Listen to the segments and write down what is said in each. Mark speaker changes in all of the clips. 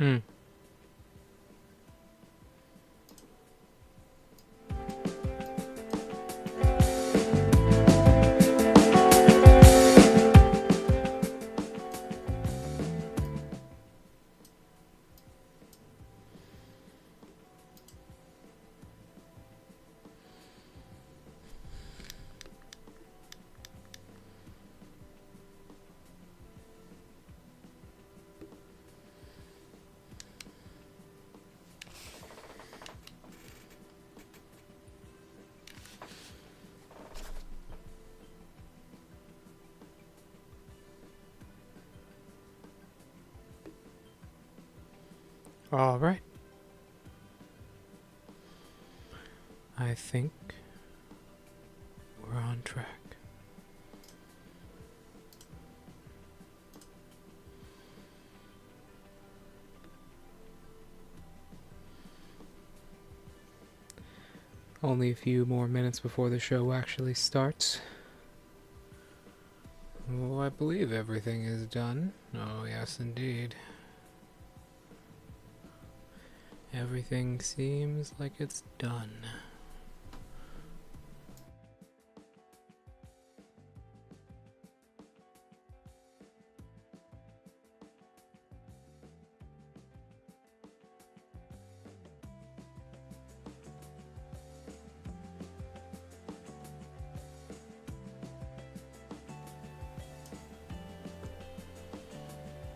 Speaker 1: Hmm. All right. I think we're on track. Only a few more minutes before the show actually starts. Oh, I believe everything is done. Oh, yes, indeed. Everything seems like it's done.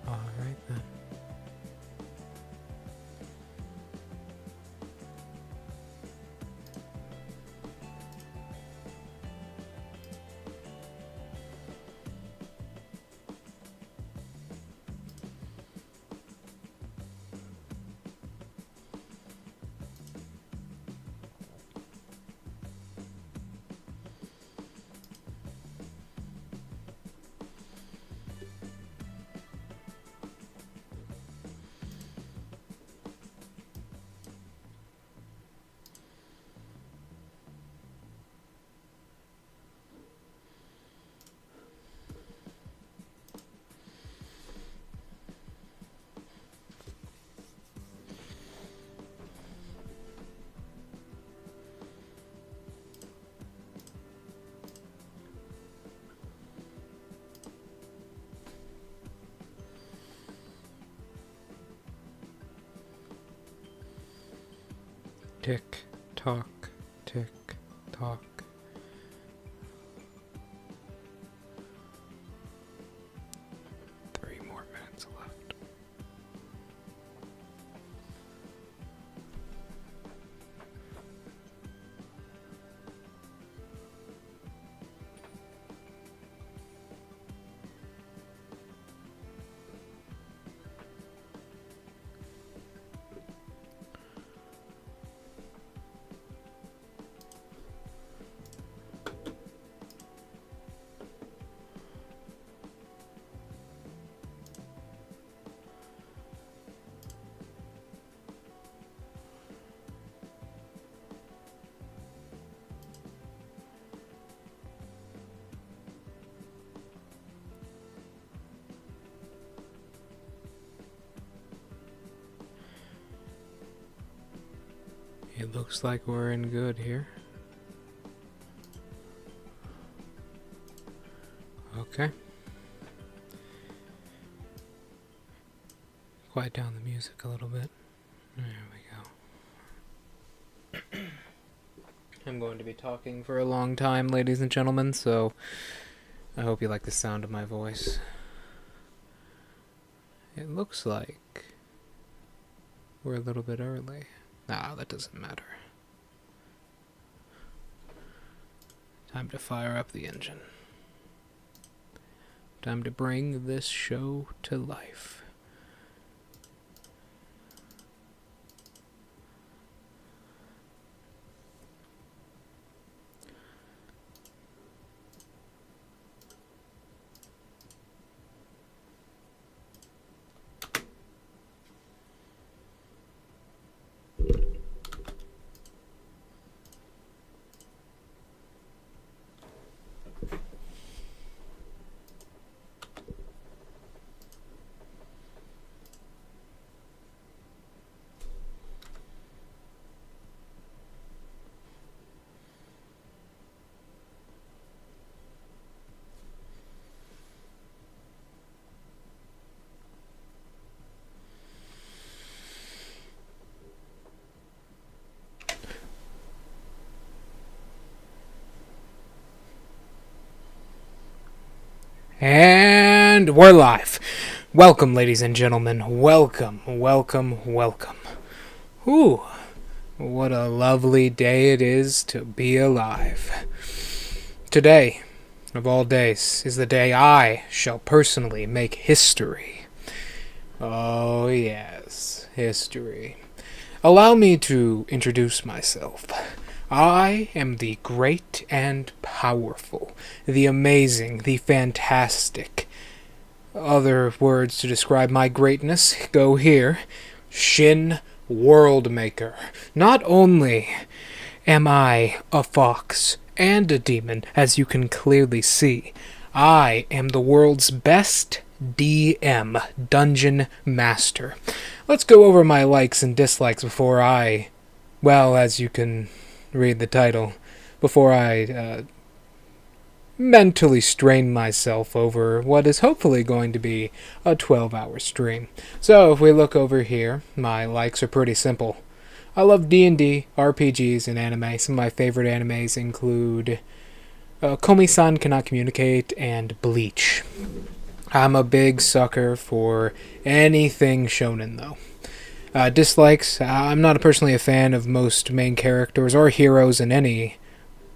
Speaker 1: All right then. Tick, tock, tick, tock. Three more minutes left. It looks like we're in good here. Okay. Quiet down the music a little bit. There we go. I'm going to be talking for a long time, ladies and gentlemen, so I hope you like the sound of my voice. It looks like we're a little bit early. Nah, that doesn't matter. Time to fire up the engine. Time to bring this show to life. And we're live. Welcome, ladies and gentlemen. Welcome, welcome, welcome. Ooh, what a lovely day it is to be alive. Today, of all days, is the day I shall personally make history. Oh yes, history. Allow me to introduce myself. I am the great and powerful, the amazing, the fantastic. Other words to describe my greatness go here. SHIN Worldmaker. Not only am I a fox and a demon, as you can clearly see, I am the world's best DM, Dungeon Master. Let's go over my likes and dislikes before as you can read the title, before I mentally strain myself over what is hopefully going to be a 12-hour stream. So if we look over here, my likes are pretty simple. I love D&D, RPGs, and anime. Some of my favorite animes include Komi-san Cannot Communicate and Bleach. I'm a big sucker for anything shonen, though. Dislikes, I'm not personally a fan of most main characters or heroes in any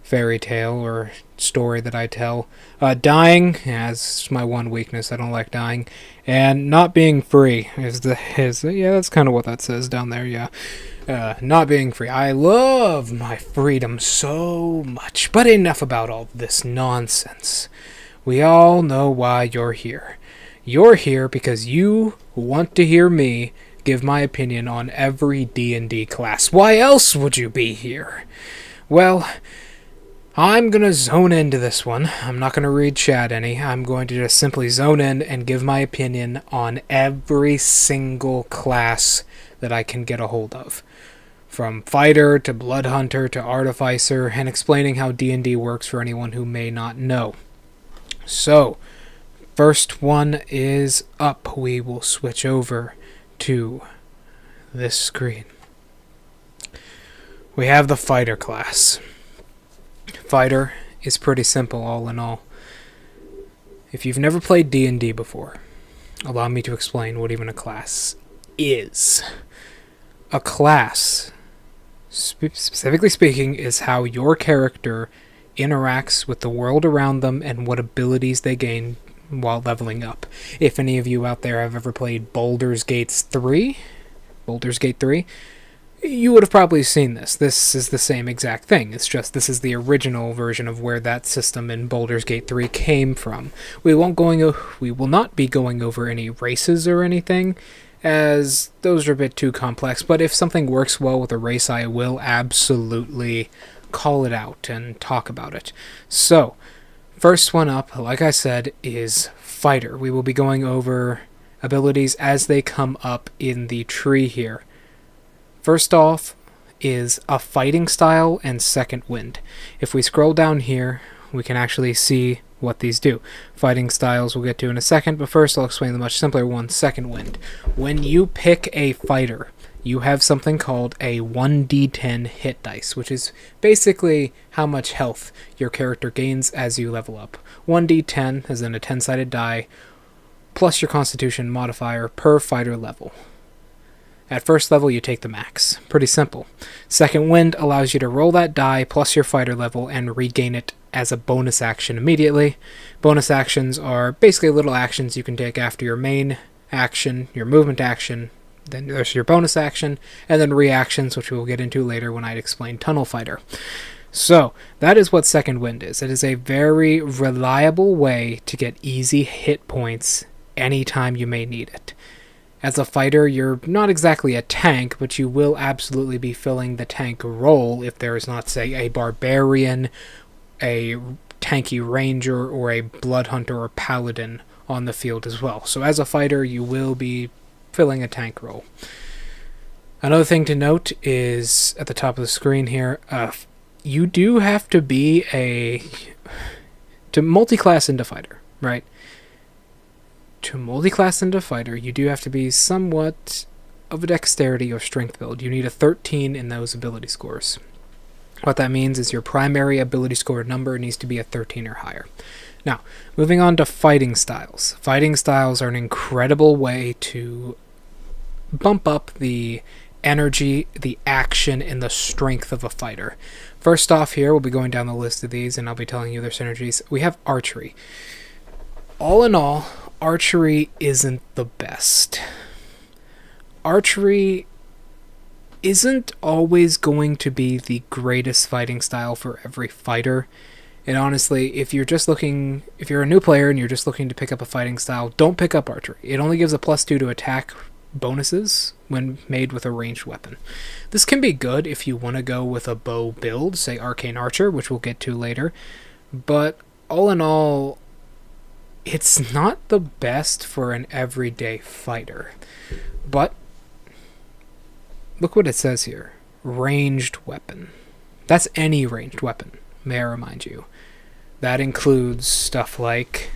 Speaker 1: fairy tale or story that I tell. Dying, that's my one weakness. I don't like dying. And not being free that's kind of what that says down there, yeah. Not being free. I love my freedom so much. But enough about all this nonsense. We all know why you're here. You're here because you want to hear me give my opinion on every D&D class. Why else would you be here? Well, I'm going to zone into this one. I'm not going to read chat any. I'm going to just simply zone in and give my opinion on every single class that I can get a hold of. From Fighter to Blood Hunter to Artificer, and explaining how D&D works for anyone who may not know. So, first one is up. We will switch over to this screen. We have the Fighter class. Fighter is pretty simple all in all. If you've never played D&D before, allow me to explain what even a class is. A class, specifically speaking, is how your character interacts with the world around them and what abilities they gain while leveling up. If any of you out there have ever played Baldur's Gate 3, you would have probably seen this. This is the same exact thing. It's just this is the original version of where that system in Baldur's Gate 3 came from. We will not be going over any races or anything, as those are a bit too complex, but if something works well with a race, I will absolutely call it out and talk about it. So, first one up, like I said, is Fighter. We will be going over abilities as they come up in the tree here. First off is a fighting style and second wind. If we scroll down here, we can actually see what these do. Fighting styles we'll get to in a second, but first I'll explain the much simpler one, second wind. When you pick a fighter, you have something called a 1d10 hit dice, which is basically how much health your character gains as you level up. 1d10 is then a 10-sided die, plus your constitution modifier per fighter level. At first level, you take the max. Pretty simple. Second wind allows you to roll that die plus your fighter level and regain it as a bonus action immediately. Bonus actions are basically little actions you can take after your main action, your movement action, then there's your bonus action, and then reactions, which we will get into later when I explain Tunnel Fighter. So, that is what second wind is. It is a very reliable way to get easy hit points anytime you may need it. As a fighter, you're not exactly a tank, but you will absolutely be filling the tank role if there is not, say, a barbarian, a tanky ranger, or a blood hunter or paladin on the field as well. So as a fighter, you will be filling a tank role. Another thing to note is, at the top of the screen here, you do have to be to multi-class into fighter, right? To multi-class into fighter, you do have to be somewhat of a dexterity or strength build. You need a 13 in those ability scores. What that means is your primary ability score number needs to be a 13 or higher. Now, moving on to fighting styles. Fighting styles are an incredible way to bump up the energy, the action, and the strength of a fighter. First off here, we'll be going down the list of these, and I'll be telling you their synergies. We have archery. All in all, archery isn't the best. Archery isn't always going to be the greatest fighting style for every fighter. And honestly, if you're a new player and you're just looking to pick up a fighting style, don't pick up archery. It only gives a +2 to attack bonuses when made with a ranged weapon. This can be good if you want to go with a bow build, say Arcane Archer, which we'll get to later. But all in all, it's not the best for an everyday fighter. But look what it says here. Ranged weapon. That's any ranged weapon, may I remind you. That includes stuff like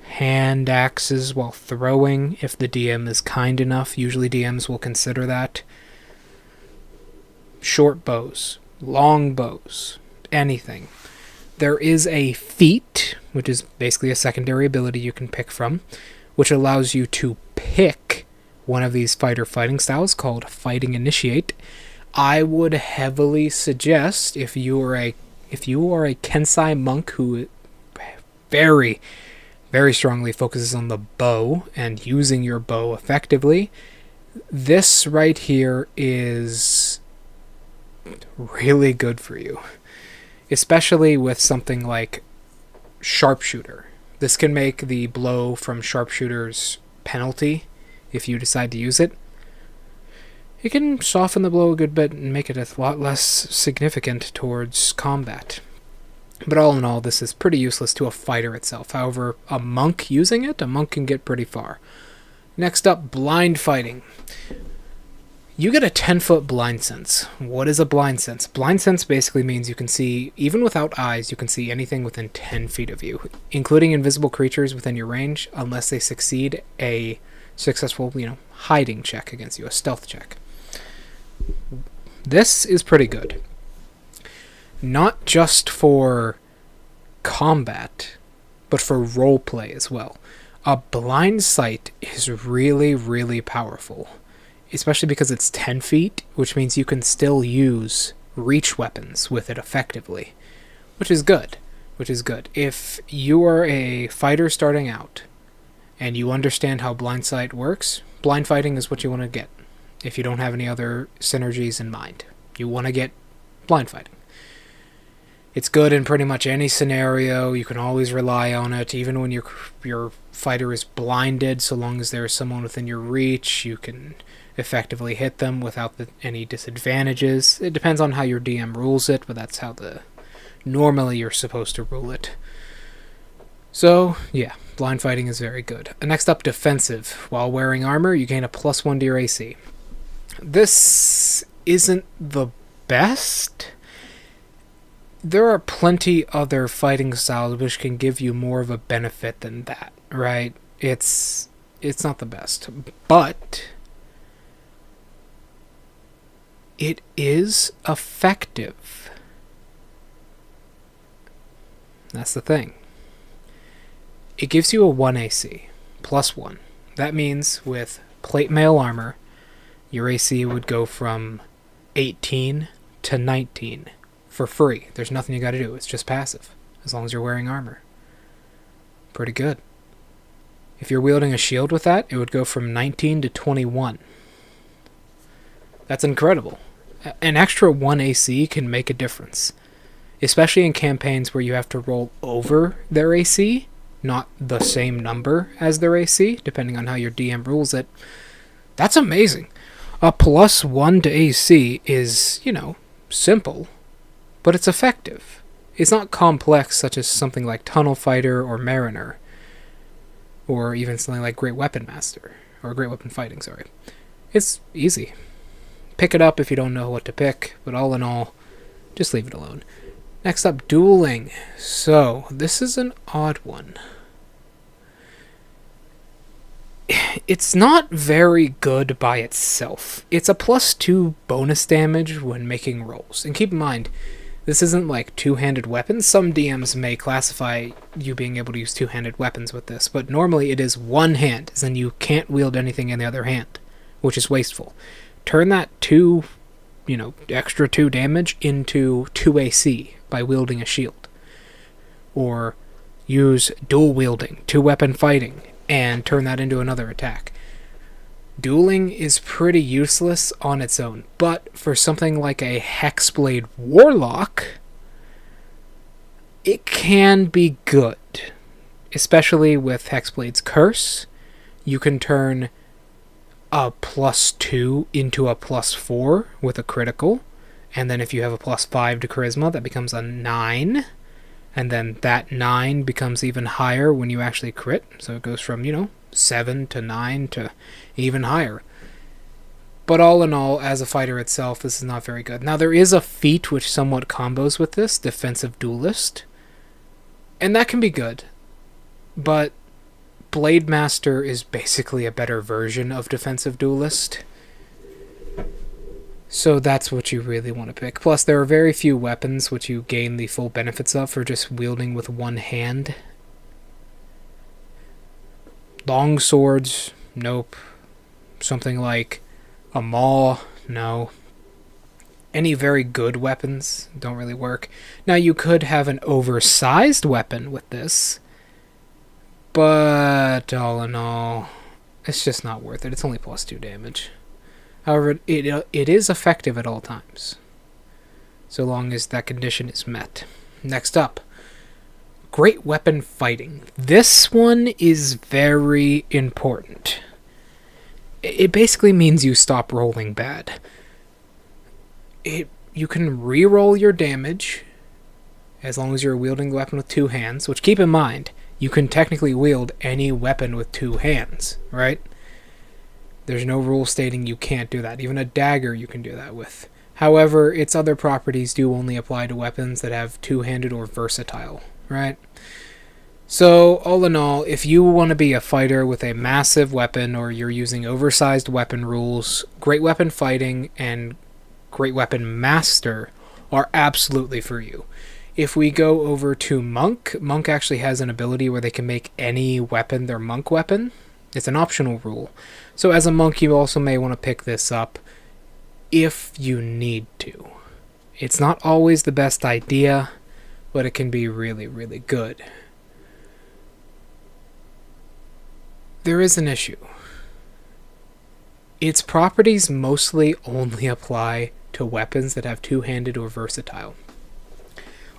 Speaker 1: hand axes while throwing, if the DM is kind enough. Usually DMs will consider that. Short bows, long bows, anything. There is a feat, which is basically a secondary ability you can pick from, which allows you to pick one of these fighting styles called Fighting Initiate. I would heavily suggest, if you are a Kensai monk who very, very strongly focuses on the bow and using your bow effectively, this right here is really good for you. Especially with something like Sharpshooter. This can make the blow from Sharpshooter's penalty if you decide to use it. It can soften the blow a good bit and make it a lot less significant towards combat. But all in all, this is pretty useless to a fighter itself. However, a monk using it, a monk can get pretty far. Next up, blind fighting. You get a 10-foot blind sense. What is a blind sense? Blind sense basically means you can see, even without eyes, you can see anything within 10 feet of you, including invisible creatures within your range, unless they succeed a successful, hiding check against you, a stealth check. This is pretty good. Not just for combat, but for roleplay as well. A blind sight is really, really powerful. Especially because it's 10 feet, which means you can still use reach weapons with it effectively. Which is good. If you are a fighter starting out, and you understand how blind sight works, blind fighting is what you want to get. If you don't have any other synergies in mind, you want to get blind fighting. It's good in pretty much any scenario. You can always rely on it, even when your fighter is blinded. So long as there is someone within your reach, you can effectively hit them without any disadvantages. It depends on how your DM rules it, but that's how normally you're supposed to rule it. So, yeah, blind fighting is very good. Next up, defensive. While wearing armor, you gain a +1 to your AC. This isn't the best. There are plenty other fighting styles which can give you more of a benefit than that, right? It's not the best, but it is effective. That's the thing. It gives you a 1 AC, +1. That means with plate mail armor, your AC would go from 18 to 19 for free. There's nothing you gotta do. It's just passive, as long as you're wearing armor. Pretty good. If you're wielding a shield with that, it would go from 19 to 21. That's incredible. An extra 1 AC can make a difference, especially in campaigns where you have to roll over their AC, not the same number as their AC, depending on how your DM rules it. That's amazing. A +1 to AC is, simple, but it's effective. It's not complex, such as something like Tunnel Fighter or Mariner, or even something like Great Weapon Master, or Great Weapon Fighting, sorry. It's easy. Pick it up if you don't know what to pick, but all in all, just leave it alone. Next up, dueling. So, this is an odd one. It's not very good by itself. It's a +2 bonus damage when making rolls. And keep in mind, This isn't like two-handed weapons. Some DMs may classify you being able to use two-handed weapons with this, but normally it is one hand, as in you can't wield anything in the other hand, which is wasteful. Turn that extra 2 damage into 2 AC by wielding a shield. Or use dual wielding, 2-weapon fighting, and turn that into another attack. Dueling is pretty useless on its own, but for something like a Hexblade Warlock, it can be good. Especially with Hexblade's Curse, you can turn a +2 into a +4 with a critical, and then if you have a +5 to Charisma, that becomes a 9, and then that 9 becomes even higher when you actually crit, so it goes from, 7 to 9 to even higher. But all in all, as a fighter itself, this is not very good. Now, there is a feat which somewhat combos with this, Defensive Duelist, and that can be good, but Blade Master is basically a better version of Defensive Duelist, so that's what you really want to pick. Plus, there are very few weapons which you gain the full benefits of for just wielding with one hand. Long swords, nope. Something like a maul, no. Any very good weapons don't really work. Now, you could have an oversized weapon with this, but all in all, it's just not worth it. It's only +2 damage. However, it is effective at all times, so long as that condition is met. Next up, Great Weapon Fighting. This one is very important. It basically means you stop rolling bad. You can re-roll your damage as long as you're wielding the weapon with 2 hands, which, keep in mind, you can technically wield any weapon with 2 hands, right? There's no rule stating you can't do that. Even a dagger you can do that with. However, its other properties do only apply to weapons that have 2-handed or versatile, right? So, all in all, if you want to be a fighter with a massive weapon, or you're using oversized weapon rules, Great Weapon Fighting and Great Weapon Master are absolutely for you. If we go over to Monk actually has an ability where they can make any weapon their Monk weapon. It's an optional rule. So as a Monk, you also may want to pick this up if you need to. It's not always the best idea, but it can be really, really good. There is an issue. Its properties mostly only apply to weapons that have 2-handed or versatile.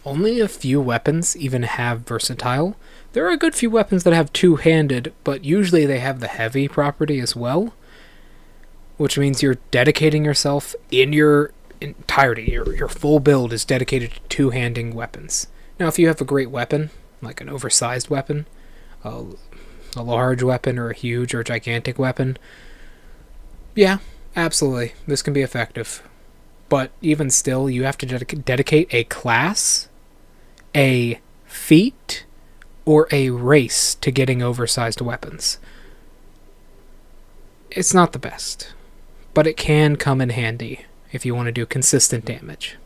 Speaker 1: Only a few weapons even have versatile. There are a good few weapons that have 2-handed, but usually they have the heavy property as well, which means you're dedicating yourself in your entirety. Your full build is dedicated to 2-handing weapons. Now, if you have a great weapon, like an oversized weapon, a large weapon, or a huge or gigantic weapon, yeah, absolutely, this can be effective. But even still, you have to dedicate a class, a feat, or a race to getting oversized weapons. It's not the best, but it can come in handy if you want to do consistent damage.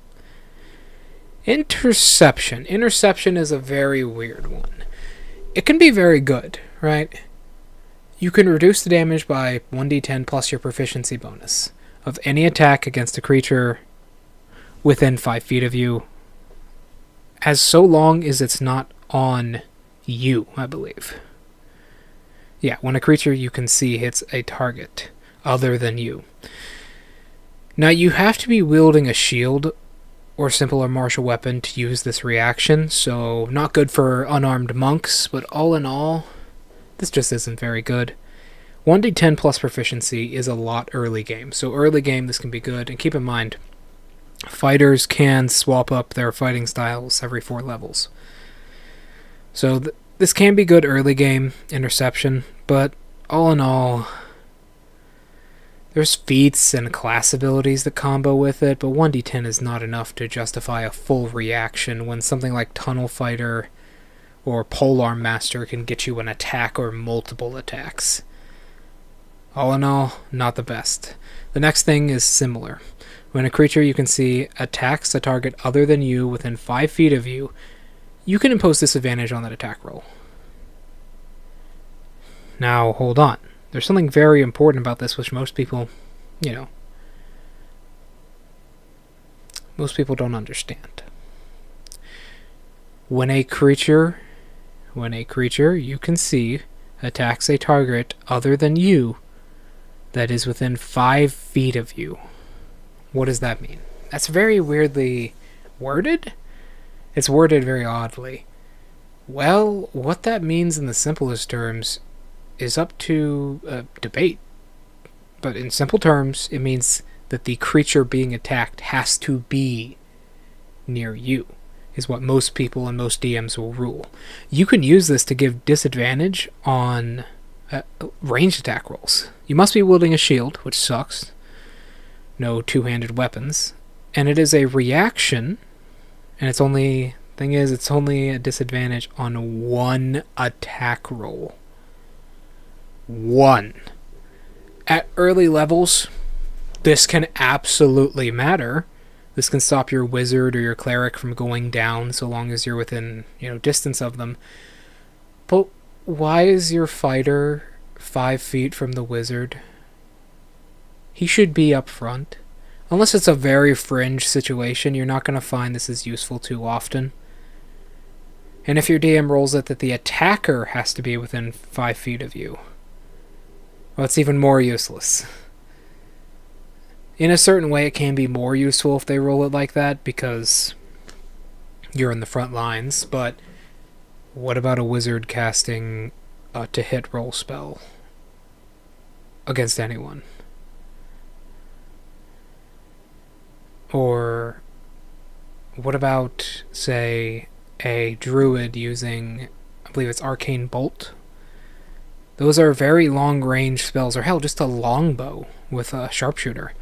Speaker 1: Interception. Interception is a very weird one. It can be very good, right? You can reduce the damage by 1d10 plus your proficiency bonus of any attack against a creature within 5 feet of you, as so long as it's not on you, I believe. Yeah, when a creature you can see hits a target other than you. Now, you have to be wielding a shield or simple or martial weapon to use this reaction, so not good for unarmed monks, but all in all, this just isn't very good. 1d10 plus proficiency is a lot early game, so early game this can be good, and keep in mind, fighters can swap up their fighting styles every 4 levels. So this can be good early game interception, but all in all, there's feats and class abilities that combo with it, but 1d10 is not enough to justify a full reaction when something like Tunnel Fighter or Polearm Master can get you an attack or multiple attacks. All in all, not the best. The next thing is similar. When a creature you can see attacks a target other than you within 5 feet of you, you can impose disadvantage on that attack roll. Now, hold on. There's something very important about this which most people, most people don't understand. When a creature you can see attacks a target other than you that is within 5 feet of you, what does that mean? That's very weirdly worded. It's worded very oddly. Well, what that means in the simplest terms is up to debate. But in simple terms, it means that the creature being attacked has to be near you, is what most people and most DMs will rule. You can use this to give disadvantage on ranged attack rolls. You must be wielding a shield, which sucks. No two-handed weapons. And it is a reaction, and it's only a disadvantage on one attack roll. One. At early levels, this can absolutely matter. This can stop your wizard or your cleric from going down so long as you're within, distance of them. But why is your fighter 5 feet from the wizard? He should be up front. Unless it's a very fringe situation, you're not going to find this is useful too often. And if your DM rolls it that the attacker has to be within 5 feet of you, well, it's even more useless. In a certain way, it can be more useful if they roll it like that, because you're in the front lines, but what about a wizard casting a to-hit roll spell against anyone? Or what about, say, a druid using, I believe it's Arcane Bolt? Those are very long-range spells, or hell, just a longbow with a sharpshooter.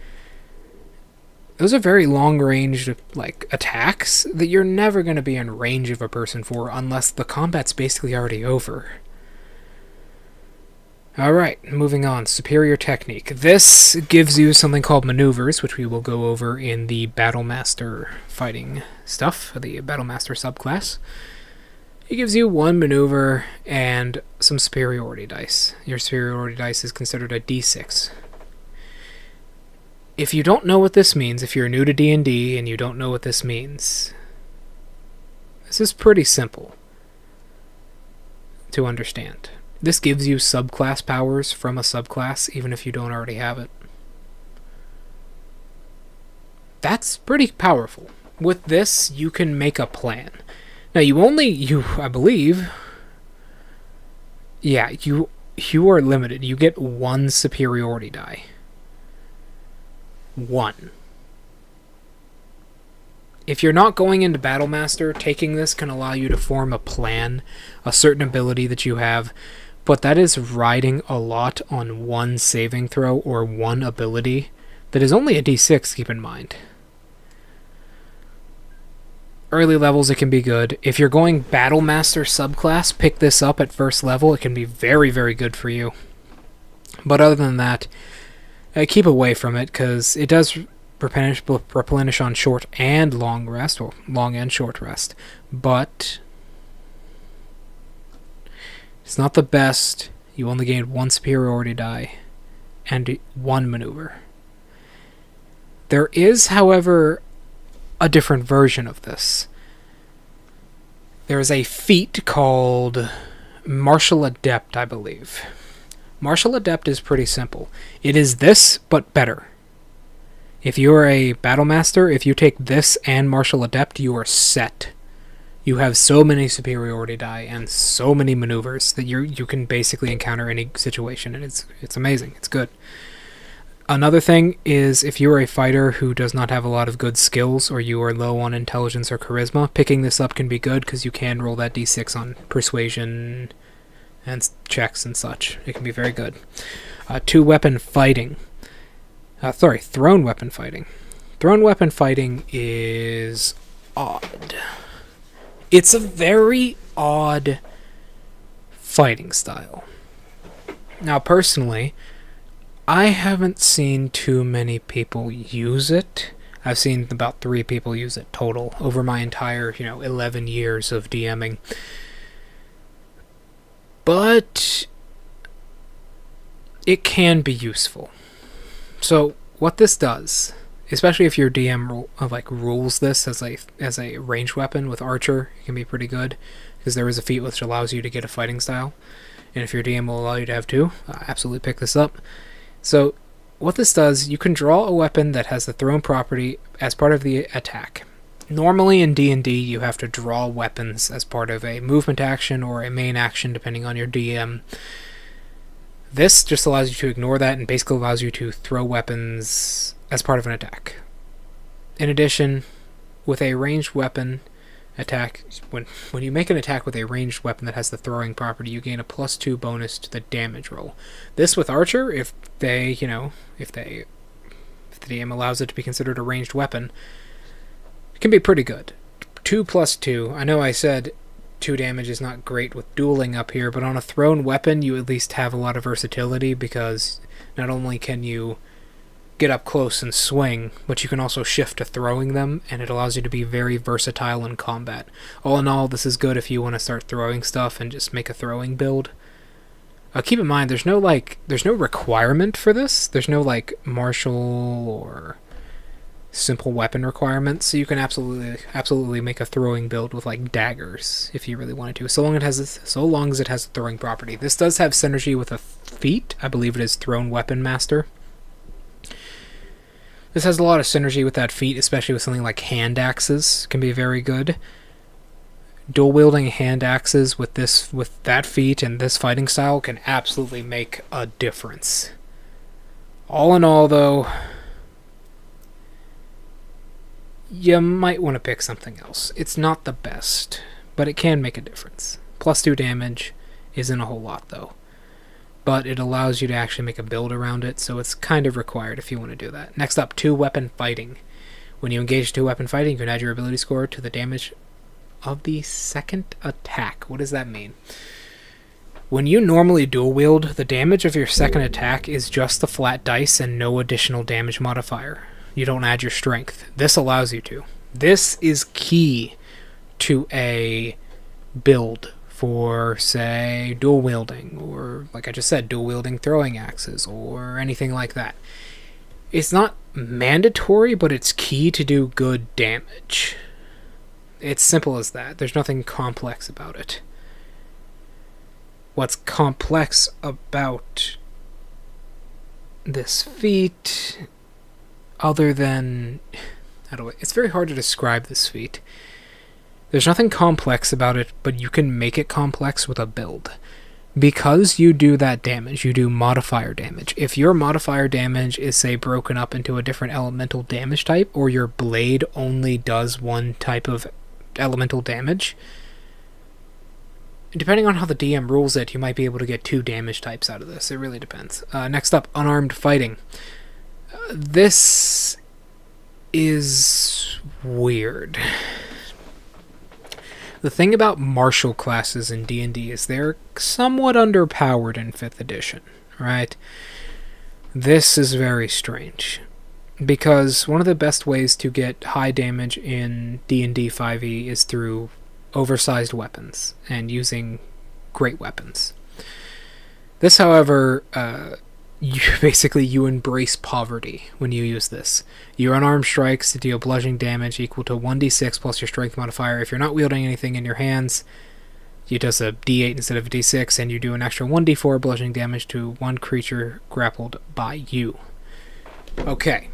Speaker 1: Those are very long-range attacks that you're never going to be in range of a person for unless the combat's basically already over. Alright, moving on. Superior technique. This gives you something called maneuvers, which we will go over in the Battlemaster fighting stuff, the Battlemaster subclass. It gives you one maneuver and some superiority dice. Your superiority dice is considered a d6. If you don't know what this means, if you're new to D&D and you don't know what this means, this is pretty simple to understand. This gives you subclass powers from a subclass, even if you don't already have it. That's pretty powerful. With this, you can make a plan. Now, I believe, you are limited. You get one superiority die. One. If you're not going into Battlemaster, taking this can allow you to form a plan, a certain ability that you have, but that is riding a lot on one saving throw or one ability that is only a d6, keep in mind. Early levels, it can be good. If you're going Battlemaster subclass, pick this up at first level. It can be very, very good for you. But other than that, keep away from it, because it does replenish on short and long rest, or long and short rest. But it's not the best. You only gain one superiority die and one maneuver. There is, however, a different version of this. There is a feat called Martial Adept, I believe. Martial Adept is pretty simple. It is this, but better. If you are a Battlemaster, if you take this and Martial Adept, you are set. You have so many superiority die and so many maneuvers that you can basically encounter any situation, and it's amazing. It's good. Another thing is, if you are a fighter who does not have a lot of good skills, or you are low on intelligence or charisma, picking this up can be good because you can roll that d6 on persuasion and checks and such. It can be very good. Throne weapon fighting. Throne weapon fighting is odd. It's a very odd fighting style. Now, personally, I haven't seen too many people use it, I've seen about 3 people use it total over my entire, 11 years of DMing. But it can be useful. So what this does, especially if your DM rules this as a ranged weapon with Archer, it can be pretty good, because there is a feat which allows you to get a fighting style, and if your DM will allow you to have 2, absolutely pick this up. So what this does, you can draw a weapon that has the thrown property as part of the attack. Normally in D&D you have to draw weapons as part of a movement action or a main action depending on your DM. This just allows you to ignore that and basically allows you to throw weapons as part of an attack. In addition, with a ranged weapon attack, when you make an attack with a ranged weapon that has the throwing property, you gain a +2 bonus to the damage roll. This with Archer, if the DM allows it to be considered a ranged weapon, it can be pretty good. 2 + 2. I know I said 2 damage is not great with dueling up here, but on a thrown weapon you at least have a lot of versatility, because not only can you get up close and swing, but you can also shift to throwing them, and it allows you to be very versatile in combat. All in all, this is good if you want to start throwing stuff and just make a throwing build. Keep in mind, there's no requirement for this. There's no martial or simple weapon requirements, so you can absolutely make a throwing build with daggers if you really wanted to, so long as it has a throwing property. This does have synergy with a feat. I believe it is Thrown Weapon Master. This has a lot of synergy with that feat, especially with something like hand axes. Can be very good. Dual wielding hand axes with that feat and this fighting style can absolutely make a difference. All in all, though, you might want to pick something else. It's not the best, but it can make a difference. +2 damage isn't a whole lot, though. But it allows you to actually make a build around it, so it's kind of required if you want to do that. Next up, 2-weapon fighting. When you engage 2-weapon fighting, you can add your ability score to the damage of the second attack. What does that mean? When you normally dual wield, the damage of your second attack is just the flat dice and no additional damage modifier. You don't add your strength. This allows you to. This is key to a build for, say, dual wielding, or, like I just said, dual wielding throwing axes, or anything like that. It's not mandatory, but it's key to do good damage. It's simple as that. There's nothing complex about it. What's complex about this feat, other than... it's very hard to describe this feat. There's nothing complex about it, but you can make it complex with a build. Because you do that damage, you do modifier damage. If your modifier damage is, say, broken up into a different elemental damage type, or your blade only does one type of elemental damage, depending on how the DM rules it, you might be able to get 2 damage types out of this. It really depends. Next up, unarmed fighting. This is weird. The thing about martial classes in D&D is they're somewhat underpowered in 5th edition, right? This is very strange, because one of the best ways to get high damage in D&D 5e is through oversized weapons and great weapons. This, however, you embrace poverty when you use this. Your unarmed strikes deal bludgeoning damage equal to 1d6 plus your strength modifier. If you're not wielding anything in your hands, it does a d8 instead of a d6, and you do an extra 1d4 bludgeoning damage to one creature grappled by you. Okay,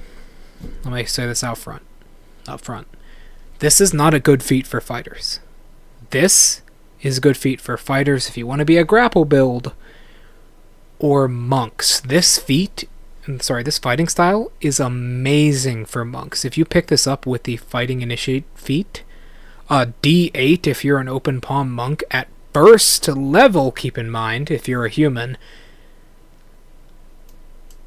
Speaker 1: let me say this up front. This is not a good feat for fighters. This is a good feat for fighters if you want to be a grapple build, or monks. This fighting style is amazing for monks. If you pick this up with the Fighting Initiate feat, a D8 if you're an open palm monk at first level, keep in mind, if you're a human.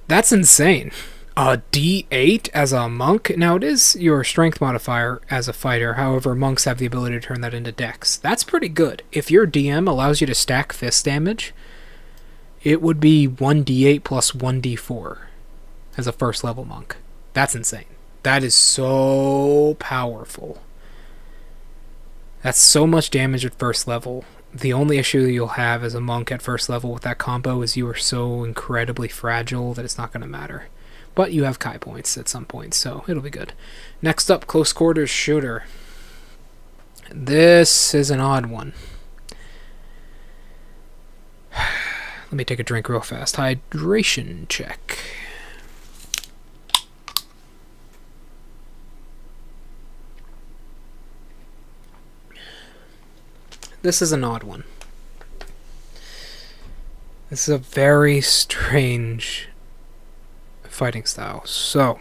Speaker 1: That's insane. A D8 as a monk? Now, it is your strength modifier as a fighter, however, monks have the ability to turn that into dex. That's pretty good. If your DM allows you to stack fist damage, it would be 1d8 plus 1d4 as a first level monk. That's insane. That is so powerful. That's so much damage at first level. The only issue you'll have as a monk at first level with that combo is you are so incredibly fragile that it's not going to matter. But you have Kai points at some point, so it'll be good. Next up, close quarters shooter. This is an odd one. Let me take a drink real fast. Hydration check. This is an odd one. This is a very strange fighting style. So,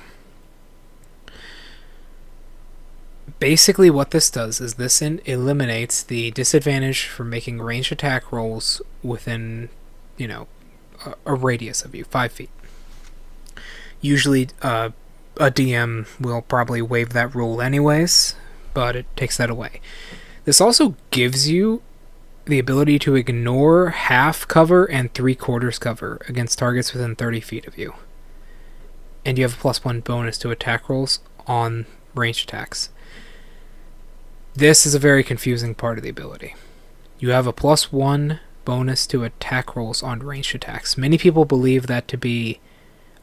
Speaker 1: basically what this does is this eliminates the disadvantage for making ranged attack rolls within, you know, a radius of you, 5 feet. Usually a DM will probably waive that rule anyways, but it takes that away. This also gives you the ability to ignore half cover and 3/4 cover against targets within 30 feet of you. And you have a +1 bonus to attack rolls on ranged attacks. This is a very confusing part of the ability. You have a +1 bonus to attack rolls on ranged attacks. Many people believe that to be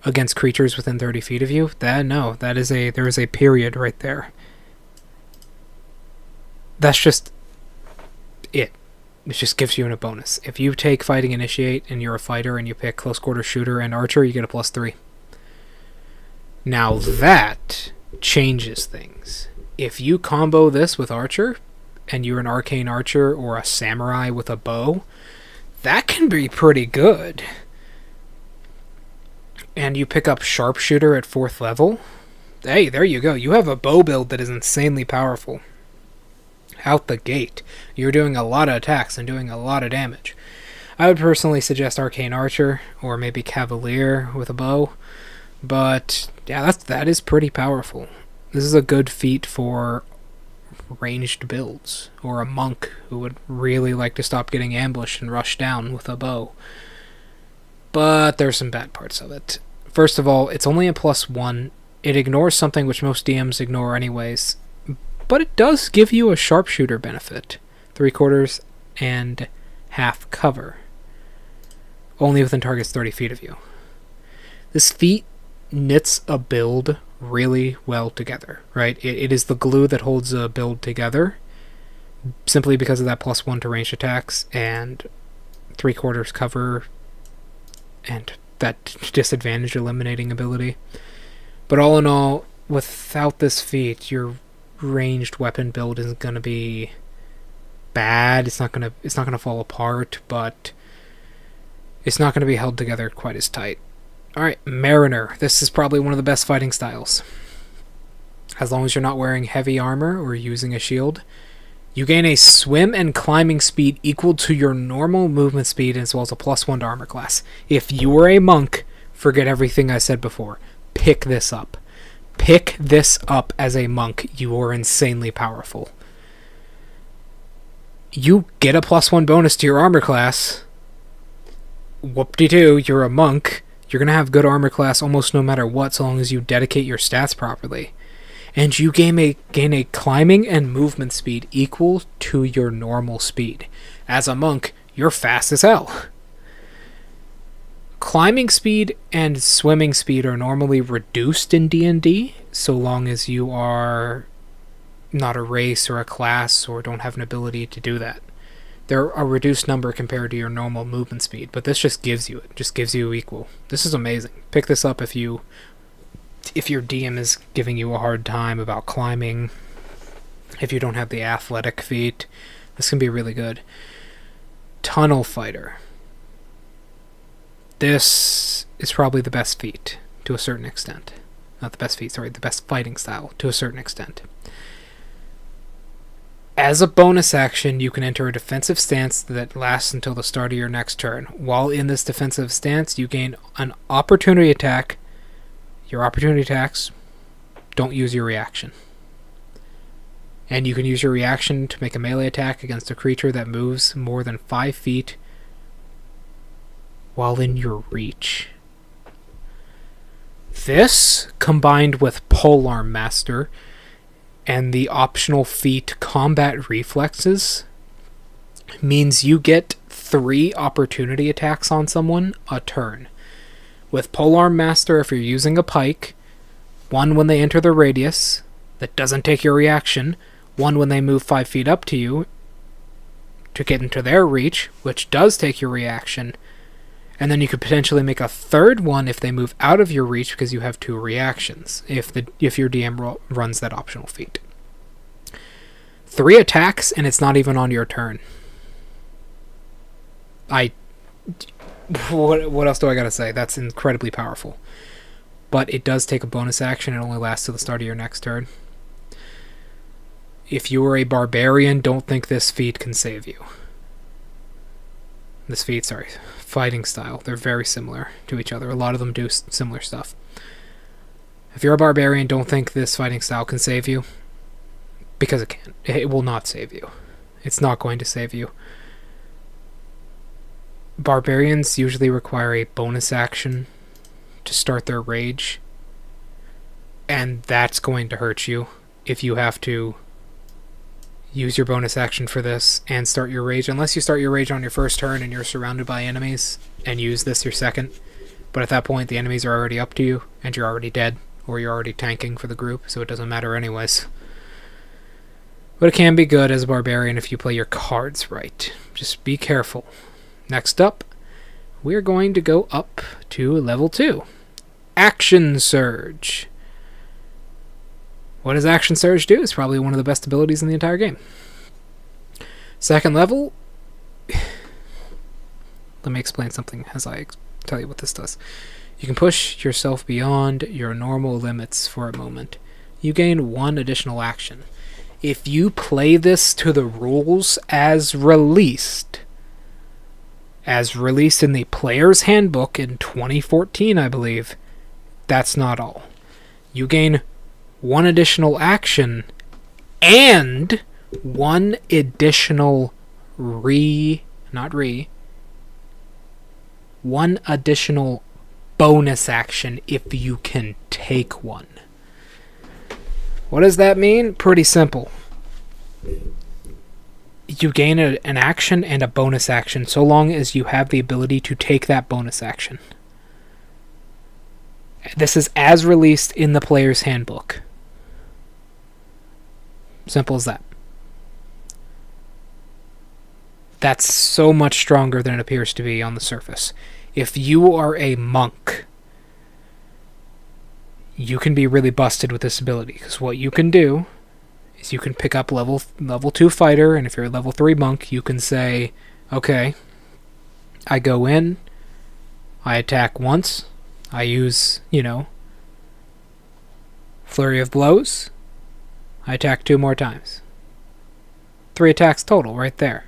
Speaker 1: against creatures within 30 feet of you. There is a period right there. That's just it. It just gives you a bonus. If you take Fighting Initiate and you're a fighter and you pick Close Quarter Shooter and Archer, you get a +3. Now that changes things. If you combo this with Archer, and you're an Arcane Archer or a Samurai with a bow, that can be pretty good. And you pick up Sharpshooter at 4th level, hey, there you go. You have a bow build that is insanely powerful. Out the gate, you're doing a lot of attacks and doing a lot of damage. I would personally suggest Arcane Archer or maybe Cavalier with a bow, but yeah, that is pretty powerful. This is a good feat for ranged builds or a monk who would really like to stop getting ambushed and rush down with a bow. But there's some bad parts of it. First of all, it's only a +1. It ignores something which most DMs ignore anyways. But it does give you a sharpshooter benefit. 3/4 and half cover. Only within targets 30 feet of you. This feat knits a build really well together, right? It is the glue that holds a build together, simply because of that +1 to ranged attacks and 3/4 cover and that disadvantage eliminating ability. But all in all, without this feat, your ranged weapon build isn't going to be bad. It's not going to fall apart, but it's not going to be held together quite as tight. Alright, Mariner. This is probably one of the best fighting styles. As long as you're not wearing heavy armor or using a shield, you gain a swim and climbing speed equal to your normal movement speed as well as a +1 to armor class. If you are a monk, forget everything I said before. Pick this up. Pick this up as a monk. You are insanely powerful. You get a +1 bonus to your armor class. Whoop-de-doo, you're a monk. You're going to have good armor class almost no matter what, so long as you dedicate your stats properly. And you gain a climbing and movement speed equal to your normal speed. As a monk, you're fast as hell. Climbing speed and swimming speed are normally reduced in DnD, so long as you are not a race or a class or don't have an ability to do that. They're a reduced number compared to your normal movement speed, but this just gives you it. Just gives you equal. This is amazing. Pick this up if your DM is giving you a hard time about climbing. If you don't have the athletic feat, this can be really good. Tunnel Fighter. This is probably the best feat to a certain extent. Not the best feat, sorry, the best fighting style to a certain extent. As a bonus action, you can enter a defensive stance that lasts until the start of your next turn. While in this defensive stance, you gain an opportunity attack. Your opportunity attacks don't use your reaction. And you can use your reaction to make a melee attack against a creature that moves more than 5 feet while in your reach. This, combined with Polearm Master and the optional feat Combat Reflexes, means you get 3 opportunity attacks on someone a turn. With Polearm Master, if you're using a pike, 1 when they enter the radius, that doesn't take your reaction, 1 when they move 5 feet up to you to get into their reach, which does take your reaction, and then you could potentially make a 3rd one if they move out of your reach because you have 2 reactions, if your DM runs that optional feat. 3 attacks, and it's not even on your turn. What else do I gotta say? That's incredibly powerful. But it does take a bonus action. It only lasts till the start of your next turn. If you are a barbarian, don't think this feat can save you. Fighting style. They're very similar to each other. A lot of them do similar stuff. If you're a barbarian, don't think this fighting style can save you. Because it can't. It will not save you. It's not going to save you. Barbarians usually require a bonus action to start their rage, and that's going to hurt you if you have to use your bonus action for this and start your rage, unless you start your rage on your first turn and you're surrounded by enemies and use this your second. But at that point the enemies are already up to you and you're already dead, or you're already tanking for the group, so it doesn't matter anyways. But it can be good as a barbarian if you play your cards right. Just be careful. Next up, we're going to go up to level 2. Action Surge. What does Action Surge do? It's probably one of the best abilities in the entire game. Second level. Let me explain something as I tell you what this does. You can push yourself beyond your normal limits for a moment. You gain 1 additional action. If you play this to the rules as released in the Player's Handbook in 2014, I believe, that's not all. You gain 1 additional action and 1 additional 1 additional bonus action if you can take 1. What does that mean? Pretty simple. You gain an action and a bonus action so long as you have the ability to take that bonus action. This is as released in the Player's Handbook. Simple as that. That's so much stronger than it appears to be on the surface. If you are a monk, you can be really busted with this ability, because what you can do is you can pick up level 2 fighter, and if you're a level 3 monk, you can say, okay, I go in, I attack once, I use, flurry of blows, I attack 2 more times. 3 attacks total right there.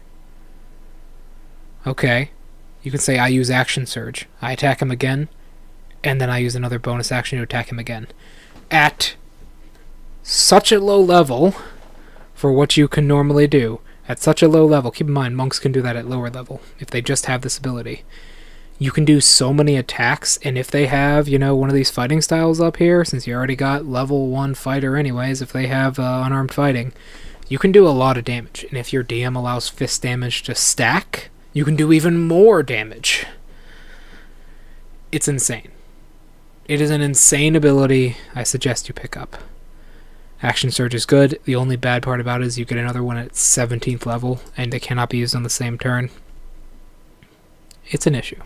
Speaker 1: Okay, you can say I use Action Surge, I attack him again, and then I use another bonus action to attack him again. At such a low level for what you can normally do. At such a low level, keep in mind, monks can do that at lower level if they just have this ability. You can do so many attacks, and if they have, one of these fighting styles up here, since you already got level 1 fighter anyways, if they have unarmed fighting, you can do a lot of damage. And if your DM allows fist damage to stack, you can do even more damage. It's insane. It is an insane ability. I suggest you pick up. Action Surge is good. The only bad part about it is you get another one at 17th level, and they cannot be used on the same turn. It's an issue.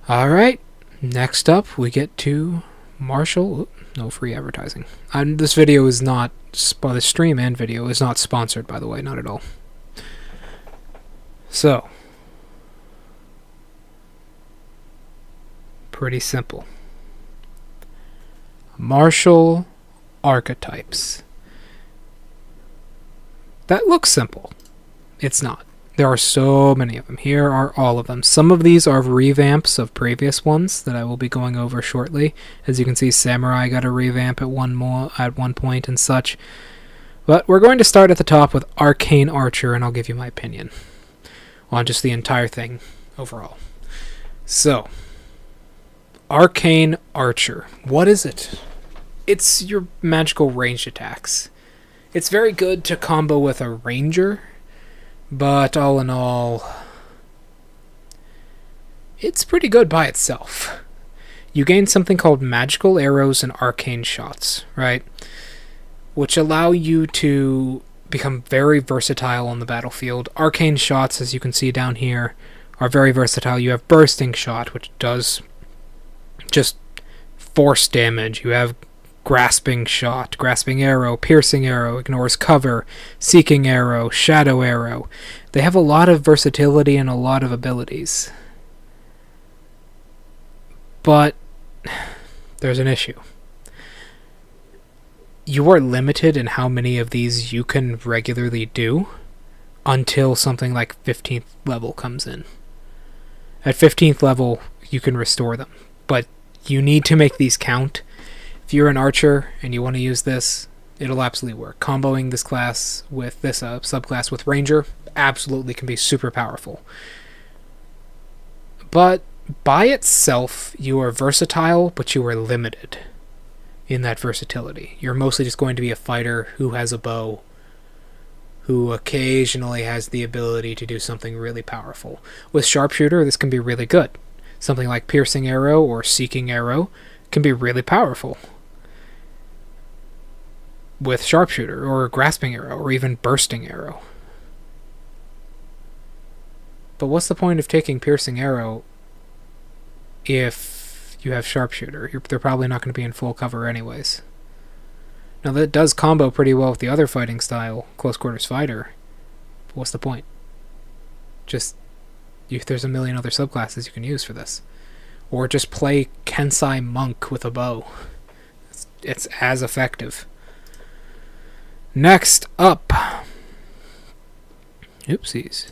Speaker 1: Alright, next up we get to Martial... no free advertising. This video is not... the stream and video is not sponsored, by the way, not at all. So, pretty simple. Martial archetypes. That looks simple. It's not. There are so many of them. Here are all of them. Some of these are revamps of previous ones that I will be going over shortly. As you can see, Samurai got a revamp at one point and such. But we're going to start at the top with Arcane Archer, and I'll give you my opinion on just the entire thing overall. So, Arcane Archer. What is it? It's your magical ranged attacks. It's very good to combo with a ranger, but all in all, it's pretty good by itself. You gain something called magical arrows and arcane shots, right? Which allow you to become very versatile on the battlefield. Arcane shots, as you can see down here, are very versatile. You have bursting shot, which does just force damage. You have grasping shot, grasping arrow, piercing arrow, ignores cover, seeking arrow, shadow arrow. They have a lot of versatility and a lot of abilities. But there's an issue. You are limited in how many of these you can regularly do until something like 15th level comes in. At 15th level, you can restore them, but you need to make these count. If you're an archer and you want to use this, it'll absolutely work. Comboing this class with this subclass with ranger absolutely can be super powerful. But by itself, you are versatile, but you are limited in that versatility. You're mostly just going to be a fighter who has a bow, who occasionally has the ability to do something really powerful. With sharpshooter, this can be really good. Something like piercing arrow or seeking arrow can be really powerful with sharpshooter or grasping arrow or even bursting arrow. But what's the point of taking piercing arrow if you have sharpshooter? They're probably not going to be in full cover anyways. Now that does combo pretty well with the other fighting style, close quarters fighter. But what's the point? There's a million other subclasses you can use for this. Or just play Kensai Monk with a bow. It's as effective. Next up. Oopsies.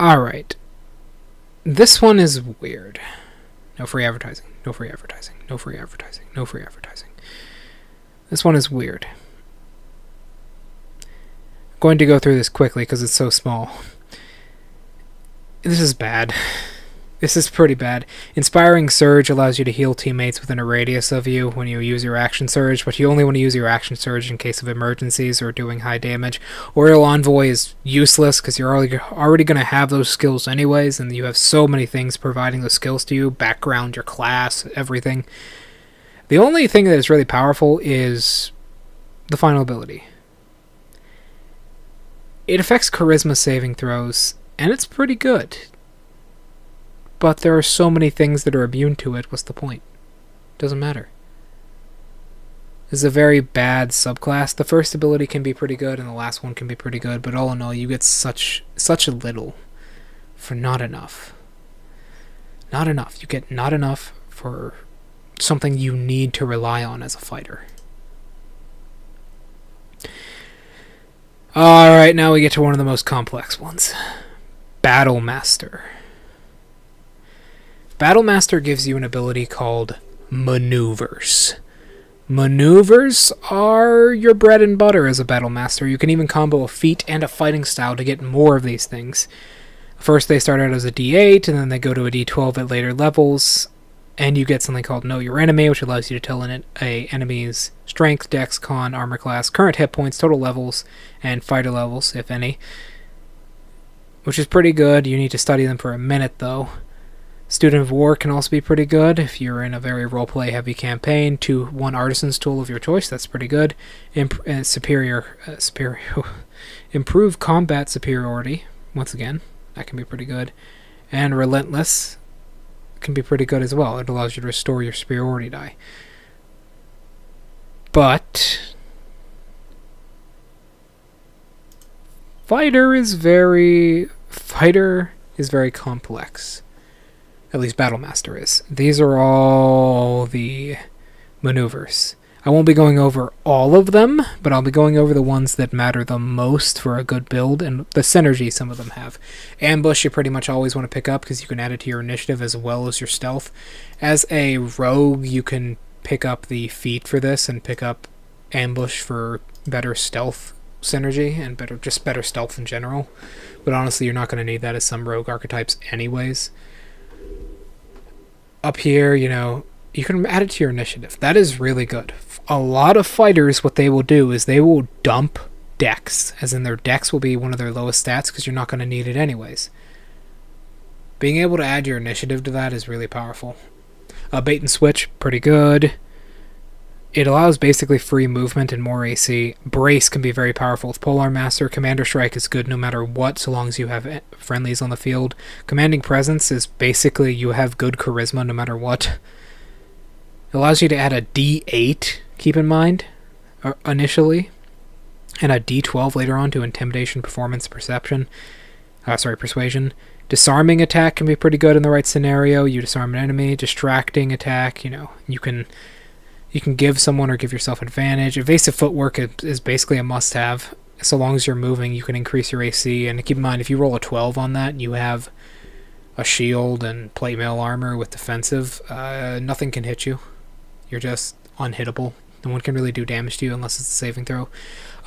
Speaker 1: Alright. This one is weird. No free advertising. No free advertising. No free advertising. No free advertising. This one is weird. I'm going to go through this quickly because it's so small. This is bad. This is pretty bad. Inspiring Surge allows you to heal teammates within a radius of you when you use your action surge, but you only want to use your action surge in case of emergencies or doing high damage. Royal Envoy is useless because you're already going to have those skills anyways, and you have so many things providing those skills to you, background, your class, everything. The only thing that is really powerful is the final ability. It affects charisma saving throws, and it's pretty good. But there are so many things that are immune to it, what's the point? Doesn't matter. This is a very bad subclass. The first ability can be pretty good, and the last one can be pretty good, but all in all, you get such a little for not enough. Not enough. You get not enough for something you need to rely on as a fighter. Alright, now we get to one of the most complex ones. Battle Master. Battle Master gives you an ability called Maneuvers. Maneuvers are your bread and butter as a Battle Master. You can even combo a feat and a fighting style to get more of these things. First they start out as a D8, and then they go to a D12 at later levels, and you get something called Know Your Enemy, which allows you to tell an enemy's strength, dex, con, armor class, current hit points, total levels, and fighter levels, if any. Which is pretty good. You need to study them for a minute, though. Student of War can also be pretty good if you're in a very roleplay heavy campaign. 1 Artisan's Tool of your choice, that's pretty good. Improve combat superiority, once again, that can be pretty good. And Relentless can be pretty good as well. It allows you to restore your superiority die. But Fighter is very complex. At least Battlemaster is. These are all the maneuvers. I won't be going over all of them, but I'll be going over the ones that matter the most for a good build, and the synergy some of them have. Ambush you pretty much always want to pick up because you can add it to your initiative as well as your stealth. As a rogue, you can pick up the feat for this and pick up Ambush for better stealth synergy and better stealth in general. But honestly, you're not going to need that as some rogue archetypes anyways. Up here, you know, you can add it to your initiative. That is really good. A lot of fighters, what they will do is they will dump dex, as in their dex will be one of their lowest stats because you're not going to need it anyways. Being able to add your initiative to that is really powerful. Bait and switch, pretty good. It allows basically free movement and more AC. Brace can be very powerful with Polar Master. Commander Strike is good no matter what, so long as you have friendlies on the field. Commanding Presence is basically you have good charisma no matter what. It allows you to add a D8, keep in mind, initially, and a D12 later on to Intimidation, Performance, Perception. Persuasion. Disarming attack can be pretty good in the right scenario. You disarm an enemy. Distracting attack, you know, you can give someone or give yourself advantage. Evasive footwork is basically a must-have. So long as you're moving, you can increase your AC. And keep in mind, if you roll a 12 on that, you have a shield and plate mail armor with defensive. Nothing can hit you. You're just unhittable. No one can really do damage to you unless it's a saving throw.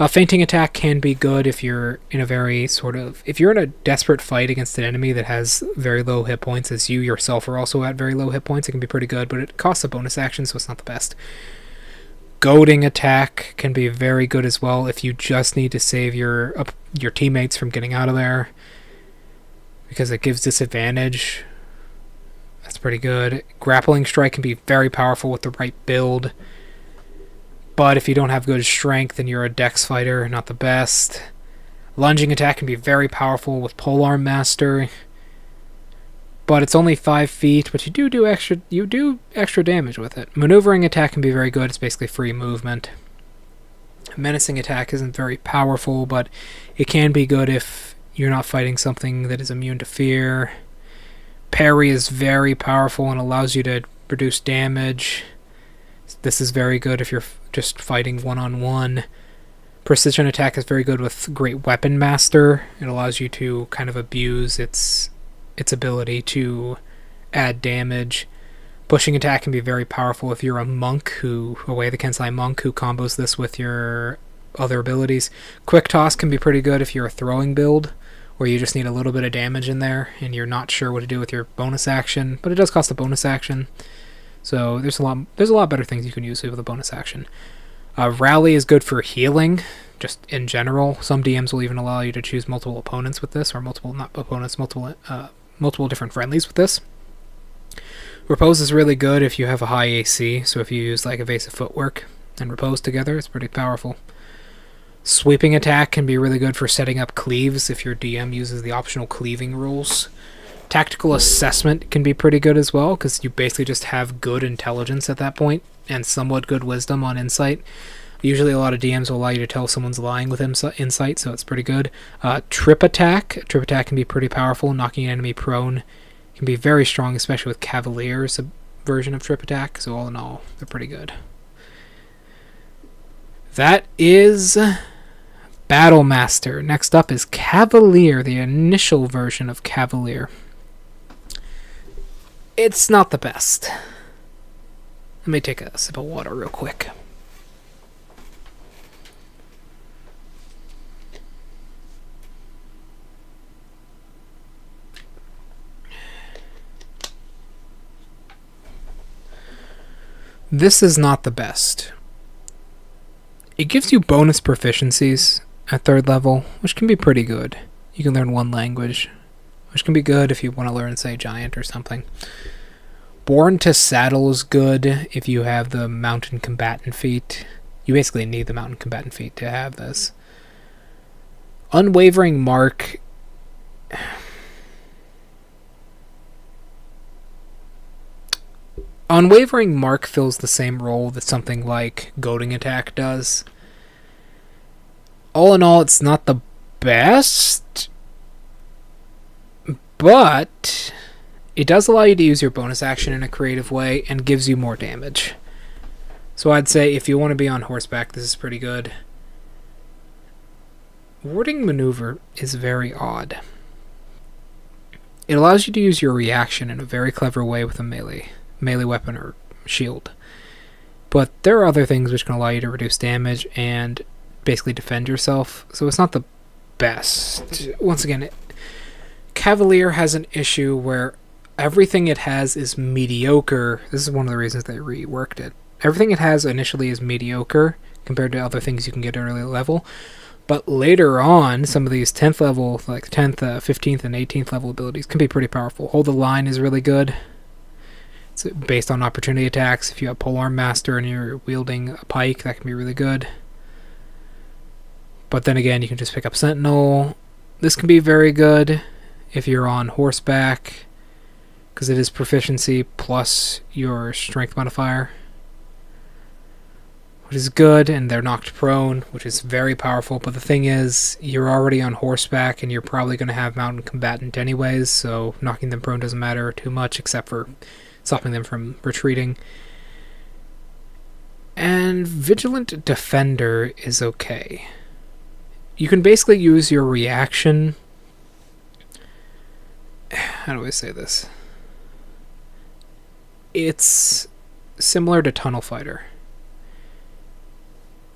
Speaker 1: Fainting attack can be good if you're in a very if you're in a desperate fight against an enemy that has very low hit points, as you yourself are also at very low hit points, it can be pretty good, but it costs a bonus action, so it's not the best. Goading attack can be very good as well if you just need to save your teammates from getting out of there, because it gives disadvantage. That's pretty good. Grappling strike can be very powerful with the right build. But if you don't have good strength and you're a dex fighter, not the best. Lunging attack can be very powerful with Polearm Master. But it's only 5 feet, but you do extra damage with it. Maneuvering attack can be very good. It's basically free movement. Menacing attack isn't very powerful, but it can be good if you're not fighting something that is immune to fear. Parry is very powerful and allows you to reduce damage. This is very good if you're just fighting one-on-one. Precision attack is very good with Great Weapon Master. It allows you to kind of abuse its ability to add damage. Pushing attack can be very powerful if you're a monk Away the Kensai monk who combos this with your other abilities. Quick toss can be pretty good if you're a throwing build, where you just need a little bit of damage in there and you're not sure what to do with your bonus action, but it does cost a bonus action. So there's a lot better things you can use with a bonus action. Rally is good for healing, just in general. Some DMs will even allow you to choose multiple opponents with this, or multiple different friendlies with this. Repose is really good if you have a high AC, so if you use like evasive footwork and repose together, it's pretty powerful. Sweeping attack can be really good for setting up cleaves if your DM uses the optional cleaving rules. Tactical assessment can be pretty good as well, because you basically just have good intelligence at that point, and somewhat good wisdom on insight. Usually a lot of DMs will allow you to tell someone's lying with insight, so it's pretty good. Trip attack can be pretty powerful. Knocking an enemy prone can be very strong, especially with Cavalier's version of trip attack, so all in all, they're pretty good. That is Battle Master. Next up is Cavalier, the initial version of Cavalier. It's not the best. Let me take a sip of water real quick. This is not the best. It gives you bonus proficiencies at 3rd level, which can be pretty good. You can learn 1 language, which can be good if you want to learn, say, Giant or something. Born to Saddle is good if you have the Mountain Combatant feat. You basically need the Mountain Combatant feat to have this. Unwavering Mark... Unwavering Mark fills the same role that something like Goading Attack does. All in all, it's not the best, but it does allow you to use your bonus action in a creative way and gives you more damage. So I'd say if you want to be on horseback, this is pretty good. Warding Maneuver is very odd. It allows you to use your reaction in a very clever way with a melee weapon or shield. But there are other things which can allow you to reduce damage and basically defend yourself, so it's not the best. Once again, Cavalier has an issue where everything it has is mediocre. This is one of the reasons they reworked it. Everything it has initially is mediocre compared to other things you can get at early level. But later on, some of these 10th level, like 10th, 15th, and 18th level abilities can be pretty powerful. Hold the Line is really good. It's based on opportunity attacks. If you have Polearm Master and you're wielding a pike, that can be really good. But then again, you can just pick up Sentinel. This can be very good if you're on horseback, because it is proficiency plus your strength modifier, which is good, and they're knocked prone, which is very powerful. But the thing is, you're already on horseback, and you're probably going to have mounted combatant anyways, so knocking them prone doesn't matter too much, except for stopping them from retreating. And Vigilant Defender is okay. You can basically use your reaction... How do I say this? It's similar to Tunnel Fighter.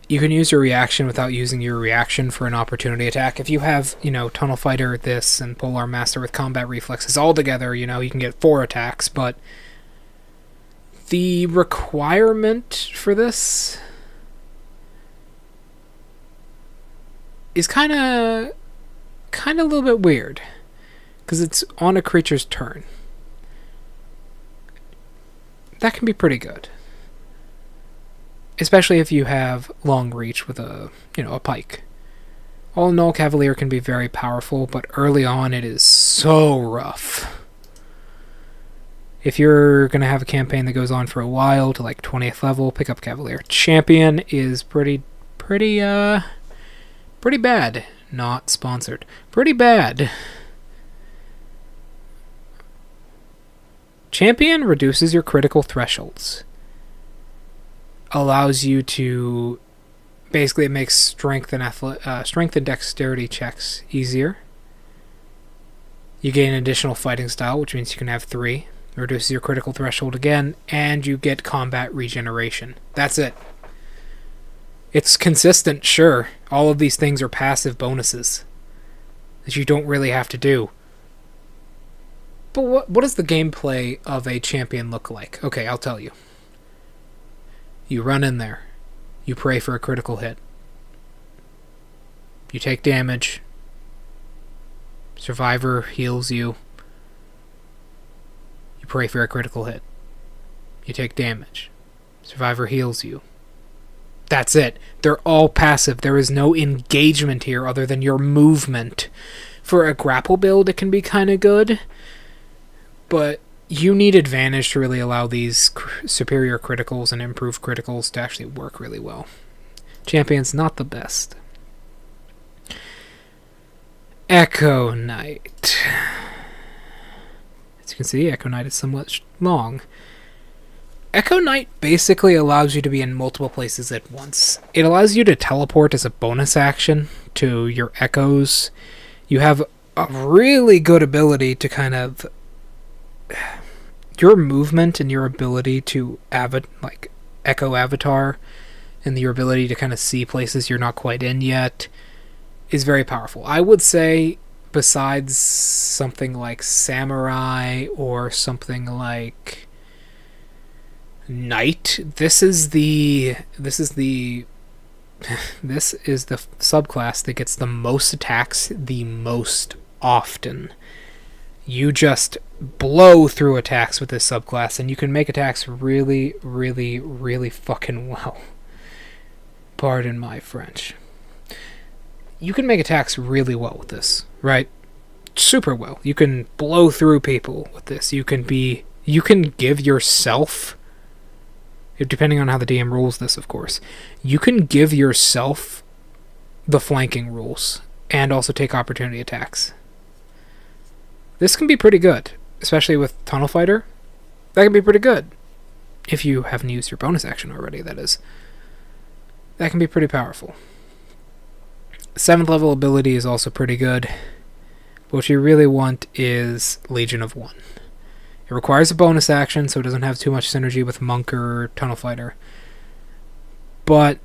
Speaker 1: You can use your reaction without using your reaction for an opportunity attack. If you have, Tunnel Fighter, this, and Polearm Master with combat reflexes all together, you can get 4 attacks, but the requirement for this is kind of a little bit weird, because it's on a creature's turn. That can be pretty good. Especially if you have long reach with a pike. All Null Cavalier can be very powerful, but early on it is so rough. If you're going to have a campaign that goes on for a while to like 20th level, pick up Cavalier. Champion is pretty bad. Not sponsored. Pretty bad. Champion reduces your critical thresholds. Allows you to... Basically, it makes strength and dexterity checks easier. You gain additional fighting style, which means you can have 3. It reduces your critical threshold again, and you get combat regeneration. That's it. It's consistent, sure. All of these things are passive bonuses that you don't really have to do. But what does the gameplay of a champion look like? Okay, I'll tell you. You run in there. You pray for a critical hit. You take damage. Survivor heals you. You pray for a critical hit. You take damage. Survivor heals you. That's it. They're all passive. There is no engagement here other than your movement. For a grapple build, it can be kind of good, but you need advantage to really allow these superior criticals and improved criticals to actually work really well. Champion's not the best. Echo Knight. As you can see, Echo Knight is somewhat long. Echo Knight basically allows you to be in multiple places at once. It allows you to teleport as a bonus action to your echoes. You have a really good ability to kind of... Your movement and your ability to echo avatar and your ability to kind of see places you're not quite in yet is very powerful. I would say besides something like Samurai or something like Knight, this is the subclass that gets the most attacks the most often. You just blow through attacks with this subclass, and you can make attacks really, really, really fucking well. Pardon my French. You can make attacks really well with this, right? Super well. You can blow through people with this. You can give yourself, depending on how the DM rules this, of course, you can give yourself the flanking rules and also take opportunity attacks. This can be pretty good, especially with Tunnel Fighter. That can be pretty good. If you haven't used your bonus action already, that is. That can be pretty powerful. 7th level ability is also pretty good. But what you really want is Legion of One. It requires a bonus action, so it doesn't have too much synergy with Monk or Tunnel Fighter. But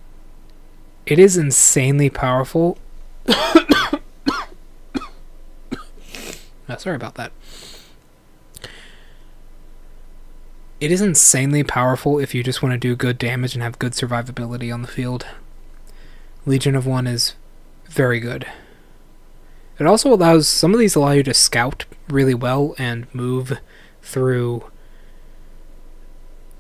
Speaker 1: it is insanely powerful. Sorry about that. It is insanely powerful if you just want to do good damage and have good survivability on the field. Legion of One is very good. It also allows, some of these allow you to scout really well and move through.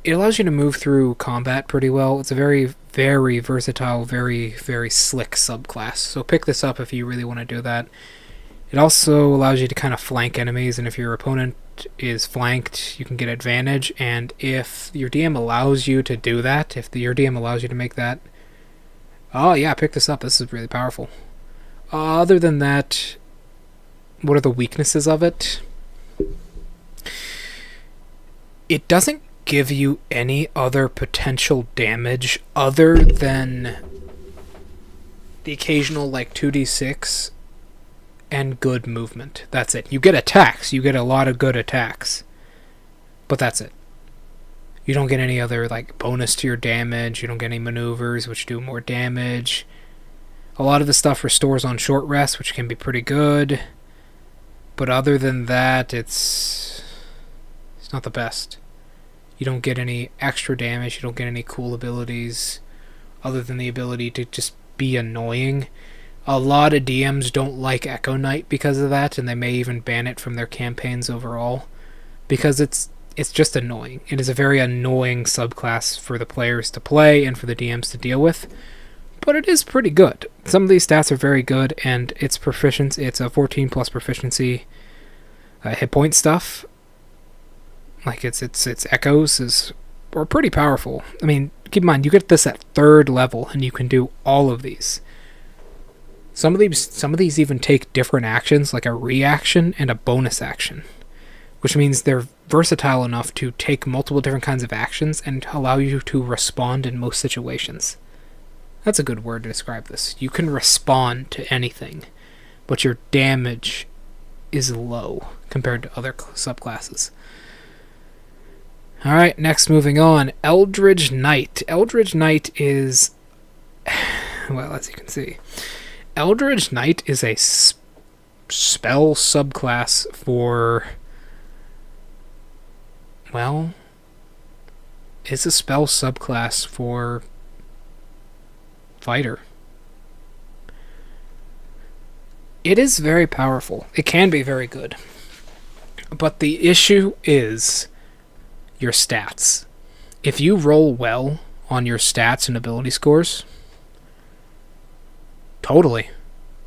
Speaker 1: It allows you to move through combat pretty well. It's a very, very versatile, very, very slick subclass. So pick this up if you really want to do that. It also allows you to kind of flank enemies, and if your opponent is flanked, you can get advantage. And if your DM allows you to do that, if your DM allows you to make that, oh yeah, pick this up. This is really powerful. Other than that, what are the weaknesses of it? It doesn't give you any other potential damage other than the occasional like 2d6 and good movement. That's it. You get attacks. You get a lot of good attacks. But that's it. You don't get any other like bonus to your damage. You don't get any maneuvers which do more damage. A lot of the stuff restores on short rest, which can be pretty good. But other than that, it's not the best. You don't get any extra damage. You don't get any cool abilities other than the ability to just be annoying. A lot of DMs don't like Echo Knight because of that, and they may even ban it from their campaigns overall because it's just annoying. It is a very annoying subclass for the players to play and for the DMs to deal with. But it is pretty good. Some of these stats are very good, and its proficiency, it's a 14 plus proficiency hit point stuff. Like its echoes are pretty powerful. I mean, keep in mind, you get this at 3rd level, and you can do all of these. Some of these even take different actions, like a reaction and a bonus action, which means they're versatile enough to take multiple different kinds of actions and allow you to respond in most situations. That's a good word to describe this. You can respond to anything, but your damage is low compared to other subclasses. Alright, next moving on. Eldritch Knight. Eldritch Knight is... well, as you can see. Eldritch Knight is a spell subclass for... well... it's a spell subclass for... fighter. It is very powerful. It can be very good. But the issue is your stats. If you roll well on your stats and ability scores, totally.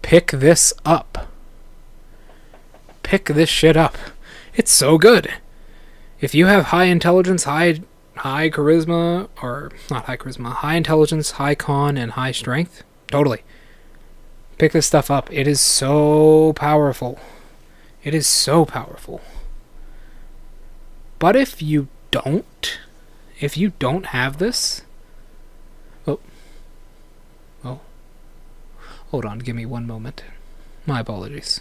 Speaker 1: Pick this up. Pick this shit up. It's so good. If you have high intelligence, high charisma, or not high charisma, high intelligence, high con, and high strength, totally. Pick this stuff up. It is so powerful. It is so powerful. But if you don't have this... oh, hold on, give me one moment. My apologies.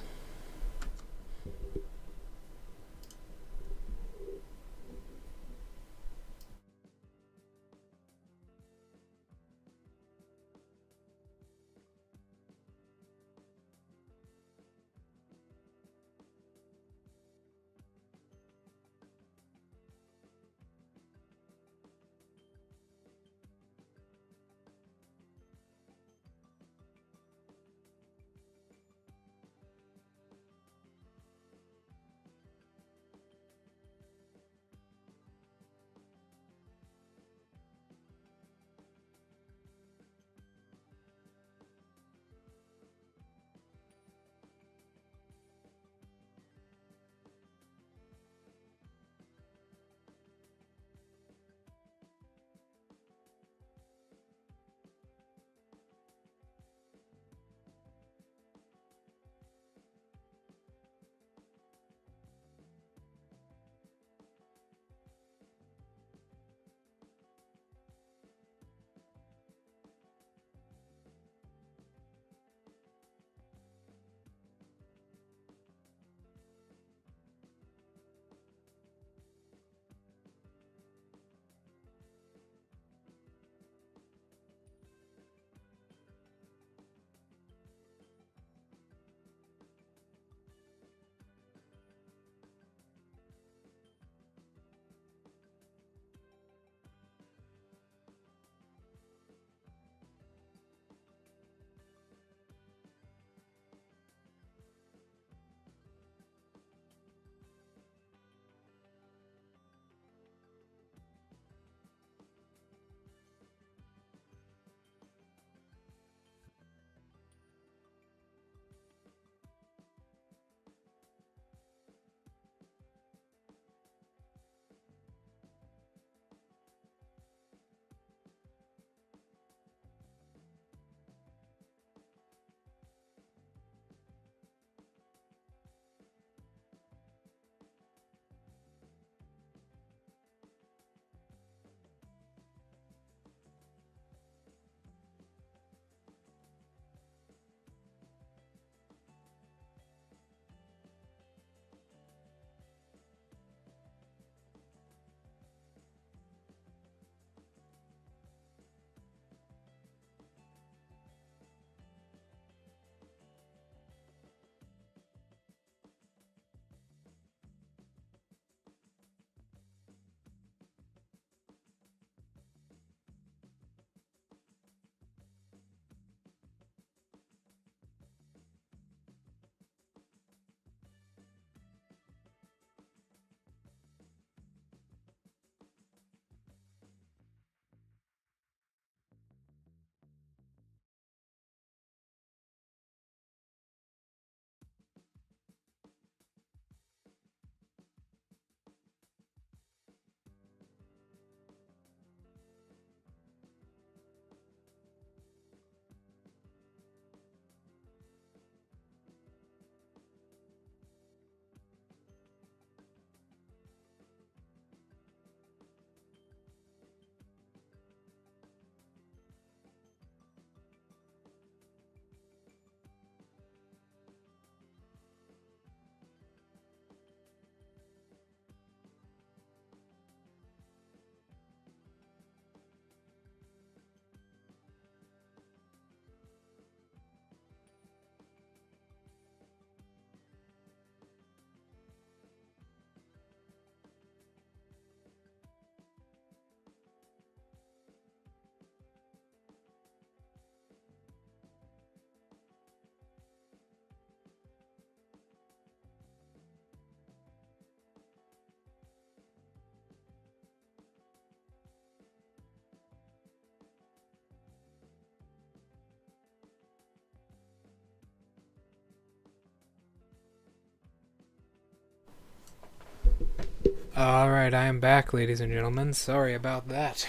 Speaker 1: Alright, I am back, ladies and gentlemen. Sorry about that.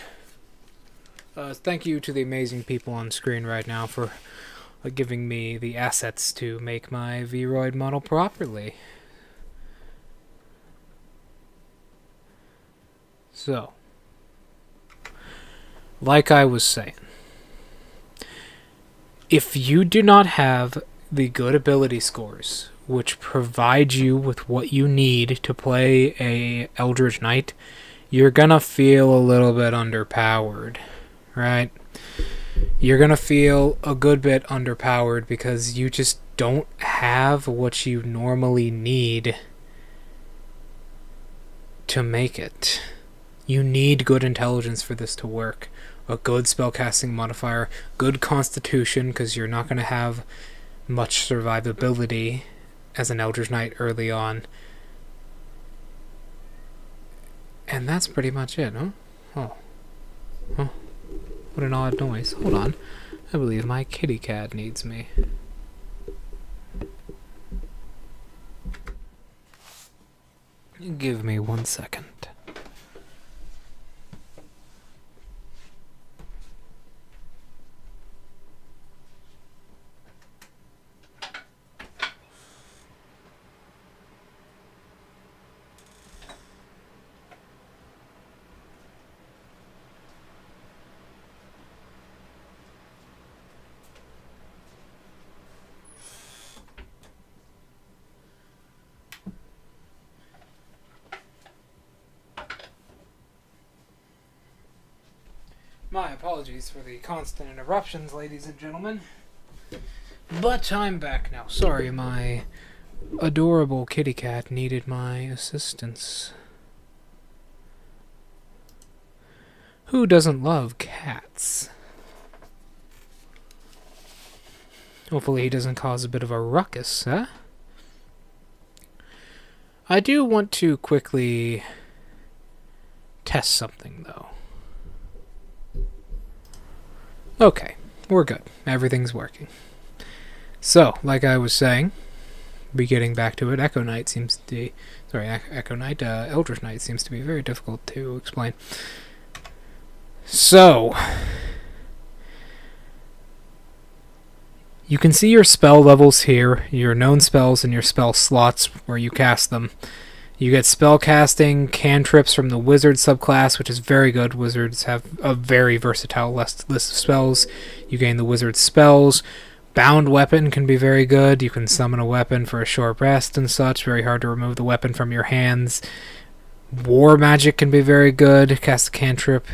Speaker 1: Thank you to the amazing people on screen right now for giving me the assets to make my vroid model properly. So, like I was saying, if you do not have the good ability scores which provide you with what you need to play a Eldritch Knight, you're gonna feel a little bit underpowered, right? You're gonna feel a good bit underpowered because you just don't have what you normally need to make it. You need good intelligence for this to work. A good spellcasting modifier, good constitution, because you're not going to have much survivability as an Eldritch Knight early on. And that's pretty much it, huh? Oh. What an odd noise. Hold on. I believe my kitty cat needs me. Give me 1 second. My apologies for the constant interruptions, ladies and gentlemen. But I'm back now. Sorry, my adorable kitty cat needed my assistance. Who doesn't love cats? Hopefully he doesn't cause a bit of a ruckus, huh? I do want to quickly test something, though. Okay, we're good. Everything's working. So, like I was saying, getting back to it, Eldritch Knight seems to be very difficult to explain. So, you can see your spell levels here, your known spells and your spell slots where you cast them. You get spellcasting, cantrips from the wizard subclass, which is very good. Wizards have a very versatile list of spells. You gain the wizard spells. Bound weapon can be very good. You can summon a weapon for a short rest and such. Very hard to remove the weapon from your hands. War magic can be very good. Cast a cantrip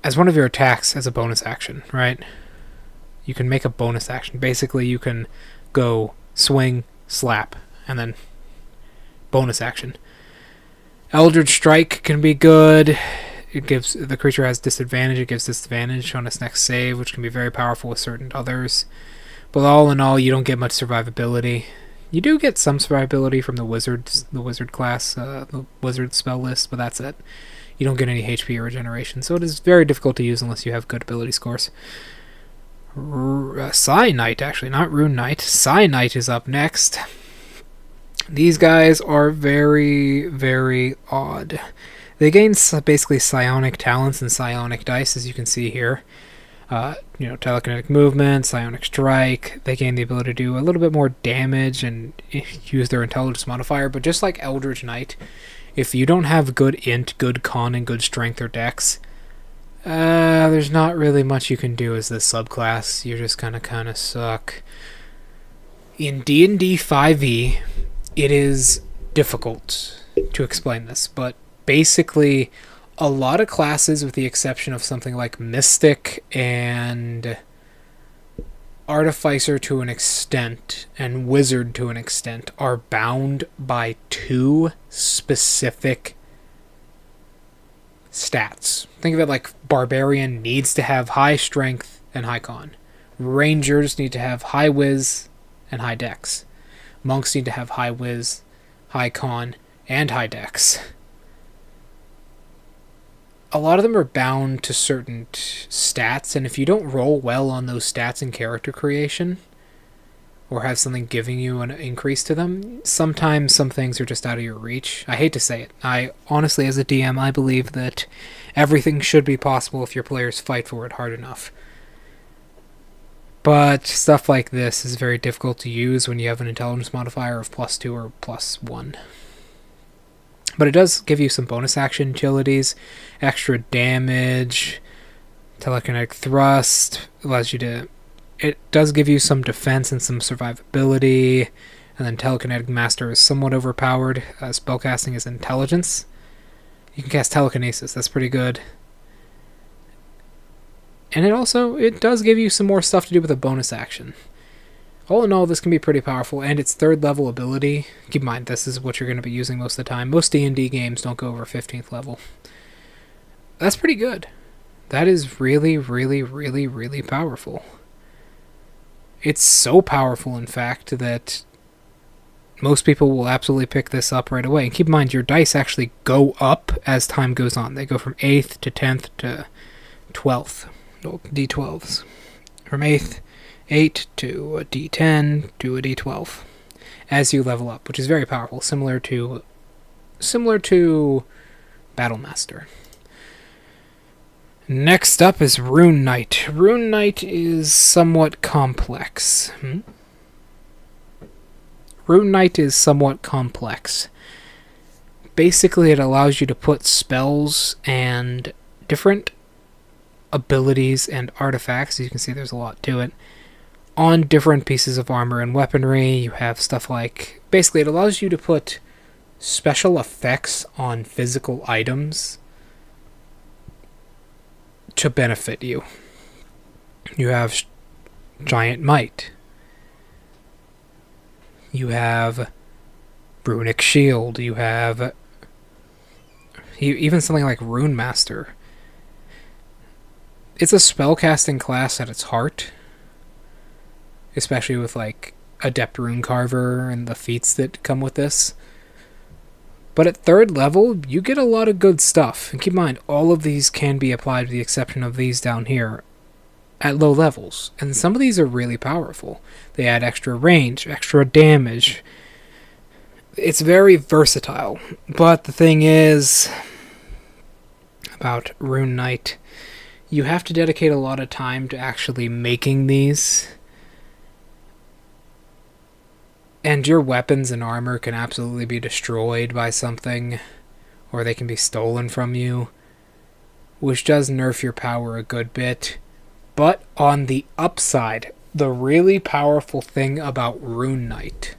Speaker 1: as one of your attacks as a bonus action, right? You can make a bonus action. Basically, you can go swing, slap, and then bonus action. Eldritch Strike can be good. It gives the creature has disadvantage. It gives disadvantage on its next save, which can be very powerful with certain others. But all in all, you don't get much survivability. You do get some survivability from the wizard class, the wizard spell list, but that's it. You don't get any HP or regeneration, so it is very difficult to use unless you have good ability scores. Psy Knight, actually, not Rune Knight. Psy Knight is up next. These guys are very, very odd. They gain basically psionic talents and psionic dice, as you can see here. Telekinetic movement, psionic strike. They gain the ability to do a little bit more damage and use their intelligence modifier. But just like Eldritch Knight, if you don't have good int, good con, and good strength or dex, there's not really much you can do as this subclass. You're just gonna kind of suck. In DnD 5e, it is difficult to explain this, but basically a lot of classes, with the exception of something like Mystic and Artificer to an extent, and Wizard to an extent, are bound by two specific stats. Think of it like Barbarian needs to have high strength and high con. Rangers need to have high whiz and high dex. Monks need to have high whiz, high con, and high dex. A lot of them are bound to certain stats, and if you don't roll well on those stats in character creation, or have something giving you an increase to them, sometimes some things are just out of your reach. I hate to say it. I honestly, as a DM, I believe that everything should be possible if your players fight for it hard enough. But stuff like this is very difficult to use when you have an intelligence modifier of +2 or +1. But it does give you some bonus action utilities, extra damage, telekinetic thrust, it does give you some defense and some survivability, and then telekinetic master is somewhat overpowered. Spellcasting is intelligence. You can cast telekinesis, that's pretty good. And it does give you some more stuff to do with a bonus action. All in all, this can be pretty powerful, and it's 3rd level ability. Keep in mind, this is what you're going to be using most of the time. Most D&D games don't go over 15th level. That's pretty good. That is really, really, really, really powerful. It's so powerful, in fact, that most people will absolutely pick this up right away. And keep in mind, your dice actually go up as time goes on. They go from 8th to 10th to 12th. D12s. From 8th, 8 to a D10 to a D12 as you level up, which is very powerful, similar to Battlemaster. Next up is Rune Knight. Rune Knight is somewhat complex. Rune Knight is somewhat complex. Basically, it allows you to put spells and different abilities and artifacts, as you can see there's a lot to it, on different pieces of armor and weaponry. You have stuff like... Basically, it allows you to put special effects on physical items to benefit you. You have Giant Might. You have Runic Shield. You have even something like Rune Master. It's a spellcasting class at its heart, especially with like Adept Rune Carver and the feats that come with this. But at 3rd level, you get a lot of good stuff. And keep in mind, all of these can be applied with the exception of these down here at low levels. And some of these are really powerful. They add extra range, extra damage. It's very versatile. But the thing is about Rune Knight, you have to dedicate a lot of time to actually making these. And your weapons and armor can absolutely be destroyed by something, or they can be stolen from you, which does nerf your power a good bit. But on the upside, the really powerful thing about Rune Knight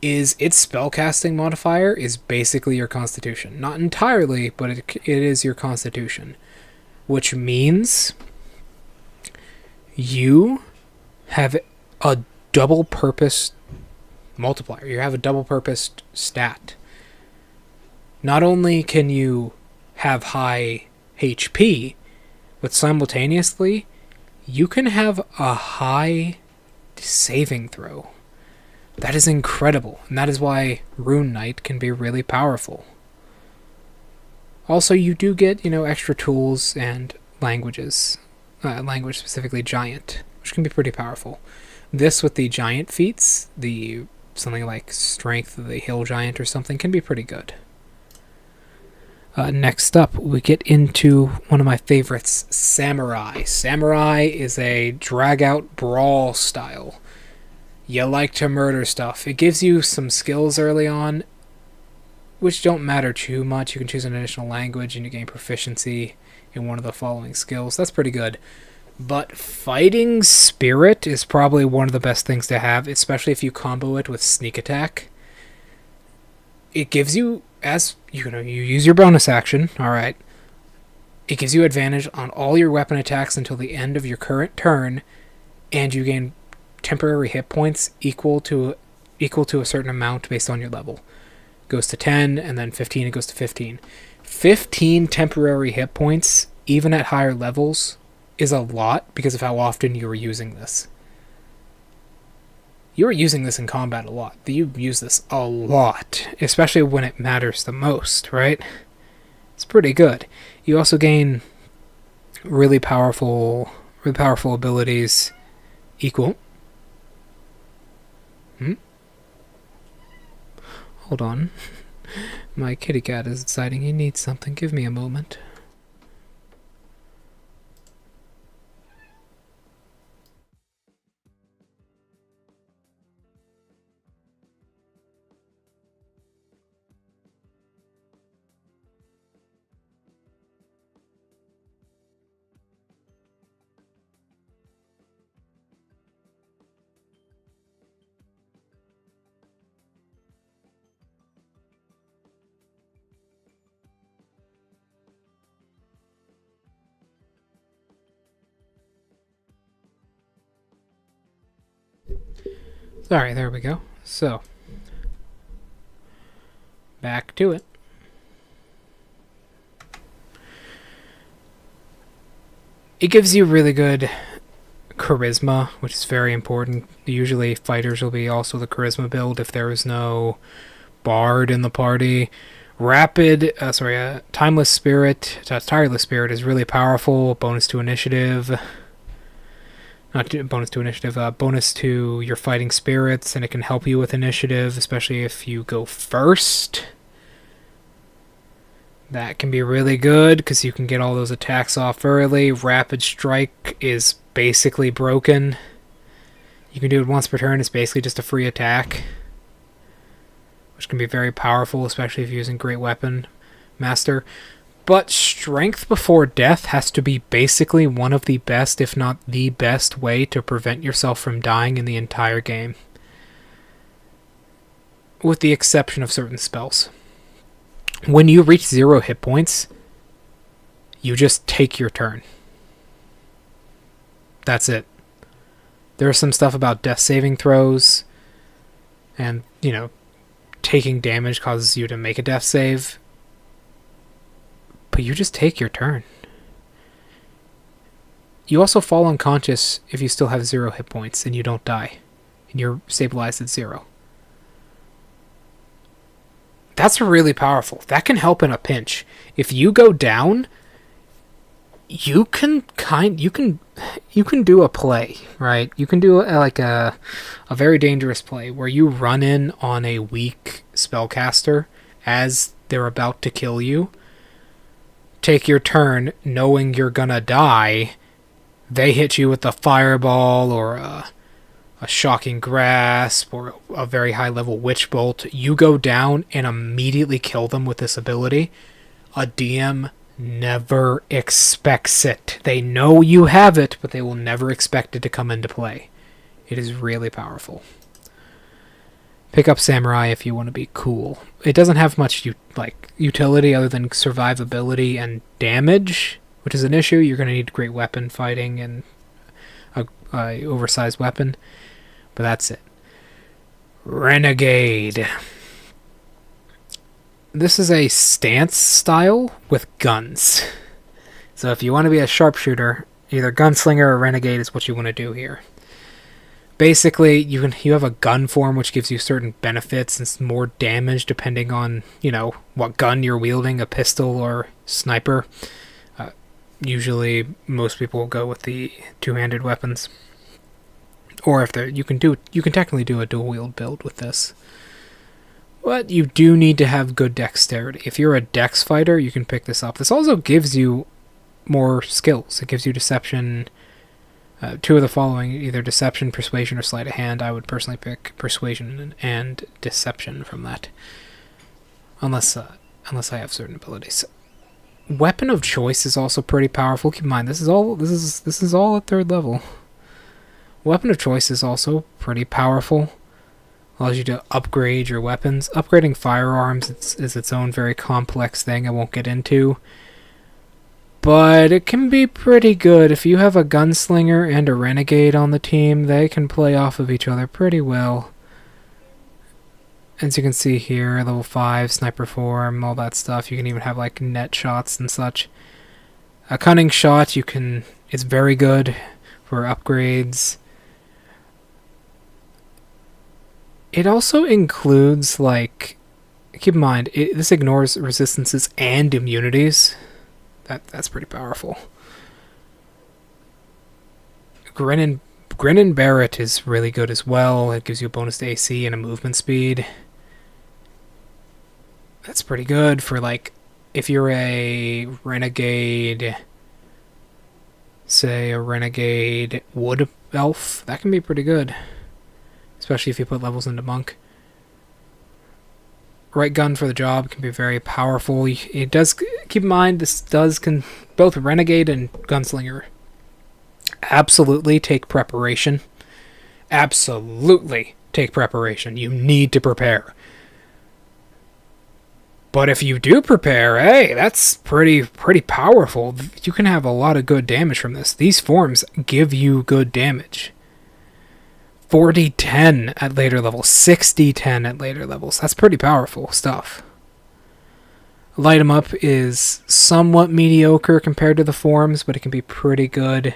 Speaker 1: is its spellcasting modifier is basically your constitution. Not entirely, but it is your constitution. Which means you have a double-purpose multiplier. You have a double-purpose stat. Not only can you have high HP, but simultaneously, you can have a high saving throw. That is incredible, and that is why Rune Knight can be really powerful. Also, you do get, extra tools and languages. Language specifically Giant, which can be pretty powerful. This with the Giant feats, something like Strength of the Hill Giant or something, can be pretty good. Next up, we get into one of my favorites, Samurai. Samurai is a drag-out brawl style. You like to murder stuff. It gives you some skills early on, which don't matter too much. You can choose an additional language and you gain proficiency in one of the following skills. That's pretty good. But Fighting Spirit is probably one of the best things to have, especially if you combo it with Sneak Attack. It gives you, as you use your bonus action, alright, it gives you advantage on all your weapon attacks until the end of your current turn, and you gain temporary hit points equal to a certain amount based on your level. It goes to 10, and then 15, it goes to 15. 15 temporary hit points, even at higher levels, is a lot because of how often you are using this. You are using this in combat a lot. You use this a lot, especially when it matters the most, right? It's pretty good. You also gain really powerful abilities equal Hmm? Hold on. My kitty cat is deciding he needs something. Give me a moment. Sorry, there we go. So, back to it. It gives you really good charisma, which is very important. Usually fighters will be also the charisma build if there is no bard in the party. Timeless Spirit, Tireless Spirit is really powerful. Bonus to initiative. Bonus to your fighting spirits, and it can help you with initiative, especially if you go first. That can be really good, because you can get all those attacks off early. Rapid Strike is basically broken. You can do it once per turn, it's basically just a free attack, which can be very powerful, especially if you're using Great Weapon Master. But Strength Before Death has to be basically one of the best, if not the best, way to prevent yourself from dying in the entire game. With the exception of certain spells. When you reach 0 hit points, you just take your turn. That's it. There's some stuff about death saving throws, and, taking damage causes you to make a death save. But you just take your turn. You also fall unconscious if you still have 0 hit points and you don't die. And you're stabilized at 0. That's really powerful. That can help in a pinch. If you go down, you can do a play, right? You can do a very dangerous play where you run in on a weak spellcaster as they're about to kill you. Take your turn knowing you're gonna die. They hit you with a fireball or a shocking grasp or a very high level witch bolt. You go down and immediately kill them with this ability. A DM never expects it. They know you have it, but they will never expect it to come into play. It is really powerful. Pick up Samurai if you want to be cool. It doesn't have much utility other than survivability and damage, which is an issue. You're going to need great weapon fighting and a oversized weapon, but that's it. Renegade. This is a stance style with guns. So if you want to be a sharpshooter, either gunslinger or renegade is what you want to do here. Basically, you have a gun form which gives you certain benefits and more damage depending on, what gun you're wielding, a pistol or sniper. Usually, most people will go with the two-handed weapons. Or if you can technically do a dual wield build with this. But you do need to have good dexterity. If you're a dex fighter, you can pick this up. This also gives you more skills. It gives you deception. Two of the following, either deception, persuasion, or sleight of hand. I would personally pick persuasion and deception from that, unless I have certain abilities. Weapon of choice is also pretty powerful. Keep in mind, this is all at 3rd level. Weapon of choice is also pretty powerful. Allows you to upgrade your weapons. Upgrading firearms is its own very complex thing I won't get into. But it can be pretty good. If you have a gunslinger and a renegade on the team, they can play off of each other pretty well. As you can see here, level 5, sniper form, all that stuff. You can even have net shots and such. A cunning shot, it's very good for upgrades. It also includes, keep in mind, this ignores resistances and immunities. That's pretty powerful. Grin and Grin and Barrett is really good as well. It gives you a bonus to AC and a movement speed. That's pretty good for, like, if you're a renegade, say a renegade wood elf, that can be pretty good. Especially if you put levels into monk. Right gun for the job can be very powerful. It does, keep in mind, this does both renegade and gunslinger absolutely take preparation. Absolutely take preparation. You need to prepare. But if you do prepare, hey, that's pretty powerful. You can have a lot of good damage from this. These forms give you good damage. 40-10 at later levels, 60-10 at later levels. That's pretty powerful stuff. Light 'em Up is somewhat mediocre compared to the forms, but it can be pretty good.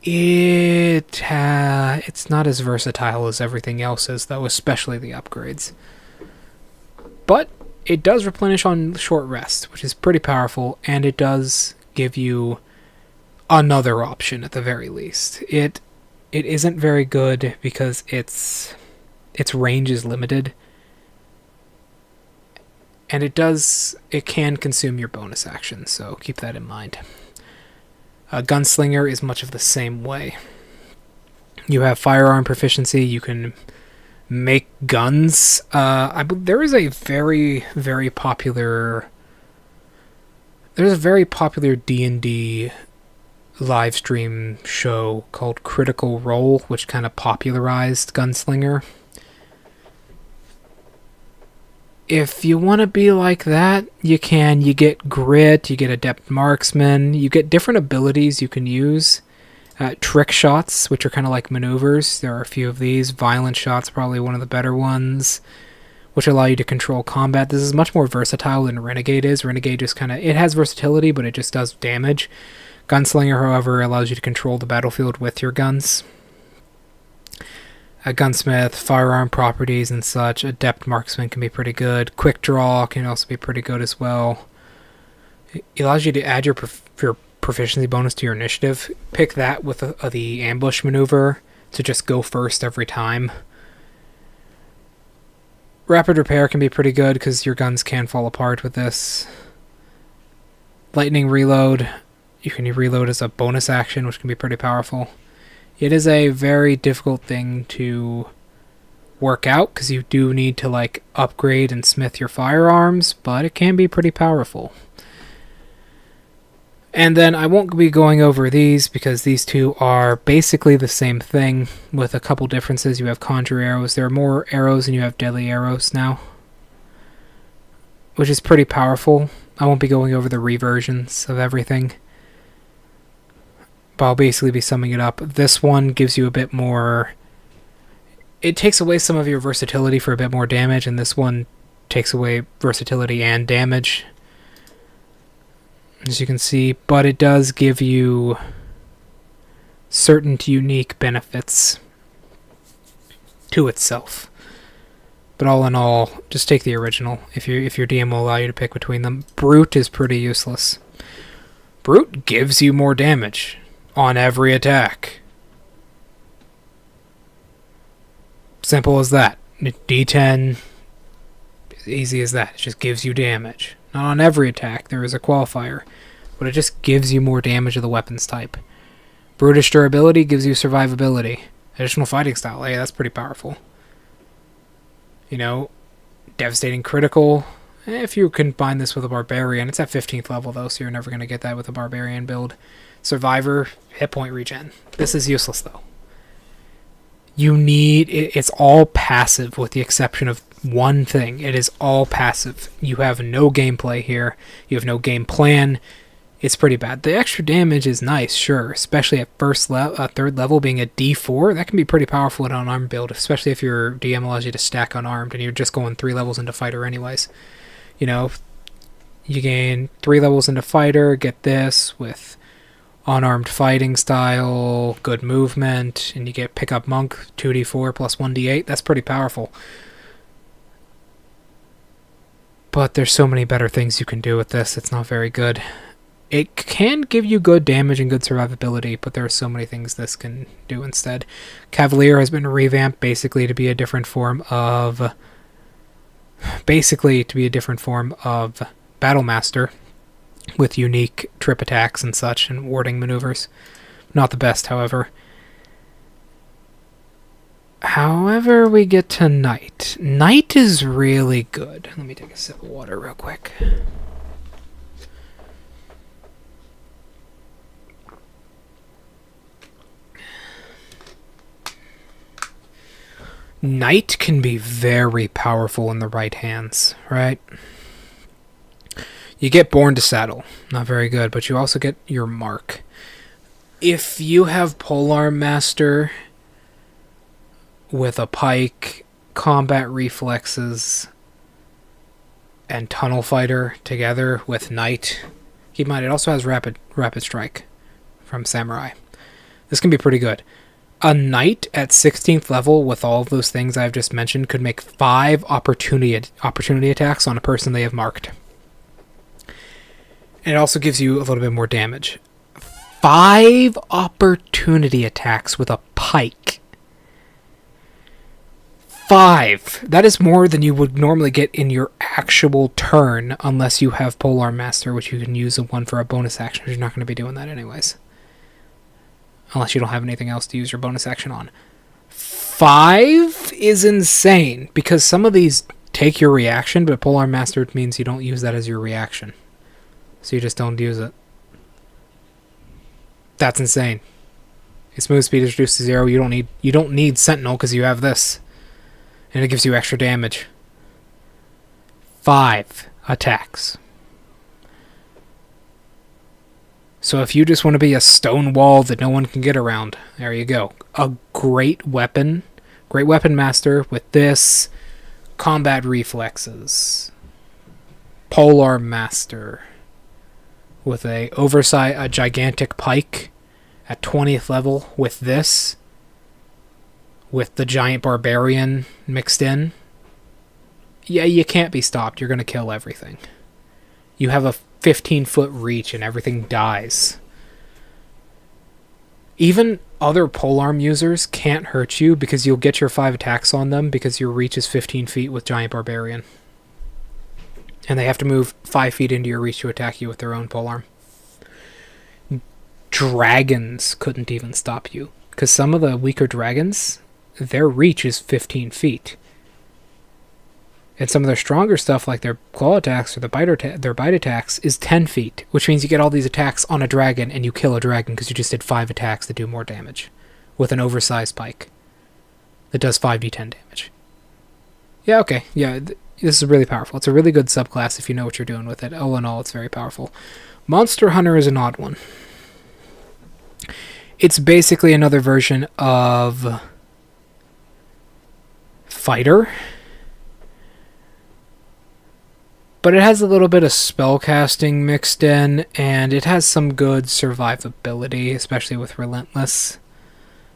Speaker 1: It's not as versatile as everything else is, though, especially the upgrades. But it does replenish on short rest, which is pretty powerful, and it does give you another option at the very least. It isn't very good because its range is limited, and it can consume your bonus action, so keep that in mind. Gunslinger is much of the same way. You have firearm proficiency. You can make guns. There is a very popular DnD live stream show called Critical Role, which kind of popularized Gunslinger. If you want to be like that, you can. You get grit, you get adept marksman, you get different abilities you can use. Trick shots, which are kind of like maneuvers. There are a few of these. Violent shots, probably one of the better ones, which allow you to control combat. This is much more versatile than Renegade is. Renegade just it has versatility, but it just does damage. Gunslinger, however, allows you to control the battlefield with your guns. A gunsmith, firearm properties and such. Adept marksman can be pretty good. Quick draw can also be pretty good as well. It allows you to add your proficiency bonus to your initiative. Pick that with the ambush maneuver to just go first every time. Rapid repair can be pretty good because your guns can fall apart with this. Lightning reload. You can reload as a bonus action, which can be pretty powerful. It is a very difficult thing to work out because you do need to upgrade and smith your firearms, but it can be pretty powerful. And then I won't be going over these because these two are basically the same thing with a couple differences. You have conjure arrows. There are more arrows and you have deadly arrows now, which is pretty powerful. I won't be going over the reversions of everything, but I'll basically be summing it up. This one gives you a bit more... It takes away some of your versatility for a bit more damage, and this one takes away versatility and damage, as you can see, but it does give you certain unique benefits to itself. But all in all, just take the original if your DM will allow you to pick between them. Brute is pretty useless. Brute gives you more damage on every attack. Simple as that. D10, easy as that. It just gives you damage. Not on every attack, there is a qualifier, but it just gives you more damage of the weapons type. Brutish durability gives you survivability. Additional fighting style, hey, that's pretty powerful. You know, devastating critical. If you combine this with a barbarian, it's at 15th level though, so you're never going to get that with a barbarian build. Survivor, hit point regen. This is useless though. It's all passive with the exception of one thing. It is all passive. You have no gameplay here. You have no game plan. It's pretty bad. The extra damage is nice, sure, especially at third level being a D4. That can be pretty powerful in an unarmed build, especially if your DM allows you to stack unarmed and you're just going 3 levels into fighter anyways. You know, you gain 3 levels into fighter, get this with unarmed fighting style, good movement, and you get pick up monk 2d4 plus 1d8. That's pretty powerful. But there's so many better things you can do with this. It's not very good. It can give you good damage and good survivability, but there are so many things this can do instead. Cavalier has been revamped basically to be a different form of... Battle Master with unique trip attacks and such and warding maneuvers. Not the best, however. However, we get to Knight. Knight is really good. Let me take a sip of water real quick. Knight can be very powerful in the right hands, right? You get Born to Saddle. Not very good, but you also get your Mark. If you have Polearm Master with a pike, combat reflexes, and tunnel fighter together with Knight, keep in mind it also has rapid strike from Samurai. This can be pretty good. A Knight at 16th level with all of those things I've just mentioned could make 5 opportunity attacks on a person they have marked. And it also gives you a little bit more damage. 5 opportunity attacks with a pike. 5! That is more than you would normally get in your actual turn, unless you have Polearm Master, which you can use one for a bonus action. You're not going to be doing that anyways. Unless you don't have anything else to use your bonus action on. 5 is insane, because some of these take your reaction, but Polearm Master means you don't use that as your reaction. So you just don't use it. That's insane. Its move speed is reduced to 0. You don't need Sentinel because you have this. And it gives you extra damage. 5 attacks. So if you just want to be a stone wall that no one can get around, there you go. A great weapon master with this, combat reflexes, Polearm Master with a gigantic pike at 20th level with this, with the giant barbarian mixed in. Yeah, you can't be stopped. You're going to kill everything. You have a 15-foot reach and everything dies. Even other polearm users can't hurt you because you'll get your 5 attacks on them because your reach is 15 feet with giant barbarian. And they have to move 5 feet into your reach to attack you with their own polearm. Dragons couldn't even stop you, because some of the weaker dragons, their reach is 15 feet. And some of their stronger stuff, like their claw attacks or their bite attacks, is 10 feet, which means you get all these attacks on a dragon and you kill a dragon because you just did 5 attacks that do more damage with an oversized pike that does 5d10 damage. Yeah, okay. Yeah, this is really powerful. It's a really good subclass if you know what you're doing with it. All in all, it's very powerful. Monster Hunter is an odd one. It's basically another version of Fighter, but it has a little bit of spellcasting mixed in, and it has some good survivability, especially with Relentless.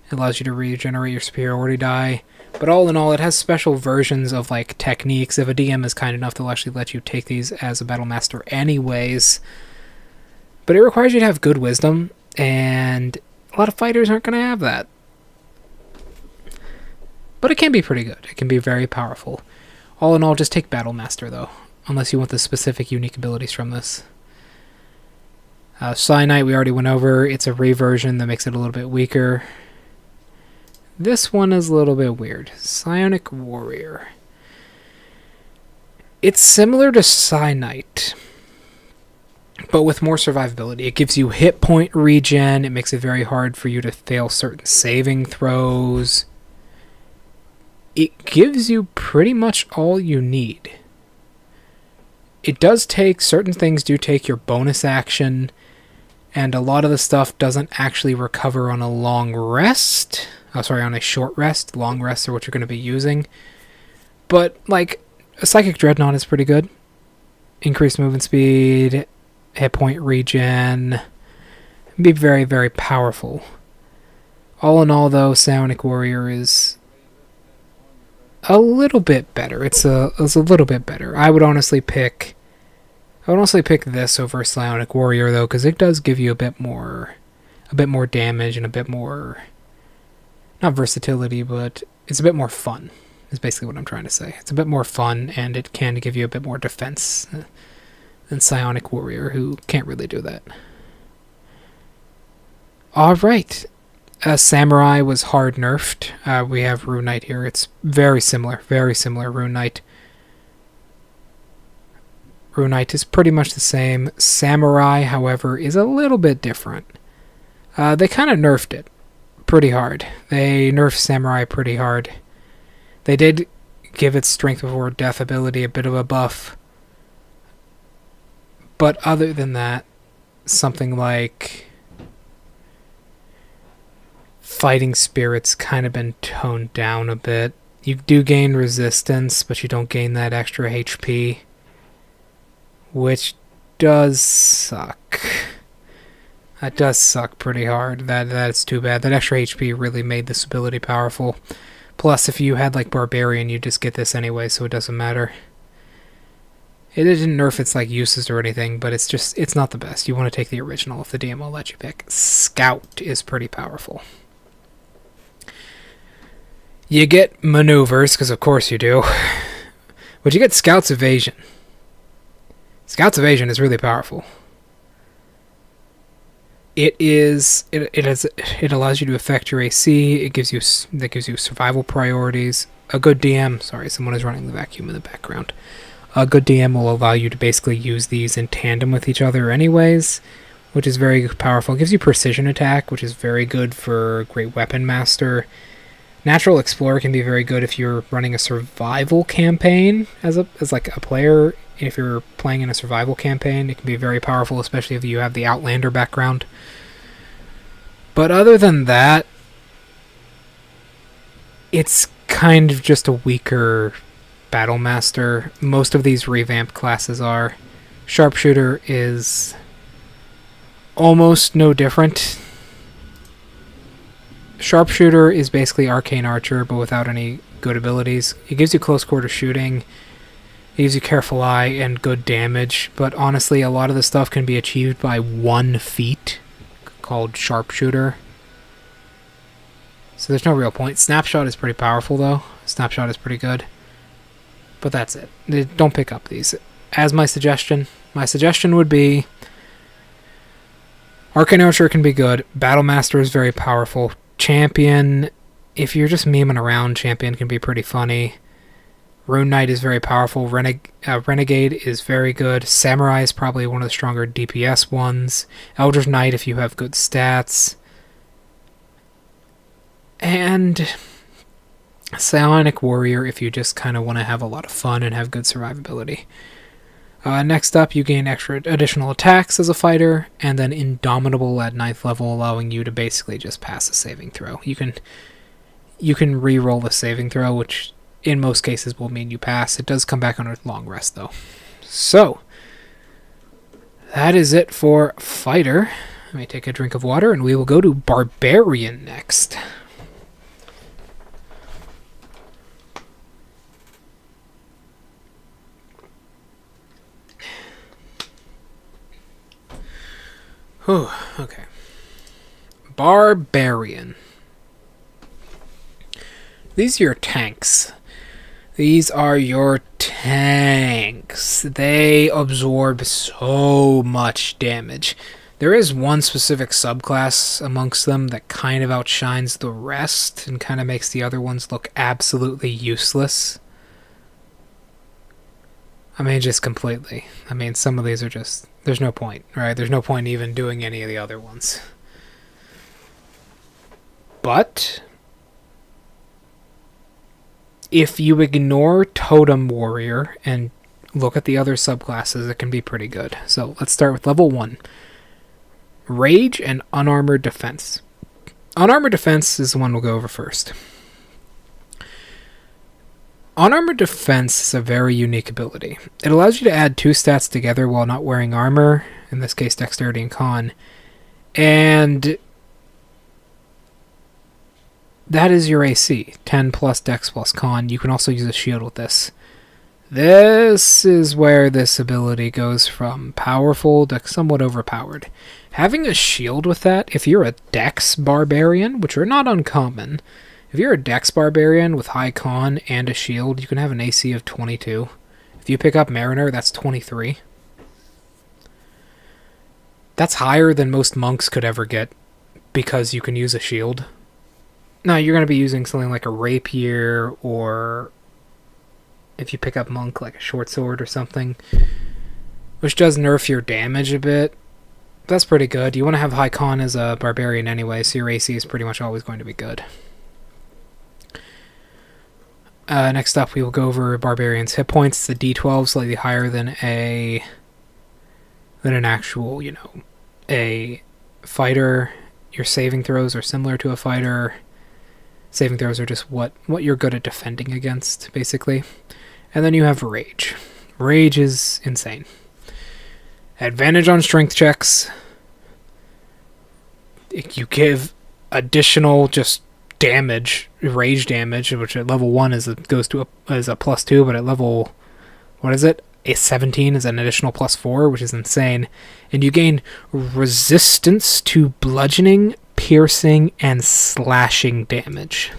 Speaker 1: It allows you to regenerate your superiority die. But all in all, it has special versions of like techniques. If a DM is kind enough, they'll actually let you take these as a battle master anyways. But it requires you to have good wisdom, and a lot of fighters aren't going to have that. But it can be pretty good. It can be very powerful. All in all, just take Battle Master, though, unless you want the specific unique abilities from this. Cyanite, we already went over. It's a reversion that makes it a little bit weaker. This one is a little bit weird. Psionic Warrior. It's similar to Cyanite, but with more survivability. It gives you hit point regen. It makes it very hard for you to fail certain saving throws. It gives you pretty much all you need. It does take, certain things do take your bonus action, and a lot of the stuff doesn't actually recover on a long rest. On a short rest. Long rests are what you're going to be using. But, like, a Psychic Dreadnought is pretty good. Increased movement speed, hit point regen. Be very, very powerful. All in all, though, Psionic Warrior is a little bit better. It's a little bit better. I would honestly pick I would honestly pick this over Psionic Warrior though, because it does give you a bit more damage and a bit more, not versatility, but it's a bit more fun. Is basically what I'm trying to say. It's a bit more fun, and it can give you a bit more defense than Psionic Warrior, who can't really do that. Alright. Samurai was hard nerfed. We have Rune Knight here. It's very similar. Rune Knight. Rune Knight is pretty much the same. Samurai, however, is a little bit different. They kind of nerfed it pretty hard. They nerfed Samurai pretty hard. They did give its Strength Before Death ability a bit of a buff. But other than that, something like Fighting Spirit's kind of been toned down a bit. You do gain resistance, but you don't gain that extra HP, which does suck. That does suck pretty hard. That's too bad. That extra HP really made this ability powerful. Plus, if you had like Barbarian, you just get this anyway, so it doesn't matter. It didn't nerf its like uses or anything, but it's not the best. You want to take the original if the DM will let you pick. Scout is pretty powerful. You get maneuvers, because of course you do. But you get Scout's Evasion. Scout's Evasion is really powerful. It allows you to affect your AC. That gives you survival priorities. A good DM, sorry, someone is running the vacuum in the background. A good DM will allow you to basically use these in tandem with each other anyways, which is very powerful. It gives you precision attack, which is very good for Great Weapon Master. Natural Explorer can be very good if you're running a survival campaign as like a player. If you're playing in a survival campaign, it can be very powerful, especially if you have the Outlander background. But other than that, it's kind of just a weaker Battle Master. Most of these revamped classes are. Sharpshooter is almost no different. Sharpshooter is basically Arcane Archer, but without any good abilities. It gives you close quarter shooting. It gives you Careful Eye and good damage, but honestly, a lot of the stuff can be achieved by one feat called Sharpshooter. So there's no real point. Snapshot is pretty powerful, though. Snapshot is pretty good. But that's it. Don't pick up these. As my suggestion would be Arcane Archer can be good. Battle Master is very powerful. Champion, if you're just memeing around, Champion can be pretty funny. Rune Knight is very powerful. Renegade is very good. Samurai is probably one of the stronger DPS ones. Eldritch Knight if you have good stats. And Psionic Warrior if you just kind of want to have a lot of fun and have good survivability. Next up, you gain additional attacks as a fighter, and then Indomitable at 9th level, allowing you to basically just pass a saving throw. You can re-roll the saving throw, which in most cases will mean you pass. It does come back on a long rest, though. So, that is it for Fighter. Let me take a drink of water, and we will go to Barbarian next. Whew, okay. Barbarian. These are your tanks. These are your tanks. They absorb so much damage. There is one specific subclass amongst them that kind of outshines the rest and kind of makes the other ones look absolutely useless. I mean, just completely. I mean, some of these are just... There's no point, right? There's no point even doing any of the other ones. But if you ignore Totem Warrior and look at the other subclasses, it can be pretty good. So let's start with level 1. Rage and Unarmored Defense. Unarmored Defense is the one we'll go over first. Unarmored Defense is a very unique ability. It allows you to add 2 stats together while not wearing armor, in this case Dexterity and Con, and that is your AC, 10 plus Dex plus Con. You can also use a shield with this. This is where this ability goes from powerful to somewhat overpowered. Having a shield with that, if you're a Dex Barbarian, which are not uncommon, if you're a Dex Barbarian with high con and a shield, you can have an AC of 22. If you pick up Mariner, that's 23. That's higher than most monks could ever get because you can use a shield. Now, you're going to be using something like a rapier, or if you pick up monk, like a short sword or something, which does nerf your damage a bit. That's pretty good. You want to have high con as a barbarian anyway, so your AC is pretty much always going to be good. Next up, we will go over barbarian's hit points. The D12 slightly higher than an actual, a fighter. Your saving throws are similar to a fighter. Saving throws are just what you're good at defending against, basically. And then you have rage. Rage is insane. Advantage on strength checks. You give additional just damage, rage damage, which at level 1 is a +2, but at level, a 17 is an additional +4, which is insane. And you gain resistance to bludgeoning, piercing, and slashing damage.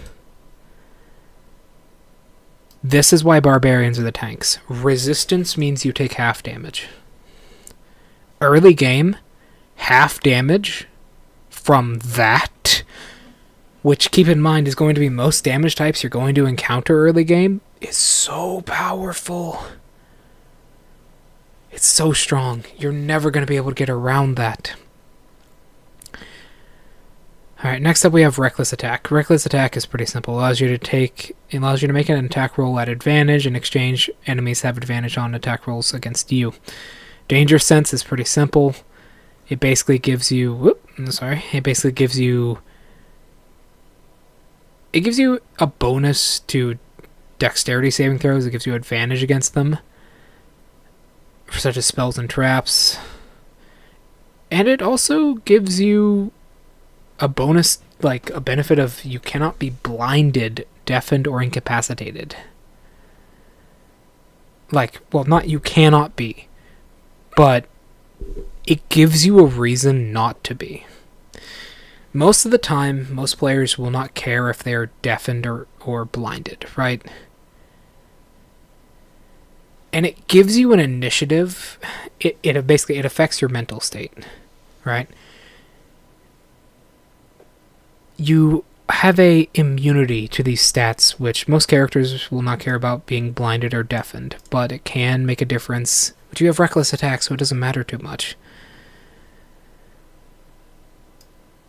Speaker 1: This is why barbarians are the tanks. Resistance means you take half damage. Early game, half damage from that, which, keep in mind, is going to be most damage types you're going to encounter early game, is so powerful. It's so strong. You're never going to be able to get around that. Alright, next up we have Reckless Attack. Reckless Attack is pretty simple. It allows you to make an attack roll at advantage. In exchange, enemies have advantage on attack rolls against you. Danger Sense is pretty simple. It basically gives you... It basically gives you... It gives you a bonus to dexterity saving throws. It gives you advantage against them, such as spells and traps. And it also gives you a bonus, like a benefit of you cannot be blinded, deafened, or incapacitated. Not you cannot be, but it gives you a reason not to be. Most of the time, most players will not care if they are deafened or blinded, right? And it gives you an initiative. It affects your mental state, right? You have a immunity to these stats, which most characters will not care about being blinded or deafened, but it can make a difference. But you have Reckless Attack, so it doesn't matter too much.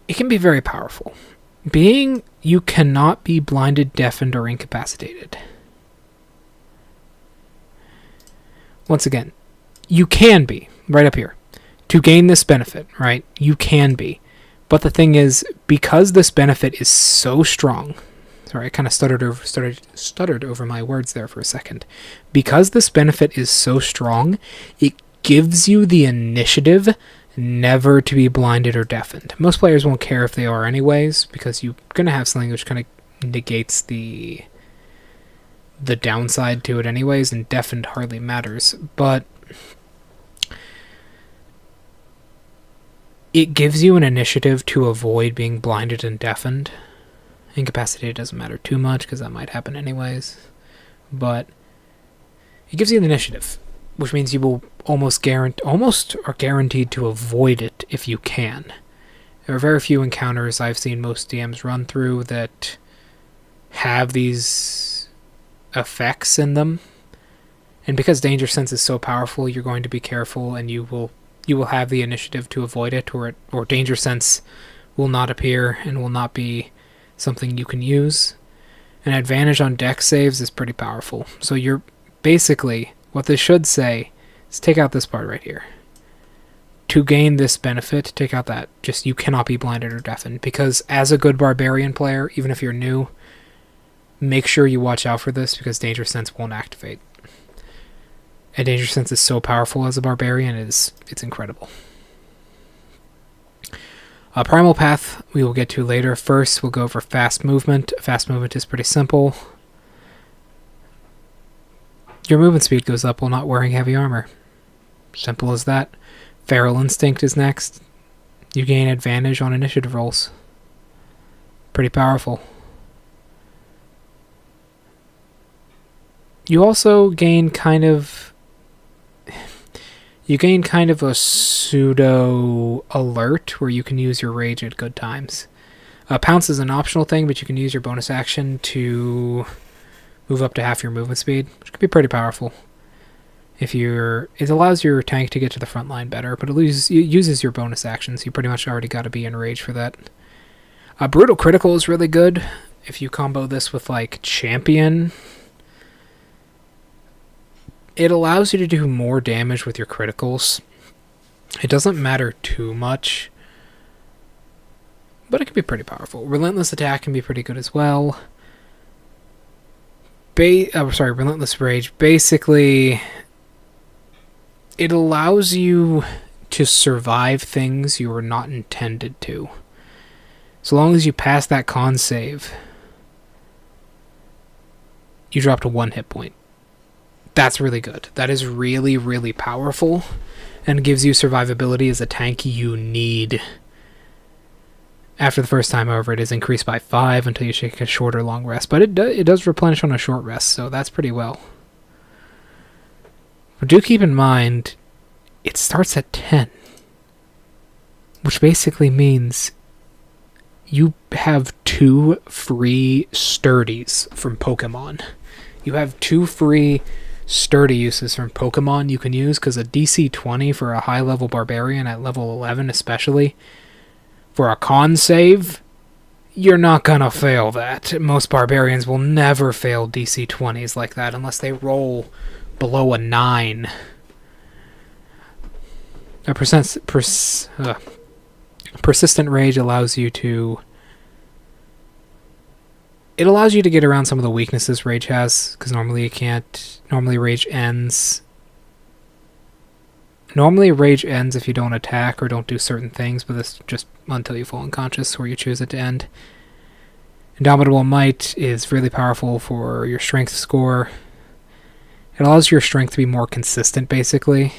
Speaker 1: It can be very powerful. You cannot be blinded, deafened, or incapacitated. Once again, you can be, right up here. To gain this benefit, right? You can be. But the thing is, because this benefit is so strong... Sorry, I kind of stuttered over my words there for a second. Because this benefit is so strong, it gives you the initiative never to be blinded or deafened. Most players won't care if they are anyways, because you're going to have something which kind of negates the downside to it anyways, and deafened hardly matters. But it gives you an initiative to avoid being blinded and deafened. Incapacitated doesn't matter too much, because that might happen anyways. But it gives you an initiative, which means you will almost are guaranteed to avoid it if you can. There are very few encounters I've seen most DMs run through that have these effects in them. And because Danger Sense is so powerful, you're going to be careful, and you will have the initiative to avoid it, or Danger Sense will not appear and will not be something you can use. An advantage on dex saves is pretty powerful. So you're basically, what this should say is take out this part right here. To gain this benefit, take out that. Just you cannot be blinded or deafened, because as a good barbarian player, even if you're new, make sure you watch out for this, because Danger Sense won't activate. And Danger Sense is so powerful as a barbarian, it's incredible. Primal Path we will get to later. First, we'll go over Fast Movement. Fast Movement is pretty simple. Your movement speed goes up while not wearing heavy armor. Simple as that. Feral Instinct is next. You gain advantage on initiative rolls. Pretty powerful. You also gain kind of... You gain kind of a pseudo alert where you can use your rage at good times. Pounce is an optional thing, but you can use your bonus action to move up to half your movement speed, which can be pretty powerful. It allows your tank to get to the front line better, but it uses your bonus actions. You pretty much already got to be in rage for that. Brutal Critical is really good. If you combo this with like Champion, it allows you to do more damage with your criticals. It doesn't matter too much, but it can be pretty powerful. Relentless Attack can be pretty good as well. Relentless Rage. Basically, it allows you to survive things you were not intended to. So long as you pass that con save, you drop to 1 hit point. That's really good. That is really, really powerful, and gives you survivability as a tank you need. After the first time, however, it is increased by 5 until you take a short or long rest. But it does replenish on a short rest, so that's pretty well. But do keep in mind, it starts at 10. Which basically means you have 2 free sturdies from Pokemon. You have 2 free sturdy uses from Pokemon you can use, because a DC 20 for a high-level Barbarian at level 11 especially, for a con save, you're not gonna fail that. Most Barbarians will never fail DC 20s like that unless they roll below a 9. Persistent Rage allows you to... It allows you to get around some of the weaknesses Rage has, because normally you can't... Normally Rage ends if you don't attack or don't do certain things, but this just until you fall unconscious or you choose it to end. Indomitable Might is really powerful for your strength score. It allows your strength to be more consistent, basically.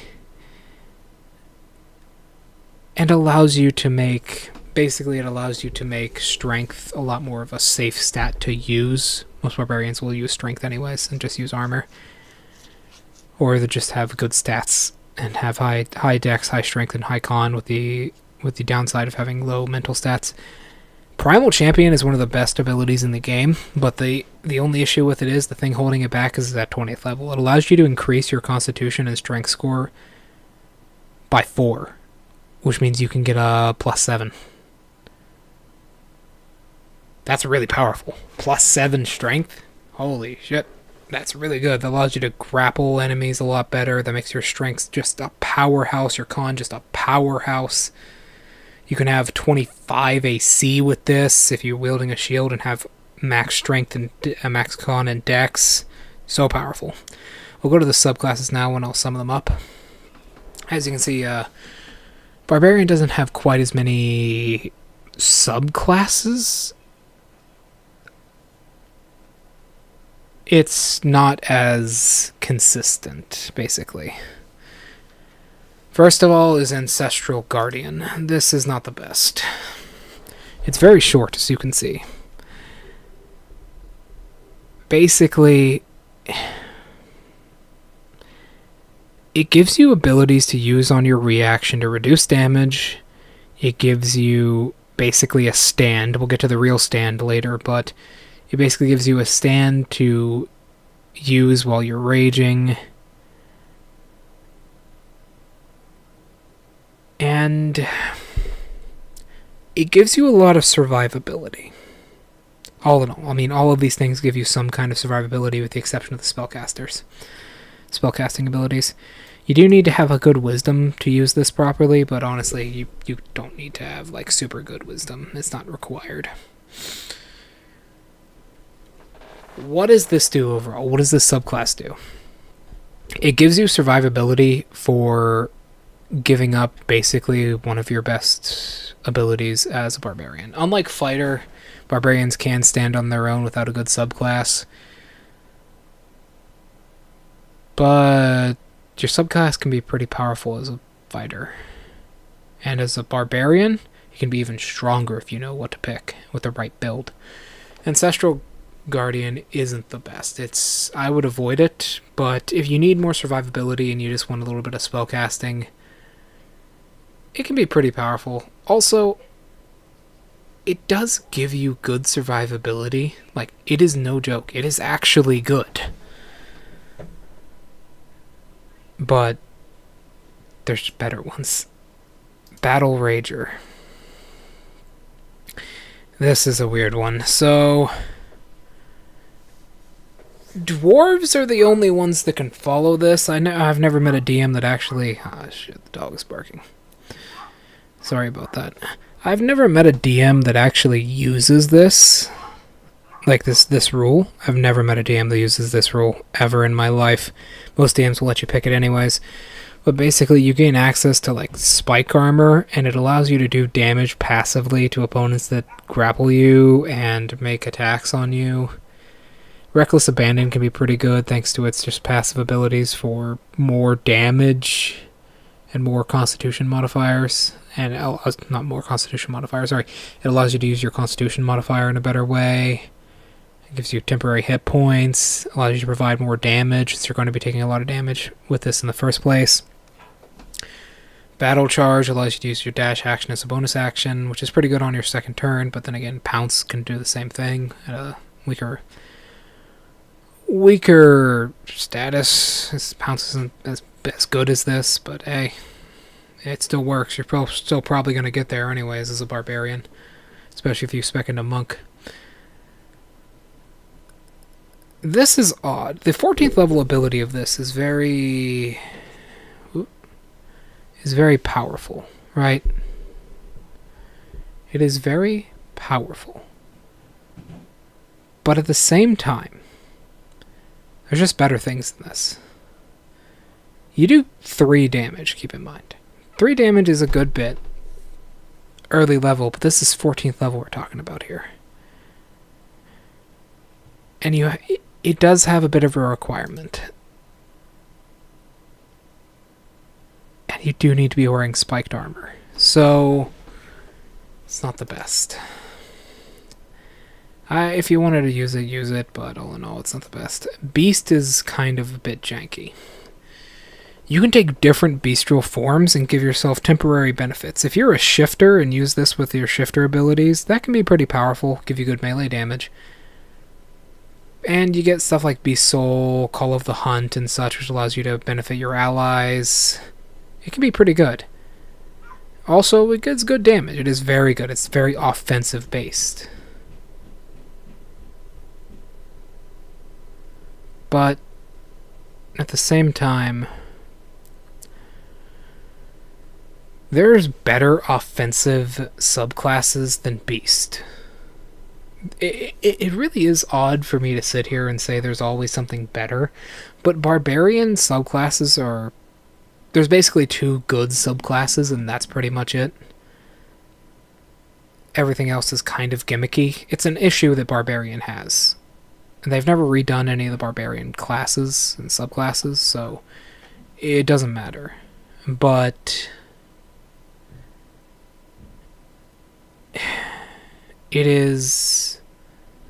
Speaker 1: And allows you to make... Basically, it allows you to make strength a lot more of a safe stat to use. Most Barbarians will use strength anyways and just use armor. Or they just have good stats and have high dex, high strength, and high con with the downside of having low mental stats. Primal Champion is one of the best abilities in the game, but the only issue with it is the thing holding it back is at 20th level. It allows you to increase your Constitution and Strength score by 4, which means you can get a +7. That's really powerful. +7 Strength? Holy shit. That's really good. That allows you to grapple enemies a lot better. That makes your strength just a powerhouse. Your con just a powerhouse. You can have 25 AC with this if you're wielding a shield and have max strength and max con and dex. So powerful. We'll go to the subclasses now and I'll sum them up. As you can see, Barbarian doesn't have quite as many subclasses. It's not as consistent, basically. First of all is Ancestral Guardian. This is not the best. It's very short, as you can see. Basically, it gives you abilities to use on your reaction to reduce damage. It gives you basically a stand. We'll get to the real stand later, but it basically gives you a stand to use while you're raging. And it gives you a lot of survivability. All in all. I mean, all of these things give you some kind of survivability with the exception of the spellcasting abilities. You do need to have a good wisdom to use this properly, but honestly, you don't need to have like super good wisdom. It's not required. What does this do overall? What does this subclass do? It gives you survivability for giving up basically one of your best abilities as a barbarian. Unlike fighter, barbarians can stand on their own without a good subclass. But your subclass can be pretty powerful as a fighter. And as a barbarian, you can be even stronger if you know what to pick with the right build. Ancestral Guardian isn't the best. I would avoid it, but if you need more survivability and you just want a little bit of spellcasting, it can be pretty powerful. Also, it does give you good survivability. Like, it is no joke. It is actually good. But there's better ones. Battle Rager. This is a weird one. So, dwarves are the only ones that can follow this. I've never met a DM that actually... Ah, shit, the dog is barking. Sorry about that. I've never met a DM that actually uses this. Like this rule. I've never met a DM that uses this rule ever in my life. Most DMs will let you pick it anyways. But basically, you gain access to like spike armor, and it allows you to do damage passively to opponents that grapple you and make attacks on you. Reckless Abandon can be pretty good thanks to its just passive abilities for more damage and more constitution modifiers. And not more constitution modifiers, sorry. It allows you to use your constitution modifier in a better way. It gives you temporary hit points, allows you to provide more damage, since you're going to be taking a lot of damage with this in the first place. Battle Charge allows you to use your dash action as a bonus action, which is pretty good on your second turn, but then again, Pounce can do the same thing at a weaker status. Pounce isn't as good as this, but hey, it still works. You're still probably going to get there anyways as a barbarian, especially if you spec into monk. This is odd. The 14th level ability of this is very powerful, right? It is very powerful. But at the same time, there's just better things than this. You do 3 damage, keep in mind. 3 damage is a good bit early level, but this is 14th level we're talking about here. And it does have a bit of a requirement. And you do need to be wearing spiked armor. So, it's not the best. If you wanted to use it, but all in all, it's not the best. Beast is kind of a bit janky. You can take different bestial forms and give yourself temporary benefits. If you're a shifter and use this with your shifter abilities, that can be pretty powerful, give you good melee damage. And you get stuff like Beast Soul, Call of the Hunt, and such, which allows you to benefit your allies. It can be pretty good. Also, it gets good damage. It is very good. It's very offensive based. But at the same time, there's better offensive subclasses than Beast. It really is odd for me to sit here and say there's always something better, but Barbarian subclasses are... There's basically 2 good subclasses, and that's pretty much it. Everything else is kind of gimmicky. It's an issue that Barbarian has. And they've never redone any of the Barbarian classes and subclasses, so it doesn't matter. But it is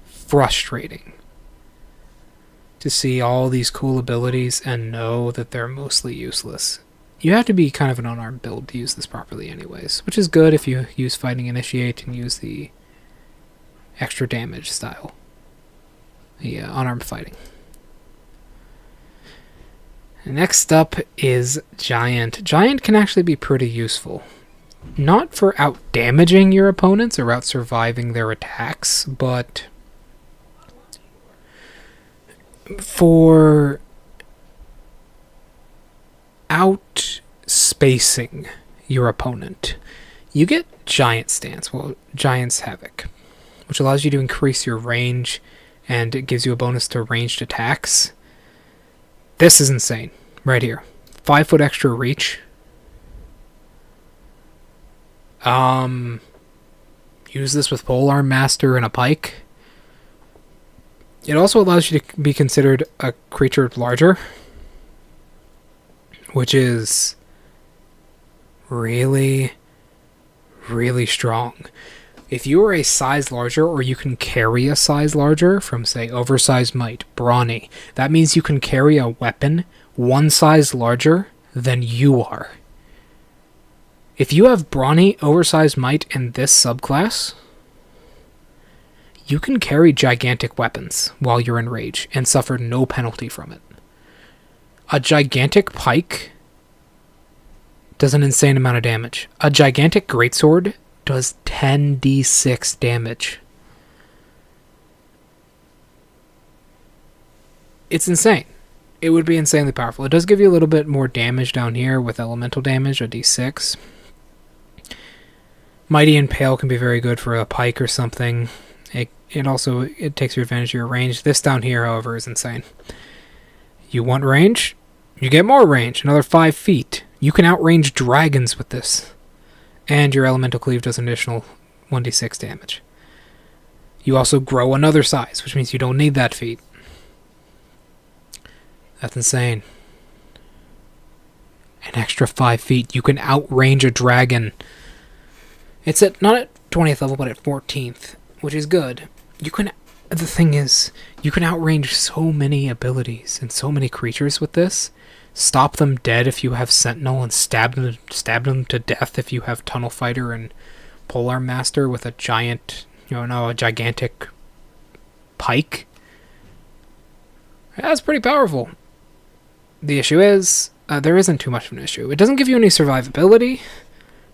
Speaker 1: frustrating to see all these cool abilities and know that they're mostly useless. You have to be kind of an unarmed build to use this properly anyways, which is good if you use Fighting Initiate and use the extra damage style. The unarmed fighting. Next up is Giant. Giant can actually be pretty useful. Not for out-damaging your opponents or out-surviving their attacks, but for out-spacing your opponent. You get Giant Stance, well, Giant's Havoc, which allows you to increase your range, and it gives you a bonus to ranged attacks. This is insane, right here. 5 foot extra reach. Use this with Polearm Master and a pike. It also allows you to be considered a creature larger. which is really, really strong. If you are a size larger, or you can carry a size larger from, say, oversized might, brawny, that means you can carry a weapon one size larger than you are. If you have brawny, oversized might in this subclass, you can carry gigantic weapons while you're in rage and suffer no penalty from it. A gigantic pike does an insane amount of damage. A gigantic greatsword does 10d6 damage. It's insane. It would be insanely powerful. It does give you a little bit more damage down here with elemental damage, a d6. Mighty Impale can be very good for a pike or something. It also takes your advantage of your range. This down here, however, is insane. You want range? You get more range, another 5 feet. You can outrange dragons with this. And your Elemental Cleave does an additional 1d6 damage. You also grow another size, which means you don't need that feat. That's insane. An extra 5 feet. You can outrange a dragon. It's not at 20th level, but at 14th, which is good. The thing is, you can outrange so many abilities and so many creatures with this. Stop them dead if you have Sentinel, and stab them to death if you have Tunnel Fighter and Polearm Master with a gigantic pike. That's pretty powerful. The issue is, there isn't too much of an issue. It doesn't give you any survivability,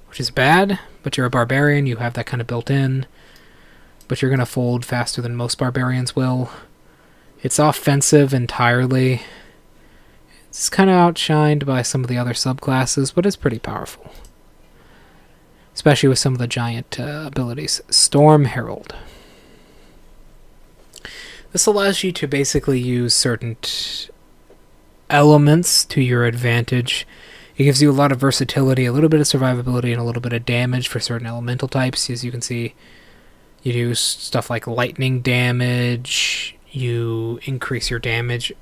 Speaker 1: which is bad, but you're a barbarian, you have that kind of built in. But you're going to fold faster than most barbarians will. It's offensive entirely. It's kind of outshined by some of the other subclasses, but it's pretty powerful. Especially with some of the giant abilities. Storm Herald. This allows you to basically use certain elements to your advantage. It gives you a lot of versatility, a little bit of survivability, and a little bit of damage for certain elemental types. As you can see, you do stuff like lightning damage, you increase your damage,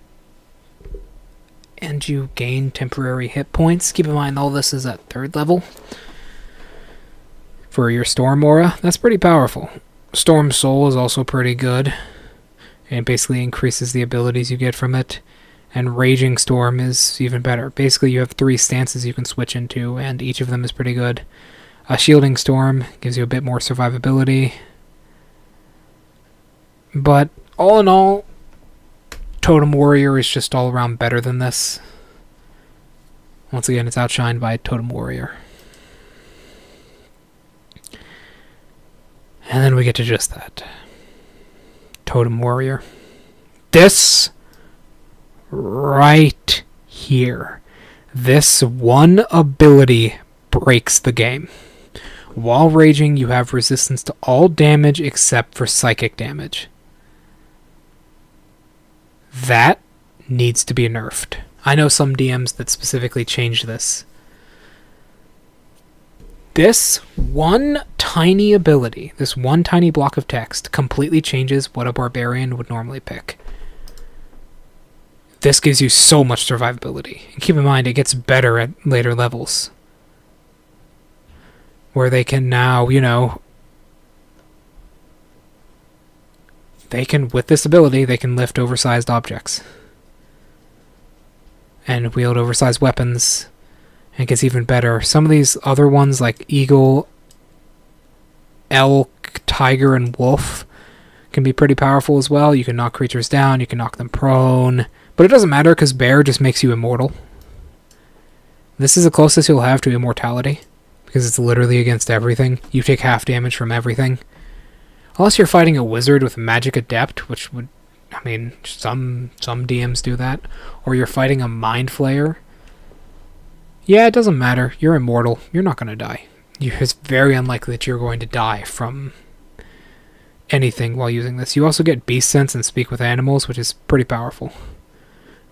Speaker 1: and you gain temporary hit points. Keep in mind, all this is at 3rd level. For your Storm Aura, that's pretty powerful. Storm Soul is also pretty good, and it basically increases the abilities you get from it. And Raging Storm is even better. Basically, you have 3 stances you can switch into, and each of them is pretty good. A Shielding Storm gives you a bit more survivability. But all in all, Totem Warrior is just all around better than this. Once again, it's outshined by Totem Warrior. And then we get to just that. Totem Warrior. This right here. This one ability breaks the game. While raging, you have resistance to all damage except for psychic damage. That needs to be nerfed. I know some DMs that specifically changed this. This one tiny ability, this one tiny block of text, completely changes what a barbarian would normally pick. This gives you so much survivability. And keep in mind, it gets better at later levels. Where they can now, with this ability, they can lift oversized objects. And wield oversized weapons. And it gets even better. Some of these other ones, like Eagle, Elk, Tiger, and Wolf, can be pretty powerful as well. You can knock creatures down, you can knock them prone. But it doesn't matter, because Bear just makes you immortal. This is the closest you'll have to immortality, because it's literally against everything. You take half damage from everything. Unless you're fighting a wizard with Magic Adept, which would, some DMs do that. Or you're fighting a Mind Flayer. Yeah, it doesn't matter. You're immortal. You're not going to die. It's very unlikely that you're going to die from anything while using this. You also get Beast Sense and Speak with Animals, which is pretty powerful.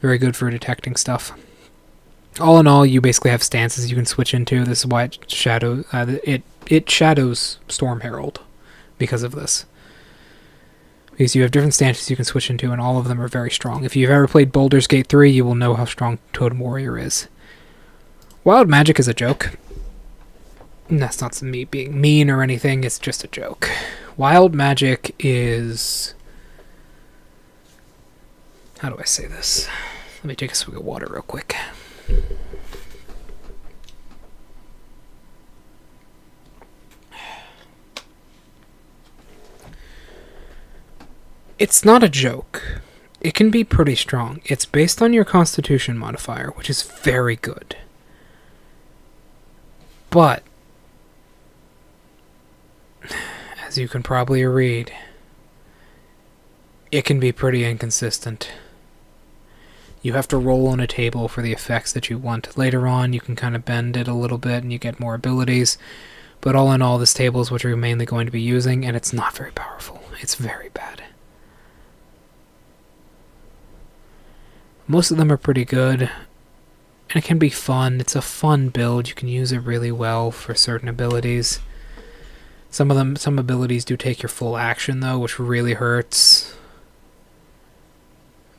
Speaker 1: Very good for detecting stuff. All in all, you basically have stances you can switch into. This is why it shadows Storm Herald because of this. Because you have different stances you can switch into, and all of them are very strong. If you've ever played Baldur's Gate 3, you will know how strong Totem Warrior is. Wild magic is a joke. And that's not me being mean or anything, it's just a joke. Wild magic is... How do I say this? Let me take a swig of water real quick. It's not a joke. It can be pretty strong. It's based on your Constitution modifier, which is very good. But, as you can probably read, it can be pretty inconsistent. You have to roll on a table for the effects that you want. Later on, you can kind of bend it a little bit and you get more abilities. But all in all, this table is what you're mainly going to be using, and it's not very powerful. It's very bad. Most of them are pretty good, and it can be fun. It's a fun build. You can use it really well for certain abilities. Some abilities do take your full action, though, which really hurts.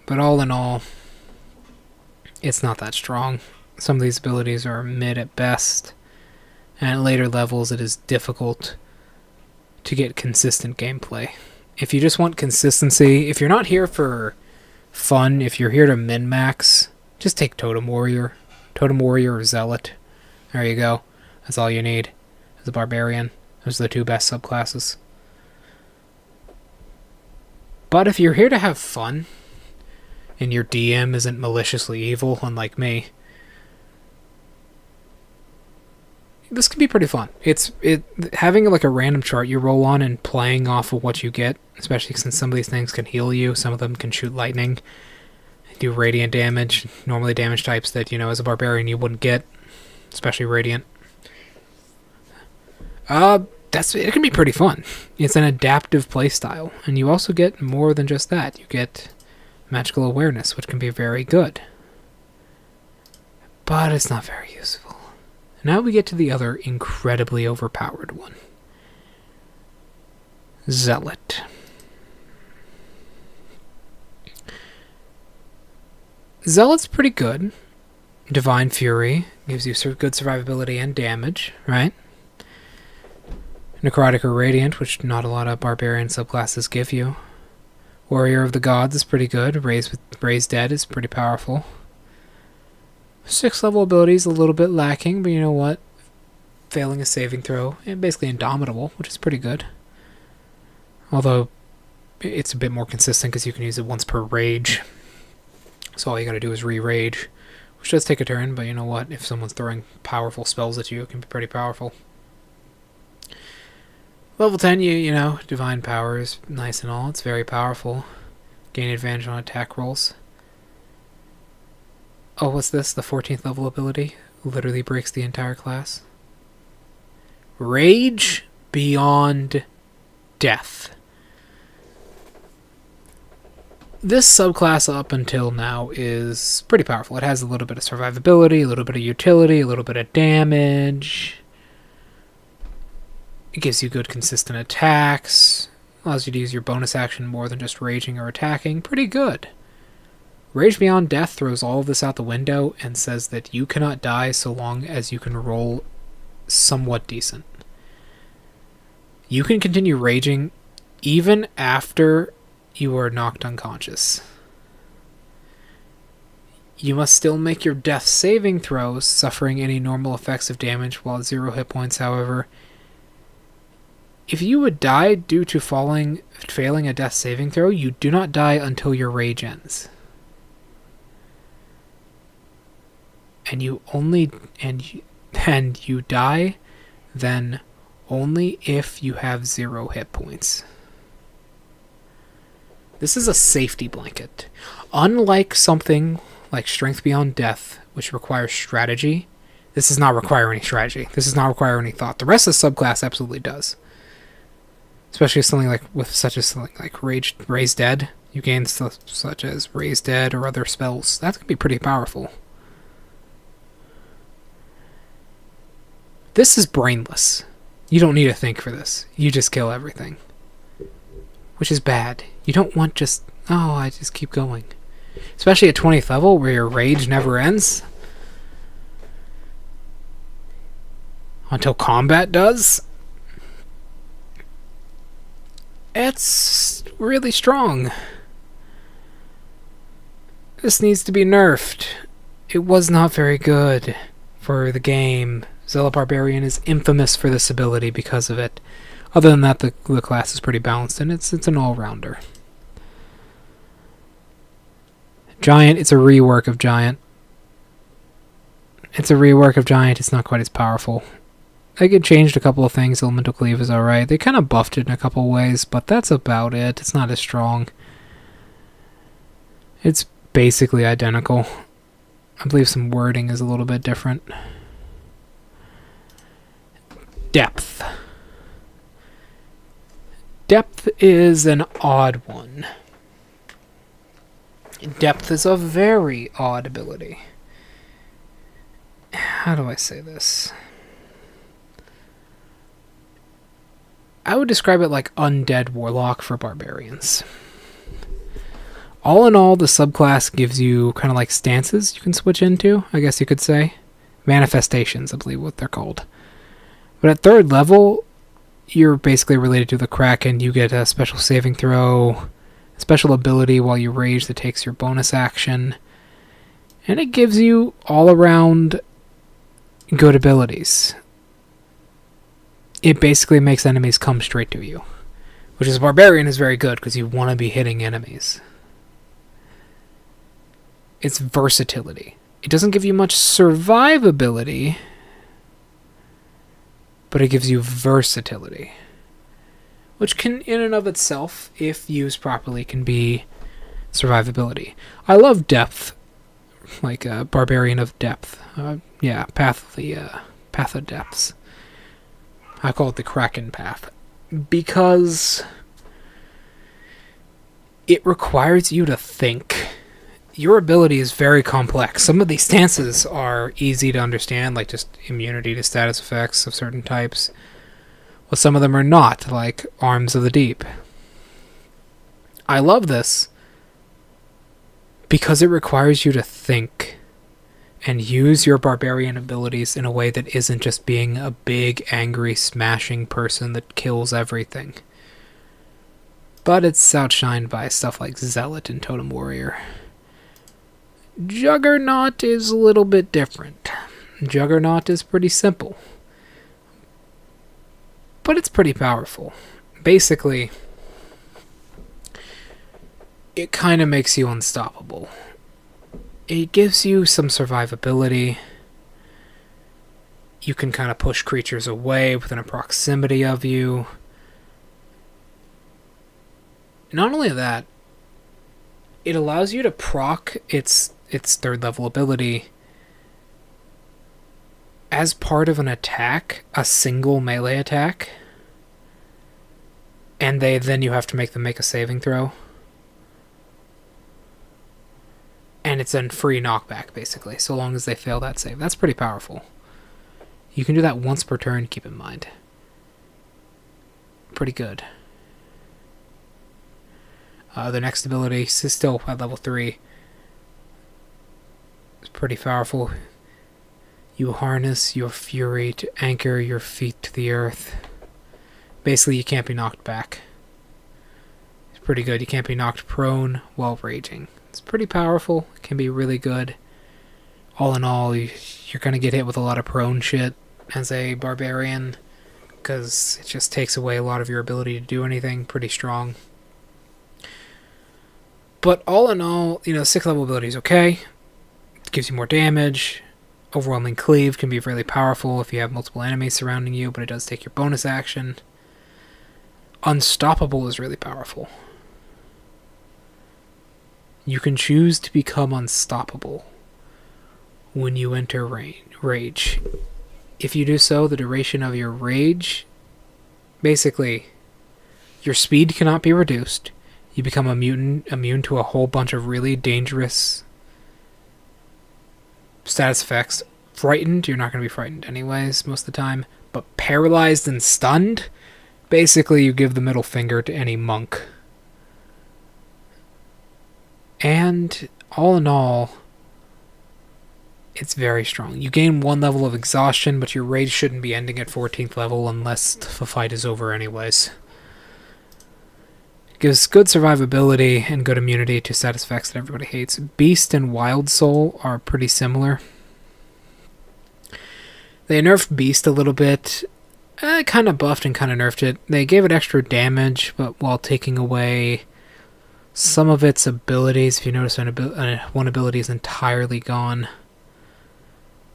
Speaker 1: But all in all, it's not that strong. Some of these abilities are mid at best, and at later levels it is difficult to get consistent gameplay. If you just want consistency, if you're not here for fun, if you're here to min-max, just take Totem Warrior. Totem Warrior or Zealot. There you go. That's all you need as a Barbarian. Those are the two best subclasses. But if you're here to have fun, and your DM isn't maliciously evil, unlike me, this can be pretty fun. Having like a random chart you roll on and playing off of what you get, especially since some of these things can heal you, some of them can shoot lightning, do radiant damage, normally damage types that, you know, as a barbarian you wouldn't get, especially radiant. It can be pretty fun. It's an adaptive playstyle, and you also get more than just that. You get magical awareness, which can be very good. But it's not very useful. Now we get to the other incredibly overpowered one. Zealot. Zealot's pretty good. Divine Fury gives you good survivability and damage, right? Necrotic or Radiant, which not a lot of barbarian subclasses give you. Warrior of the Gods is pretty good. Raise Dead is pretty powerful. 6th level ability is a little bit lacking, but you know what? Failing a saving throw, and basically Indomitable, which is pretty good. Although, it's a bit more consistent because you can use it once per rage. So all you gotta do is re-rage, which does take a turn, but you know what? If someone's throwing powerful spells at you, it can be pretty powerful. Level 10, you know, Divine Power is nice and all. It's very powerful. Gain advantage on attack rolls. Oh, what's this? The 14th level ability? Literally breaks the entire class. Rage Beyond Death. This subclass up until now is pretty powerful. It has a little bit of survivability, a little bit of utility, a little bit of damage. It gives you good consistent attacks. Allows you to use your bonus action more than just raging or attacking. Pretty good. Rage Beyond Death throws all of this out the window and says that you cannot die so long as you can roll somewhat decent. You can continue raging even after you are knocked unconscious. You must still make your death saving throws, suffering any normal effects of damage while at 0 hit points, however. If you would die due to failing a death saving throw, you do not die until your rage ends. And you die then only if you have 0 hit points. This is a safety blanket. Unlike something like Strength Beyond Death, which requires strategy, this does not require any strategy. This does not require any thought. The rest of the subclass absolutely does. Especially something like Raise Dead. You gain stuff such as Raise Dead or other spells. That can be pretty powerful. This is brainless. You don't need to think for this. You just kill everything. Which is bad. You don't want I just keep going. Especially at 20th level where your rage never ends. until combat does, it's really strong. This needs to be nerfed. It was not very good for the game. Zealot Barbarian is infamous for this ability because of it. Other than that, the class is pretty balanced, and it's an all-rounder. Giant, it's a rework of Giant. It's not quite as powerful. They get changed a couple of things. Elemental Cleave is alright. They kind of buffed it in a couple of ways, but that's about it. It's not as strong. It's basically identical. I believe some wording is a little bit different. Depth. Depth is an odd one. Depth is a very odd ability. How do I say this? I would describe it like Undead Warlock for barbarians. All in all, the subclass gives you kind of like stances you can switch into, I guess you could say. Manifestations, I believe what they're called. But at 3rd level, you're basically related to the Kraken. You get a special saving throw, a special ability while you rage that takes your bonus action. And it gives you all-around good abilities. It basically makes enemies come straight to you. Which as a barbarian is very good, because you want to be hitting enemies. It's versatility. It doesn't give you much survivability, but it gives you versatility. Which can, in and of itself, if used properly, can be survivability. I love depth. Like a barbarian of depth. Yeah, path of depths. I call it the Kraken path. Because it requires you to think. Your ability is very complex. Some of these stances are easy to understand, like just immunity to status effects of certain types. Well, some of them are not, like Arms of the Deep. I love this because it requires you to think and use your barbarian abilities in a way that isn't just being a big, angry, smashing person that kills everything. But it's outshined by stuff like Zealot and Totem Warrior. Juggernaut is a little bit different. Juggernaut is pretty simple. But it's pretty powerful. Basically, it kind of makes you unstoppable. It gives you some survivability. You can kind of push creatures away within a proximity of you. Not only that, it allows you to proc its 3rd level ability as part of an attack, a single melee attack, and then you have to make them make a saving throw. And it's a free knockback, basically, so long as they fail that save. That's pretty powerful. You can do that once per turn, keep in mind. Pretty good. The next ability is still at level 3. It's pretty powerful. You harness your fury to anchor your feet to the earth. Basically, you can't be knocked back. It's pretty good. You can't be knocked prone while raging. It's pretty powerful. It can be really good. All in all, you're going to get hit with a lot of prone shit as a barbarian, because it just takes away a lot of your ability to do anything. Pretty strong. But all in all, 6th level ability is okay. It gives you more damage. Overwhelming Cleave can be really powerful if you have multiple enemies surrounding you, but it does take your bonus action. Unstoppable is really powerful. You can choose to become unstoppable when you enter rage. If you do so, the duration of your rage, basically, your speed cannot be reduced. You become immune to a whole bunch of really dangerous status effects. Frightened, you're not going to be frightened anyways most of the time. But paralyzed and stunned, basically you give the middle finger to any monk. And all in all, it's very strong. You gain 1 level of exhaustion, but your rage shouldn't be ending at 14th level unless the fight is over anyways. It gives good survivability and good immunity to status effects that everybody hates. Beast and Wild Soul are pretty similar. They nerfed Beast a little bit. Kind of buffed and kind of nerfed it. They gave it extra damage, but while taking away some of its abilities. If you notice, one ability is entirely gone.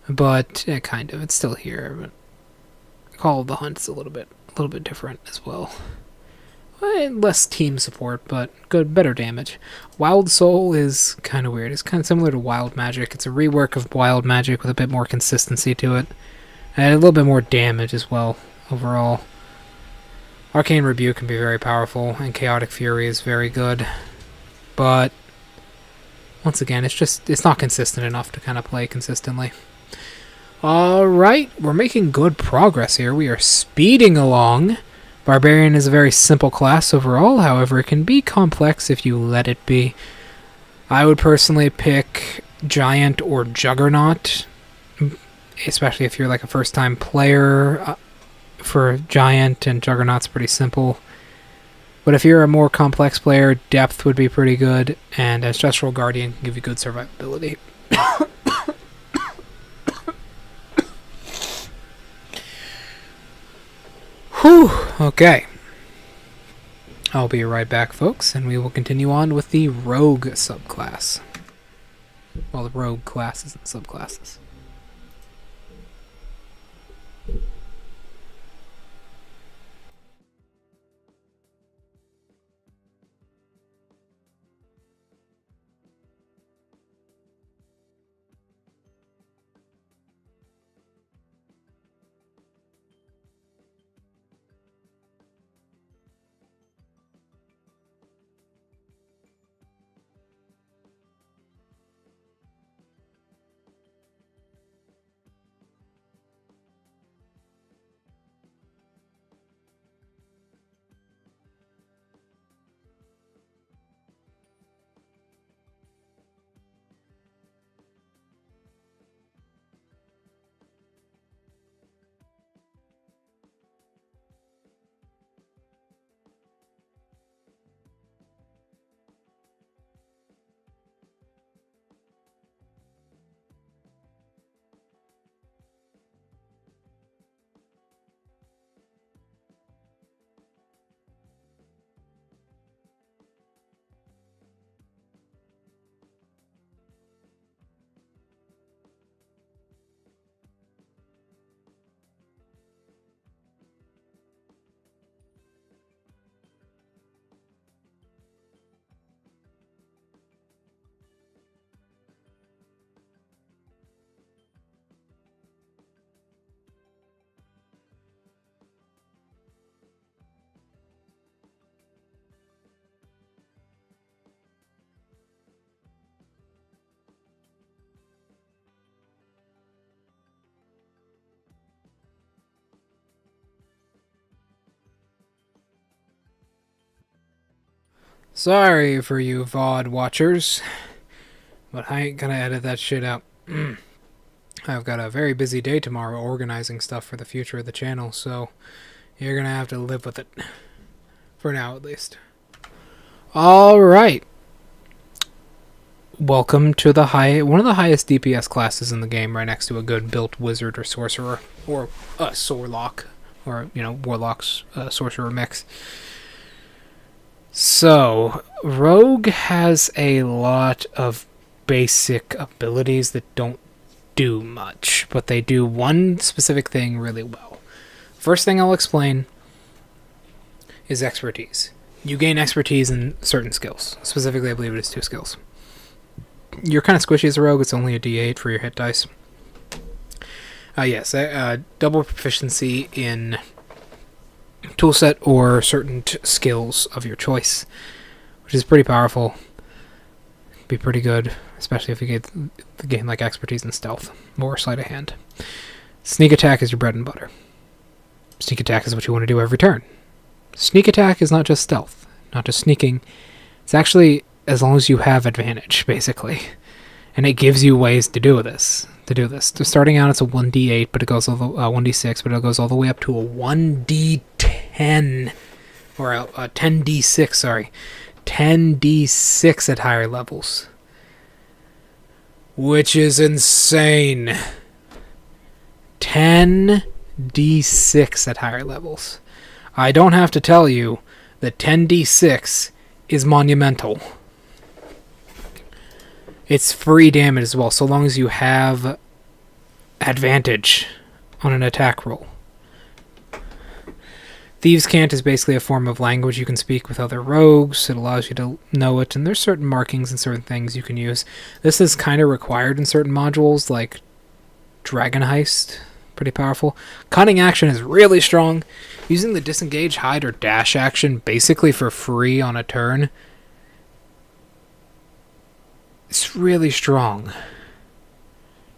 Speaker 1: But kind of, it's still here. But Call of the Hunt is a little bit different as well. Less team support, but better damage. Wild Soul is kind of weird. It's kind of similar to Wild Magic. It's a rework of Wild Magic with a bit more consistency to it. And a little bit more damage as well, overall. Arcane Rebuke can be very powerful, and Chaotic Fury is very good. But, once again, it's not consistent enough to kind of play consistently. Alright, we're making good progress here. We are speeding along. Barbarian is a very simple class overall, however, it can be complex if you let it be. I would personally pick Giant or Juggernaut, especially if you're like a first-time player. For Giant and Juggernaut's pretty simple. But if you're a more complex player, Depth would be pretty good, and Ancestral Guardian can give you good survivability. Whew, okay. I'll be right back, folks, and we will continue on with the Rogue subclass. Well, the Rogue classes and subclasses. Sorry for you VOD watchers, but I ain't gonna edit that shit out. I've got a very busy day tomorrow organizing stuff for the future of the channel, so you're gonna have to live with it. For now, at least. Alright. Welcome to one of the highest DPS classes in the game, right next to a good built wizard or sorcerer, or a Sorlock, or, Warlock's sorcerer mix. So, Rogue has a lot of basic abilities that don't do much, but they do one specific thing really well. First thing I'll explain is expertise. You gain expertise in certain skills. Specifically, I believe it is 2 skills. You're kind of squishy as a rogue. It's only a d8 for your hit dice. Double proficiency in toolset or certain skills of your choice, which is pretty powerful. Be pretty good, especially if you get the game like expertise and stealth or sleight of hand. Sneak attack is your bread and butter. Sneak attack is what you want to do every turn. Sneak attack is not just stealth, not just sneaking. It's actually as long as you have advantage, basically, and it gives you ways to do this. to do this. So starting out, it's a 1d8, but it goes all the 1d6, but it goes all the way up to a 1d10 or a 10d6. Sorry, 10d6 at higher levels, which is insane. 10d6 at higher levels. I don't have to tell you that 10d6 is monumental. It's free damage as well, so long as you have advantage on an attack roll. Thieves' Cant is basically a form of language you can speak with other rogues. It allows you to know it, and there's certain markings and certain things you can use. This is kind of required in certain modules, like Dragon Heist. Pretty powerful. Cunning action is really strong. Using the disengage, hide, or dash action basically for free on a turn. It's really strong.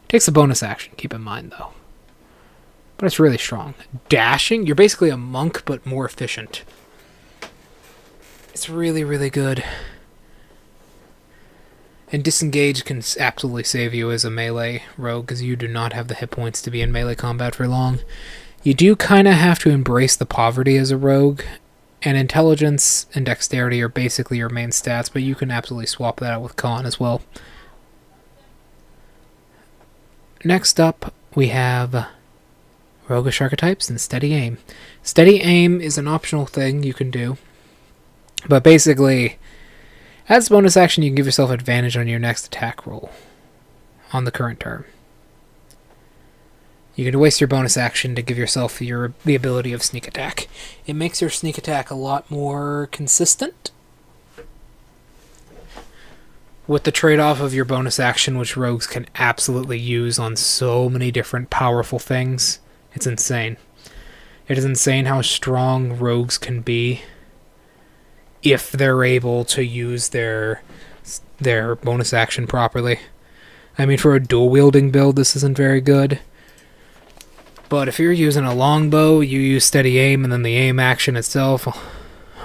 Speaker 1: Takes a bonus action, keep in mind, though. But it's really strong. Dashing, you're basically a monk, but more efficient. It's really, really good. And disengage can absolutely save you as a melee rogue, because you do not have the hit points to be in melee combat for long. You do kind of have to embrace the poverty as a rogue, and intelligence and dexterity are basically your main stats, but you can absolutely swap that out with con as well. Next up, we have roguish archetypes and steady aim. Steady aim is an optional thing you can do, but basically, as a bonus action, you can give yourself advantage on your next attack roll on the current turn. You can waste your bonus action to give yourself the ability of sneak attack. It makes your sneak attack a lot more consistent, with the trade-off of your bonus action, which rogues can absolutely use on so many different powerful things. It's insane. It is insane how strong rogues can be if they're able to use their bonus action properly. I mean, for a dual-wielding build, this isn't very good. But if you're using a longbow, you use steady aim, and then the aim action itself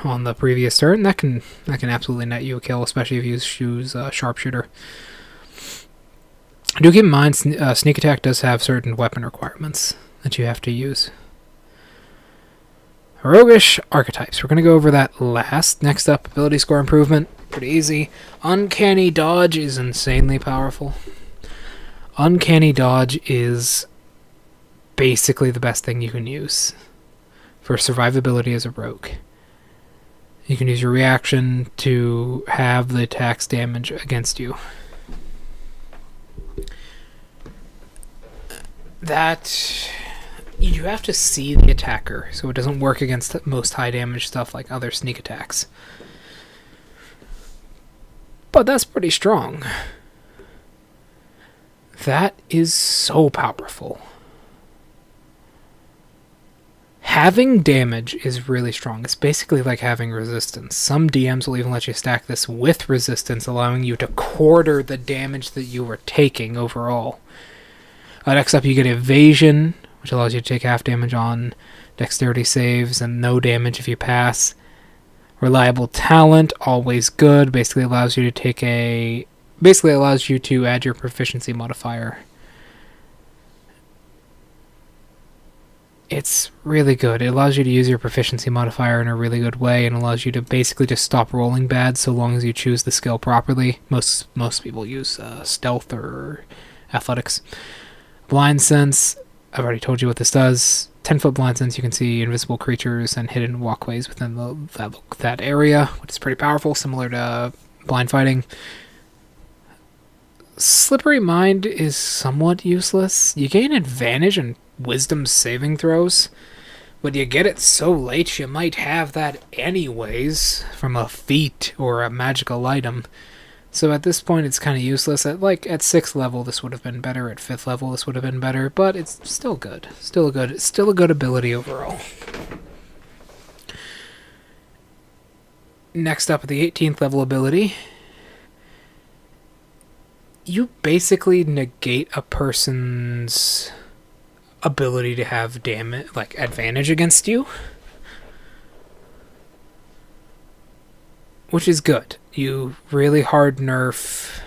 Speaker 1: on the previous turn, that can absolutely net you a kill, especially if you use sharpshooter. Do keep in mind, sneak attack does have certain weapon requirements that you have to use. Roguish archetypes. We're going to go over that last. Next up, ability score improvement. Pretty easy. Uncanny dodge is insanely powerful. Uncanny dodge is basically the best thing you can use for survivability as a rogue. You can use your reaction to have the attack's damage against you. That you have to see the attacker, so it doesn't work against most high damage stuff like other sneak attacks. But that's pretty strong. That is so powerful. Having damage is really strong. It's basically like having resistance. Some DMs will even let you stack this with resistance, allowing you to quarter the damage that you were taking overall. Next up, you get evasion, which allows you to take half damage on dexterity saves and no damage if you pass. Reliable talent, always good. Basically allows you to add your proficiency modifier. It's really good. It allows you to use your proficiency modifier in a really good way, and allows you to basically just stop rolling bad so long as you choose the skill properly. Most people use stealth or athletics. Blind sense, I've already told you what this does. 10-foot blind sense, you can see invisible creatures and hidden walkways within that area, which is pretty powerful, similar to blind fighting. Slippery Mind is somewhat useless. You gain advantage in wisdom saving throws, but you get it so late you might have that anyways from a feat or a magical item. So at this point it's kind of useless. At 6th level this would have been better, at 5th level this would have been better, but it's still good. Still a good ability overall. Next up, the 18th level ability. You basically negate a person's ability to have advantage against you, which is good. You really hard nerf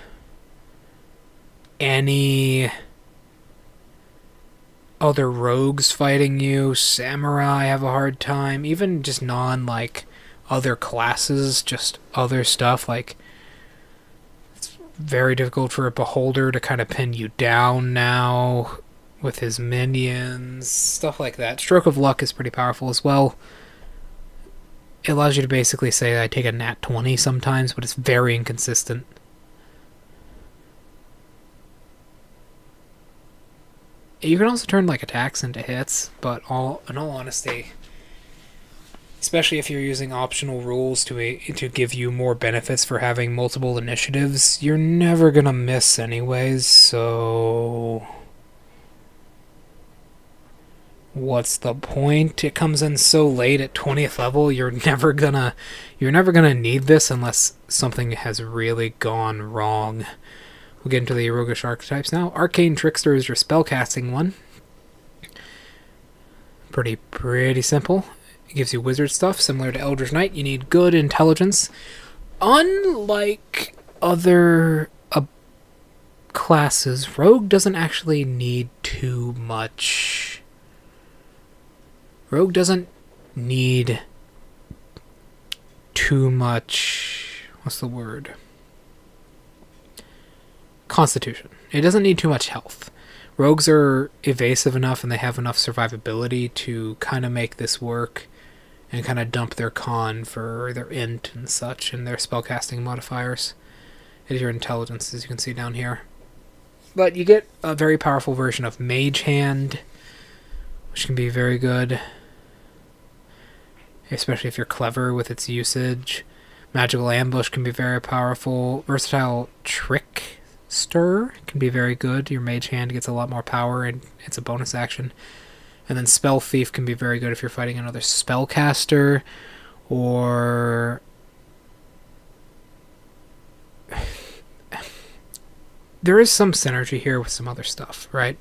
Speaker 1: any other rogues fighting you, samurai have a hard time, even just like other classes, just other stuff, like it's very difficult for a beholder to kind of pin you down now with his minions, stuff like that. Stroke of Luck is pretty powerful as well. It allows you to basically say I take a nat 20 sometimes, but it's very inconsistent. You can also turn like attacks into hits, but in all honesty, especially if you're using optional rules to give you more benefits for having multiple initiatives, you're never gonna miss anyways, so what's the point? It comes in so late at 20th level, you're never gonna need this unless something has really gone wrong. We'll get into the roguish archetypes now. Arcane Trickster is your spellcasting one. Pretty simple. It gives you wizard stuff, similar to Eldritch Knight. You need good intelligence. Unlike other classes, Rogue doesn't actually need too much. Rogue doesn't need too much... What's the word? Constitution. It doesn't need too much health. Rogues are evasive enough and they have enough survivability to kind of make this work and kind of dump their con for their int and such and their spellcasting modifiers. It is your intelligence, as you can see down here. But you get a very powerful version of Mage Hand, which can be very good, especially if you're clever with its usage. Magical Ambush can be very powerful. Versatile Trickster can be very good. Your Mage Hand gets a lot more power and it's a bonus action. And then Spell Thief can be very good if you're fighting another spellcaster, or there is some synergy here with some other stuff, right?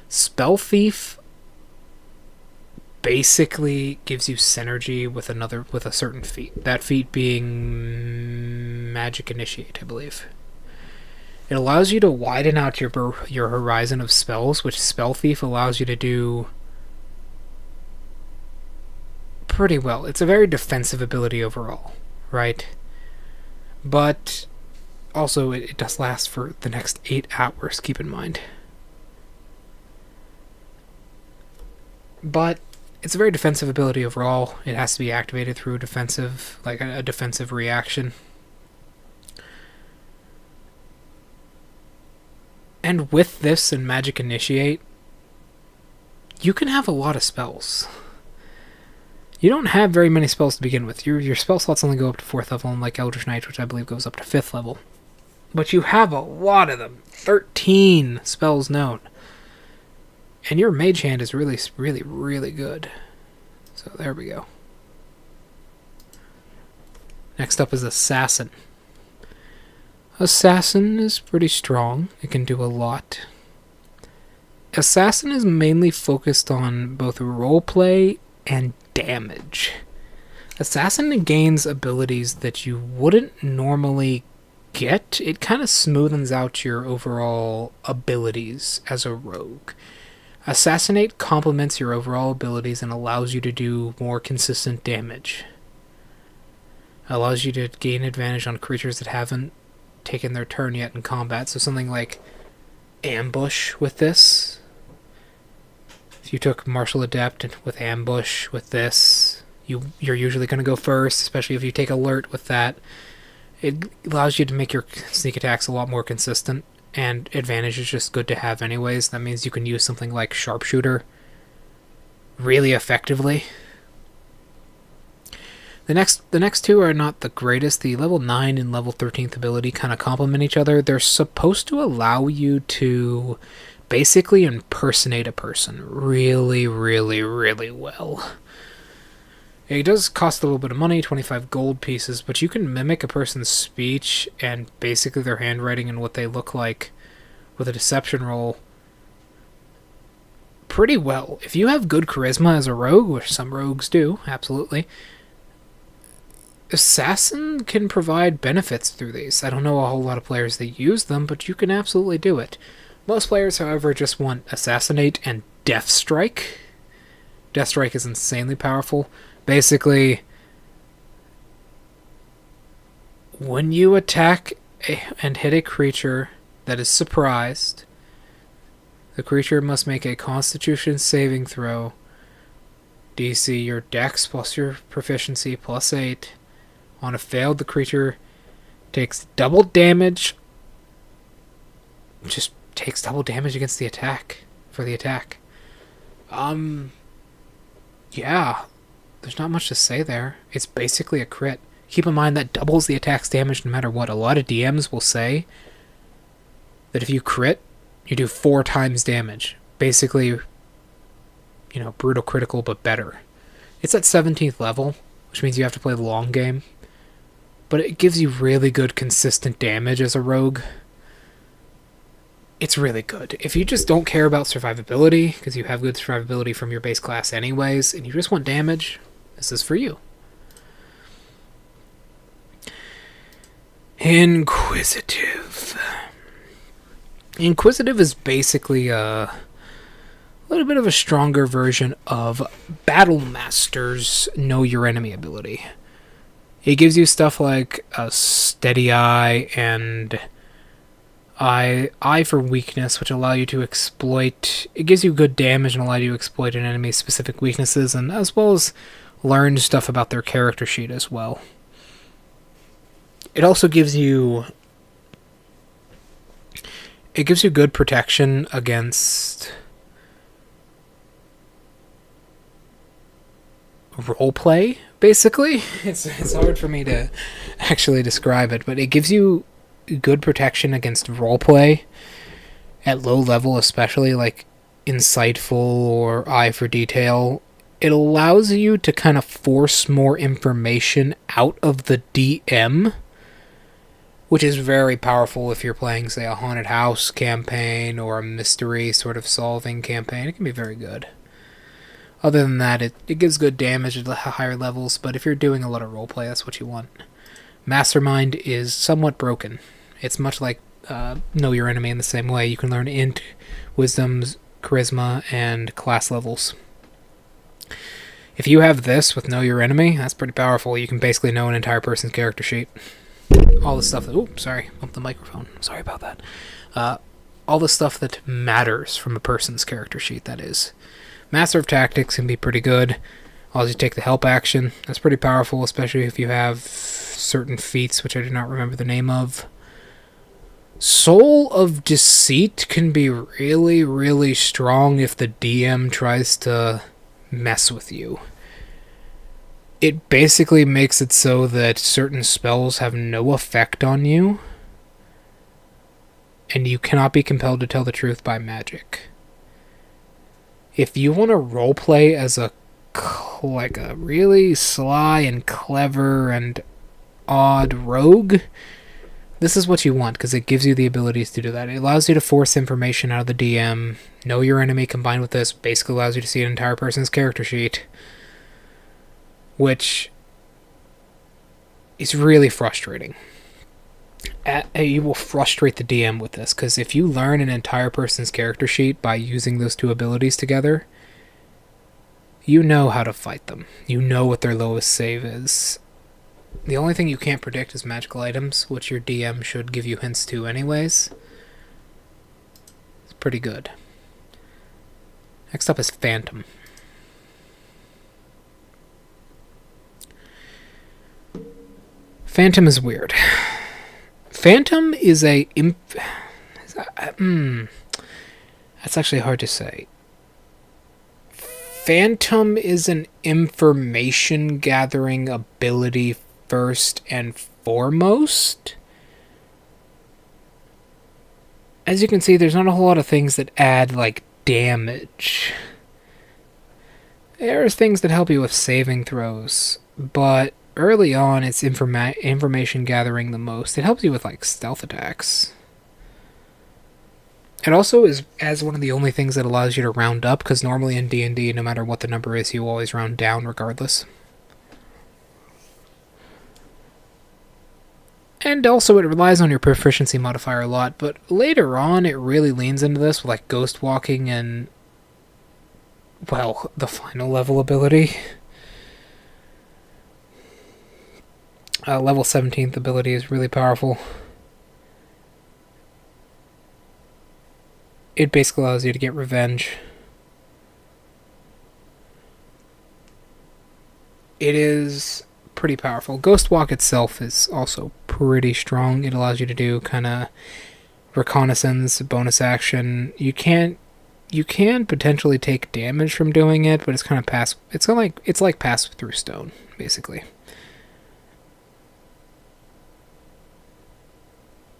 Speaker 1: Spell Thief basically gives you synergy with a certain feat. That feat being Magic Initiate, I believe. It allows you to widen out your horizon of spells, which Spell Thief allows you to do pretty well. It's a very defensive ability overall, right? But also it does last for the next 8 hours, keep in mind. But it's a very defensive ability overall. It has to be activated through a defensive reaction. And with this and Magic Initiate, you can have a lot of spells. You don't have very many spells to begin with. Your spell slots only go up to 4th level, unlike Eldritch Knight, which I believe goes up to 5th level. But you have a lot of them. 13 spells known. And your Mage Hand is really, really, really good. So there we go. Next up is Assassin. Assassin is pretty strong. It can do a lot. Assassin is mainly focused on both roleplay and damage. Assassin gains abilities that you wouldn't normally get. It kind of smoothens out your overall abilities as a rogue. Assassinate complements your overall abilities and allows you to do more consistent damage. Allows you to gain advantage on creatures that haven't taken their turn yet in combat. So something like Ambush with this. If you took Martial Adept with Ambush with this, you're usually going to go first, especially if you take Alert with that. It allows you to make your sneak attacks a lot more consistent, and Advantage is just good to have anyways. That means you can use something like Sharpshooter really effectively. The next two are not the greatest. The level 9 and level 13th ability kind of complement each other. They're supposed to allow you to basically impersonate a person really, really, really well. It does cost a little bit of money, 25 gold pieces, but you can mimic a person's speech and basically their handwriting and what they look like with a deception roll pretty well. If you have good charisma as a rogue, which some rogues do, absolutely, Assassin can provide benefits through these. I don't know a whole lot of players that use them, but you can absolutely do it. Most players, however, just want Assassinate and Death Strike. Death Strike is insanely powerful. Basically, when you attack and hit a creature that is surprised, the creature must make a Constitution saving throw. DC your Dex plus your proficiency plus 8. On a failed, the creature takes double damage. Just takes double damage against the attack. For the attack. Yeah. There's not much to say there. It's basically a crit. Keep in mind that doubles the attack's damage no matter what. A lot of DMs will say that if you crit, you do 4 times damage. Basically, you know, brutal critical, but better. It's at 17th level, which means you have to play the long game. But it gives you really good consistent damage as a rogue. It's really good. If you just don't care about survivability, because you have good survivability from your base class anyways, and you just want damage, this is for you. Inquisitive. Inquisitive is basically a little bit of a stronger version of Battlemaster's Know Your Enemy ability. It gives you stuff like a Steady Eye and Eye for Weakness, which allow you to exploit... It gives you good damage and allow you to exploit an enemy's specific weaknesses, and as well as learn stuff about their character sheet as well. It also gives you... It gives you good protection against roleplay, basically. It's hard for me to actually describe it, but it gives you good protection against roleplay at low level, especially like Insightful or Eye for Detail. It allows you to kind of force more information out of the DM, which is very powerful if you're playing, say, a haunted house campaign or a mystery sort of solving campaign. It can be very good. Other than that, it gives good damage at higher levels, but if you're doing a lot of roleplay, that's what you want. Mastermind is somewhat broken. It's much like Know Your Enemy in the same way. You can learn Int, Wisdom, Charisma, and class levels. If you have this with Know Your Enemy, that's pretty powerful. You can basically know an entire person's character sheet. All the stuff that... Oops, sorry. Bumped the microphone. Sorry about that. All the stuff that matters from a person's character sheet, that is. Master of Tactics can be pretty good. Allows you to take the help action. That's pretty powerful, especially if you have certain feats, which I do not remember the name of. Soul of Deceit can be really, really strong if the DM tries to mess with you. It basically makes it so that certain spells have no effect on you, and you cannot be compelled to tell the truth by magic. If you want to roleplay as a really sly and clever and odd rogue, this is what you want, because it gives you the abilities to do that. It allows you to force information out of the DM. Know Your Enemy combined with this basically allows you to see an entire person's character sheet, which is really frustrating. You will frustrate the DM with this, because if you learn an entire person's character sheet by using those two abilities together, you know how to fight them. You know what their lowest save is. The only thing you can't predict is magical items, which your DM should give you hints to anyways. It's pretty good. Next up is Phantom. Phantom is weird. Phantom is a... That's actually hard to say. Phantom is an information gathering ability first and foremost. As you can see, there's not a whole lot of things that add, like, damage. There are things that help you with saving throws, but early on, it's information gathering the most. It helps you with, like, stealth attacks. It also is as one of the only things that allows you to round up, because normally in D&D, no matter what the number is, you always round down regardless. And also it relies on your proficiency modifier a lot, but later on it really leans into this with like ghost walking and well, the final level ability. Level 17th ability is really powerful. It basically allows you to get revenge. It is pretty powerful. Ghost Walk itself is also pretty strong. It allows you to do kind of reconnaissance, bonus action. You can potentially take damage from doing it, but it's kind of pass. It's like pass through stone, basically.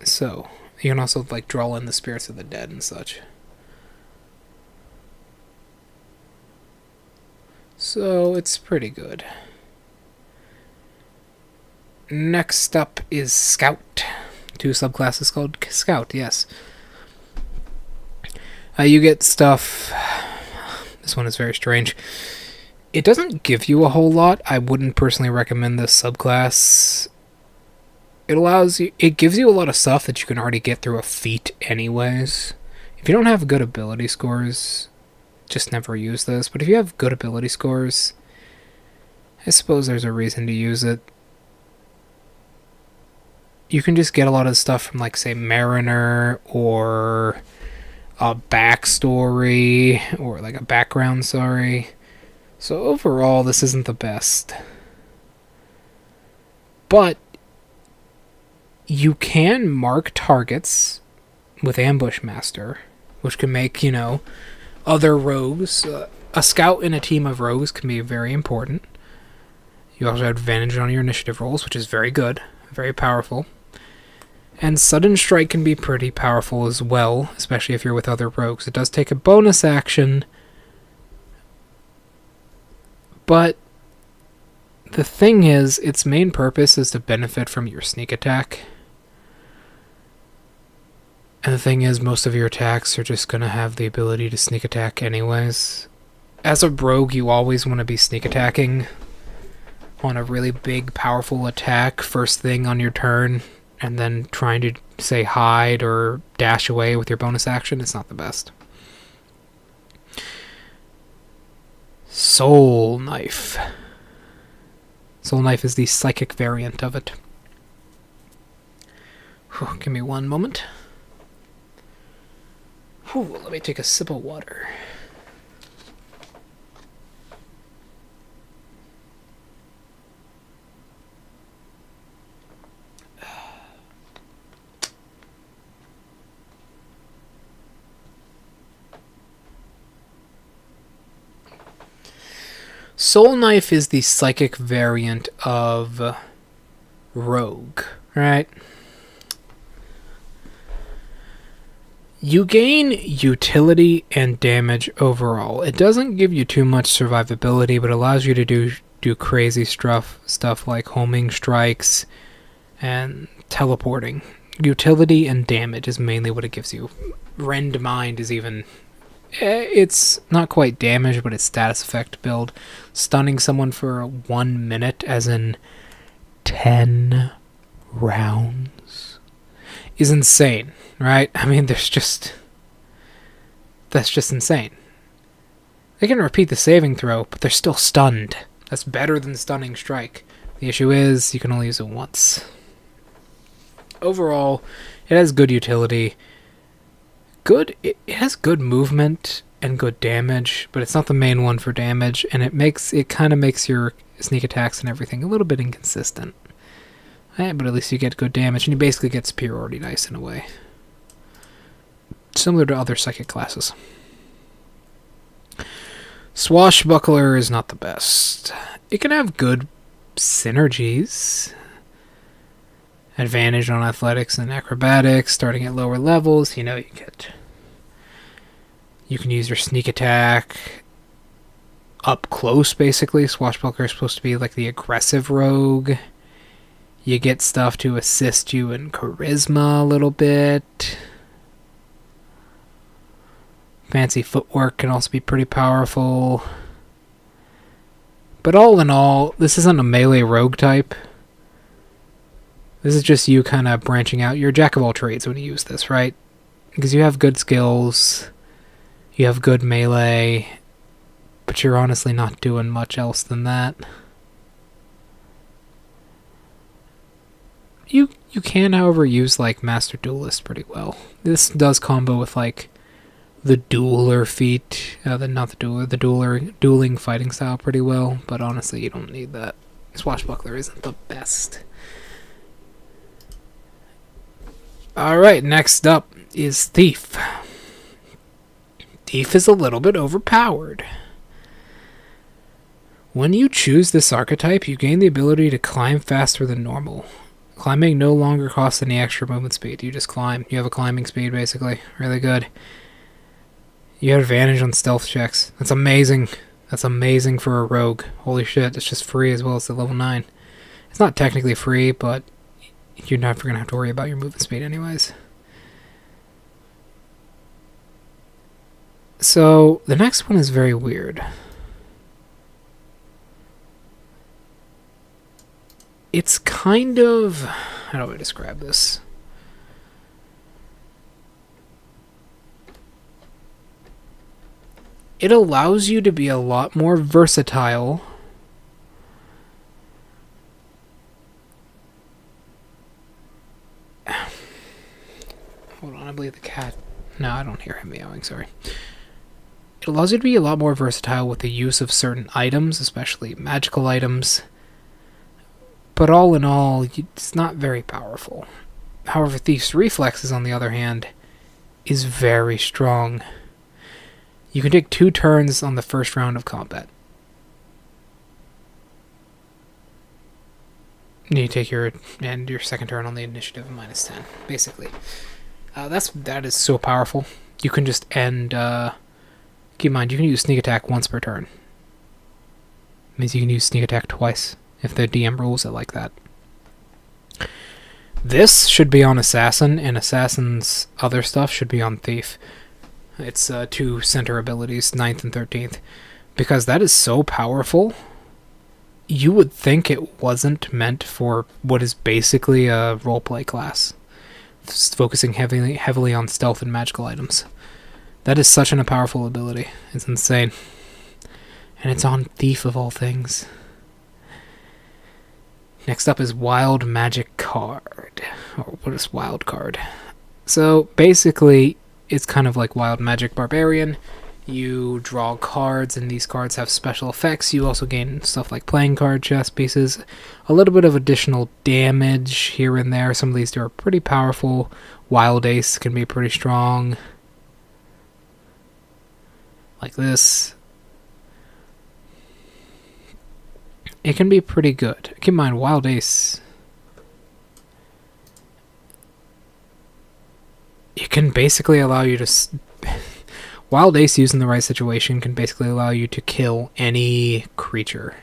Speaker 1: So you can also like draw in the spirits of the dead and such. So it's pretty good. Next up is Scout. 2 subclasses called Scout, yes. You get stuff. This one is very strange. It doesn't give you a whole lot. I wouldn't personally recommend this subclass. It gives you a lot of stuff that you can already get through a feat anyways. If you don't have good ability scores, just never use this. But if you have good ability scores, I suppose there's a reason to use it. You can just get a lot of stuff from, like, say, Mariner, or a backstory, or like a background, sorry. So overall, this isn't the best. But you can mark targets with Ambush Master, which can make, other rogues. A scout in a team of rogues can be very important. You also have advantage on your initiative rolls, which is very good, very powerful. And Sudden Strike can be pretty powerful as well, especially if you're with other rogues. It does take a bonus action, but the thing is, its main purpose is to benefit from your sneak attack. And the thing is, most of your attacks are just going to have the ability to sneak attack anyways. As a rogue, you always want to be sneak attacking on a really big, powerful attack first thing on your turn, and then trying to, say, hide or dash away with your bonus action. It's not the best. Soul Knife. Soul Knife is the psychic variant of it. Whew, give me one moment. Whew, let me take a sip of water. Soul Knife is the psychic variant of Rogue, right? You gain utility and damage overall. It doesn't give you too much survivability, but allows you to do crazy stuff like homing strikes and teleporting. Utility and damage is mainly what it gives you. Rend Mind is even... It's not quite damage, but it's status effect build. Stunning someone for 1 minute, as in 10 rounds, is insane, right? I mean, that's just insane. They can repeat the saving throw, but they're still stunned. That's better than Stunning Strike. The issue is, you can only use it once. Overall, it has good utility. It has good movement and good damage, but it's not the main one for damage, and it kind of makes your sneak attacks and everything a little bit inconsistent. But at least you get good damage, and you basically get superiority dice in a way. Similar to other psychic classes. Swashbuckler is not the best. It can have good synergies. Advantage on athletics and acrobatics, starting at lower levels. You can use your sneak attack up close, basically. Swashbuckler is supposed to be like the aggressive rogue. You get stuff to assist you in charisma a little bit. Fancy footwork can also be pretty powerful. But all in all, this isn't a melee rogue type. This is just you kind of branching out. You're a jack of all trades when you use this, right? Because you have good skills, you have good melee, but you're honestly not doing much else than that. You can, however, use like Master Duelist pretty well. This does combo with like the dueler feat, the dueling fighting style pretty well, but honestly you don't need that. Swashbuckler isn't the best. Alright, next up is Thief. Thief is a little bit overpowered. When you choose this archetype, you gain the ability to climb faster than normal. Climbing no longer costs any extra movement speed. You just climb. You have a climbing speed, basically. Really good. You have advantage on stealth checks. That's amazing. That's amazing for a rogue. Holy shit, it's just free as well as the level 9. It's not technically free, but you're never going to have to worry about your movement speed anyways. So, the next one is very weird. It's kind of... how do I describe this? It allows you to be a lot more versatile. Hold on, I believe the cat... no, I don't hear him meowing, sorry. It allows you to be a lot more versatile with the use of certain items, especially magical items. But all in all, it's not very powerful. However, Thief's Reflexes, on the other hand, is very strong. You can take 2 turns on the first round of combat. You take your second turn on the initiative of -10, basically. That is so powerful. You can just end... keep in mind, you can use sneak attack once per turn. Means you can use sneak attack twice, if the DM rules it like that. This should be on Assassin, and Assassin's other stuff should be on Thief. It's 2 center abilities, 9th and 13th. Because that is so powerful, you would think it wasn't meant for what is basically a roleplay class. Just focusing heavily on stealth and magical items. That is such a powerful ability. It's insane. And it's on Thief of all things. Next up is Wild Magic Card. Or what is Wild Card? So basically, it's kind of like Wild Magic Barbarian. You draw cards, and these cards have special effects. You also gain stuff like playing card chess pieces. A little bit of additional damage here and there. Some of these are pretty powerful. Wild Ace can be pretty strong. Like this. It can be pretty good. Keep in mind, Wild Ace... it can basically allow you to... Wild Ace used in the right situation can basically allow you to kill any creature.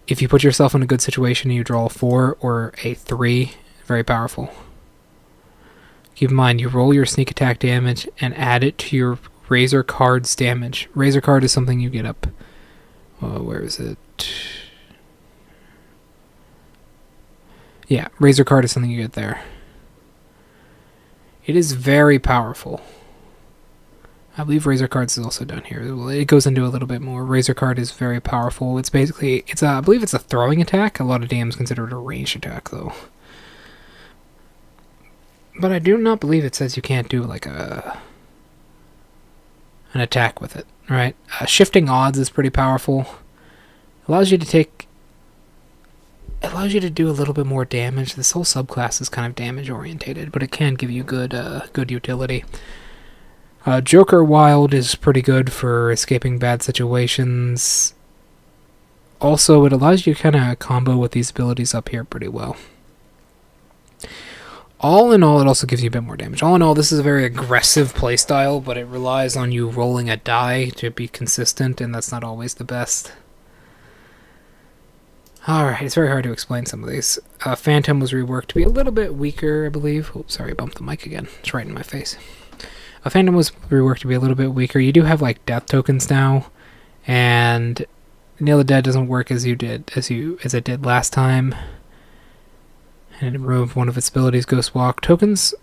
Speaker 1: If you put yourself in a good situation and you draw a 4 or a 3, very powerful. Keep in mind, you roll your sneak attack damage and add it to your Razor Card's damage. Razor Card is something you get up... where is it? Yeah, Razor Card is something you get there. It is very powerful. I believe Razor Cards is also down here. It goes into a little bit more. Razor Card is very powerful. It's basically, I believe it's a throwing attack. A lot of DMs consider it a ranged attack, though. But I do not believe it says you can't do like an attack with it, right? Shifting Odds is pretty powerful. Allows you to do a little bit more damage. This whole subclass is kind of damage orientated, but it can give you good utility. Joker Wild is pretty good for escaping bad situations. Also, it allows you to kind of combo with these abilities up here pretty well. All in all, it also gives you a bit more damage. All in all, this is a very aggressive playstyle, but it relies on you rolling a die to be consistent, and that's not always the best. Alright, it's very hard to explain some of these. Phantom was reworked to be a little bit weaker, I believe. Oops, sorry, I bumped the mic again. It's right in my face. Phantom was reworked to be a little bit weaker. You do have like death tokens now, and Nail the Dead doesn't work as it did last time. And it removed one of its abilities, Ghost Walk. Tokens,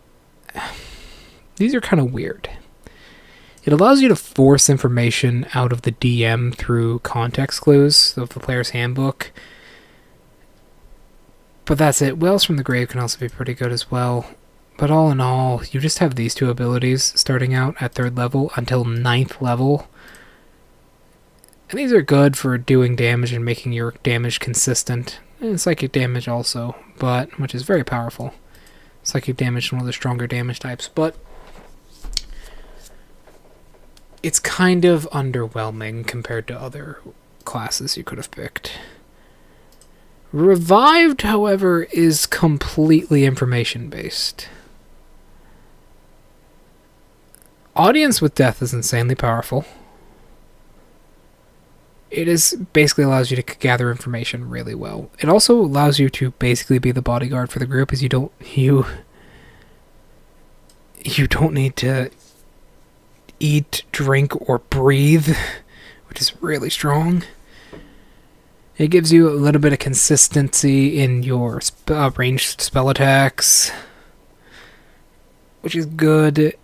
Speaker 1: these are kind of weird. It It allows you to force information out of the DM through context clues of the player's handbook. But that's it. Wells from the Grave can also be pretty good as well. But all in all, you just have these two abilities starting out at 3rd level until 9th level. And these are good for doing damage and making your damage consistent. And psychic damage also, which is very powerful. Psychic damage is one of the stronger damage types, but it's kind of underwhelming compared to other classes you could have picked. Revived, however, is completely information-based. Audience with Death is insanely powerful. It basically allows you to gather information really well. It also allows you to basically be the bodyguard for the group, as you don't need to eat, drink, or breathe, which is really strong. It gives you a little bit of consistency in your ranged spell attacks, which is good.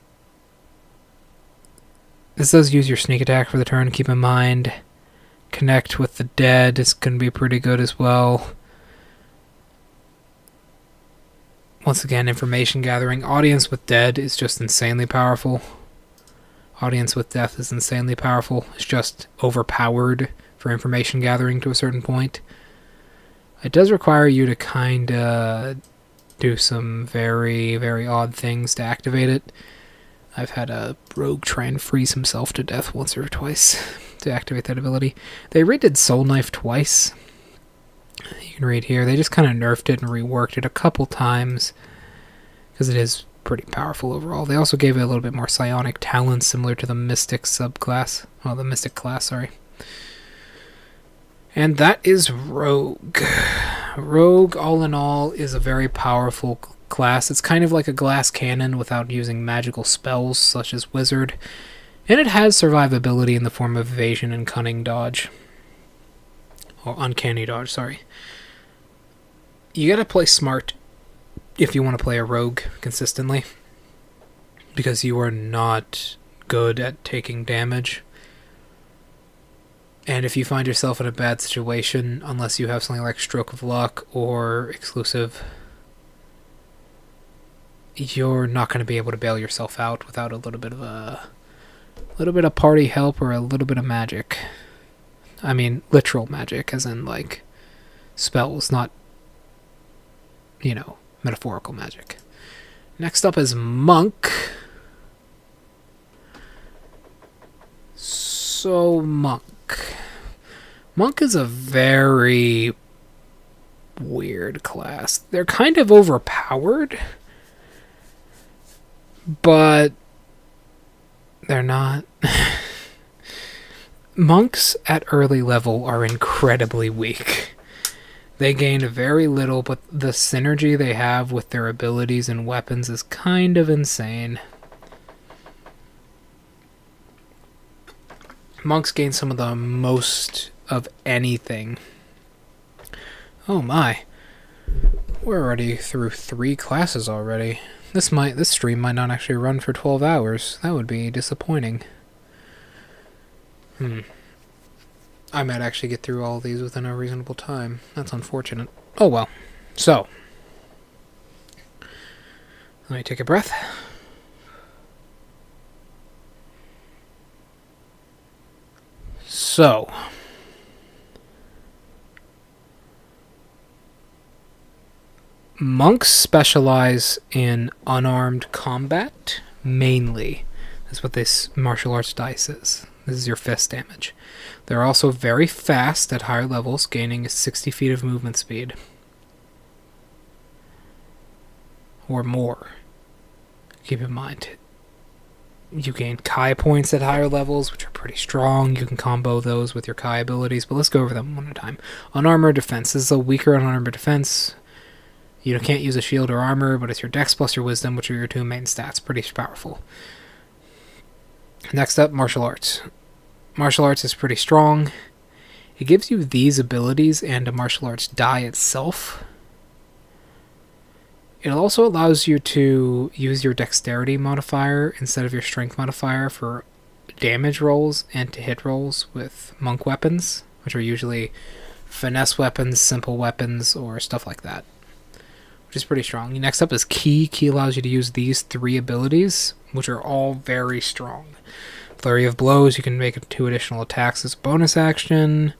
Speaker 1: This does use your sneak attack for the turn, keep in mind. Connect with the dead is going to be pretty good as well. Once again, information gathering. Audience with Dead is just insanely powerful. Audience with Death is insanely powerful. It's just overpowered for information gathering to a certain point. It does require you to kind of do some very, very odd things to activate it. I've had a rogue try and freeze himself to death once or twice to activate that ability. They redid Soul Knife twice. You can read here. They just kind of nerfed it and reworked it a couple times because it is pretty powerful overall. They also gave it a little bit more psionic talents similar to the Mystic subclass. Oh, the Mystic class, sorry. And that is Rogue. Rogue, all in all, is a very powerful class. It's kind of like a glass cannon without using magical spells such as Wizard. And it has survivability in the form of evasion and cunning dodge. Or uncanny dodge, sorry. You gotta play smart if you want to play a rogue consistently, because you are not good at taking damage. And if you find yourself in a bad situation, unless you have something like Stroke of Luck or Exclusive, you're not going to be able to bail yourself out without a little bit of party help or a little bit of magic. I mean, literal magic, as in, like, spells, not, metaphorical magic. Next up is Monk. So, Monk. Monk is a very weird class. They're kind of overpowered, but they're not. Monks at early level are incredibly weak. They gain very little, but the synergy they have with their abilities and weapons is kind of insane. Monks gain some of the most of anything. Oh my. We're already through 3 classes already. This stream might not actually run for 12 hours. That would be disappointing. I might actually get through all of these within a reasonable time. That's unfortunate. Oh well. So, let me take a breath. So, monks specialize in unarmed combat, mainly. That's what this martial arts dice is. This is your fist damage. They're also very fast at higher levels, gaining 60 feet of movement speed. Or more. Keep in mind, you gain Kai points at higher levels, which are pretty strong. You can combo those with your Kai abilities, but let's go over them one at a time. Unarmored defense. This is a weaker unarmored defense. You can't use a shield or armor, but it's your dex plus your wisdom, which are your 2 main stats. Pretty powerful. Next up, martial arts. Martial arts is pretty strong. It gives you these abilities and a martial arts die itself. It also allows you to use your dexterity modifier instead of your strength modifier for damage rolls and to hit rolls with monk weapons, which are usually finesse weapons, simple weapons, or stuff like that, which is pretty strong. Next up is Ki. Ki allows you to use these 3 abilities, which are all very strong. Flurry of Blows, you can make 2 additional attacks as a bonus action.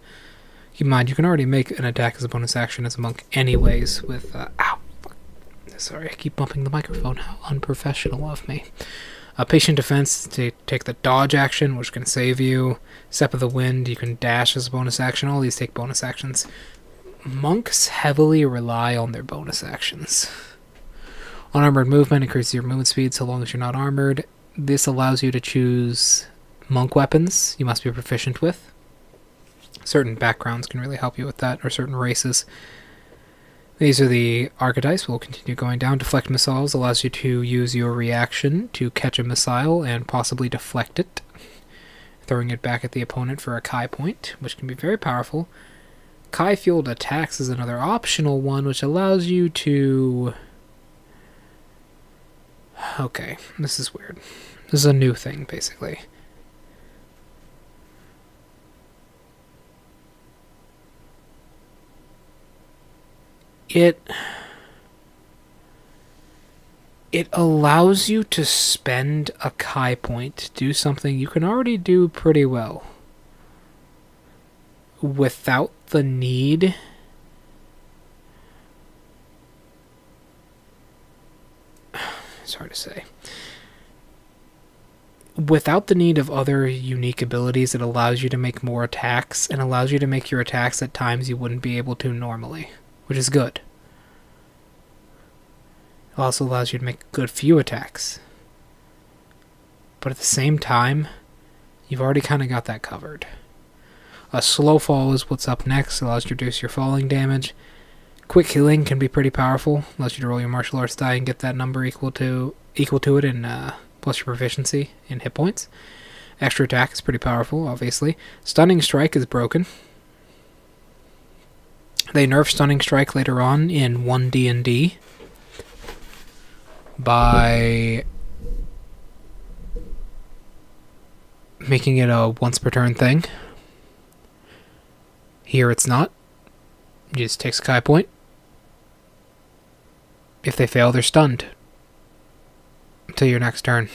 Speaker 1: Keep in mind, you can already make an attack as a bonus action as a monk anyways with... ow! Sorry, I keep bumping the microphone. How unprofessional of me. Patient Defense, to take the dodge action, which can save you. Step of the Wind, you can dash as a bonus action. All these take bonus actions. Monks heavily rely on their bonus actions. Unarmored Movement increases your movement speed so long as you're not armored. This allows you to choose monk weapons you must be proficient with. Certain backgrounds can really help you with that, or certain races. These are the archetypes. We'll continue going down. Deflect Missiles allows you to use your reaction to catch a missile and possibly deflect it, throwing it back at the opponent for a Kai point, which can be very powerful. Kai-fueled attacks is another optional one, which allows you to... Okay, this is weird. This is a new thing, basically. It allows you to spend a Kai point to do something you can already do pretty well without the need it's hard to say. Without the need of other unique abilities, it allows you to make more attacks and allows you to make your attacks at times you wouldn't be able to normally, which is good. It also allows you to make good few attacks. But at the same time, you've already kind of got that covered. A Slow Fall is what's up next. It allows you to reduce your falling damage. Quick Healing can be pretty powerful. Allows you to roll your martial arts die and get that number equal to it and plus your proficiency in hit points. Extra Attack is pretty powerful, obviously. Stunning Strike is broken. They nerf Stunning Strike later on in 1 DnD by making it a once per turn thing. Here it's not. You just take a Kai point. If they fail, they're stunned until your next turn.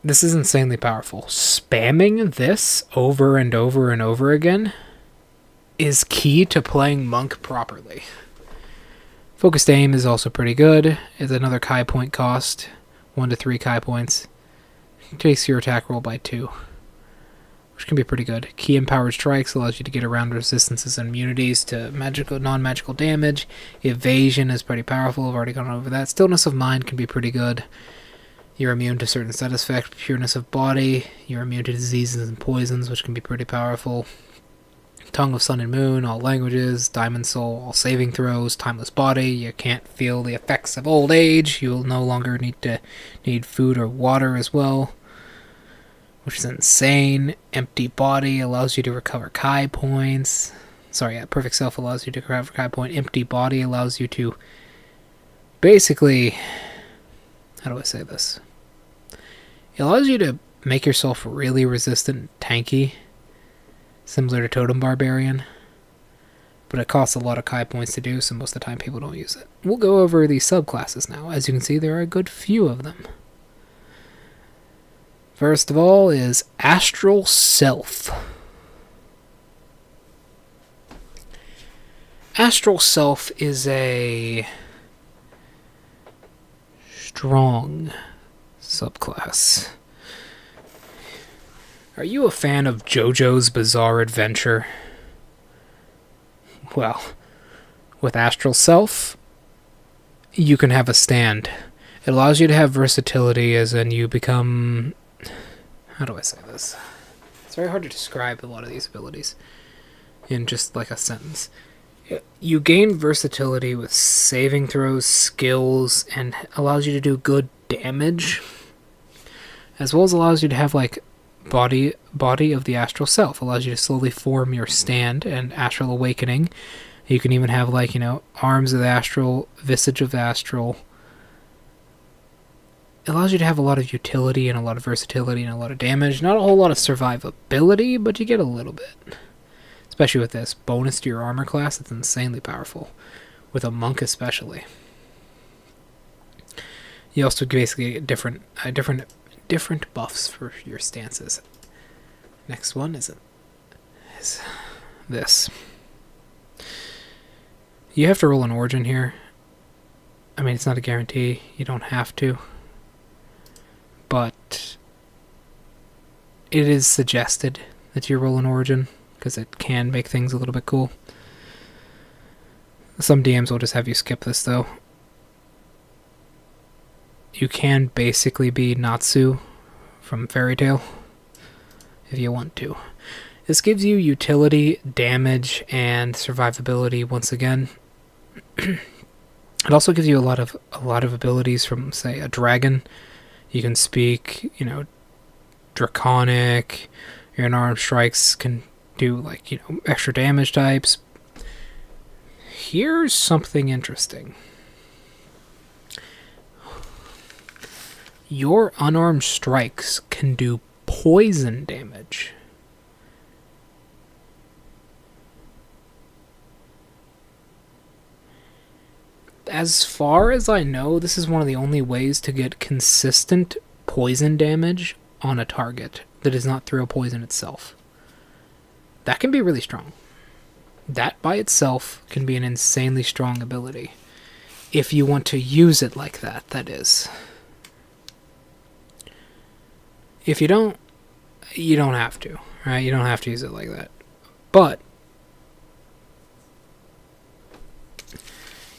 Speaker 1: This is insanely powerful. Spamming this over and over and over again is key to playing Monk properly. Focused Aim is also pretty good. It's another Kai point cost. 1 to 3 Kai points. Takes your attack roll by 2. Which can be pretty good. Key Empowered Strikes allows you to get around resistances and immunities to magical, non-magical damage. Evasion is pretty powerful. I've already gone over that. Stillness of Mind can be pretty good. You're immune to certain side effects. Pureness of Body. You're immune to diseases and poisons, which can be pretty powerful. Tongue of Sun and Moon, all languages. Diamond Soul, all saving throws. Timeless Body, you can't feel the effects of old age. You'll no longer need food or water as well, which is insane. Empty Body allows you to recover Kai points. Perfect Self allows you to recover Kai point. Empty Body allows you to basically... How do I say this? It allows you to make yourself really resistant and tanky, similar to Totem Barbarian, but it costs a lot of Kai points to do, so most of the time people don't use it. We'll go over the subclasses now. As you can see, there are a good few of them. First of all is Astral Self. Astral Self is a strong subclass. Are you a fan of JoJo's Bizarre Adventure? Well, with Astral Self, you can have a stand. It allows you to have versatility, as in you become... How do I say this? It's very hard to describe a lot of these abilities in just like a sentence. You gain versatility with saving throws, skills, and allows you to do good damage, as well as allows you to have like body of the Astral Self. Allows you to slowly form your stand and Astral Awakening. You can even have like, arms of the Astral, visage of the Astral, allows you to have a lot of utility and a lot of versatility and a lot of damage. Not a whole lot of survivability, but you get a little bit. Especially with this bonus to your armor class, it's insanely powerful. With a monk especially. You also basically get different buffs for your stances. Next one is this. You have to roll an origin here. I mean, it's not a guarantee. You don't have to. But it is suggested that you roll an origin, because it can make things a little bit cool. Some DMs will just have you skip this, though. You can basically be Natsu from Fairy Tail, if you want to. This gives you utility, damage, and survivability once again. It also gives you a lot of abilities from, say, a dragon. You can speak, draconic. Your unarmed strikes can do, extra damage types. Here's something interesting. Your unarmed strikes can do poison damage. As far as I know, this is one of the only ways to get consistent poison damage on a target that is not through a poison itself. That can be really strong. That by itself can be an insanely strong ability. If you want to use it like that, that is. If you don't have to, right? You don't have to use it like that. But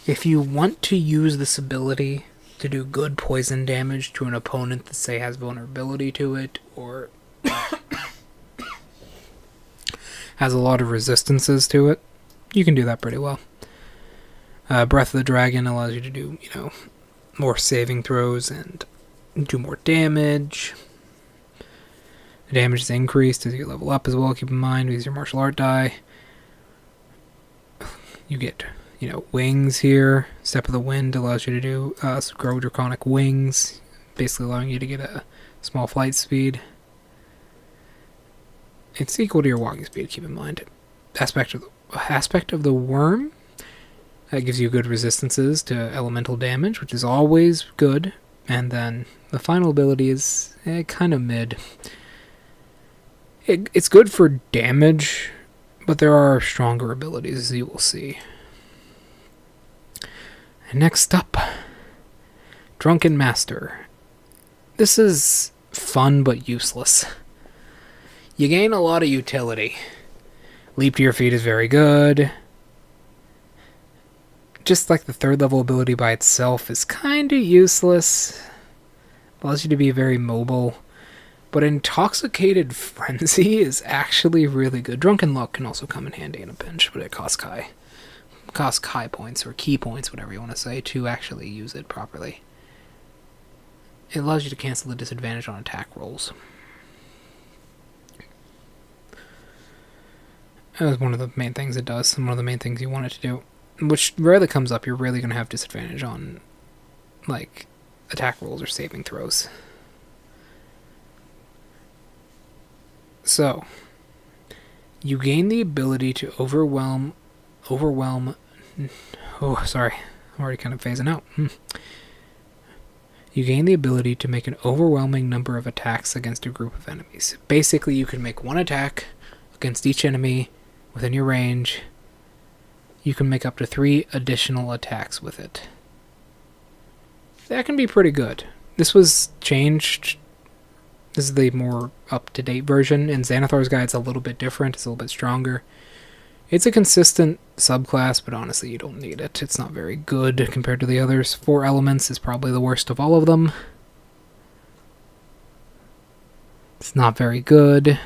Speaker 1: if you want to use this ability to do good poison damage to an opponent that, say, has vulnerability to it, or has a lot of resistances to it, you can do that pretty well. Breath of the Dragon allows you to do, more saving throws and do more damage. The damage is increased as you level up as well, keep in mind, with your martial art die. You get, wings here. Step of the Wind allows you to do grow draconic wings, basically allowing you to get a small flight speed. It's equal to your walking speed, keep in mind. Aspect of the Worm, that gives you good resistances to elemental damage, which is always good. And then the final ability is kind of mid. It's good for damage, but there are stronger abilities, as you will see. And next up, Drunken Master. This is fun but useless. You gain a lot of utility. Leap to your feet is very good. Just like the third level ability by itself is kind of useless. Allows you to be very mobile. But Intoxicated Frenzy is actually really good. Drunken Luck can also come in handy in a pinch, but it costs Kai. Costs Kai points, or key points, whatever you want to say, to actually use it properly. It allows you to cancel the disadvantage on attack rolls. That was one of the main things it does, and one of the main things you want it to do. Which rarely comes up. You're rarely going to have disadvantage on, attack rolls or saving throws. So, you gain the ability to overwhelm, oh, sorry, I'm already kind of phasing out. You gain the ability to make an overwhelming number of attacks against a group of enemies. Basically, you can make one attack against each enemy within your range. You can make up to 3 additional attacks with it. That can be pretty good. This was changed. This is the more up-to-date version. In Xanathar's Guide, it's a little bit different. It's a little bit stronger. It's a consistent subclass, but honestly, you don't need it. It's not very good compared to the others. 4 Elements is probably the worst of all of them. It's not very good.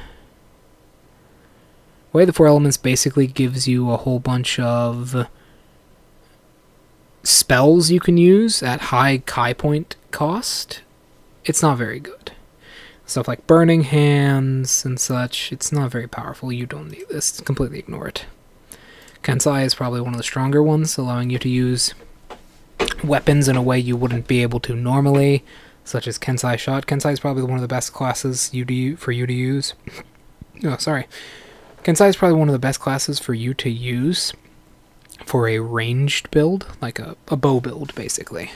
Speaker 1: The way the 4 Elements basically gives you a whole bunch of spells you can use at high Kai point cost. It's not very good. Stuff like Burning Hands and such, it's not very powerful. You don't need this. Completely ignore it. Kensai is probably one of the stronger ones, allowing you to use weapons in a way you wouldn't be able to normally. such as Kensai Shot. Kensai is probably one of the best classes for you to use. Oh, sorry. Kensai is probably one of the best classes for you to use for a ranged build, like a bow build, basically.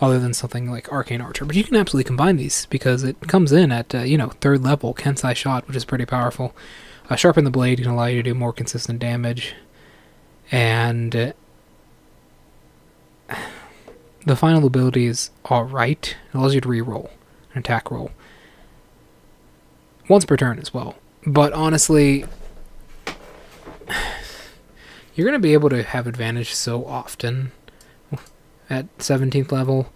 Speaker 1: Other than something like Arcane Archer. But you can absolutely combine these, because it comes in at, 3rd level Kensai Shot, which is pretty powerful. Sharpen the Blade can allow you to do more consistent damage. And the final ability is alright. It allows you to re-roll an attack roll. Once per turn as well. But honestly, you're going to be able to have advantage so often at 17th level.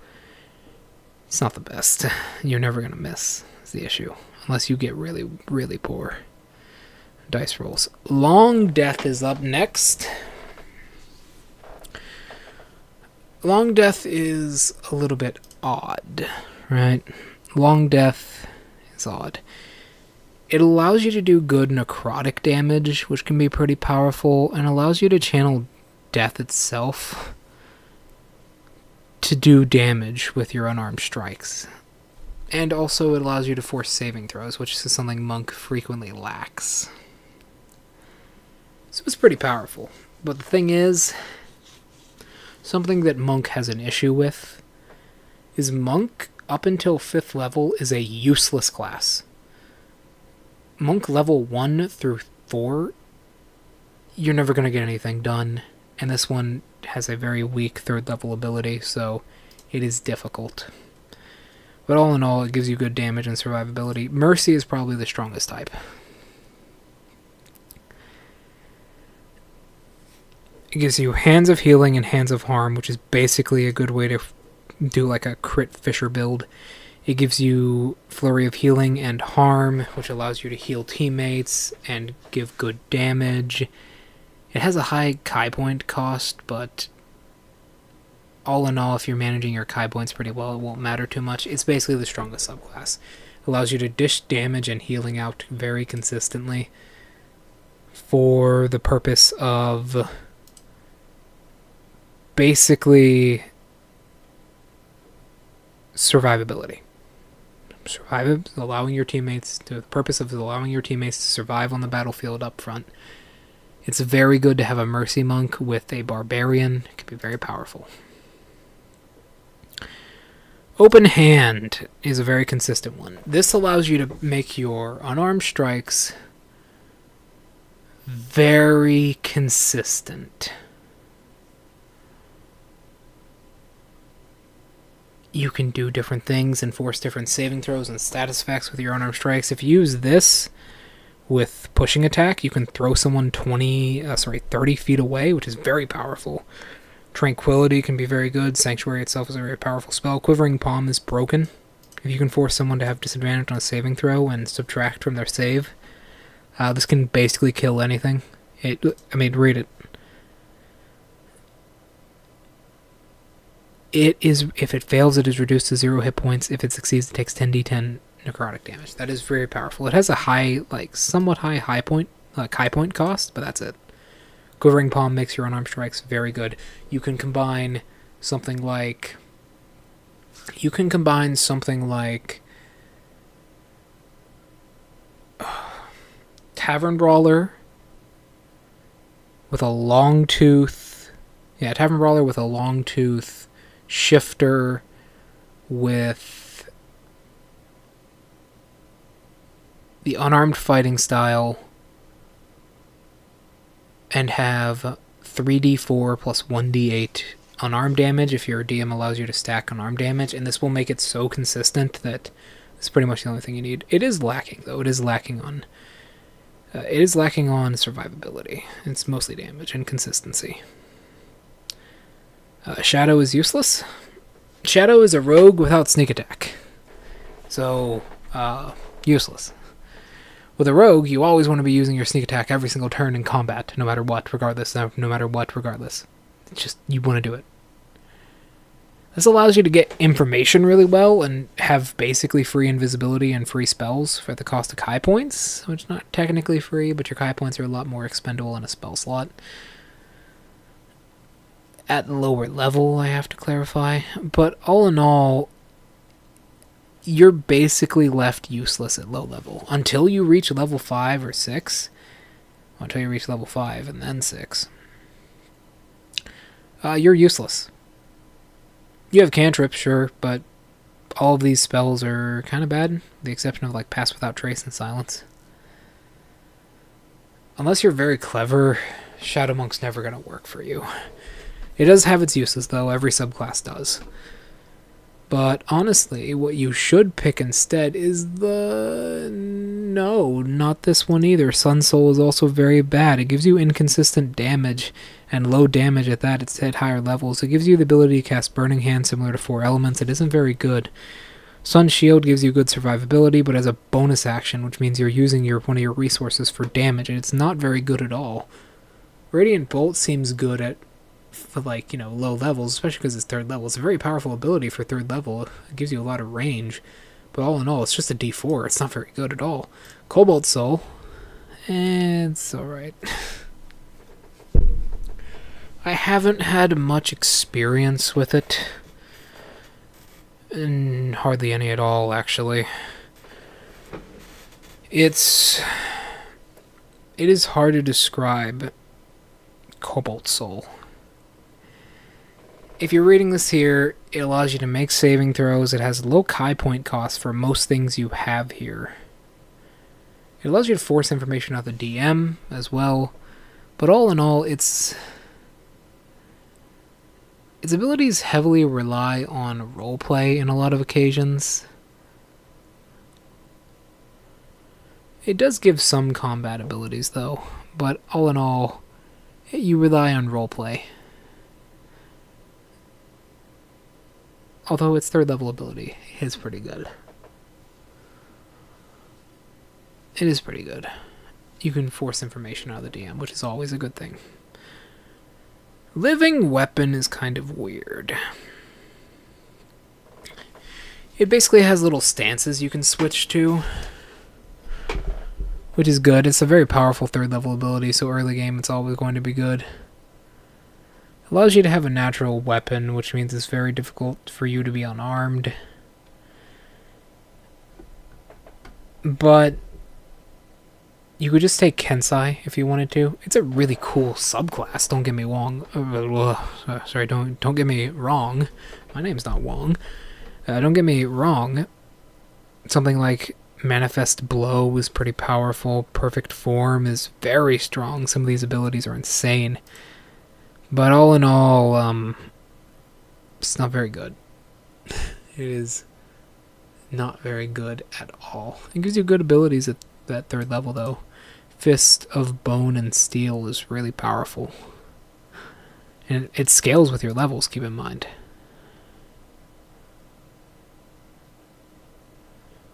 Speaker 1: It's not the best. You're never going to miss, is the issue. Unless you get really, really poor dice rolls. Long Death is up next. Long Death is a little bit odd, right? Long Death is odd. It allows you to do good necrotic damage, which can be pretty powerful, and allows you to channel death itself to do damage with your unarmed strikes. And also it allows you to force saving throws, which is something Monk frequently lacks. So it's pretty powerful. But the thing is, something that Monk has an issue with is Monk, up until 5th level, is a useless class. Monk level 1 through 4, you're never going to get anything done. And this one has a very weak 3rd level ability, so it is difficult. But all in all, it gives you good damage and survivability. Mercy is probably the strongest type. It gives you Hands of Healing and Hands of Harm, which is basically a good way to do like a crit Fisher build. It gives you Flurry of Healing and Harm, which allows you to heal teammates and give good damage. It has a high Kai point cost, but all in all, if you're managing your Kai points pretty well, it won't matter too much. It's basically the strongest subclass. It allows you to dish damage and healing out very consistently for the purpose of basically survivability. The purpose of allowing your teammates to survive on the battlefield up front. It's very good to have a Mercy Monk with a Barbarian. It can be very powerful. Open Hand is a very consistent one. This allows you to make your unarmed strikes very consistent. You can do different things and force different saving throws and status effects with your unarmed strikes. If you use this with pushing attack, you can throw someone 30 feet away, which is very powerful. Tranquility can be very good. Sanctuary itself is a very powerful spell. Quivering Palm is broken. If you can force someone to have disadvantage on a saving throw and subtract from their save, this can basically kill anything. Read it. If it fails, it is reduced to 0 hit points. If it succeeds, it takes 10d10 necrotic damage. That is very powerful. It has a somewhat high Kai point cost, but that's it. Quivering Palm makes your unarmed strikes very good. You can combine something like Tavern Brawler with a long tooth. Yeah, Tavern Brawler with a long tooth. Shifter with the unarmed fighting style and have 3d4 plus 1d8 unarmed damage if your DM allows you to stack unarmed damage, and this will make it so consistent that it's pretty much the only thing you need. It is lacking, though. It is lacking on survivability. It's mostly damage and consistency. Shadow is useless. Shadow is a rogue without sneak attack. So, useless. With a rogue, you always want to be using your sneak attack every single turn in combat, no matter what, regardless. It's just, you want to do it. This allows you to get information really well and have basically free invisibility and free spells for the cost of Kai points, which is not technically free, but your Kai points are a lot more expendable in a spell slot. At lower level, I have to clarify. But all in all, you're basically left useless at low level. Until you reach level 5 or 6, until you reach level 5 and then 6, you're useless. You have cantrips, sure, but all of these spells are kind of bad, with the exception of like Pass Without Trace and Silence. Unless you're very clever, Shadow Monk's never going to work for you. It does have its uses, though. Every subclass does. But honestly, what you should pick instead is the... No, not this one either. Sun Soul is also very bad. It gives you inconsistent damage, and low damage at that. It's at higher levels. It gives you the ability to cast Burning Hand, similar to 4 elements. It isn't very good. Sun Shield gives you good survivability, but as a bonus action, which means you're using one of your resources for damage, and it's not very good at all. Radiant Bolt seems good for low levels, especially because it's 3rd level. It's a very powerful ability for 3rd level. It gives you a lot of range, but all in all, it's just a D4. It's not very good at all. Cobalt Soul, it's alright. I haven't had much experience with it. And hardly any at all, actually. It is hard to describe Cobalt Soul. If you're reading this here, it allows you to make saving throws. It has low Chi point cost for most things you have here. It allows you to force information out the DM as well. But all in all, its abilities heavily rely on roleplay in a lot of occasions. It does give some combat abilities, though, but all in all, you rely on roleplay. Although its 3rd level ability is pretty good. It is pretty good. You can force information out of the DM, which is always a good thing. Living Weapon is kind of weird. It basically has little stances you can switch to, which is good. It's a very powerful 3rd level ability, so early game it's always going to be good. It allows you to have a natural weapon, which means it's very difficult for you to be unarmed. But you could just take Kensai if you wanted to. It's a really cool subclass, don't get me wrong. Sorry, don't get me wrong. My name's not Wong. Don't get me wrong. Something like Manifest Blow is pretty powerful. Perfect Form is very strong. Some of these abilities are insane. But all in all, it's not very good. It is not very good at all. It gives you good abilities at that 3rd level, though. Fist of Bone and Steel is really powerful. And it scales with your levels, keep in mind.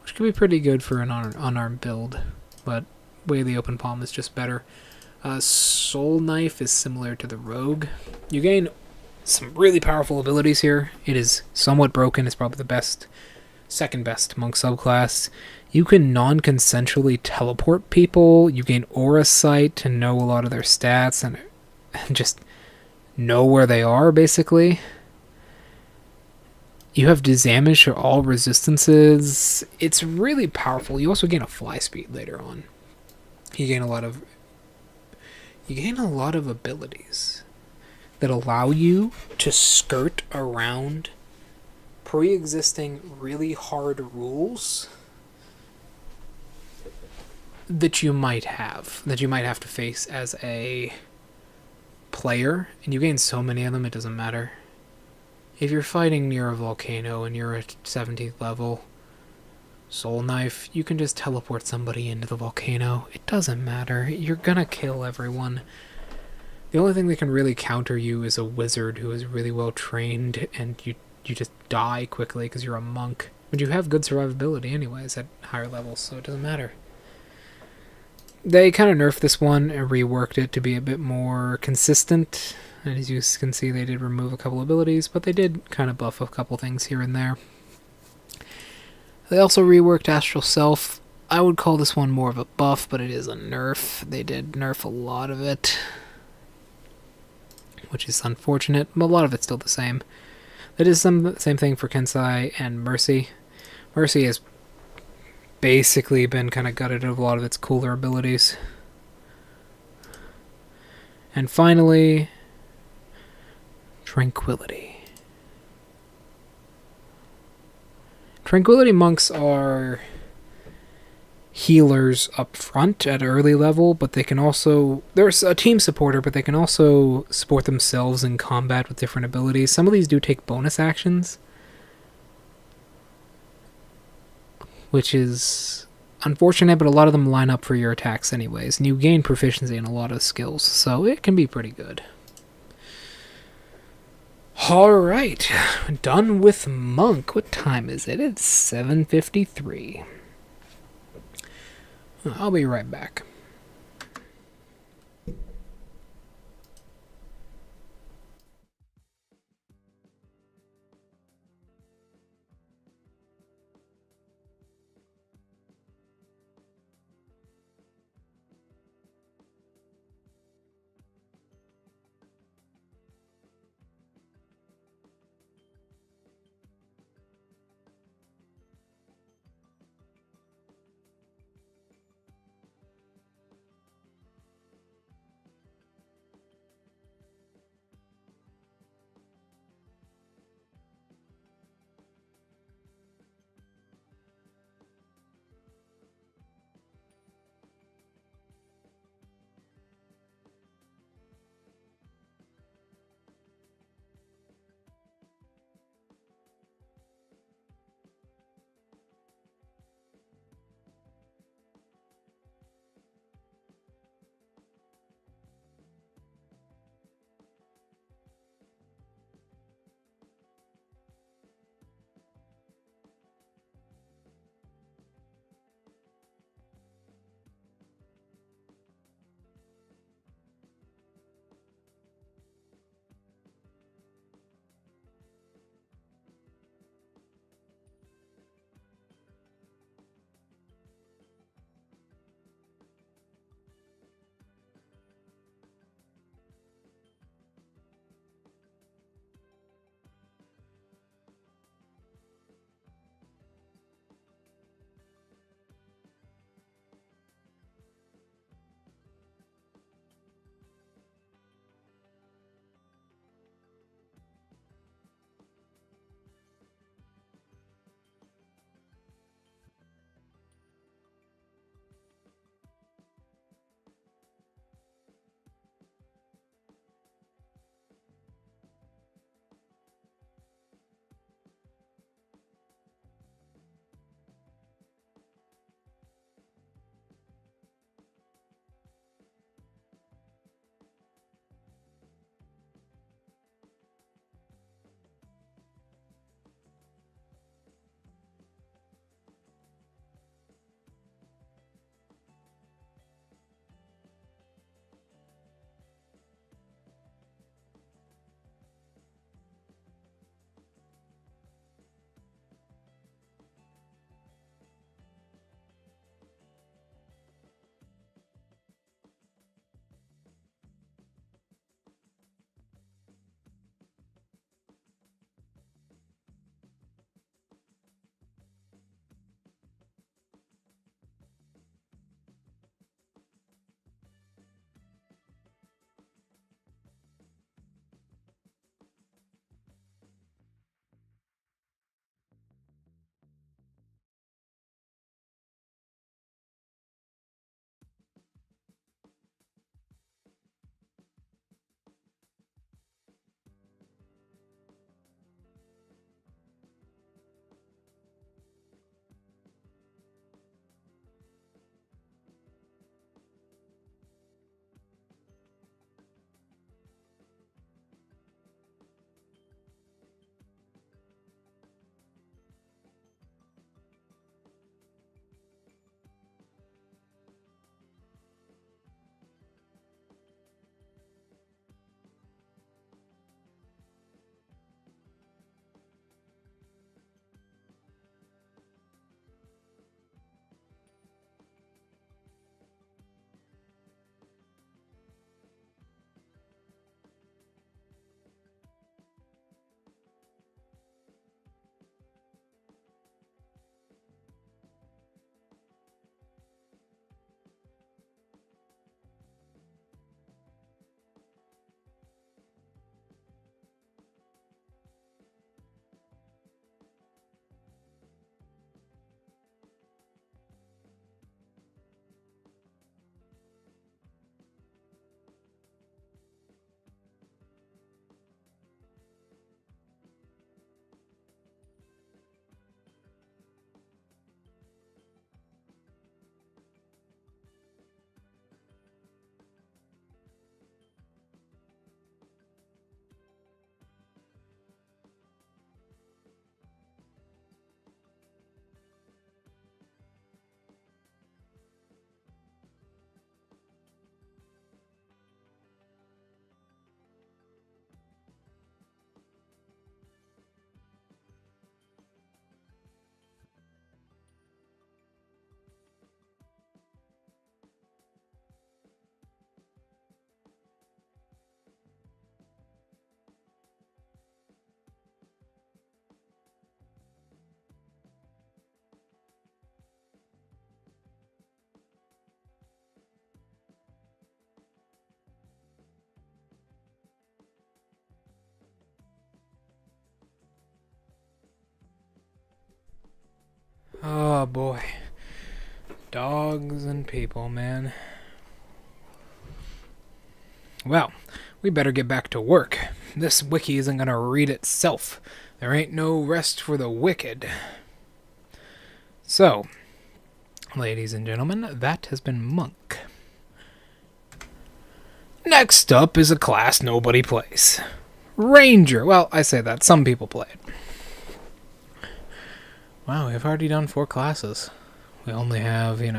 Speaker 1: Which could be pretty good for an unarmed build, but Way of the Open Palm is just better. Soul Knife is similar to the Rogue. You gain some really powerful abilities here. It is somewhat broken. It's probably the second best monk subclass. You can non-consensually teleport people. You gain Aura Sight to know a lot of their stats and just know where they are, basically. You have Disadvantage to all resistances. It's really powerful. You also gain a fly speed later on. You gain a lot of abilities that allow you to skirt around pre-existing really hard rules that you might have to face as a player, and you gain so many of them it doesn't matter. If you're fighting near a volcano and you're at 17th level, Soul Knife, you can just teleport somebody into the volcano. It doesn't matter. You're gonna kill everyone. The only thing that can really counter you is a wizard who is really well trained, and you just die quickly because you're a monk. But you have good survivability anyways at higher levels, so it doesn't matter. They kind of nerfed this one and reworked it to be a bit more consistent. And as you can see, they did remove a couple abilities, but they did kind of buff a couple things here and there. They also reworked Astral Self. I would call this one more of a buff, but it is a nerf. They did nerf a lot of it, which is unfortunate, but a lot of it's still the same. They did the same thing for Kensai and Mercy. Mercy has basically been kind of gutted of a lot of its cooler abilities. And finally, Tranquility. Tranquility monks are healers up front at early level, but they can also... There's a team supporter, but they can also support themselves in combat with different abilities. Some of these do take bonus actions, which is unfortunate, but a lot of them line up for your attacks anyways, and you gain proficiency in a lot of skills, so it can be pretty good. Alright, done with Monk. What time is it? It's 7:53. I'll be right back. Oh boy. Dogs and people, man. Well, we better get back to work. This wiki isn't gonna read itself. There ain't no rest for the wicked. So, ladies and gentlemen, that has been Monk. Next up is a class nobody plays. Ranger. Well, I say that. Some people play it. Wow, we've already done 4 classes. We only have, 8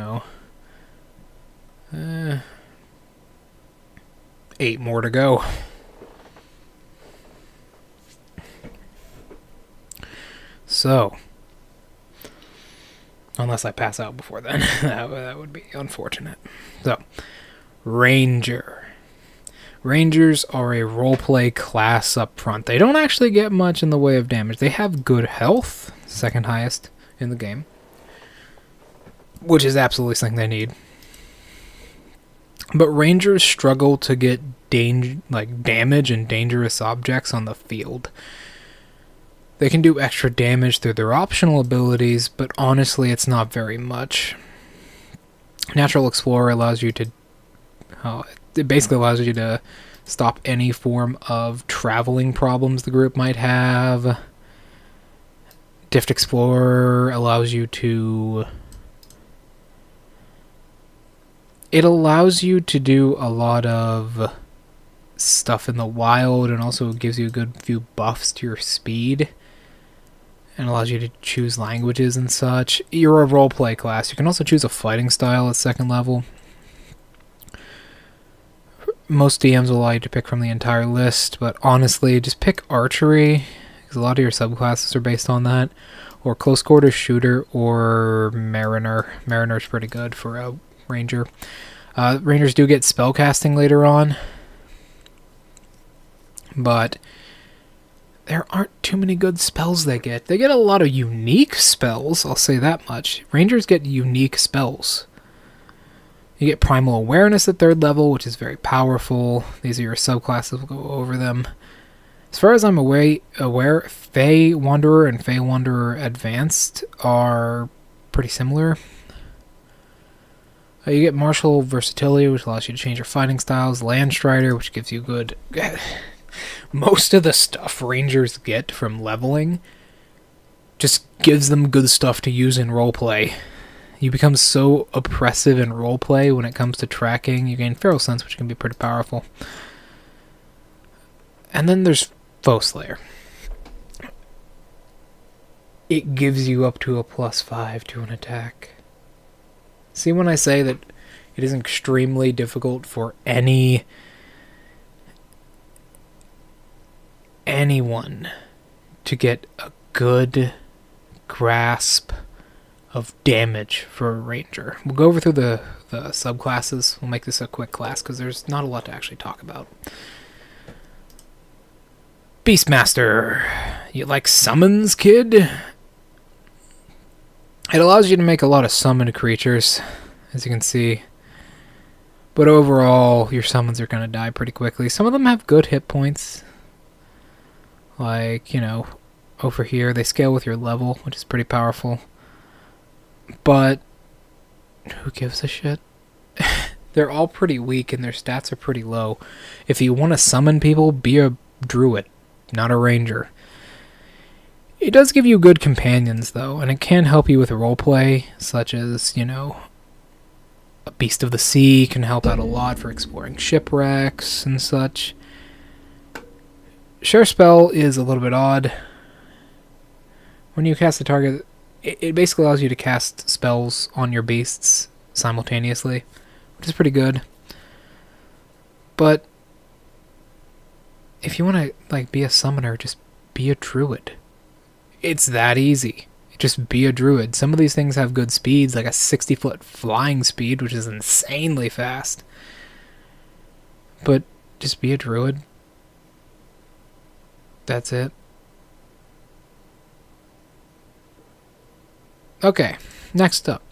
Speaker 1: more to go. So, unless I pass out before then, that would be unfortunate. So, Ranger. Rangers are a roleplay class up front. They don't actually get much in the way of damage. They have good health, second highest in the game, which is absolutely something they need. But Rangers struggle to get damage and dangerous objects on the field. They can do extra damage through their optional abilities, but honestly, it's not very much. Natural Explorer allows you to... it basically allows you to stop any form of traveling problems the group might have. Dift Explorer allows you to... It allows you to do a lot of stuff in the wild, and also gives you a good few buffs to your speed, and allows you to choose languages and such. You're a roleplay class. You can also choose a fighting style at 2nd level. Most DMs will allow you to pick from the entire list, but honestly, just pick archery, because a lot of your subclasses are based on that, or close quarters shooter, or mariner. Mariner's pretty good for a ranger. Rangers do get spellcasting later on, but there aren't too many good spells they get. They get a lot of unique spells, I'll say that much. Rangers get unique spells. You get Primal Awareness at 3rd level, which is very powerful. These are your subclasses, we'll go over them. As far as I'm aware, Fey Wanderer and Fey Wanderer Advanced are pretty similar. You get Martial Versatility, which allows you to change your fighting styles. Landstrider, which gives you good... Most of the stuff Rangers get from leveling just gives them good stuff to use in roleplay. You become so oppressive in roleplay when it comes to tracking. You gain Feral Sense, which can be pretty powerful. And then there's Foe Slayer. It gives you up to a +5 to an attack. See, when I say that it is extremely difficult for anyone to get a good grasp of damage for a ranger. We'll go over through the subclasses. We'll make this a quick class because there's not a lot to actually talk about. Beastmaster. You like summons, kid? It allows you to make a lot of summoned creatures, as you can see. But overall, your summons are going to die pretty quickly. Some of them have good hit points. Like, over here, they scale with your level, which is pretty powerful. But who gives a shit? They're all pretty weak and their stats are pretty low. If you want to summon people, be a druid, not a ranger. It does give you good companions, though, and it can help you with roleplay, such as, a Beast of the Sea can help out a lot for exploring shipwrecks and such. Share Spell is a little bit odd. When you cast a target, it basically allows you to cast spells on your beasts simultaneously, which is pretty good. But if you want to be a summoner, just be a druid. It's that easy. Just be a druid. Some of these things have good speeds, like a 60-foot flying speed, which is insanely fast. But just be a druid. That's it. Okay, next up.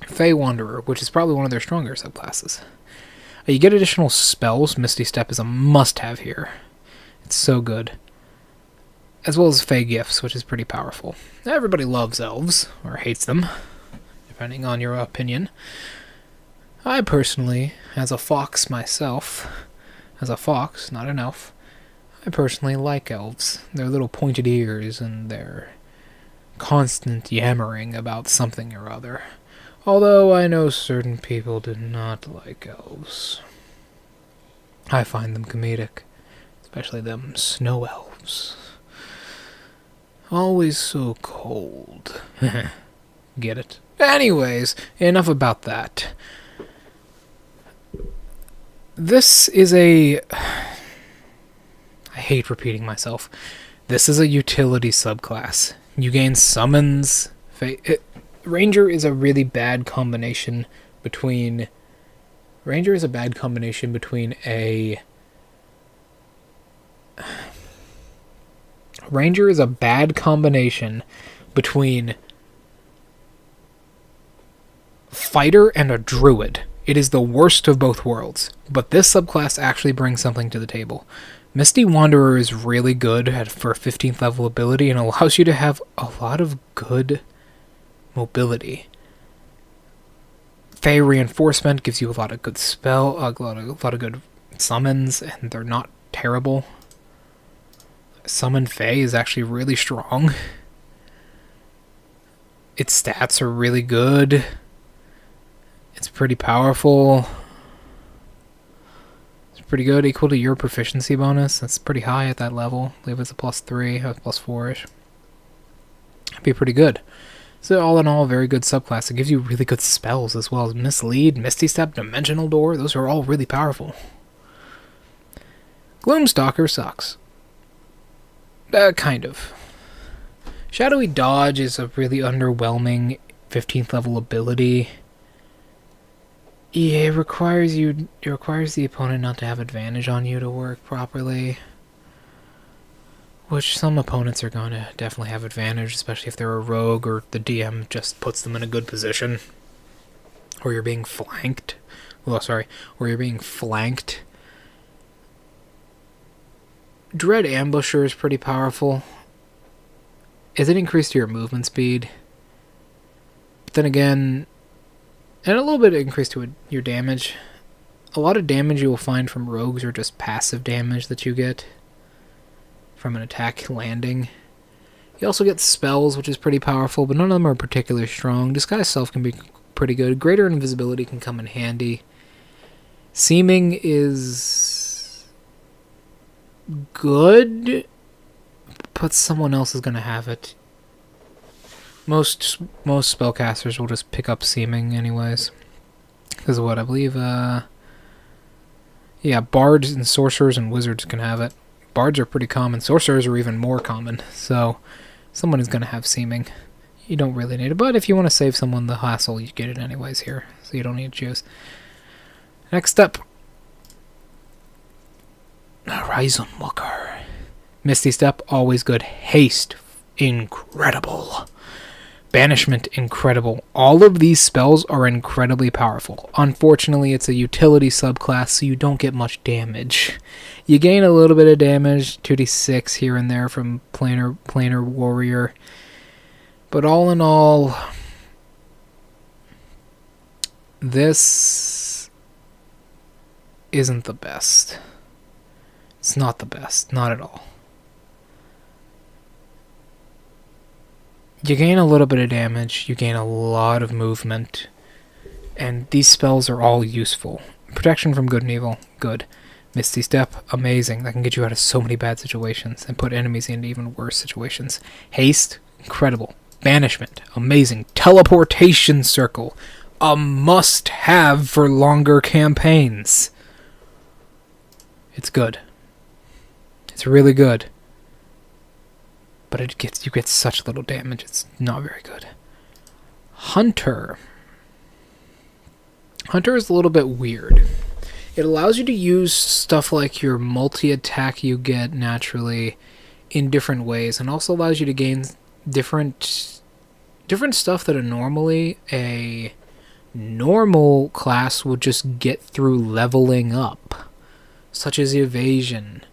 Speaker 1: Fey Wanderer, which is probably one of their stronger subclasses. You get additional spells. Misty Step is a must-have here. It's so good. as well as Fey Gifts, which is pretty powerful. Everybody loves elves, or hates them, depending on your opinion. I personally, as a fox myself, as a fox, not an elf, I personally like elves. Their little pointed ears and their constant yammering about something or other. Although I know certain people do not like elves. I find them comedic, especially them snow elves. Always so cold. Get it? Anyways, enough about that. This is a... I hate repeating myself. This is a utility subclass. You gain summons. Ranger is a really bad combination between... Ranger is a bad combination between a... Ranger is a bad combination between fighter and a druid. It is the worst of both worlds, but this subclass actually brings something to the table. Misty Wanderer is really good for 15th level ability and allows you to have a lot of good mobility. Fey Reinforcement gives you a lot of good a lot of good summons, and they're not terrible. Summon Fey is actually really strong. Its stats are really good. It's pretty powerful. It's pretty good, equal to your proficiency bonus. That's pretty high at that level. I believe it's a +3, or +4-ish. That'd be pretty good. So all in all, a very good subclass. It gives you really good spells as well as Mislead, Misty Step, Dimensional Door. Those are all really powerful. Gloomstalker sucks. Kind of. Shadowy Dodge is a really underwhelming 15th level ability. Yeah, it requires the opponent not to have advantage on you to work properly. Which some opponents are going to definitely have advantage, especially if they're a rogue or the DM just puts them in a good position. Or you're being flanked. Or you're being flanked. Dread Ambusher is pretty powerful. Is it increased your movement speed? But then again, and a little bit increased to your damage. A lot of damage you will find from rogues are just passive damage that you get from an attack landing. You also get spells, which is pretty powerful, but none of them are particularly strong. Disguise Self can be pretty good. Greater Invisibility can come in handy. Seeming is good, but someone else is going to have it. Most spellcasters will just pick up Seeming anyways. Because of what I believe, yeah, bards and sorcerers and wizards can have it. Bards are pretty common. Sorcerers are even more common. So someone is going to have Seeming. You don't really need it, but if you want to save someone the hassle, you get it anyways here. So you don't need to choose. Next up, Horizon Walker. Misty Step, always good. Haste, incredible. Banishment, incredible. All of these spells are incredibly powerful. Unfortunately, it's a utility subclass, so you don't get much damage. You gain a little bit of damage, 2d6 here and there from Planar Warrior. But all in all, this isn't the best. It's not the best, not at all. You gain a little bit of damage, you gain a lot of movement, and these spells are all useful. Protection from good and evil, good. Misty Step, amazing. That can get you out of so many bad situations and put enemies into even worse situations. Haste, incredible. Banishment, amazing. Teleportation Circle, a must-have for longer campaigns. It's good. It's really good. But you get such little damage, it's not very good. Hunter. Hunter is a little bit weird. It allows you to use stuff like your multi-attack you get naturally in different ways, and also allows you to gain different stuff that a normal class would just get through leveling up, such as evasion,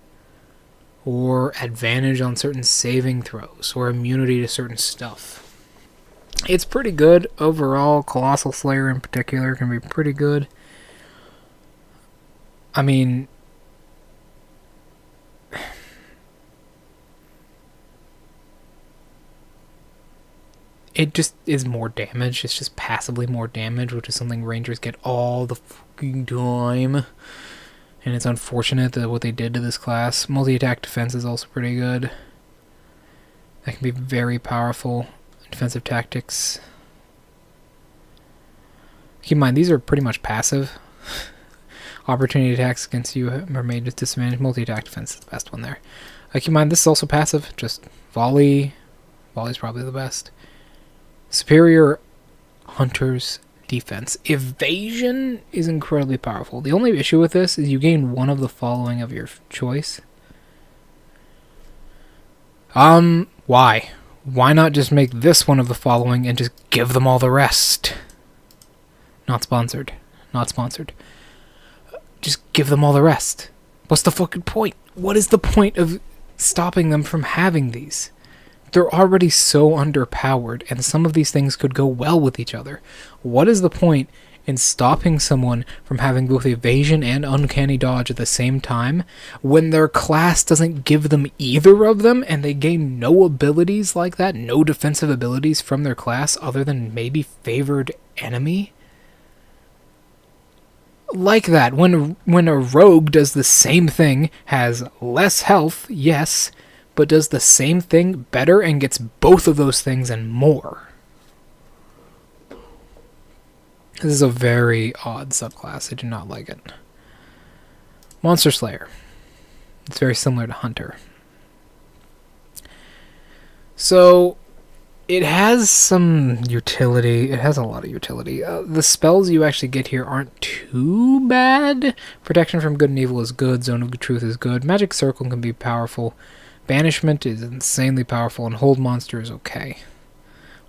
Speaker 1: or advantage on certain saving throws, or immunity to certain stuff. It's pretty good overall. Colossal Slayer in particular can be pretty good. I mean, it just is more damage. It's just passively more damage, which is something Rangers get all the fucking time. And it's unfortunate that what they did to this class. Multi-attack defense is also pretty good. That can be very powerful. Defensive tactics. Keep in mind, these are pretty much passive. Opportunity attacks against you are made with disadvantage. Multi-attack defense is the best one there. Keep in mind, this is also passive. Just volley. Volley is probably the best. Superior Hunter's defense. Evasion is incredibly powerful. The only issue with this is you gain one of the following of your choice. Why? Why not just make this one of the following and just give them all the rest? Not sponsored. Not sponsored. Just give them all the rest. What's the fucking point? What is the point of stopping them from having these? They're already so underpowered, and some of these things could go well with each other. What is the point in stopping someone from having both evasion and uncanny dodge at the same time when their class doesn't give them either of them, and they gain no abilities like that, no defensive abilities from their class other than maybe favored enemy? Like that, when a rogue does the same thing, has less health, yes, but does the same thing better and gets both of those things and more. This is a very odd subclass. I do not like it. Monster Slayer. It's very similar to Hunter. So, it has some utility. It has a lot of utility. The spells you actually get here aren't too bad. Protection from Good and Evil is good. Zone of Truth is good. Magic Circle can be powerful. Banishment is insanely powerful, and Hold Monster is okay.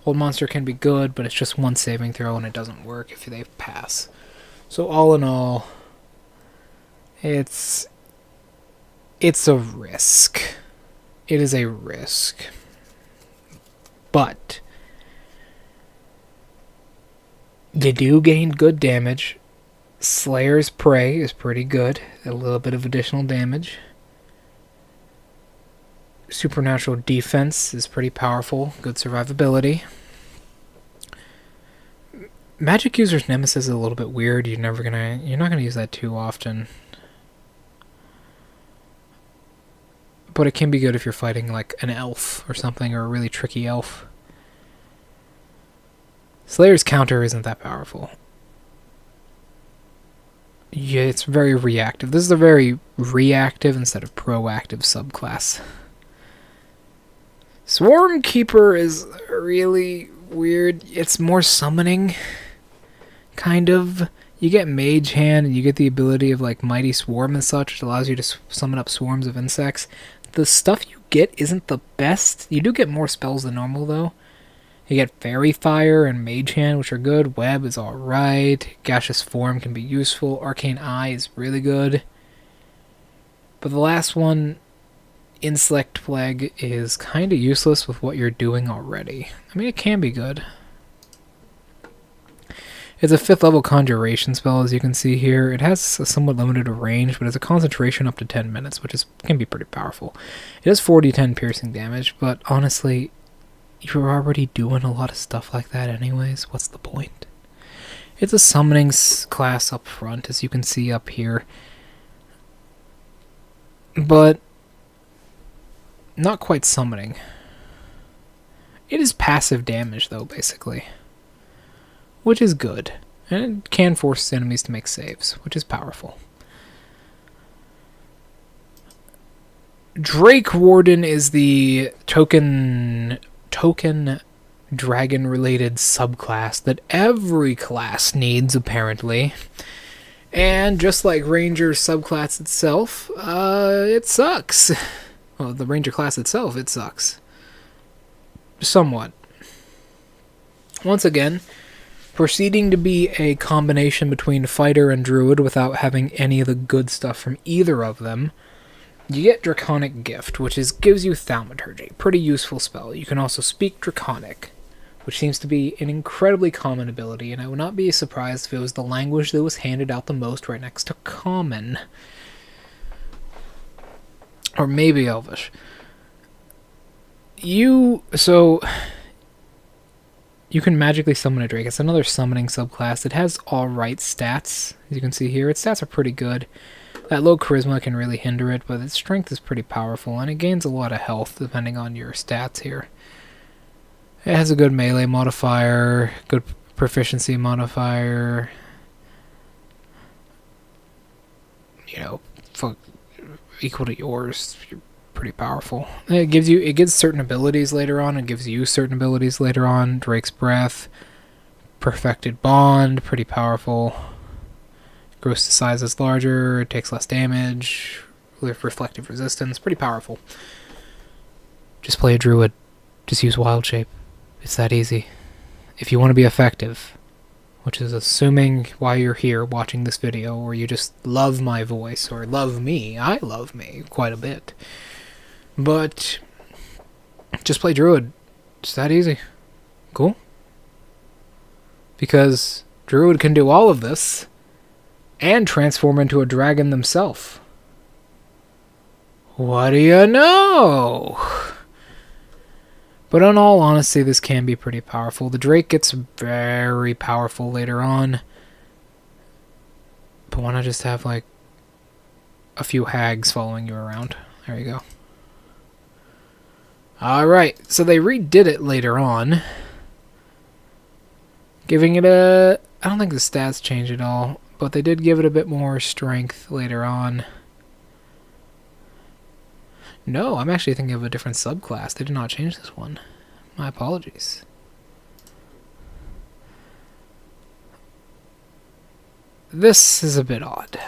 Speaker 1: Hold Monster can be good, but it's just one saving throw, and it doesn't work if they pass. So all in all, it's a risk. It is a risk. But you do gain good damage. Slayer's Prey is pretty good. A little bit of additional damage. Supernatural defense is pretty powerful. Good survivability. Magic User's Nemesis is a little bit weird. You're not gonna use that too often. But it can be good if you're fighting like an elf or something, or a really tricky elf. Slayer's Counter isn't that powerful. Yeah, it's very reactive. This is a very reactive instead of proactive subclass. Swarm Keeper is really weird. It's more summoning, kind of. You get Mage Hand, and you get the ability of like Mighty Swarm and such, which allows you to summon up swarms of insects. The stuff you get isn't the best. You do get more spells than normal, though. You get Fairy Fire and Mage Hand, which are good. Web is alright. Gaseous Form can be useful. Arcane Eye is really good. But the last one, Insect Plague, is kind of useless with what you're doing already. I mean, it can be good. It's a 5th level conjuration spell, as you can see here. It has a somewhat limited range, but it's a concentration up to 10 minutes, which can be pretty powerful. It has 4d10 piercing damage, but honestly, you're already doing a lot of stuff like that anyways. What's the point? It's a summoning class up front, as you can see up here. But not quite summoning. It is passive damage, though, basically. Which is good. And it can force enemies to make saves, which is powerful. Drake Warden is the token dragon-related subclass that every class needs, apparently. And just like Ranger subclass itself, it sucks. Well, the Ranger class itself, it sucks. Somewhat. Once again, proceeding to be a combination between Fighter and Druid without having any of the good stuff from either of them, You get Draconic Gift, which gives you Thaumaturgy. Pretty useful spell. You can also speak Draconic, which seems to be an incredibly common ability, and I would not be surprised if it was the language that was handed out the most right next to Common. Or maybe Elvish. You can magically summon a Drake. It's another summoning subclass. It has alright stats, as you can see here. Its stats are pretty good. That low charisma can really hinder it, but its strength is pretty powerful, and it gains a lot of health depending on your stats here. It has a good melee modifier, good proficiency modifier. You know, equal to yours. You're pretty powerful. It gives certain abilities later on, and gives you certain abilities later on. Drake's Breath, Perfected Bond, pretty powerful. Grows to size is larger, it takes less damage, with reflective resistance, pretty powerful. Just play a druid. Just use Wild Shape. It's that easy. If you want to be effective, which is assuming why you're here watching this video, or you just love my voice, or love me. I love me quite a bit. But just play druid. It's that easy. Cool? Because druid can do all of this and transform into a dragon themselves. What do you know? But in all honesty, this can be pretty powerful. The Drake gets very powerful later on. But why not just have, like, a few hags following you around? There you go. Alright, so they redid it later on. Giving it a... I don't think the stats change at all. But they did give it a bit more strength later on. No, I'm actually thinking of a different subclass. They did not change this one. My apologies. This is a bit odd.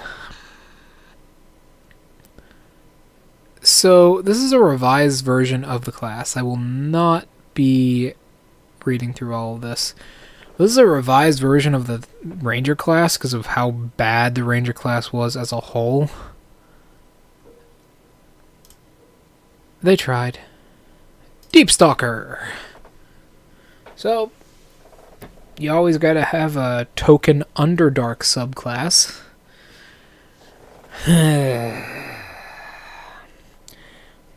Speaker 1: So, this is a revised version of the class. I will not be reading through all of this. This is a revised version of the Ranger class because of how bad the Ranger class was as a whole. They tried. Deep Stalker. So, you always gotta have a token Underdark subclass.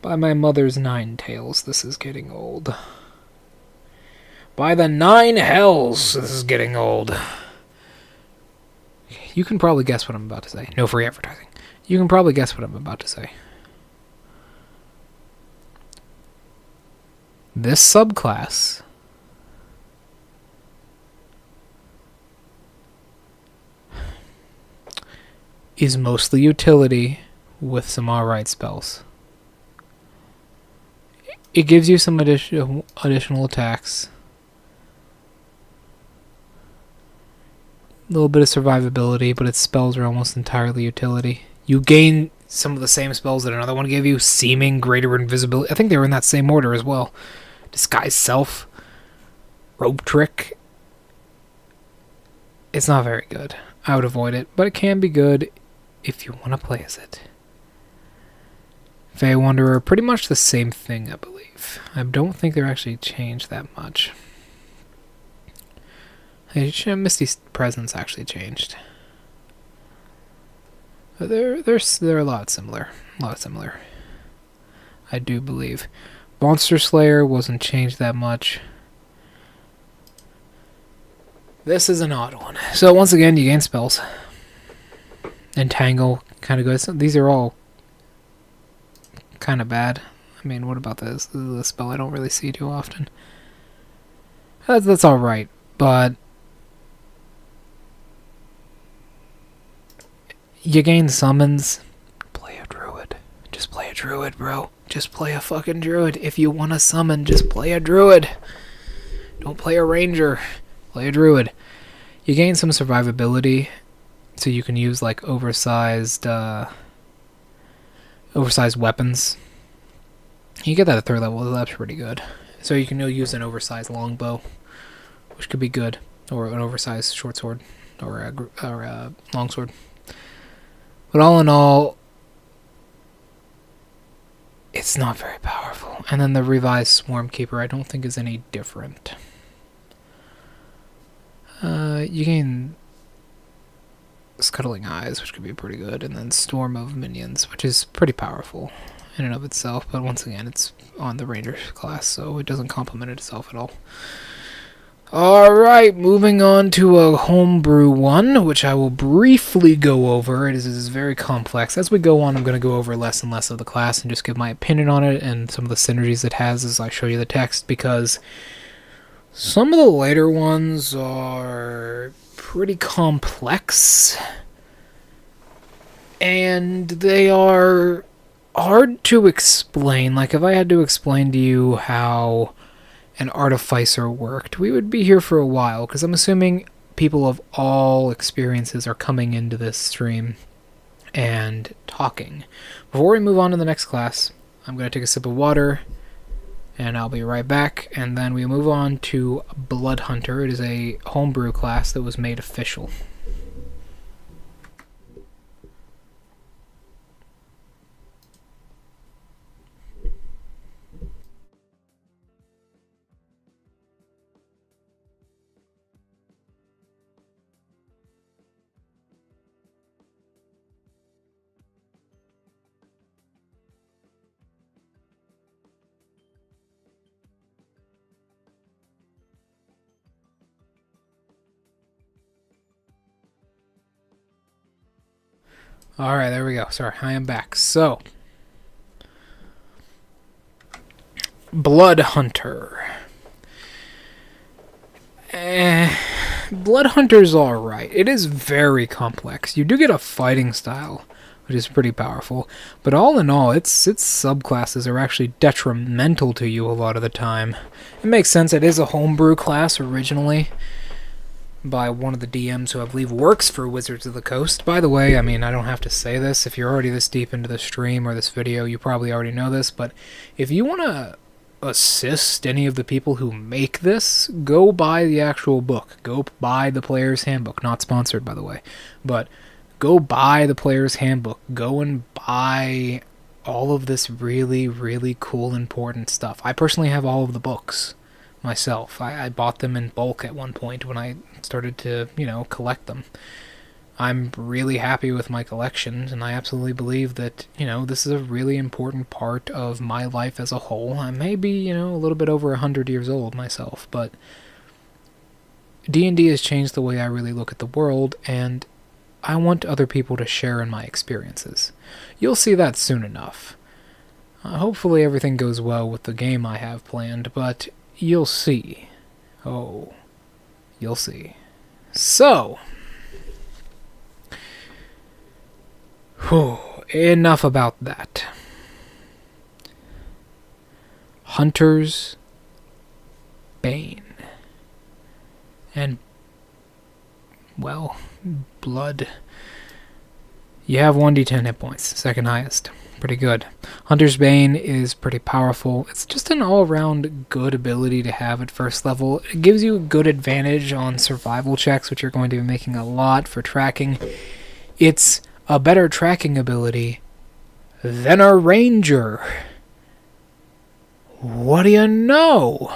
Speaker 1: By my mother's 9 tails, this is getting old. By the 9 hells, this is getting old. You can probably guess what I'm about to say. No free advertising. You can probably guess what I'm about to say. This subclass is mostly utility with some alright spells. It gives you some additional attacks. A little bit of survivability, but its spells are almost entirely utility. You gain some of the same spells that another one gave you. Seeming, Greater Invisibility. I think they were in that same order as well. Disguise Self. Rope Trick. It's not very good. I would avoid it, but it can be good if you want to play as it. Fey Wanderer, pretty much the same thing, I believe. I don't think they're actually changed that much. Misty's presence actually changed. But they're a lot similar. I do believe. Monster Slayer wasn't changed that much. This is an odd one. So once again, you gain spells. Entangle, kind of good. So these are all kind of bad. I mean, what about this? This is a spell I don't really see too often. That's alright, but you gain summons. Play a druid. Just play a druid, bro. Just play a fucking druid. If you want to summon, just play a druid. Don't play a ranger. Play a druid. You gain some survivability, so you can use like oversized weapons. You get that at 3rd level. That's pretty good. So you can use an oversized longbow, which could be good, or an oversized short sword, or a long sword. But all in all, it's not very powerful. And then the revised Swarm Keeper I don't think is any different. You gain Scuttling Eyes, which could be pretty good, and then Storm of Minions, which is pretty powerful in and of itself, but once again, it's on the Ranger class, so it doesn't complement itself at all. Alright, moving on to a homebrew one, which I will briefly go over. It is very complex. As we go on, I'm going to go over less and less of the class and just give my opinion on it and some of the synergies it has as I show you the text, because some of the later ones are pretty complex, and they are hard to explain. Like, if I had to explain to you how an artificer worked, we would be here for a while, because I'm assuming people of all experiences are coming into this stream and talking. Before we move on to the next class, I'm going to take a sip of water, and I'll be right back, and then we move on to Blood Hunter. It is a homebrew class that was made official. Alright, there we go. Sorry, I am back. So, Blood Hunter. Blood Hunter's alright. It is very complex. You do get a fighting style, which is pretty powerful. But all in all, its subclasses are actually detrimental to you a lot of the time. It makes sense. It is a homebrew class originally, by one of the DMs who I believe works for Wizards of the Coast. By the way, I mean, I don't have to say this. If you're already this deep into the stream or this video, you probably already know this, but if you want to assist any of the people who make this, go buy the actual book. Go buy the Player's Handbook. Not sponsored, by the way. But go buy the Player's Handbook. Go and buy all of this really, really cool, important stuff. I personally have all of the books myself. I bought them in bulk at one point when I started to, collect them. I'm really happy with my collection, and I absolutely believe that, this is a really important part of my life as a whole. I may be, a little bit over 100 years old myself, but D&D has changed the way I really look at the world, and I want other people to share in my experiences. You'll see that soon enough. Hopefully everything goes well with the game I have planned, but you'll see. Oh, you'll see. So, enough about that. Hunter's Bane. And, well, Blood. You have 1d10 hit points, second highest. Pretty good. Hunter's Bane is pretty powerful. It's just an all-around good ability to have at first level. It gives you a good advantage on survival checks, which you're going to be making a lot for tracking. It's a better tracking ability than a ranger. What do you know?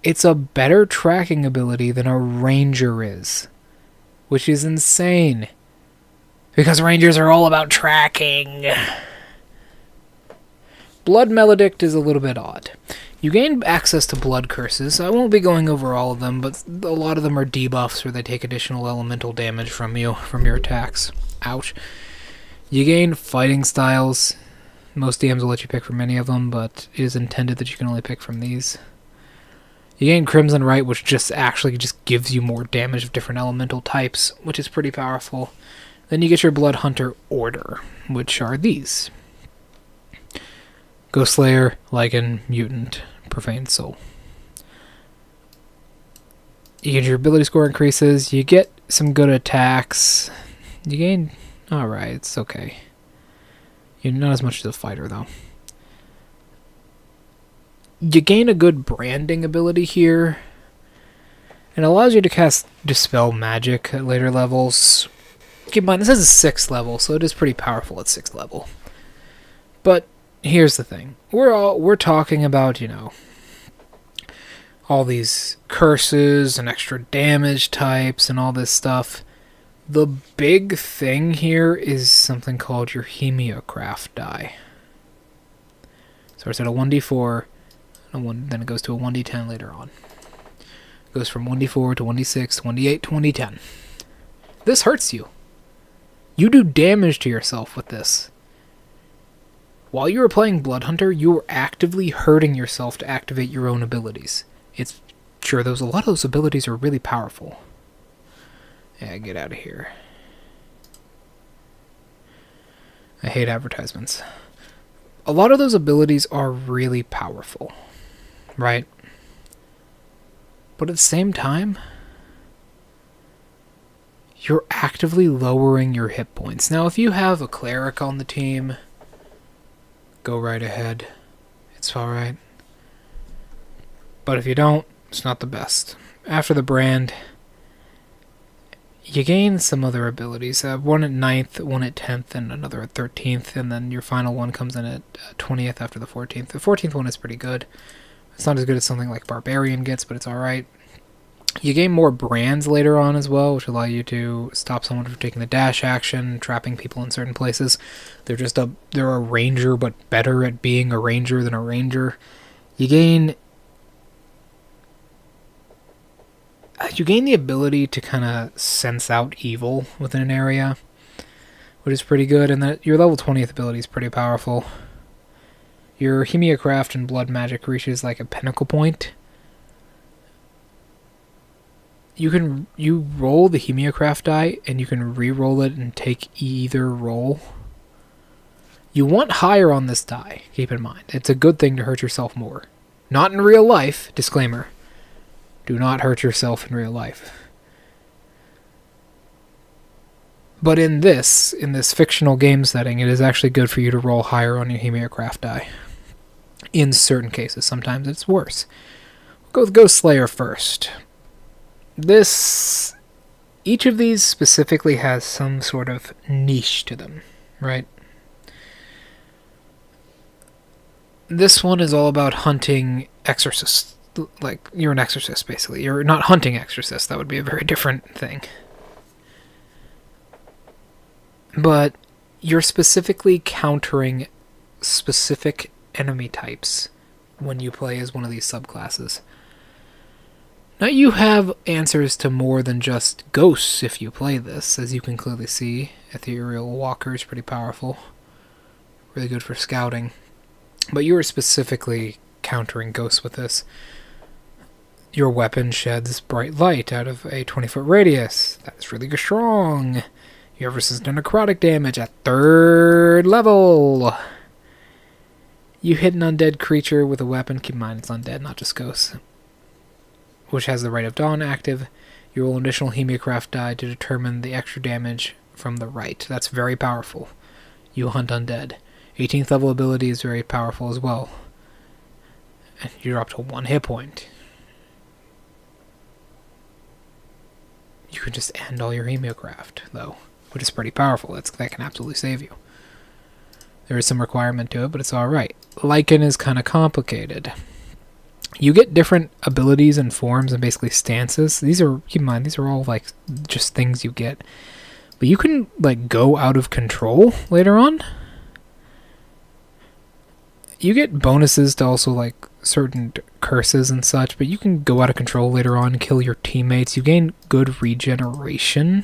Speaker 1: It's a better tracking ability than a ranger is, which is insane. Because rangers are all about tracking. Blood Maledict is a little bit odd. You gain access to blood curses. I won't be going over all of them, but a lot of them are debuffs where they take additional elemental damage from you, from your attacks. Ouch. You gain fighting styles. Most DMs will let you pick from any of them, but it is intended that you can only pick from these. You gain Crimson Rite, which just gives you more damage of different elemental types, which is pretty powerful. Then you get your Blood Hunter Order, which are these. Ghost Slayer, Lycan, Mutant, Profane Soul. You get your ability score increases, you get some good attacks. You gain... alright, it's okay. You're not as much as a fighter, though. You gain a good branding ability here. It allows you to cast Dispel Magic at later levels. Keep in mind, this is a 6th level, so it is pretty powerful at 6th level. But here's the thing. We're talking about, you know, all these curses and extra damage types and all this stuff. The big thing here is something called your Hemiocraft die. So it's at a 1d4, then it goes to a 1d10 later on. It goes from 1d4 to 1d6, 1d8 to 1d10. This hurts you. You do damage to yourself with this. While you were playing Blood Hunter, you were actively hurting yourself to activate your own abilities. It's sure, a lot of those abilities are really powerful. Yeah, get out of here. I hate advertisements. A lot of those abilities are really powerful, right? But at the same time, you're actively lowering your hit points. Now, if you have a cleric on the team, go right ahead. It's alright. But if you don't, it's not the best. After the brand, you gain some other abilities. One at 9th, one at 10th, and another at 13th, and then your final one comes in at 20th after the 14th. The 14th one is pretty good. It's not as good as something like Barbarian gets, but it's alright. You gain more brands later on as well, which allow you to stop someone from taking the dash action, trapping people in certain places. They're a ranger, but better at being a ranger than a ranger. You gain the ability to kind of sense out evil within an area, which is pretty good, and your level 20th ability is pretty powerful. Your Hemiocraft and Blood Magic reaches like a pinnacle point. You roll the Hemiocraft die, and you can re-roll it and take either roll. You want higher on this die, keep in mind. It's a good thing to hurt yourself more. Not in real life, disclaimer. Do not hurt yourself in real life. But in this fictional game setting, it is actually good for you to roll higher on your Hemiocraft die. In certain cases, sometimes it's worse. We'll go with Ghost Slayer first. Each of these specifically has some sort of niche to them, right? This one is all about hunting exorcists. Like, you're an exorcist, basically. You're not hunting exorcists. That would be a very different thing. But you're specifically countering specific enemy types when you play as one of these subclasses. Now, you have answers to more than just ghosts if you play this, as you can clearly see. Ethereal Walker is pretty powerful. Really good for scouting. But you are specifically countering ghosts with this. Your weapon sheds bright light out of a 20-foot radius. That's really strong. You have resistant necrotic damage at 3rd level. You hit an undead creature with a weapon. Keep in mind it's undead, not just ghosts. Which has the Rite of Dawn active. You roll an additional Hemiocraft die to determine the extra damage from the rite. That's very powerful. You hunt undead. 18th level ability is very powerful as well. And you're up to 1 hit point. You can just end all your Hemiocraft, though, which is pretty powerful. That can absolutely save you. There is some requirement to it, but it's alright. Lycan is kind of complicated. You get different abilities and forms and basically stances. Keep in mind, these are all like just things you get. But you can like go out of control later on. You get bonuses to also like certain curses and such, but you can go out of control later on and kill your teammates. You gain good regeneration.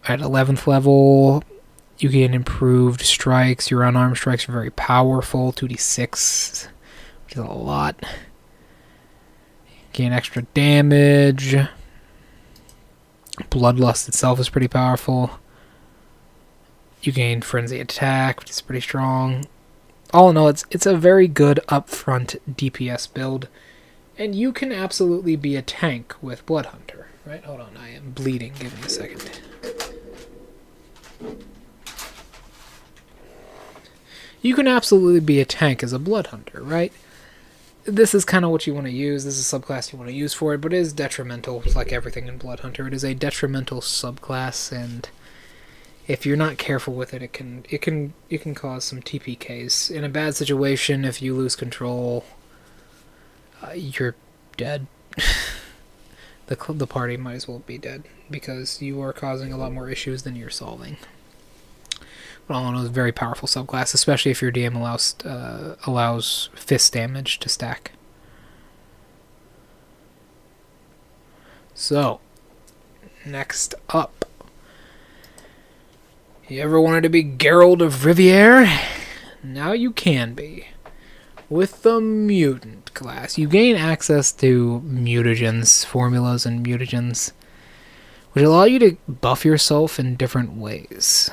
Speaker 1: At 11th level, you gain improved strikes. Your unarmed strikes are very powerful, 2d6. Which is a lot. Gain extra damage. Bloodlust itself is pretty powerful. You gain frenzy attack, which is pretty strong. All in all, it's a very good upfront DPS build. And you can absolutely be a tank with Blood Hunter. Right? Hold on, I am bleeding. Give me a second. You can absolutely be a tank as a Blood Hunter, right? This is kind of what you want to use. This is a subclass you want to use for it, but it is detrimental, like everything in Blood Hunter. It is a detrimental subclass, and if you're not careful with it, it can cause some TPKs. In a bad situation, if you lose control, you're dead. The party might as well be dead, because you are causing a lot more issues than you're solving. But all in all, it's a very powerful subclass, especially if your DM allows fist damage to stack. So, next up. You ever wanted to be Geralt of Riviere? Now you can be. With the Mutant class, you gain access to mutagens, formulas, and mutagens, which allow you to buff yourself in different ways.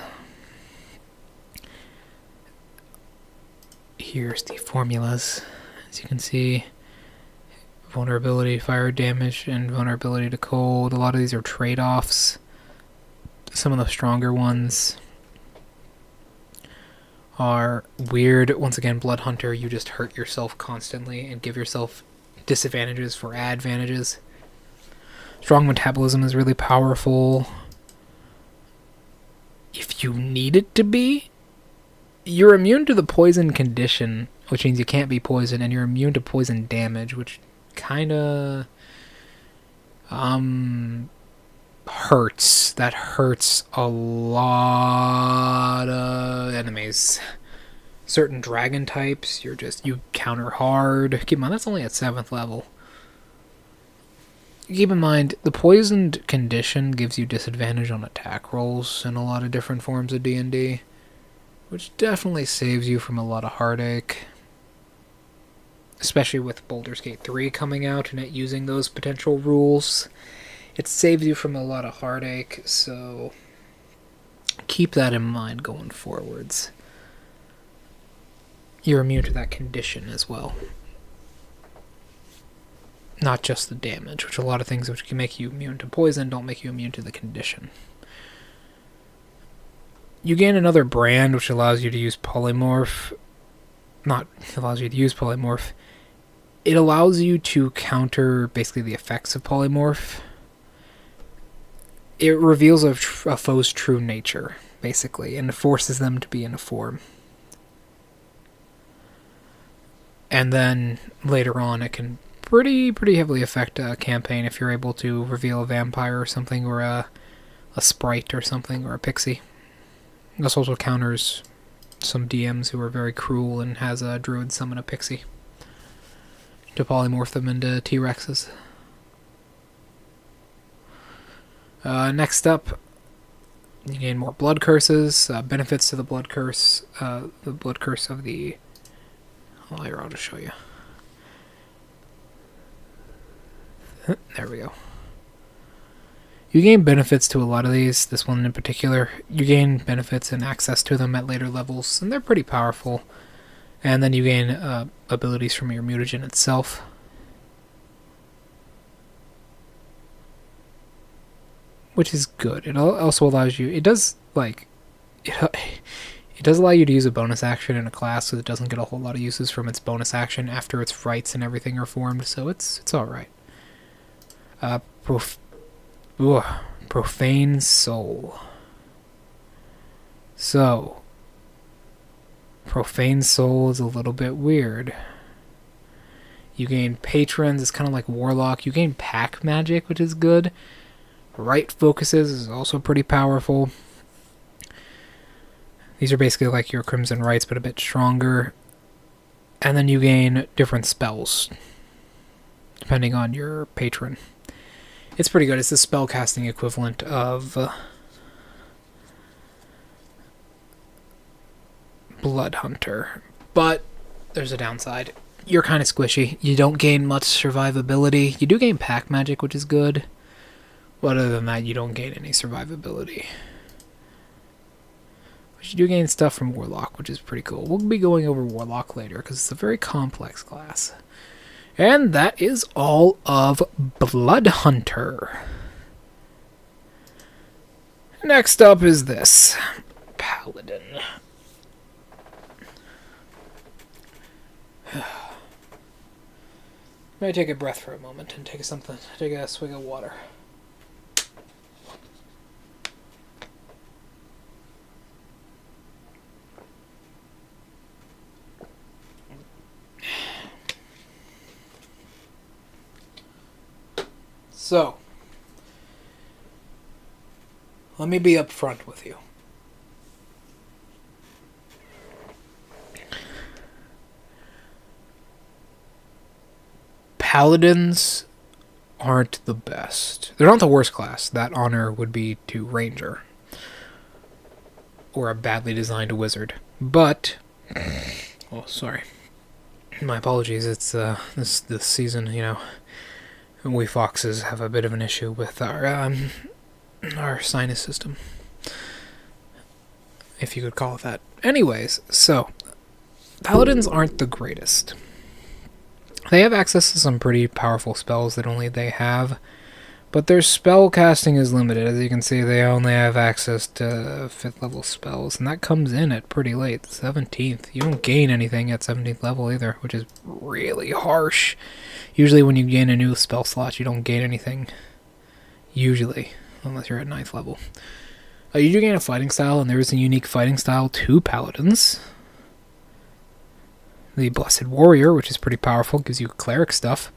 Speaker 1: Here's the formulas. As you can see, vulnerability, fire damage, and vulnerability to cold. A lot of these are trade-offs. Some of the stronger ones are weird. Once again, Blood Hunter, you just hurt yourself constantly and give yourself disadvantages for advantages. Strong metabolism is really powerful. If you need it to be, you're immune to the poison condition, which means you can't be poisoned, and you're immune to poison damage, which kinda hurts. That hurts a lot of enemies. Certain dragon types, you counter hard. Keep in mind, that's only at 7th level. Keep in mind, the poisoned condition gives you disadvantage on attack rolls in a lot of different forms of DnD, which definitely saves you from a lot of heartache. Especially with Baldur's Gate 3 coming out and it using those potential rules. It saves you from a lot of heartache, so keep that in mind going forwards. You're immune to that condition as well. Not just the damage, which a lot of things which can make you immune to poison don't make you immune to the condition. You gain another brand which allows you to use polymorph. Not allows you to use polymorph. It allows you to counter basically the effects of polymorph. It reveals a foe's true nature, basically, and forces them to be in a form. And then later on, it can pretty heavily affect a campaign if you're able to reveal a vampire or something, or a sprite or something, or a pixie. This also counters some DMs who are very cruel and has a druid summon a pixie to polymorph them into T-Rexes. Next up, you gain more blood curses. Benefits to the blood curse. The blood curse of the... Well, here, I'll just show you. There we go. You gain benefits to a lot of these. This one in particular. You gain benefits and access to them at later levels, and they're pretty powerful. And then you gain abilities from your mutagen itself. Which is good. It also allows you... It does, like... It does allow you to use a bonus action in a class, so it doesn't get a whole lot of uses from its bonus action after its rights and everything are formed, so it's alright. Profane Soul. So... Profane Soul is a little bit weird. You gain patrons, it's kind of like Warlock. You gain pack magic, which is good. Right focuses is also pretty powerful. These are basically like your Crimson Rights, but a bit stronger. And then you gain different spells, depending on your patron. It's pretty good. It's the spellcasting equivalent of Blood Hunter. But there's a downside. You're kind of squishy. You don't gain much survivability. You do gain pack magic, which is good. But other than that, you don't gain any survivability. But you do gain stuff from Warlock, which is pretty cool. We'll be going over Warlock later, because it's a very complex class. And that is all of Blood Hunter. Next up is this. Paladin. May I take a breath for a moment and take a swig of water. So, let me be upfront with you. Paladins aren't the best. They're not the worst class. That honor would be to Ranger. Or a badly designed wizard. But, oh, sorry. My apologies, it's this season, you know, we foxes have a bit of an issue with our sinus system. If you could call it that. Anyways, so, Paladins aren't the greatest. They have access to some pretty powerful spells that only they have, but their spell casting is limited. As you can see, they only have access to 5th level spells, and that comes in at pretty late, 17th. You don't gain anything at 17th level either, which is really harsh. Usually when you gain a new spell slot, you don't gain anything. Usually, unless you're at 9th level. You do gain a fighting style, and there is a unique fighting style to Paladins. The Blessed Warrior, which is pretty powerful, gives you cleric stuff.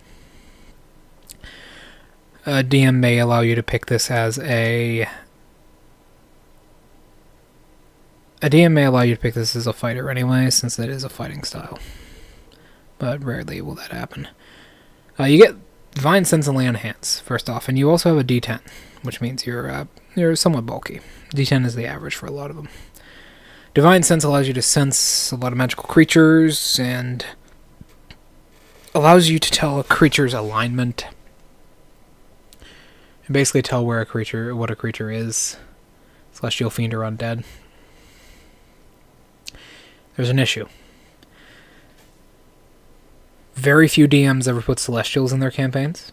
Speaker 1: DM may allow you to pick this as a DM may allow you to pick this as a fighter anyway, since it is a fighting style. But rarely will that happen. You get Divine Sense and Lay on Hands, first off, and you also have a D10, which means you're somewhat bulky. D10 is the average for a lot of them. Divine Sense allows you to sense a lot of magical creatures, and allows you to tell a creature's alignment. And basically tell what a creature is. Celestial, Fiend, or Undead. There's an issue. Very few DMs ever put Celestials in their campaigns.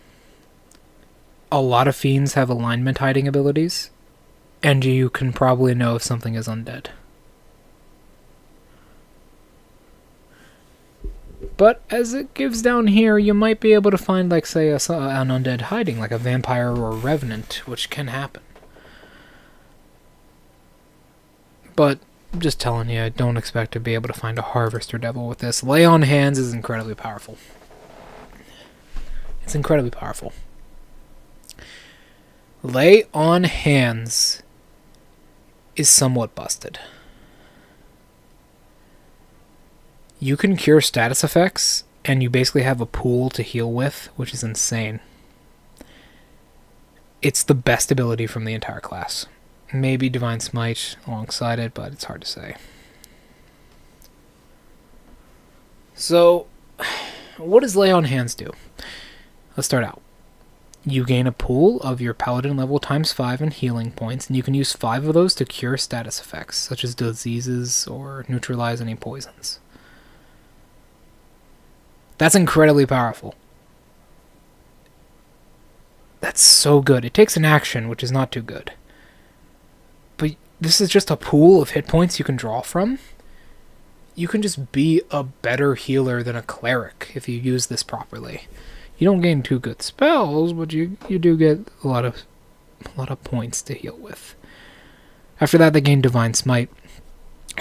Speaker 1: A lot of Fiends have alignment hiding abilities, and you can probably know if something is undead. But as it gives down here, you might be able to find, like, say, an undead hiding, like a vampire or a revenant, which can happen. But, just telling you, don't expect to be able to find a harvester devil with this. Lay on Hands is incredibly powerful. It's incredibly powerful. Lay on Hands is somewhat busted. You can cure status effects, and you basically have a pool to heal with, which is insane. It's the best ability from the entire class. Maybe Divine Smite alongside it, but it's hard to say. So, what does Lay on Hands do? Let's start out. You gain a pool of your Paladin level times 5 in healing points, and you can use 5 of those to cure status effects, such as diseases or neutralize any poisons. That's incredibly powerful. That's so good. It takes an action, which is not too good. But this is just a pool of hit points you can draw from. You can just be a better healer than a cleric if you use this properly. You don't gain 2 good spells, but you do get a lot of points to heal with. After that, they gain Divine Smite.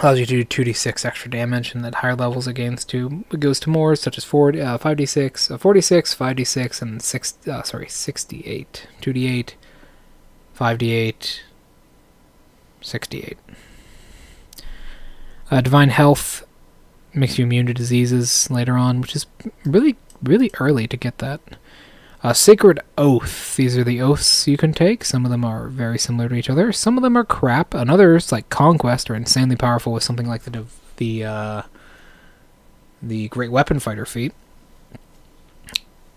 Speaker 1: Allows you to do 2d6 extra damage, and at higher levels it goes to more, such as 5d6, 46, 5d6, and 68. 2d8, 5d8, 68. Divine Health makes you immune to diseases later on, which is really, really early to get that. Sacred Oath. These are the oaths you can take. Some of them are very similar to each other. Some of them are crap. And others, like Conquest, are insanely powerful with something like the Great Weapon Fighter feat.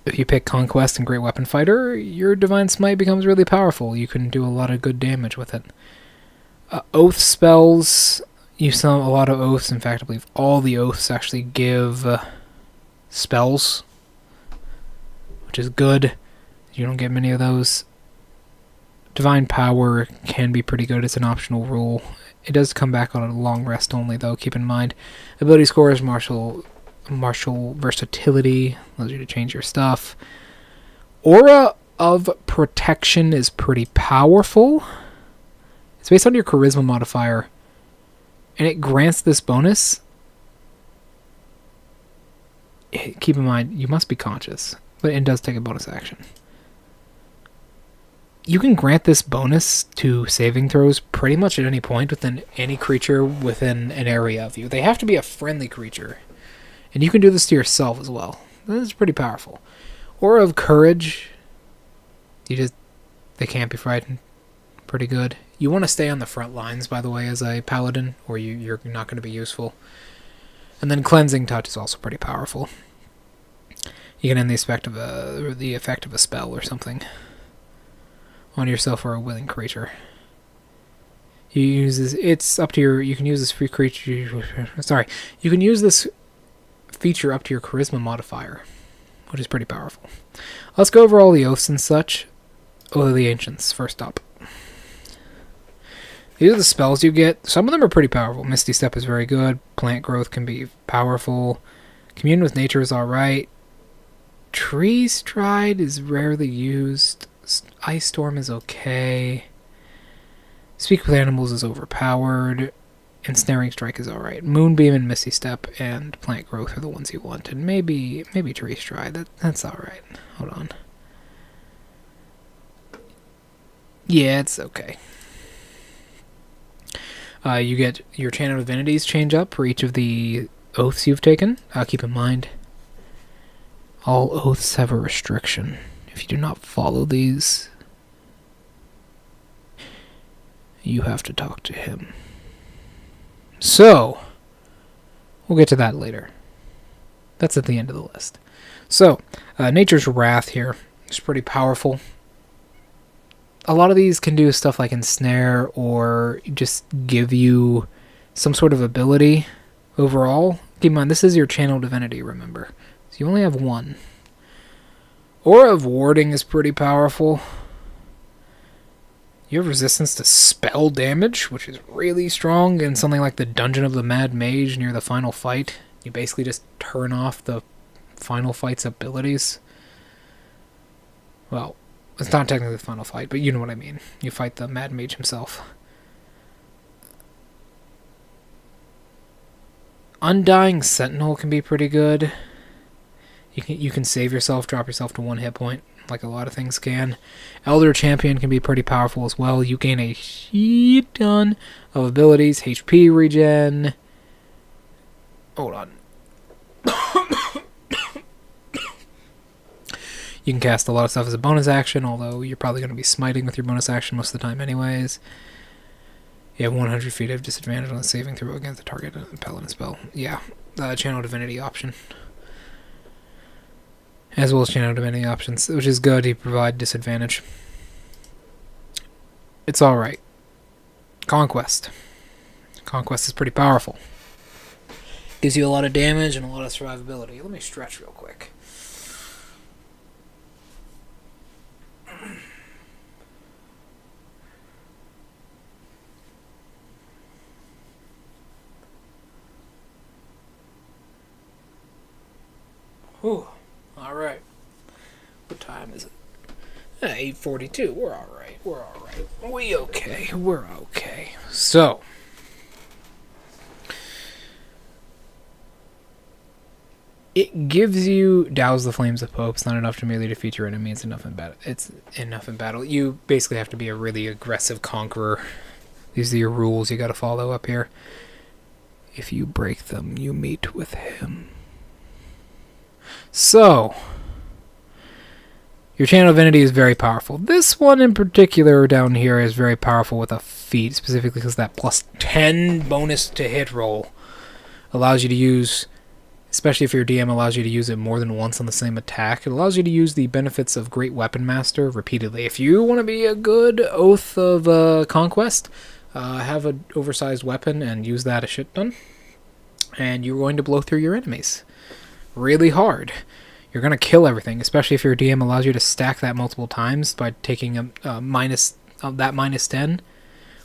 Speaker 1: If you pick Conquest and Great Weapon Fighter, your Divine Smite becomes really powerful. You can do a lot of good damage with it. Oath spells. You summon a lot of oaths. In fact, I believe all the oaths actually give spells, which is good. You don't get many of those. Divine Power can be pretty good. It's an optional rule. It does come back on a long rest only, though. Keep in mind. Ability score is martial versatility. Allows you to change your stuff. Aura of Protection is pretty powerful. It's based on your Charisma modifier, and it grants this bonus. Keep in mind, you must be conscious, but it does take a bonus action. You can grant this bonus to saving throws pretty much at any point within any creature within an area of you. They have to be a friendly creature. And you can do this to yourself as well. This is pretty powerful. Aura of Courage. They can't be frightened. Pretty good. You want to stay on the front lines, by the way, as a paladin, or you're not going to be useful. And then Cleansing Touch is also pretty powerful. You can end the effect of a spell or something on yourself or a willing creature. You use this. It's up to your. You can use this free creature. Sorry, you can use this feature up to your charisma modifier, which is pretty powerful. Let's go over all the oaths and such. Oath of the Ancients, first up. These are the spells you get. Some of them are pretty powerful. Misty Step is very good. Plant Growth can be powerful. Commune with Nature is alright. Tree Stride is rarely used. Ice Storm is okay. Speak with Animals is overpowered. Ensnaring Strike is alright. Moonbeam and Misty Step and Plant Growth are the ones you want. And maybe Tree Stride. That's alright. Hold on. Yeah, it's okay. You get your Channel Divinities change up for each of the oaths you've taken. Keep in mind, all oaths have a restriction. If you do not follow these, you have to talk to him. So, we'll get to that later. That's at the end of the list. So, Nature's Wrath here is pretty powerful. A lot of these can do stuff like ensnare or just give you some sort of ability overall. Keep in mind, this is your Channel Divinity, remember. So you only have one. Aura of Warding is pretty powerful. You have resistance to spell damage, which is really strong in something like the Dungeon of the Mad Mage near the final fight. You basically just turn off the final fight's abilities. Well, it's not technically the final fight, but you know what I mean. You fight the Mad Mage himself. Undying Sentinel can be pretty good. You can save yourself, drop yourself to 1 hit point, like a lot of things can. Elder Champion can be pretty powerful as well. You gain a shit ton of abilities. HP regen. Hold on. You can cast a lot of stuff as a bonus action, although you're probably going to be smiting with your bonus action most of the time anyways. You have 100 feet of disadvantage on the saving throw against the target paladin spell. Yeah, Channel Divinity option. As well as Channel Divinity options, which is good to provide disadvantage. It's alright. Conquest. Conquest is pretty powerful. Gives you a lot of damage and a lot of survivability. Let me stretch real quick. Whew. Alright. What time is it? 8:42. We're alright. We're alright. We okay. We're okay. So. It gives you Douse the Flames of Pope. It's not enough to merely defeat your enemy. It's enough in battle. It's enough in battle. You basically have to be a really aggressive conqueror. These are your rules you gotta follow up here. If you break them, you meet with him. So, your Channel Divinity is very powerful. This one in particular down here is very powerful with a feat, specifically because that plus 10 bonus to hit roll allows you to use, especially if your DM allows you to use it more than once on the same attack, it allows you to use the benefits of Great Weapon Master repeatedly. If you want to be a good Oath of Conquest, have an oversized weapon and use that a shit ton, and you're going to blow through your enemies really hard. You're going to kill everything, especially if your DM allows you to stack that multiple times by taking a minus that minus 10,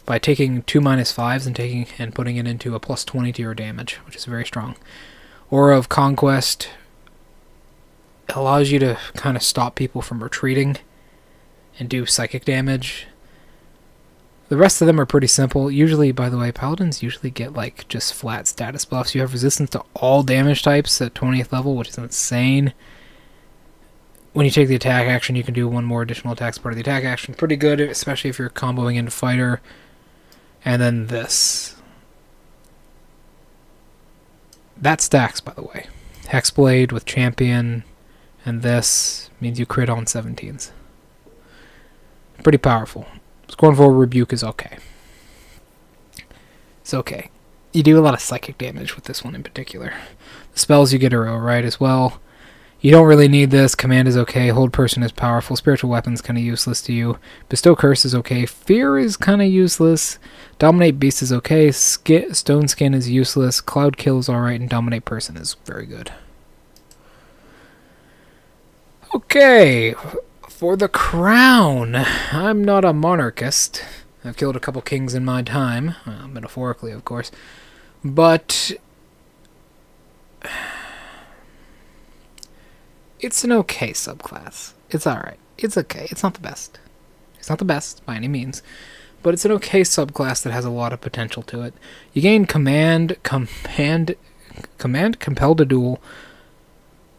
Speaker 1: by taking 2 -5s and putting it into a plus 20 to your damage, which is very strong. Aura of Conquest allows you to kind of stop people from retreating and do psychic damage. The rest of them are pretty simple. Usually, by the way, paladins usually get like just flat status buffs. You have resistance to all damage types at 20th level, which is insane. when you take the attack action, you can do one more additional attack as part of the attack action. Pretty good, especially if you're comboing into fighter. And then this. That stacks, by the way. Hexblade with champion, and this means you crit on 17s. Pretty powerful. Scornful Rebuke is okay. It's okay. You do a lot of psychic damage with this one in particular. The spells you get are alright as well. You don't really need this. Command is okay. Hold Person is powerful. Spiritual Weapon's kind of useless to you. Bestow Curse is okay. Fear is kind of useless. Dominate Beast is okay. Stone Skin is useless. Cloud Kill is alright. And Dominate Person is very good. Okay. For the crown. I'm not a monarchist. I've killed a couple kings in my time. Metaphorically, of course. But it's an okay subclass. It's alright. It's okay. It's not the best. It's not the best by any means. But it's an okay subclass that has a lot of potential to it. You gain Command, Compelled to Duel.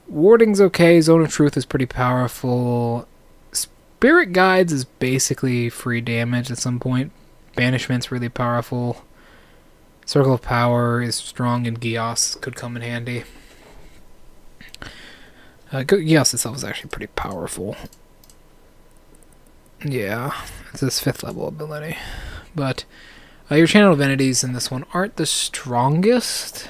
Speaker 1: Warding's okay. Zone of Truth is pretty powerful. Spirit Guides is basically free damage at some point. Banishment's really powerful. Circle of Power is strong, and Gios could come in handy. Gios itself is actually pretty powerful. Yeah, it's this 5th level ability. But your channel divinities in this one aren't the strongest.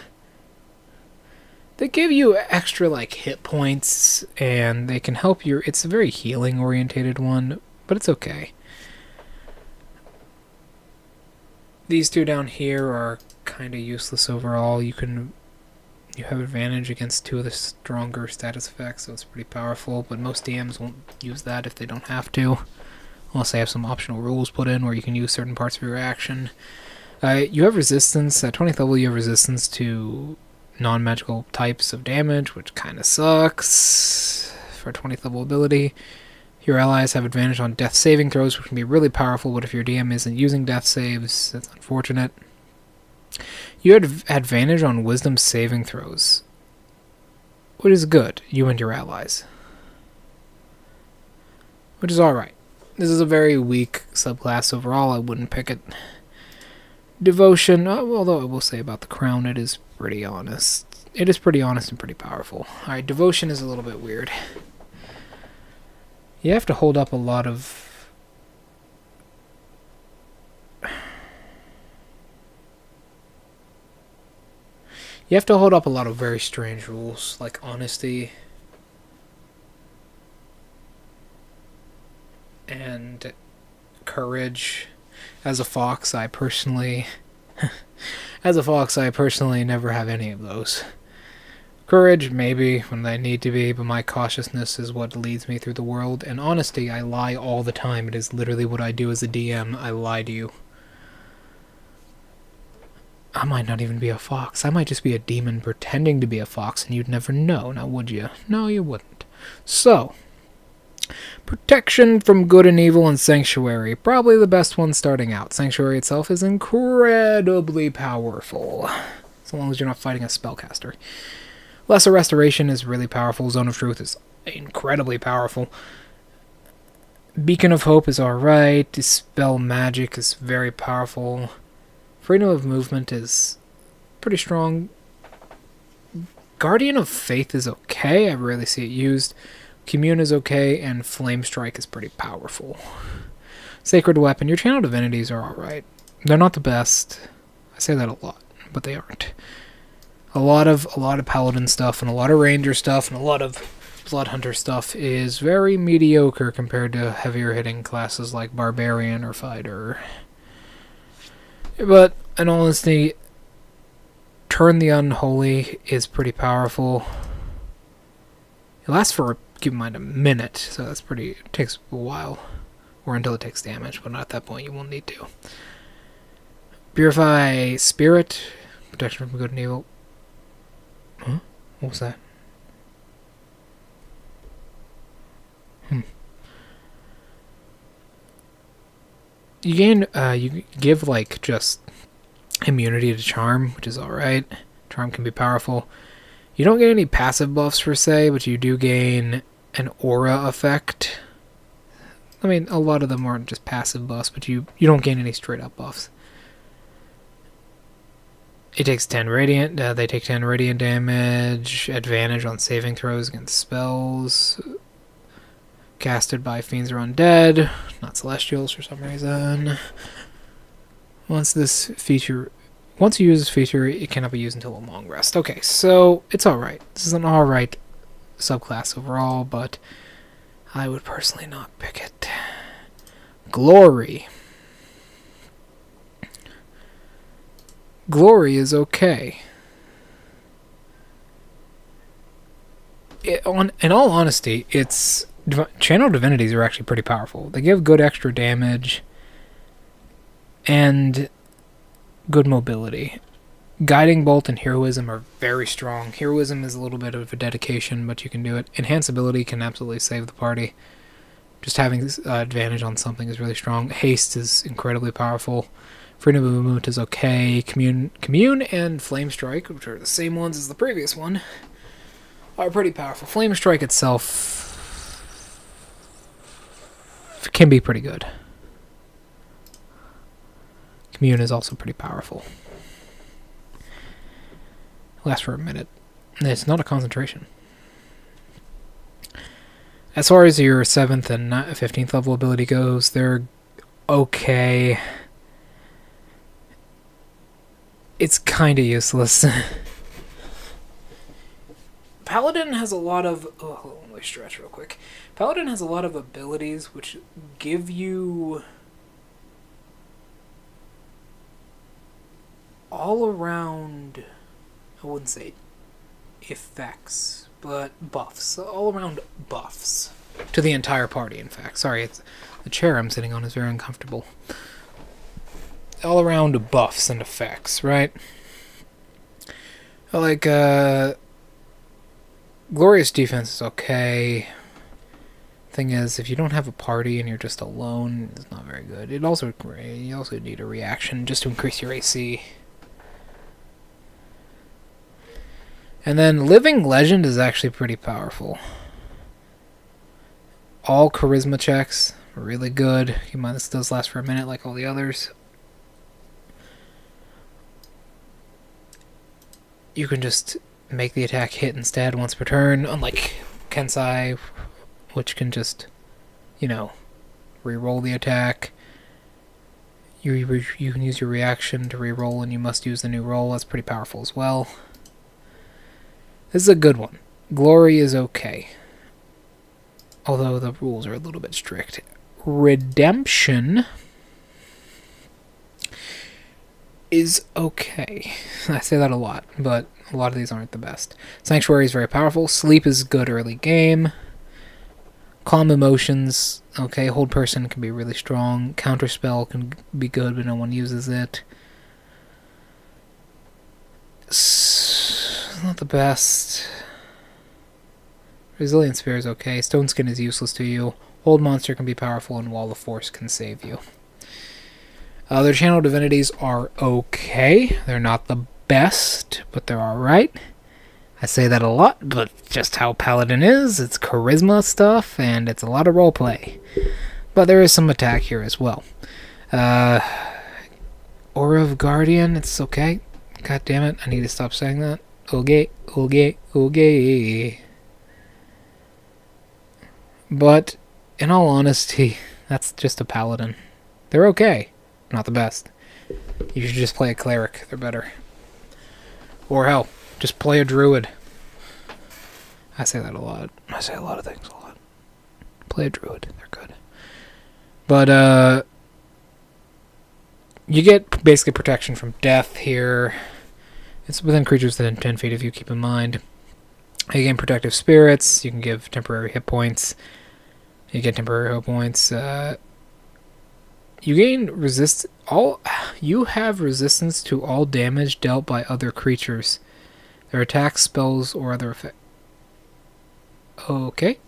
Speaker 1: They give you extra like hit points, and they can help you. It's a very healing orientated one, but it's okay. These two down here are kind of useless overall. You have advantage against 2 of the stronger status effects, so it's pretty powerful, but most DMs won't use that if they don't have to, unless they have some optional rules put in where you can use certain parts of your action. You have resistance. At 20th level, you have resistance to non-magical types of damage, which kind of sucks for a 20th level ability. Your allies have advantage on death saving throws, which can be really powerful, but if your DM isn't using death saves, that's unfortunate. You had advantage on wisdom saving throws, which is good, you and your allies. Which is alright. This is a very weak subclass overall, I wouldn't pick it. Devotion, although I will say about the crown, it is pretty honest. It is pretty honest and pretty powerful. Alright, devotion is a little bit weird. You have to hold up a lot of... You have to hold up a lot of very strange rules, like honesty and courage. As a fox, I personally never have any of those. Courage, maybe, when they need to be, but my cautiousness is what leads me through the world. And honesty, I lie all the time. It is literally what I do as a DM. I lie to you. I might not even be a fox. I might just be a demon pretending to be a fox, and you'd never know, now would you? No, you wouldn't. So, protection from good and evil and Sanctuary. Probably the best one starting out. Sanctuary itself is incredibly powerful, so long as you're not fighting a spellcaster. Lesser Restoration is really powerful. Zone of Truth is incredibly powerful. Beacon of Hope is alright. Dispel Magic is very powerful. Freedom of Movement is pretty strong. Guardian of Faith is okay. I rarely see it used. Commune is okay, and Flame Strike is pretty powerful. Sacred Weapon. Your channel divinities are alright. They're not the best. I say that a lot, but they aren't. A lot of paladin stuff and a lot of ranger stuff and a lot of blood hunter stuff is very mediocre compared to heavier hitting classes like barbarian or fighter. But in all honesty, Turn the Unholy is pretty powerful. It lasts for, keep in mind, a minute, so that's pretty, it takes a while, or until it takes damage, but not at that point, you won't need to. Purify Spirit, protection from good and evil. Huh? What was that? You gain, you give, like, just immunity to Charm, which is alright. Charm can be powerful. You don't get any passive buffs per se, but you do gain an aura effect. I mean, a lot of them aren't just passive buffs, but you don't gain any straight up buffs. It takes 10 radiant. They take 10 radiant damage. Advantage on saving throws against spells casted by fiends or undead, not celestials for some reason. Once you use this feature, it cannot be used until a long rest. Okay, so it's alright. This is an alright subclass overall, but I would personally not pick it. Glory. Glory is okay. In all honesty, channel divinities are actually pretty powerful. They give good extra damage and good mobility. Guiding Bolt and Heroism are very strong. Heroism is a little bit of a dedication, but you can do it. Enhanceability can absolutely save the party. Just having advantage on something is really strong. Haste is incredibly powerful. Freedom of Movement is okay. Commune and Flame Strike, which are the same ones as the previous one, are pretty powerful. Flame Strike itself can be pretty good. Commune is also pretty powerful. Lasts for a minute. It's not a concentration. As far as your 7th and 15th level ability goes, they're okay. It's kind of useless. Paladin has a lot of... Oh, let me stretch real quick. Paladin has a lot of abilities which give you all around... I wouldn't say effects, but buffs. All around buffs. To the entire party, in fact. Sorry, the chair I'm sitting on is very uncomfortable. All around buffs and effects, right? Like, Glorious Defense is okay. Thing is, if you don't have a party and you're just alone, it's not very good. You also need a reaction just to increase your AC. And then Living Legend is actually pretty powerful. All charisma checks are really good. Keep in mind, this does last for a minute like all the others. You can just make the attack hit instead once per turn, unlike Kensai, which can just, re-roll the attack. You can use your reaction to re-roll, and you must use the new roll. That's pretty powerful as well. This is a good one. Glory is okay, although the rules are a little bit strict. Redemption is okay. I say that a lot, but a lot of these aren't the best. Sanctuary is very powerful. Sleep is good early game. Calm Emotions, okay. Hold Person can be really strong. Counterspell can be good, but no one uses it. Not the best. Resilient Spear is okay. Stone Skin is useless to you. Hold Monster can be powerful, and Wall of Force can save you. Their channel divinities are okay. They're not the best, but they're alright. I say that a lot, but just how Paladin is. It's charisma stuff, and it's a lot of roleplay. But there is some attack here as well. Aura of Guardian, it's okay. God damn it, I need to stop saying that. Okay. But, in all honesty, that's just a Paladin. They're okay. Not the best. You should just play a Cleric. They're better. Or hell, just play a Druid. I say that a lot. I say a lot of things a lot. Play a Druid. They're good. But, you get basically protection from death here. It's within creatures within 10 feet of you, keep in mind. You gain Protective Spirits. You can give temporary hit points. You get temporary hit points. You gain you have resistance to all damage dealt by other creatures. Their attacks, spells, or other effects. Okay.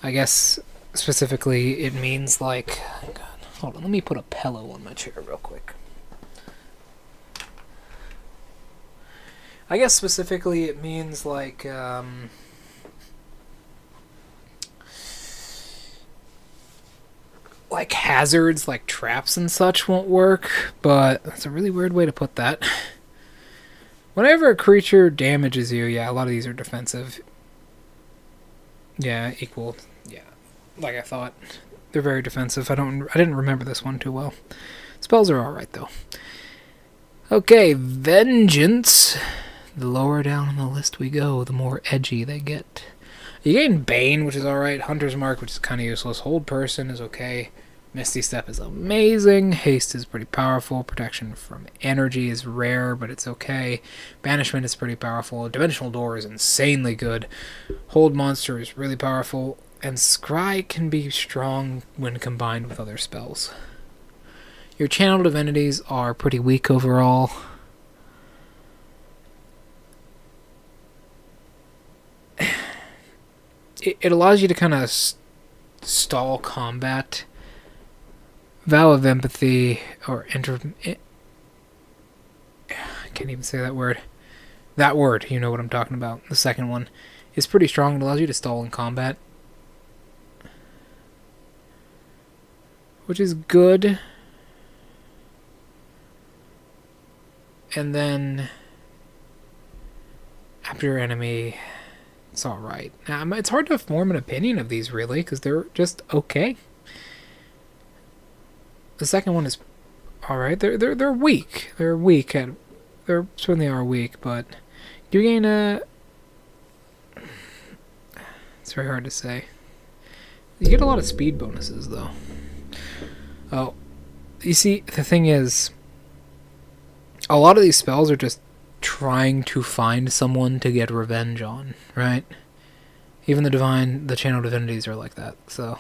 Speaker 1: I guess specifically it means like... Hold on, let me put a pillow on my chair real quick. I guess specifically it means like like hazards, like traps and such won't work, but that's a really weird way to put that. Whenever a creature damages you, yeah, a lot of these are defensive. Yeah, equal. Yeah, like I thought. They're very defensive. I didn't remember this one too well. Spells are alright, though. Okay, Vengeance. The lower down on the list we go, the more edgy they get. You gain Bane, which is alright. Hunter's Mark, which is kind of useless. Hold Person is okay. Misty Step is amazing. Haste is pretty powerful. Protection from energy is rare, but it's okay. Banishment is pretty powerful. Dimensional Door is insanely good. Hold Monster is really powerful. And Scry can be strong when combined with other spells. Your channel divinities are pretty weak overall. It allows you to kind of stall combat. Vow of Empathy, or I can't even say that word. That word, you know what I'm talking about. The second one is pretty strong. It allows you to stall in combat, which is good. And then after your enemy, it's alright. Now, it's hard to form an opinion of these, really, because they're just okay. The second one is alright. They're weak. They're weak. They certainly are weak, but you gain a... It's very hard to say. You get a lot of speed bonuses, though. Oh, you see, the thing is, a lot of these spells are just trying to find someone to get revenge on, right? Even the channel divinities are like that, so...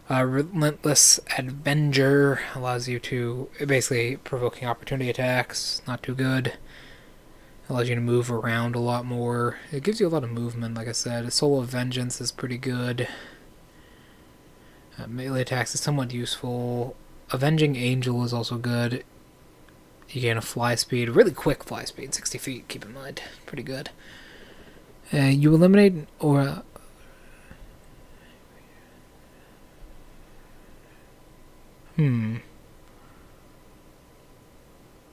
Speaker 1: Relentless Avenger allows you to, basically, provoking opportunity attacks, not too good. Allows you to move around a lot more. It gives you a lot of movement, like I said. Soul of Vengeance is pretty good. Melee attacks is somewhat useful. Avenging Angel is also good. You gain a fly speed, really quick fly speed, 60 feet, keep in mind. Pretty good. You eliminate or...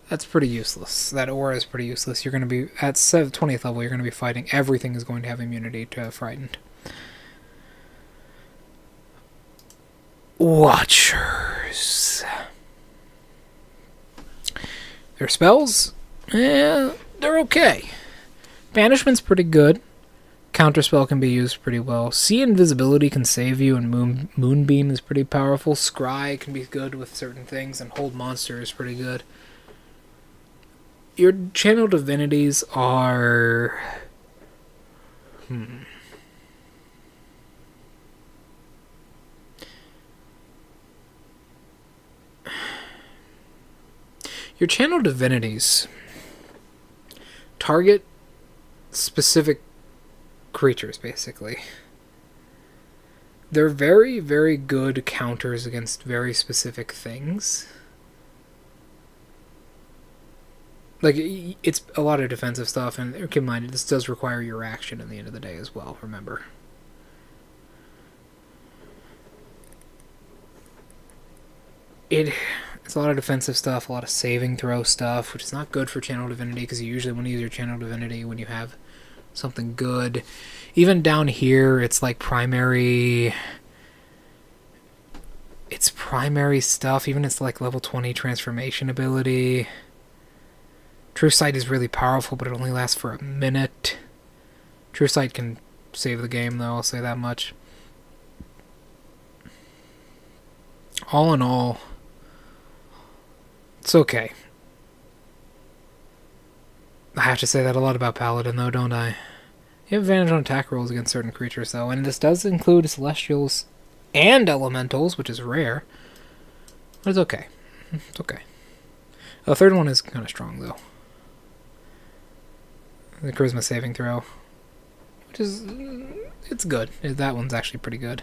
Speaker 1: That's pretty useless. That aura is pretty useless. You're going to be, at 20th level, you're going to be fighting. Everything is going to have immunity to Frightened. Watchers. Their spells? Yeah, they're okay. Banishment's pretty good. Counterspell can be used pretty well. See Invisibility can save you, and Moonbeam is pretty powerful. Scry can be good with certain things, and Hold Monster is pretty good. Your channel divinities are... Your channel divinities target specific creatures, basically. They're very, very good counters against very specific things. Like, it's a lot of defensive stuff, and keep in mind, this does require your action at the end of the day as well, remember. It's a lot of defensive stuff, a lot of saving throw stuff, which is not good for channel divinity, because you usually want to use your channel divinity when you have something good. Even down here, it's like primary... It's primary stuff, even it's like level 20 transformation ability. True Sight is really powerful, but it only lasts for a minute. True Sight can save the game, though, I'll say that much. All in all, it's okay. I have to say that a lot about Paladin, though, don't I? You have advantage on attack rolls against certain creatures, though, and this does include Celestials and Elementals, which is rare. But it's okay. It's okay. The third one is kind of strong, though. The Charisma saving throw. Which is... It's good. That one's actually pretty good.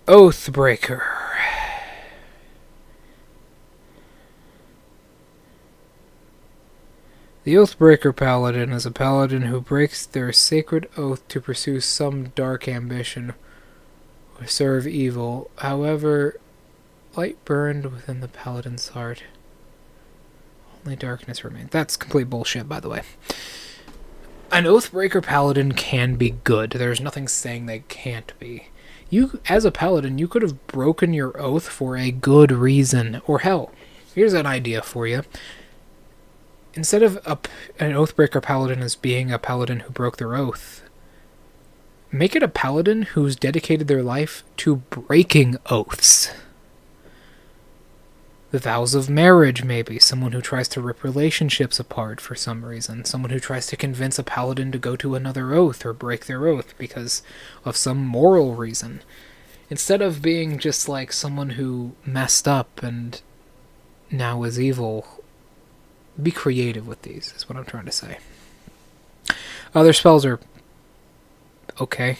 Speaker 1: Oathbreaker. The Oathbreaker Paladin is a paladin who breaks their sacred oath to pursue some dark ambition or serve evil. However, light burned within the paladin's heart. Only darkness remains. That's complete bullshit, by the way. An Oathbreaker paladin can be good. There's nothing saying they can't be. You, as a paladin, you could have broken your oath for a good reason. Or hell, here's an idea for you. Instead of an Oathbreaker paladin as being a paladin who broke their oath, make it a paladin who's dedicated their life to breaking oaths. The vows of marriage, maybe. Someone who tries to rip relationships apart for some reason. Someone who tries to convince a paladin to go to another oath or break their oath because of some moral reason. Instead of being just like someone who messed up and now is evil, be creative with these, is what I'm trying to say. Other spells are okay.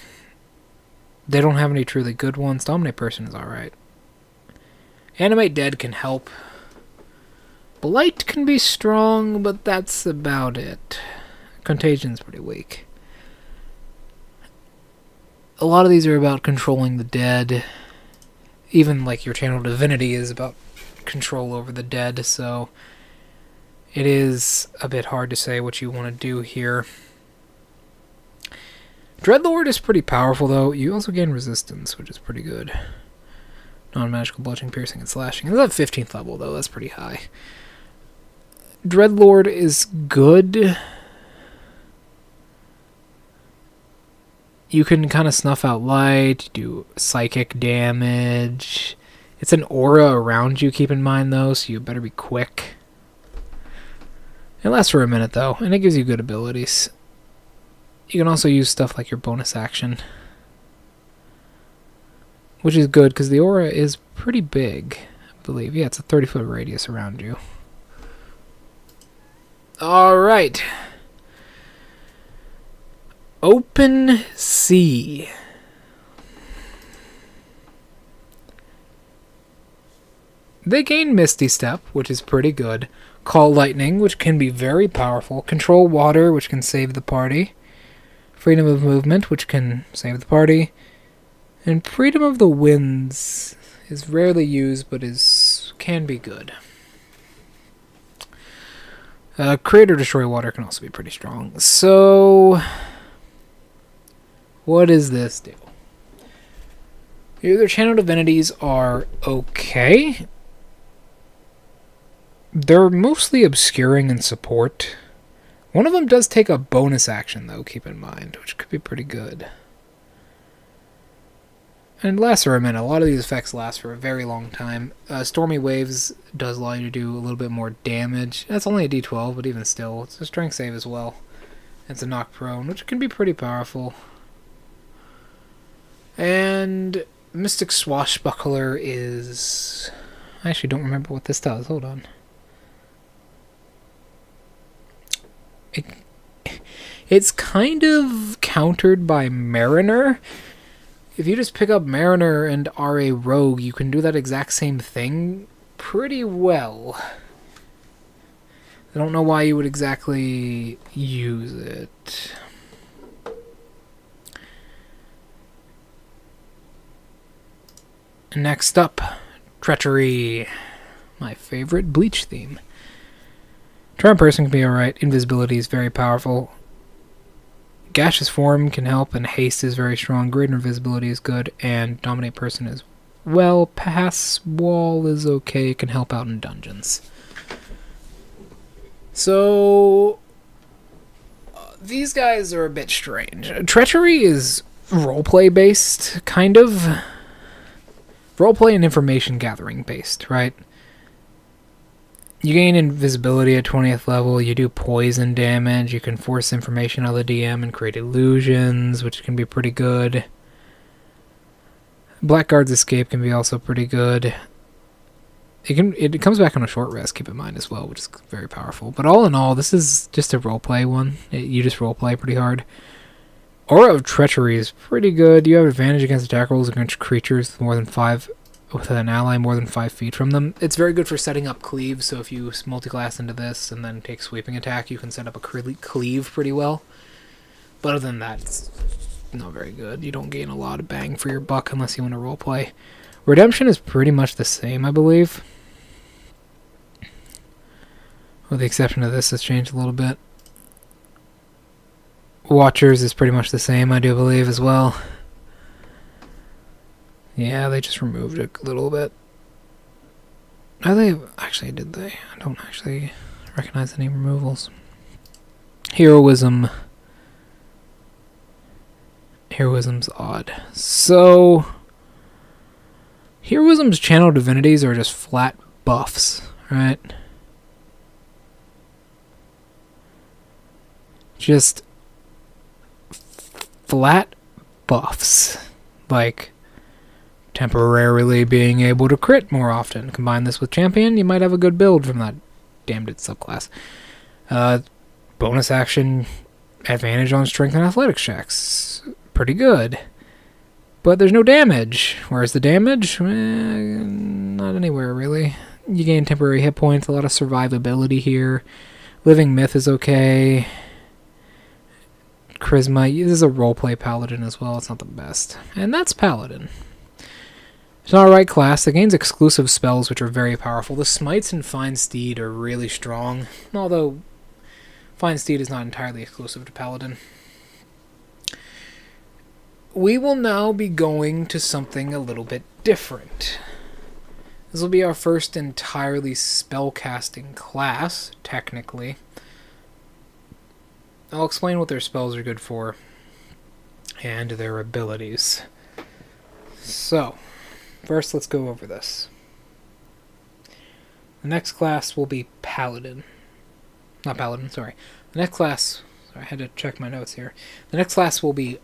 Speaker 1: They don't have any truly good ones. Dominate Person is alright. Animate Dead can help. Blight can be strong, but that's about it. Contagion's pretty weak. A lot of these are about controlling the dead. Even like your Channel Divinity is about control over the dead, so it is a bit hard to say what you want to do here. Dreadlord is pretty powerful, though. You also gain resistance, which is pretty good. Non-magical bludgeoning, piercing, and slashing. It's at 15th level, though. That's pretty high. Dreadlord is good. You can kind of snuff out light, do psychic damage. It's an aura around you, keep in mind, though, so you better be quick. It lasts for a minute, though, and it gives you good abilities. You can also use stuff like your bonus action, which is good, because the aura is pretty big, I believe. Yeah, it's a 30-foot radius around you. Alright. Open Sea. They gain Misty Step, which is pretty good. Call Lightning, which can be very powerful. Control Water, which can save the party. Freedom of Movement, which can save the party. And Freedom of the Winds is rarely used, but can be good. Create or Destroy Water can also be pretty strong. So, what does this do? Your Channel Divinities are okay. They're mostly obscuring and support. One of them does take a bonus action, though, keep in mind, which could be pretty good. And it lasts for a minute. A lot of these effects last for a very long time. Stormy Waves does allow you to do a little bit more damage. That's only a d12, but even still, it's a strength save as well. It's a knock prone, which can be pretty powerful. And Mystic Swashbuckler is... I actually don't remember what this does. Hold on. It's kind of countered by Mariner. If you just pick up Mariner and are a rogue, you can do that exact same thing pretty well. I don't know why you would exactly use it. Next up, Treachery. My favorite Bleach theme. Charm Person can be alright. Invisibility is very powerful. Gaseous Form can help, and Haste is very strong. Greater Invisibility is good, and Dominate Person is, well, Pass Wall is okay. It can help out in dungeons. So, these guys are a bit strange. Treachery is roleplay based, kind of. Roleplay and information gathering based, right? You gain invisibility at 20th level, you do poison damage, you can force information out of the DM and create illusions, which can be pretty good. Blackguard's Escape can be also pretty good. It comes back on a short rest, keep in mind as well, which is very powerful. But all in all, this is just a roleplay one. You just roleplay pretty hard. Aura of Treachery is pretty good. You have advantage against attack rolls against creatures with an ally more than 5 feet from them. It's very good for setting up cleave, so if you multiclass into this and then take sweeping attack, you can set up a cleave pretty well. But other than that, it's not very good. You don't gain a lot of bang for your buck unless you want to roleplay. Redemption is pretty much the same, I believe. With the exception of this, has changed a little bit. Watchers is pretty much the same, I do believe, as well. Yeah, they just removed it a little bit. Are they? Actually, did they? I don't actually recognize any removals. Heroism. Heroism's odd. So, Heroism's channel divinities are just flat buffs, right? Just flat buffs. Like, temporarily being able to crit more often. Combine this with champion, you might have a good build from that damned it subclass. Bonus action, advantage on strength and athletics checks. Pretty good. But there's no damage. Where's the damage? Not anywhere, really. You gain temporary hit points, a lot of survivability here. Living Myth is okay. Charisma, this is a roleplay paladin as well. It's not the best. And that's paladin. It's not a right class. It gains exclusive spells, which are very powerful. The Smites and Fine Steed are really strong, although Fine Steed is not entirely exclusive to paladin. We will now be going to something a little bit different. This will be our first entirely spellcasting class, technically. I'll explain what their spells are good for and their abilities. So, first let's go over this. The next class will be Paladin. Not Paladin, sorry. The next class... Sorry, I had to check my notes here. The next class will be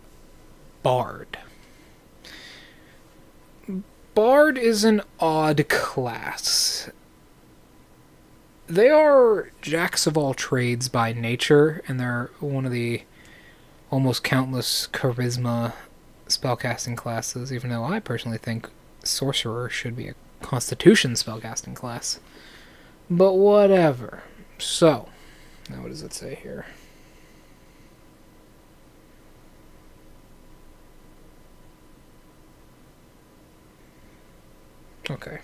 Speaker 1: Bard. Bard is an odd class. They are jacks of all trades by nature, and they're one of the almost countless charisma spellcasting classes, even though I personally think Sorcerer should be a Constitution spellcasting class. But whatever. So, now what does it say here? Okay.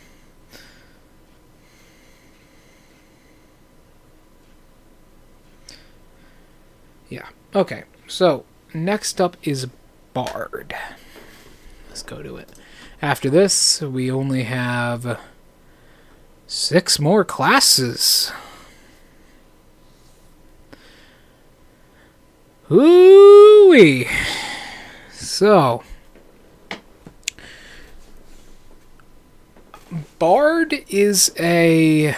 Speaker 1: Yeah. Okay. So, next up is Bard. Let's go to it. After this, we only have 6 more classes. Ooh-wee. So, Bard is a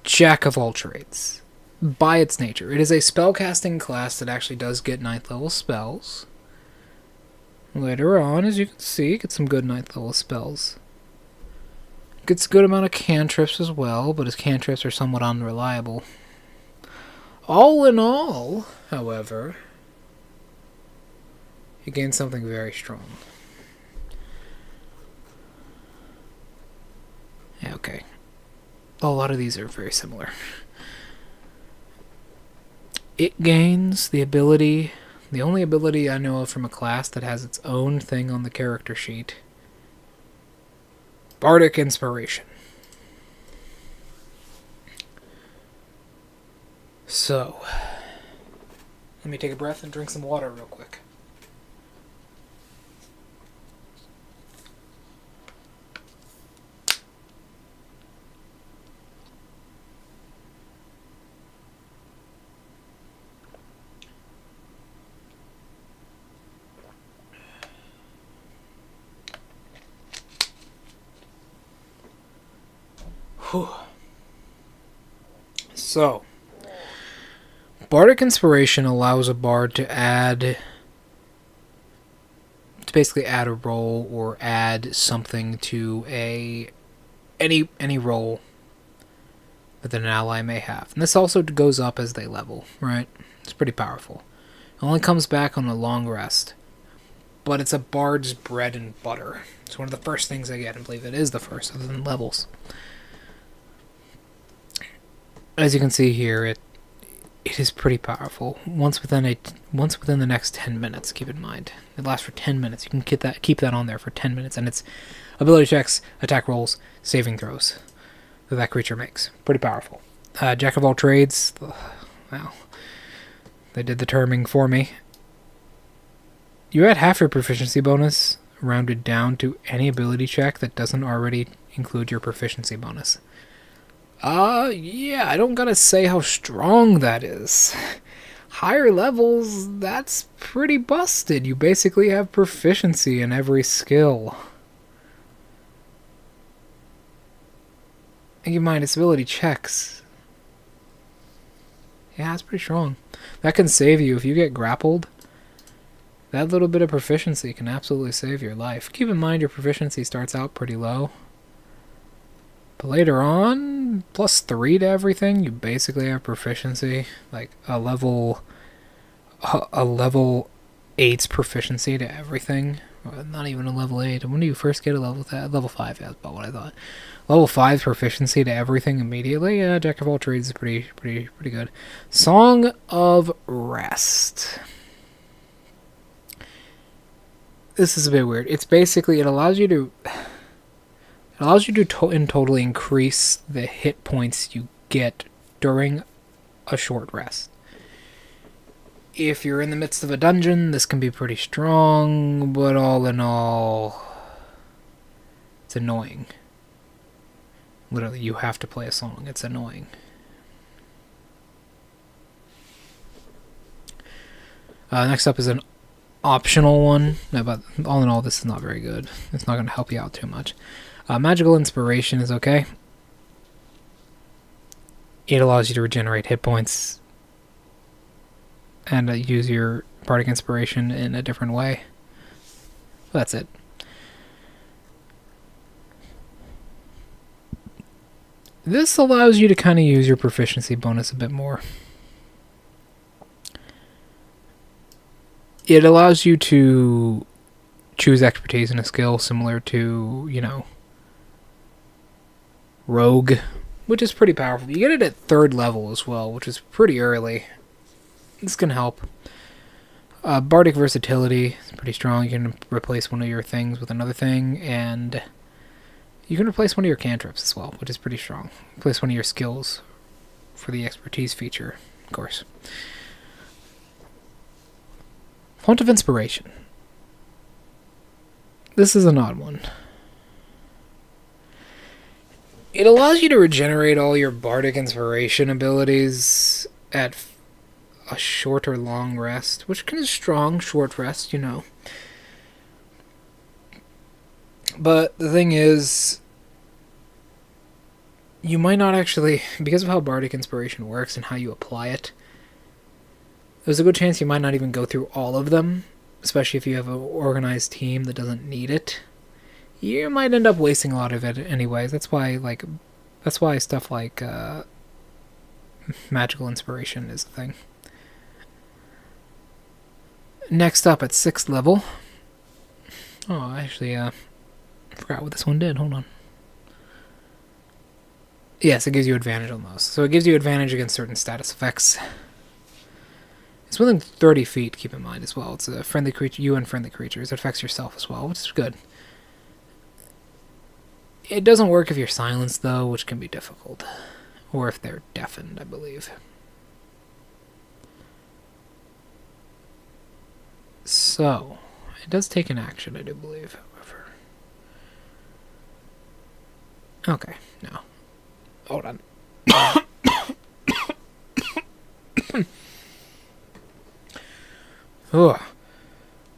Speaker 1: jack of all trades. By its nature. It is a spellcasting class that actually does get 9th level spells. Later on, as you can see, get some good 9th level spells. Gets a good amount of cantrips as well, but his cantrips are somewhat unreliable. All in all, however, he gains something very strong. Yeah, okay. A lot of these are very similar. It gains the ability, the only ability I know of from a class that has its own thing on the character sheet. Bardic Inspiration. So, let me take a breath and drink some water real quick. Whew. So, Bardic Inspiration allows a bard to basically add a roll or add something to any roll that an ally may have. And this also goes up as they level, right? It's pretty powerful. It only comes back on a long rest. But it's a bard's bread and butter. It's one of the first things I get, and I believe it is the first other than levels. As you can see here, it is pretty powerful. Once within the next 10 minutes, keep in mind. It lasts for 10 minutes. You can keep that on there for 10 minutes, and it's ability checks, attack rolls, saving throws that creature makes. Pretty powerful. Jack of all trades. Well, they did the terming for me. You add half your proficiency bonus rounded down to any ability check that doesn't already include your proficiency bonus. Yeah, I don't gotta say how strong that is. Higher levels, that's pretty busted. You basically have proficiency in every skill. And keep in mind, its ability checks. Yeah, it's pretty strong. That can save you if you get grappled. That little bit of proficiency can absolutely save your life. Keep in mind your proficiency starts out pretty low. But later on, +3 to everything, you basically have proficiency. Like a level 8's proficiency to everything. Or not even a level 8. When do you first get a level 5? Yeah, that's about what I thought. Level 5 proficiency to everything immediately. Yeah, Jack of all trades is pretty good. Song of Rest. This is a bit weird. It's basically, it allows you to in total increase the hit points you get during a short rest. If you're in the midst of a dungeon, this can be pretty strong, but all in all, it's annoying. Literally, you have to play a song. It's annoying. Next up is an optional one, but all in all, this is not very good. It's not going to help you out too much. Magical Inspiration is okay. It allows you to regenerate hit points and use your Bardic Inspiration in a different way. That's it. This allows you to kind of use your proficiency bonus a bit more. It allows you to choose expertise in a skill similar to, Rogue, which is pretty powerful. You get it at 3rd level as well, which is pretty early. This can help. Bardic Versatility is pretty strong. You can replace one of your things with another thing, and you can replace one of your cantrips as well, which is pretty strong. Replace one of your skills for the expertise feature, of course. Font of Inspiration. This is an odd one. It allows you to regenerate all your Bardic Inspiration abilities at a short or long rest, which can be strong, short rest, But the thing is, you might not actually, because of how Bardic Inspiration works and how you apply it, there's a good chance you might not even go through all of them, especially if you have an organized team that doesn't need it. You might end up wasting a lot of it anyways. That's why stuff like Magical Inspiration is a thing. Next up at 6th level. Oh, I actually forgot what this one did. Hold on. Yes, it gives you advantage on those. So it gives you advantage against certain status effects. It's within 30 feet, keep in mind, as well. It's a friendly creature, you and friendly creatures. It affects yourself as well, which is good. It doesn't work if you're silenced, though, which can be difficult. Or if they're deafened, I believe. So, it does take an action, I do believe, however. Okay, now. Hold on. Oh,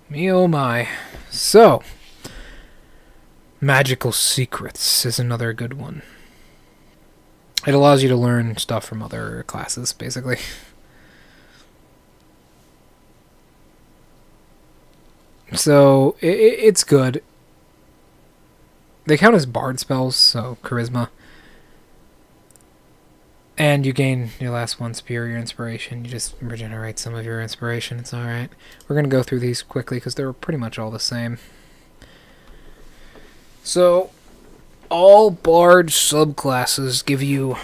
Speaker 1: me oh my. So, Magical Secrets is another good one. It allows you to learn stuff from other classes, basically. So, it's good. They count as bard spells, so charisma. And you gain your last one, Superior Inspiration. You just regenerate some of your inspiration. It's alright. We're going to go through these quickly because they're pretty much all the same. So, all bard subclasses give you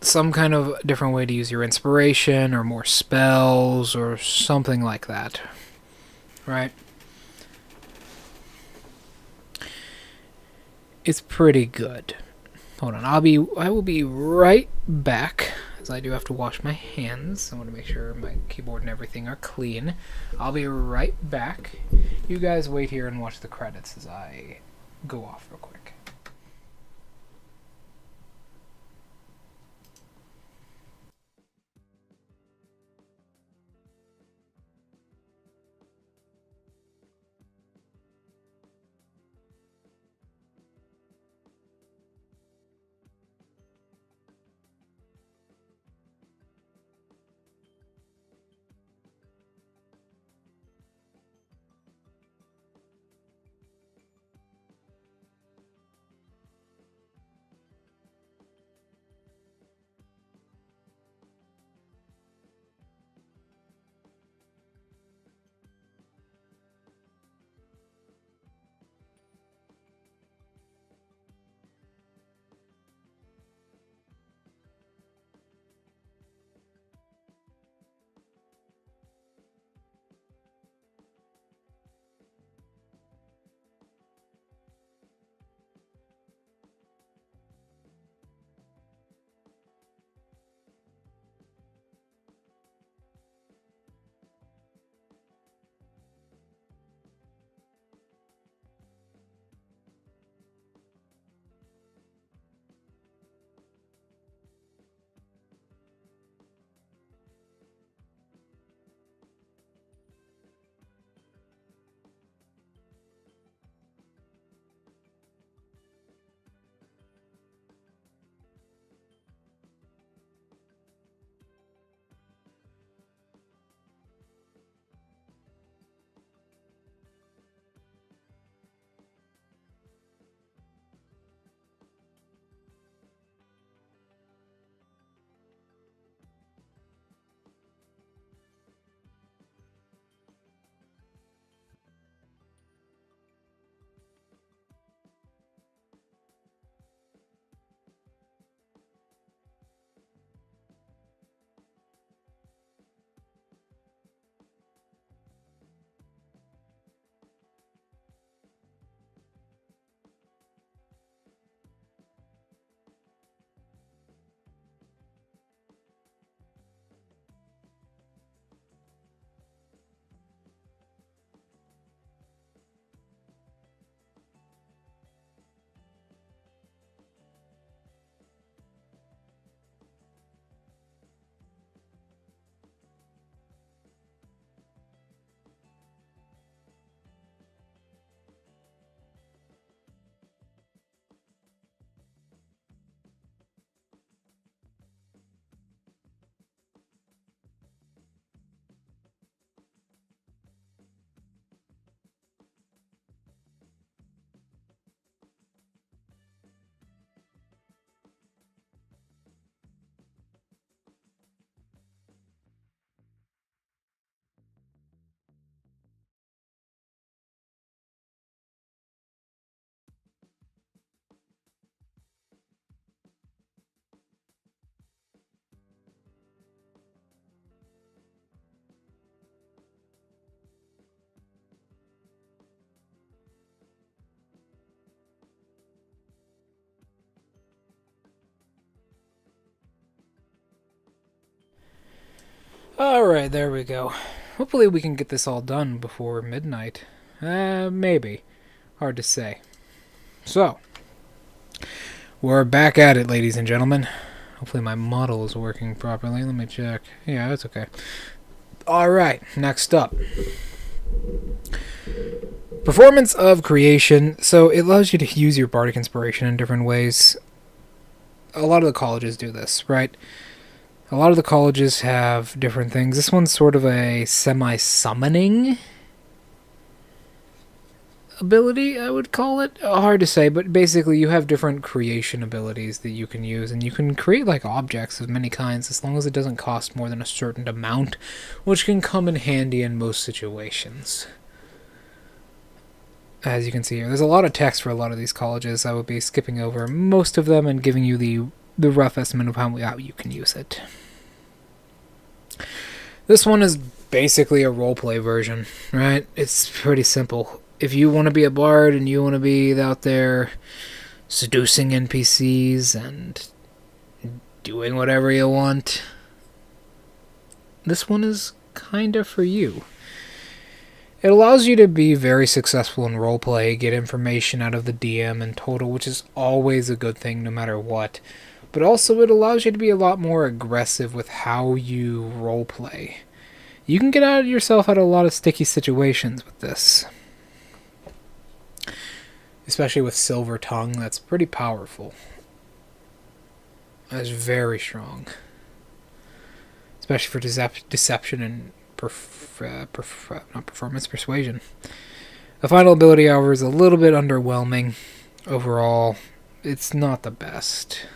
Speaker 1: some kind of different way to use your inspiration, or more spells, or something like that. Right? It's pretty good. Hold on, I will be right back, as I do have to wash my hands. I want to make sure my keyboard and everything are clean. I'll be right back. You guys wait here and watch the credits as I go off real quick. Alright, there we go. Hopefully we can get this all done before midnight. Maybe. Hard to say. So, we're back at it, ladies and gentlemen. Hopefully my model is working properly. Let me check. Yeah, that's okay. Alright, next up. Performance of creation. So it allows you to use your bardic inspiration in different ways. A lot of the colleges do this, right? A lot of the colleges have different things. This one's sort of a semi-summoning ability, I would call it. Hard to say, but basically you have different creation abilities that you can use, and you can create like objects of many kinds as long as it doesn't cost more than a certain amount, which can come in handy in most situations. As you can see here, there's a lot of text for a lot of these colleges. I will be skipping over most of them and giving you the the rough estimate of how you can use it. This one is basically a roleplay version, right? It's pretty simple. If you want to be a bard and you want to be out there seducing NPCs and doing whatever you want, this one is kind of for you. It allows you to be very successful in roleplay, get information out of the DM in total, which is always a good thing no matter what. But also it allows you to be a lot more aggressive with how you roleplay. You can get yourself out of a lot of sticky situations with this. Especially with Silver Tongue, that's pretty powerful. That's very strong. Especially for deception and not performance, persuasion. The final ability, however, is a little bit underwhelming. Overall, it's not the best.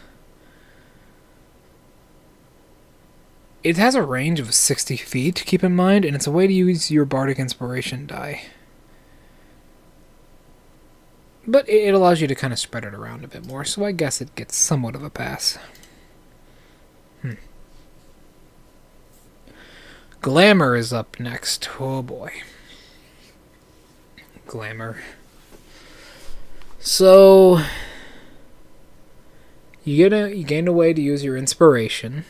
Speaker 1: It has a range of 60 feet, keep in mind, and it's a way to use your Bardic Inspiration die. But it allows you to kind of spread it around a bit more, so I guess it gets somewhat of a pass. Glamour is up next. Oh boy. Glamour. So you gain a way to use your inspiration.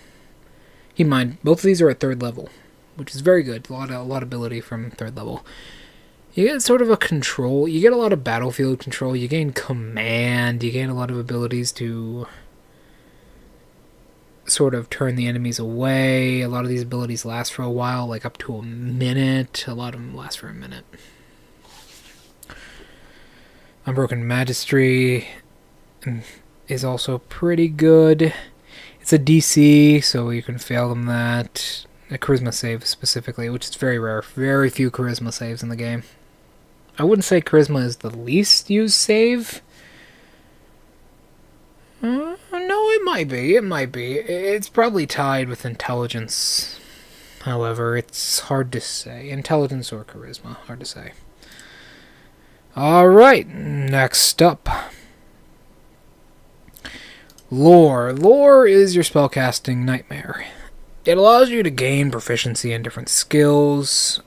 Speaker 1: Keep in mind, both of these are at 3rd level, which is very good. A lot of ability from 3rd level. You get sort of a control. You get a lot of battlefield control. You gain command. You gain a lot of abilities to sort of turn the enemies away. A lot of these abilities last for a while, like up to a minute. A lot of them last for a minute. Unbroken Magistry is also pretty good. It's a DC, so you can fail them that. A charisma save specifically, which is very rare. Very few charisma saves in the game. I wouldn't say charisma is the least used save. No, it might be. It might be. It's probably tied with intelligence. However, it's hard to say. Intelligence or charisma, hard to say. Alright, next up. Lore. Lore is your spellcasting nightmare. It allows you to gain proficiency in different skills.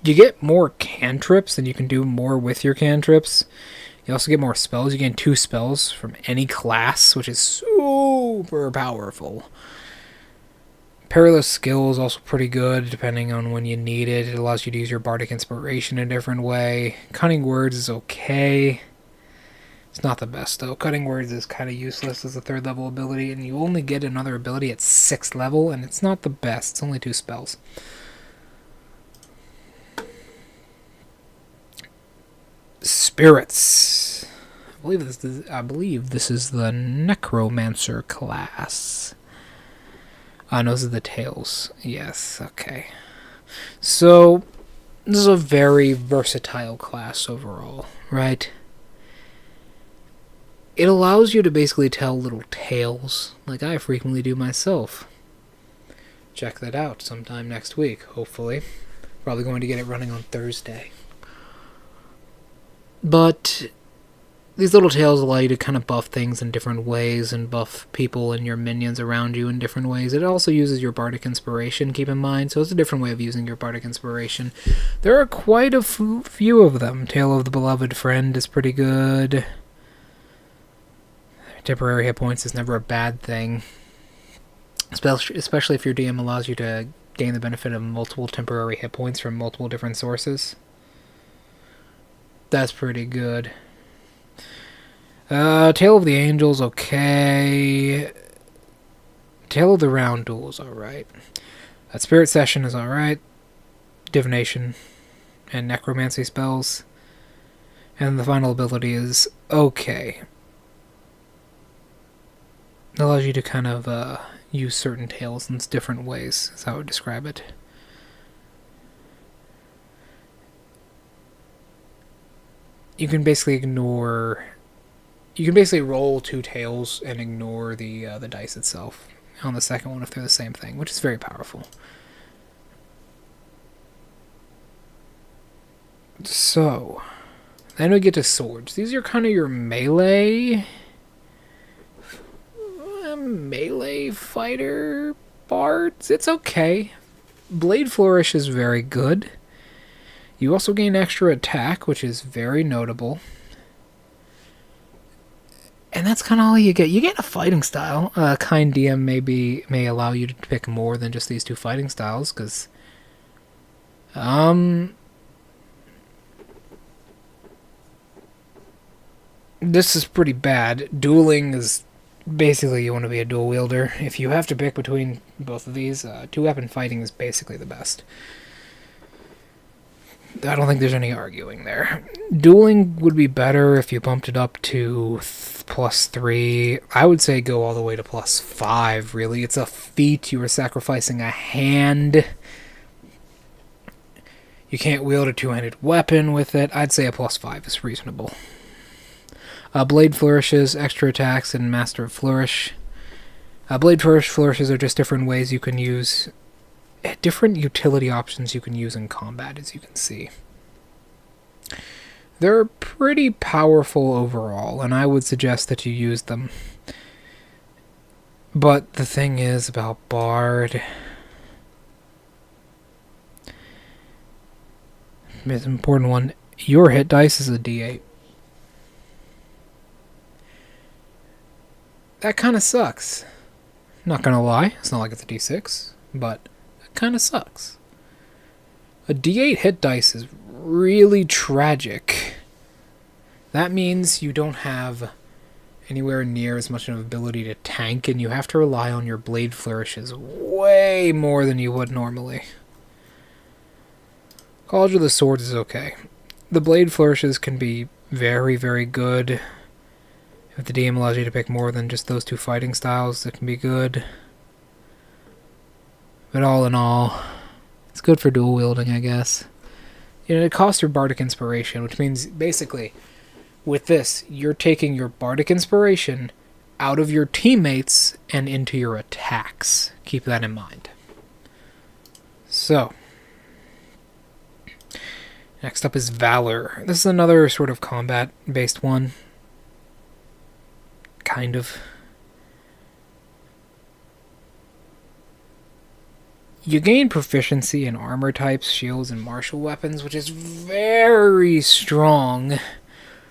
Speaker 1: You get more cantrips, and you can do more with your cantrips. You also get more spells. You gain 2 spells from any class, which is super powerful. Perilous skill is also pretty good, depending on when you need it. It allows you to use your Bardic Inspiration in a different way. Cunning Words is okay. It's not the best, though. Cutting Words is kind of useless as a 3rd level ability, and you only get another ability at 6th level, and it's not the best. It's only 2 spells. Spirits. I believe this is the Necromancer class. No, those are the tails. Yes, okay. So, this is a very versatile class overall, right? It allows you to basically tell little tales, like I frequently do myself. Check that out sometime next week, hopefully. Probably going to get it running on Thursday. But these little tales allow you to kind of buff things in different ways and buff people and your minions around you in different ways. It also uses your Bardic Inspiration, keep in mind, so it's a different way of using your Bardic Inspiration. There are quite a few of them. Tale of the Beloved Friend is pretty good. Temporary hit points is never a bad thing. Especially if your DM allows you to gain the benefit of multiple temporary hit points from multiple different sources. That's pretty good. Tale of the Angels, okay. Tale of the Round Duel is alright. Spirit Session is alright. Divination and Necromancy spells. And the final ability is okay. It allows you to kind of use certain tales in different ways, is how I would describe it. You can basically roll 2 tails and ignore the dice itself on the second one if they're the same thing, which is very powerful. So, then we get to swords. These are kind of your melee melee fighter bards. It's okay. Blade Flourish is very good. You also gain extra attack, which is very notable. And that's kind of all you get. You get a fighting style. Kind DM may allow you to pick more than just these two fighting styles, because this is pretty bad. Dueling is basically, you want to be a dual wielder. If you have to pick between both of these, two-weapon fighting is basically the best. I don't think there's any arguing there. Dueling would be better if you bumped it up to +3. I would say go all the way to +5, really. It's a feat. You are sacrificing a hand. You can't wield a two-handed weapon with it. I'd say a +5 is reasonable. Blade Flourishes, extra attacks, and Master of Flourish. Blade Flourishes are just different ways you can use... different utility options you can use in combat, as you can see. They're pretty powerful overall, and I would suggest that you use them. But the thing is about Bard... it's an important one. Your hit dice is a D8. That kind of sucks. Not gonna lie, it's not like it's a D6, but it kind of sucks. A D8 hit dice is really tragic. That means you don't have anywhere near as much of an ability to tank, and you have to rely on your blade flourishes way more than you would normally. College of the Swords is okay. The blade flourishes can be very, very good. If the DM allows you to pick more than just those two fighting styles, it can be good. But all in all, it's good for dual wielding, I guess. You know, it costs your Bardic Inspiration, which means, basically, with this, you're taking your Bardic Inspiration out of your teammates and into your attacks. Keep that in mind. So, next up is Valor. This is another sort of combat-based one. Kind of. You gain proficiency in armor types, shields, and martial weapons, which is very strong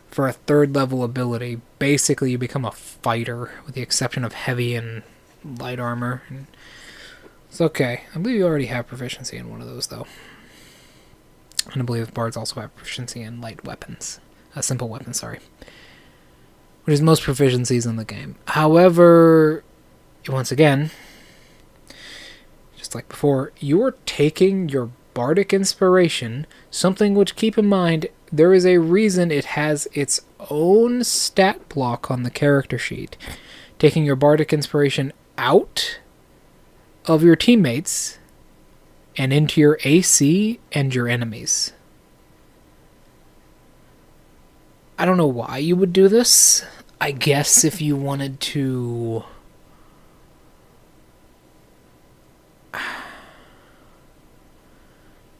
Speaker 1: for a third level ability. Basically, you become a fighter, with the exception of heavy and light armor. And it's okay. I believe you already have proficiency in one of those, though. And I believe bards also have proficiency in light weapons. Simple weapons, sorry. Which is most proficiencies in the game. However, once again, just like before, you are taking your Bardic Inspiration, something which, keep in mind, there is a reason it has its own stat block on the character sheet. Taking your Bardic Inspiration out of your teammates and into your AC and your enemies. I don't know why you would do this. I guess if you wanted to...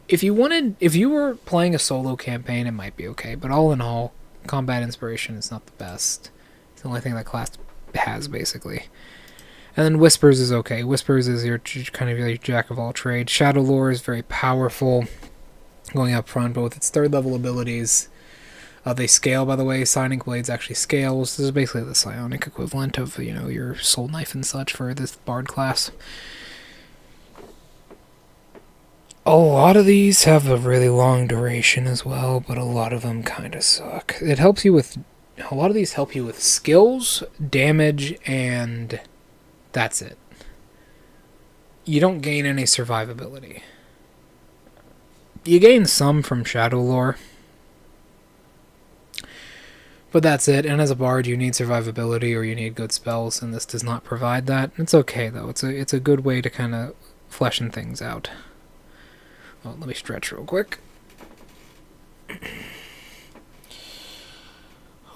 Speaker 1: If you were playing a solo campaign, it might be okay. But all in all, Combat Inspiration is not the best. It's the only thing that class has, basically. And then Whispers is okay. Whispers is your kind of your jack of all trades. Shadow Lore is very powerful, going up front, but with its third level abilities... they scale, by the way. Psionic Blades actually scales. This is basically the psionic equivalent of, you know, your Soul Knife and such for this Bard class. A lot of these have a really long duration as well, but a lot of them kind of suck. It helps you with... A lot of these help you with skills, damage, and that's it. You don't gain any survivability. You gain some from Shadow Lore, but that's it, and as a bard you need survivability or you need good spells, and this does not provide that. It's okay, though. It's a good way to kind of fleshen things out. Well, let me stretch real quick.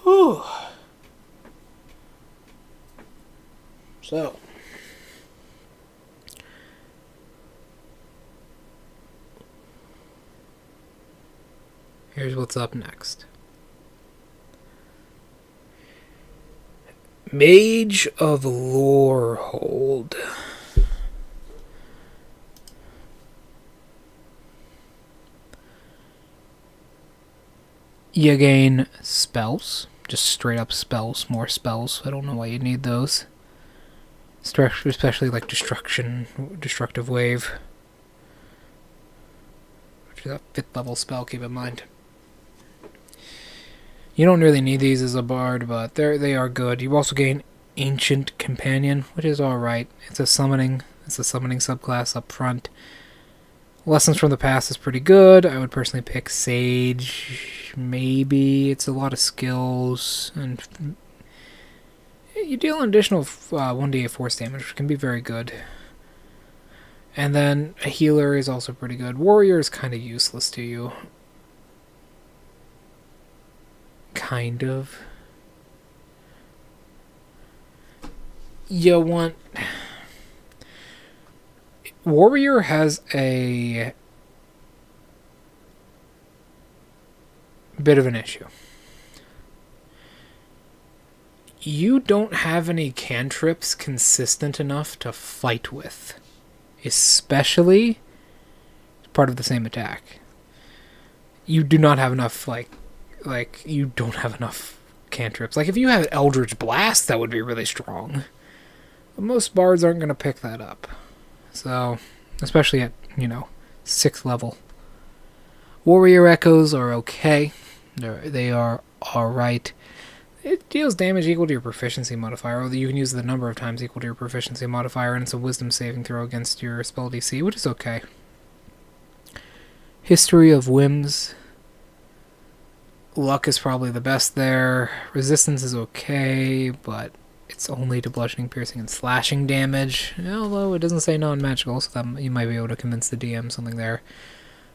Speaker 1: Whew. So. Here's what's up next. Mage of Lorehold. You gain spells. Just straight up spells. More spells. I don't know why you need those. Especially like Destructive Wave. Which is a 5th level spell, keep in mind. You don't really need these as a bard, but they are good. You also gain Ancient Companion, which is alright. It's a summoning subclass up front. Lessons from the Past is pretty good. I would personally pick Sage, maybe. It's a lot of skills, and you deal an additional 1d8 force damage, which can be very good. And then a healer is also pretty good. Warrior is kind of useless to you. Kind of. You want... Warrior has a bit of an issue. You don't have any cantrips consistent enough to fight with. Especially part of the same attack. You do not have enough, like you don't have enough cantrips. Like, if you had Eldritch Blast, that would be really strong. But most bards aren't going to pick that up. So, especially at, 6th level. Warrior Echoes are okay. They are alright. It deals damage equal to your proficiency modifier, although you can use the number of times equal to your proficiency modifier, and it's a wisdom saving throw against your spell DC, which is okay. History of Whims. Luck is probably the best there. Resistance is okay, but it's only to bludgeoning, piercing, and slashing damage. Although it doesn't say non-magical, so that you might be able to convince the DM something there.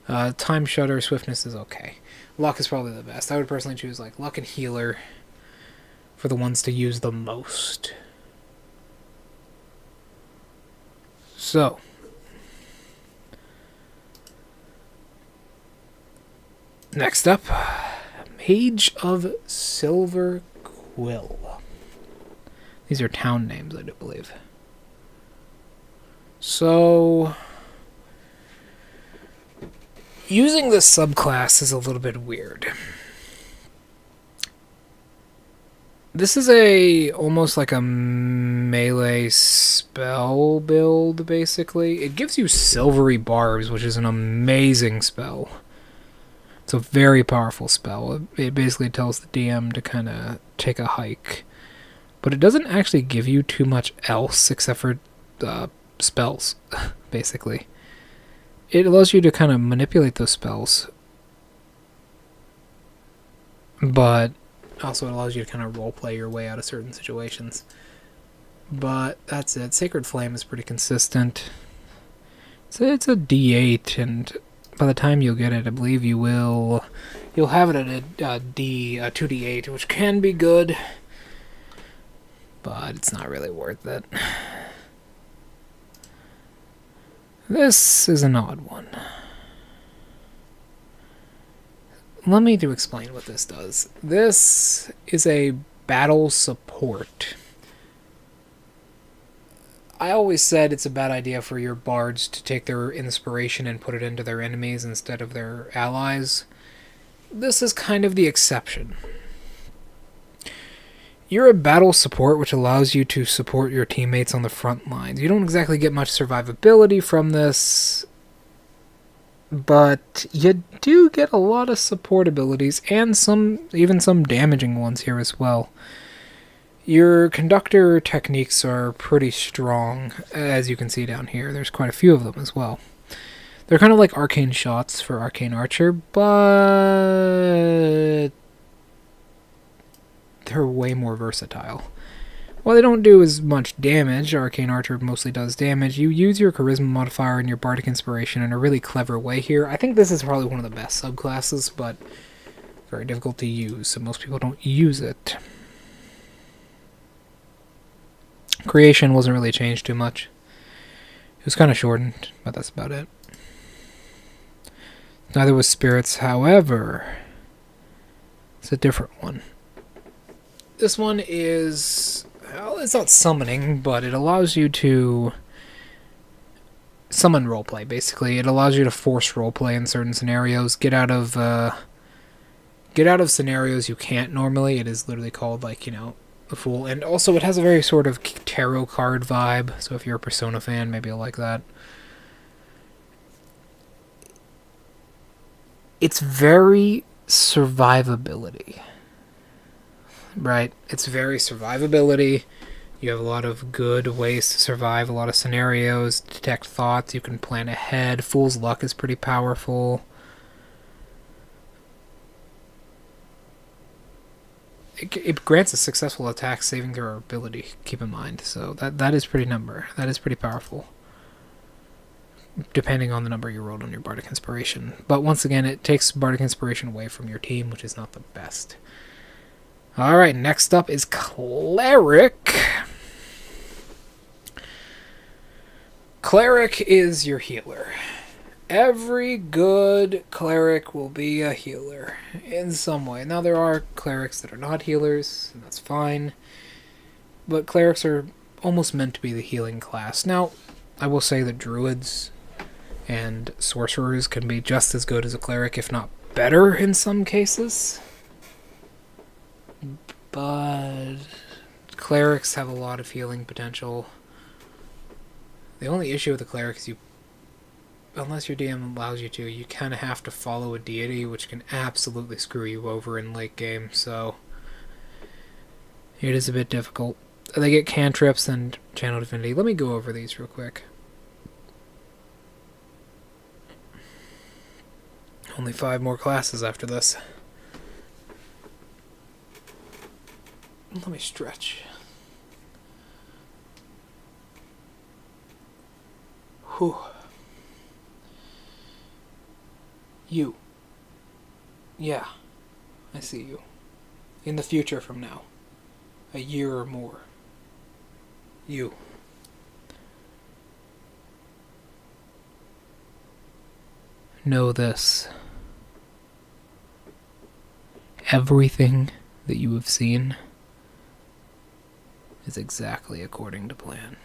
Speaker 1: Time Shudder, Swiftness is okay. Luck is probably the best. I would personally choose like Luck and Healer for the ones to use the most. So, next up, Mage of Silver Quill. These are town names, I do believe. So, using this subclass is a little bit weird. This is almost like a melee spell build, basically. It gives you Silvery Barbs, which is an amazing spell. It's a very powerful spell. It basically tells the DM to kind of take a hike. But it doesn't actually give you too much else except for spells, basically. It allows you to kind of manipulate those spells. But also it allows you to kind of roleplay your way out of certain situations. But that's it. Sacred Flame is pretty consistent. It's a D8, and by the time you'll get it, I believe you'll have it at a 2d8, which can be good, but it's not really worth it. This is an odd one. Let me explain what this does. This is a battle support. I always said it's a bad idea for your bards to take their inspiration and put it into their enemies instead of their allies. This is kind of the exception. You're a battle support, which allows you to support your teammates on the front lines. You don't exactly get much survivability from this, but you do get a lot of support abilities, and even some damaging ones here as well. Your conductor techniques are pretty strong, as you can see down here. There's quite a few of them as well. They're kind of like arcane shots for Arcane Archer, but they're way more versatile. While they don't do as much damage, Arcane Archer mostly does damage, you use your Charisma modifier and your Bardic Inspiration in a really clever way here. I think this is probably one of the best subclasses, but very difficult to use, so most people don't use it. Creation wasn't really changed too much. It was kind of shortened, but that's about it. Neither was Spirits, however, it's a different one. This one is well, it's not summoning, but it allows you to summon roleplay, basically. It allows you to force roleplay in certain scenarios, get out of scenarios you can't normally. It is literally called, like, you know, a fool. And also it has a very sort of tarot card vibe, so if you're a Persona fan, maybe you'll like that. It's very survivability. Right? It's very survivability. You have a lot of good ways to survive, a lot of scenarios, detect thoughts, you can plan ahead. Fool's Luck is pretty powerful. It grants a successful attack saving throw ability, keep in mind. So that is pretty powerful. Depending on the number you rolled on your Bardic Inspiration. But once again, it takes Bardic Inspiration away from your team, which is not the best. Alright, next up is Cleric. Cleric is your healer. Every good cleric will be a healer in some way. Now, there are clerics that are not healers, and that's fine. But clerics are almost meant to be the healing class. Now, I will say that druids and sorcerers can be just as good as a cleric, if not better in some cases. But clerics have a lot of healing potential. The only issue with the cleric is unless your DM allows you to, you kind of have to follow a deity, which can absolutely screw you over in late game, so it is a bit difficult. They get cantrips and channel divinity. Let me go over these real quick. Only 5 more classes after this. Let me stretch. Whew. You. Yeah, I see you. In the future from now. A year or more. You. Know this. Everything that you have seen is exactly according to plan.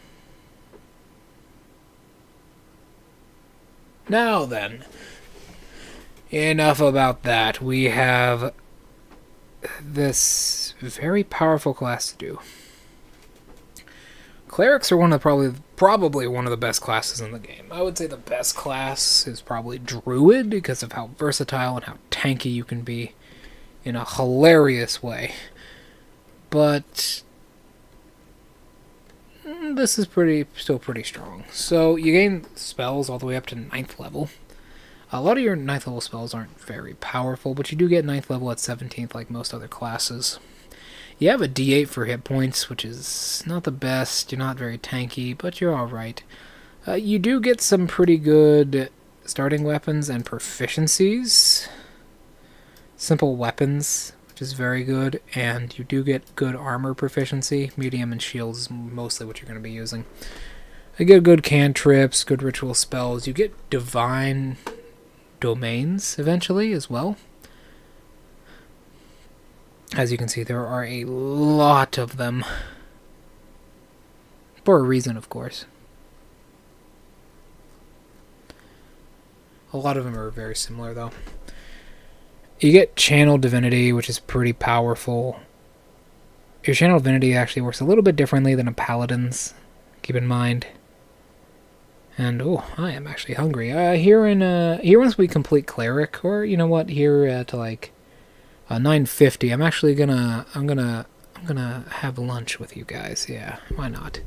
Speaker 1: Now then, enough about that. We have this very powerful class to do. Clerics are probably one of the best classes in the game. I would say the best class is probably Druid because of how versatile and how tanky you can be in a hilarious way. But this is still pretty strong. So you gain spells all the way up to 9th level. A lot of your 9th level spells aren't very powerful, but you do get 9th level at 17th like most other classes. You have a D8 for hit points, which is not the best. You're not very tanky, but you're alright. You do get some pretty good starting weapons and proficiencies. Simple weapons, which is very good, and you do get good armor proficiency. Medium and shields is mostly what you're going to be using. You get good cantrips, good ritual spells. You get divine domains eventually as well. As you can see, there are a lot of them. For a reason, of course. A lot of them are very similar, though. You get Channel Divinity, which is pretty powerful. Your Channel Divinity actually works a little bit differently than a Paladin's. Keep in mind. And, oh, I am actually hungry. Here once we complete Cleric, or, you know what, here to, like, 9:50, I'm gonna have lunch with you guys. Yeah, why not?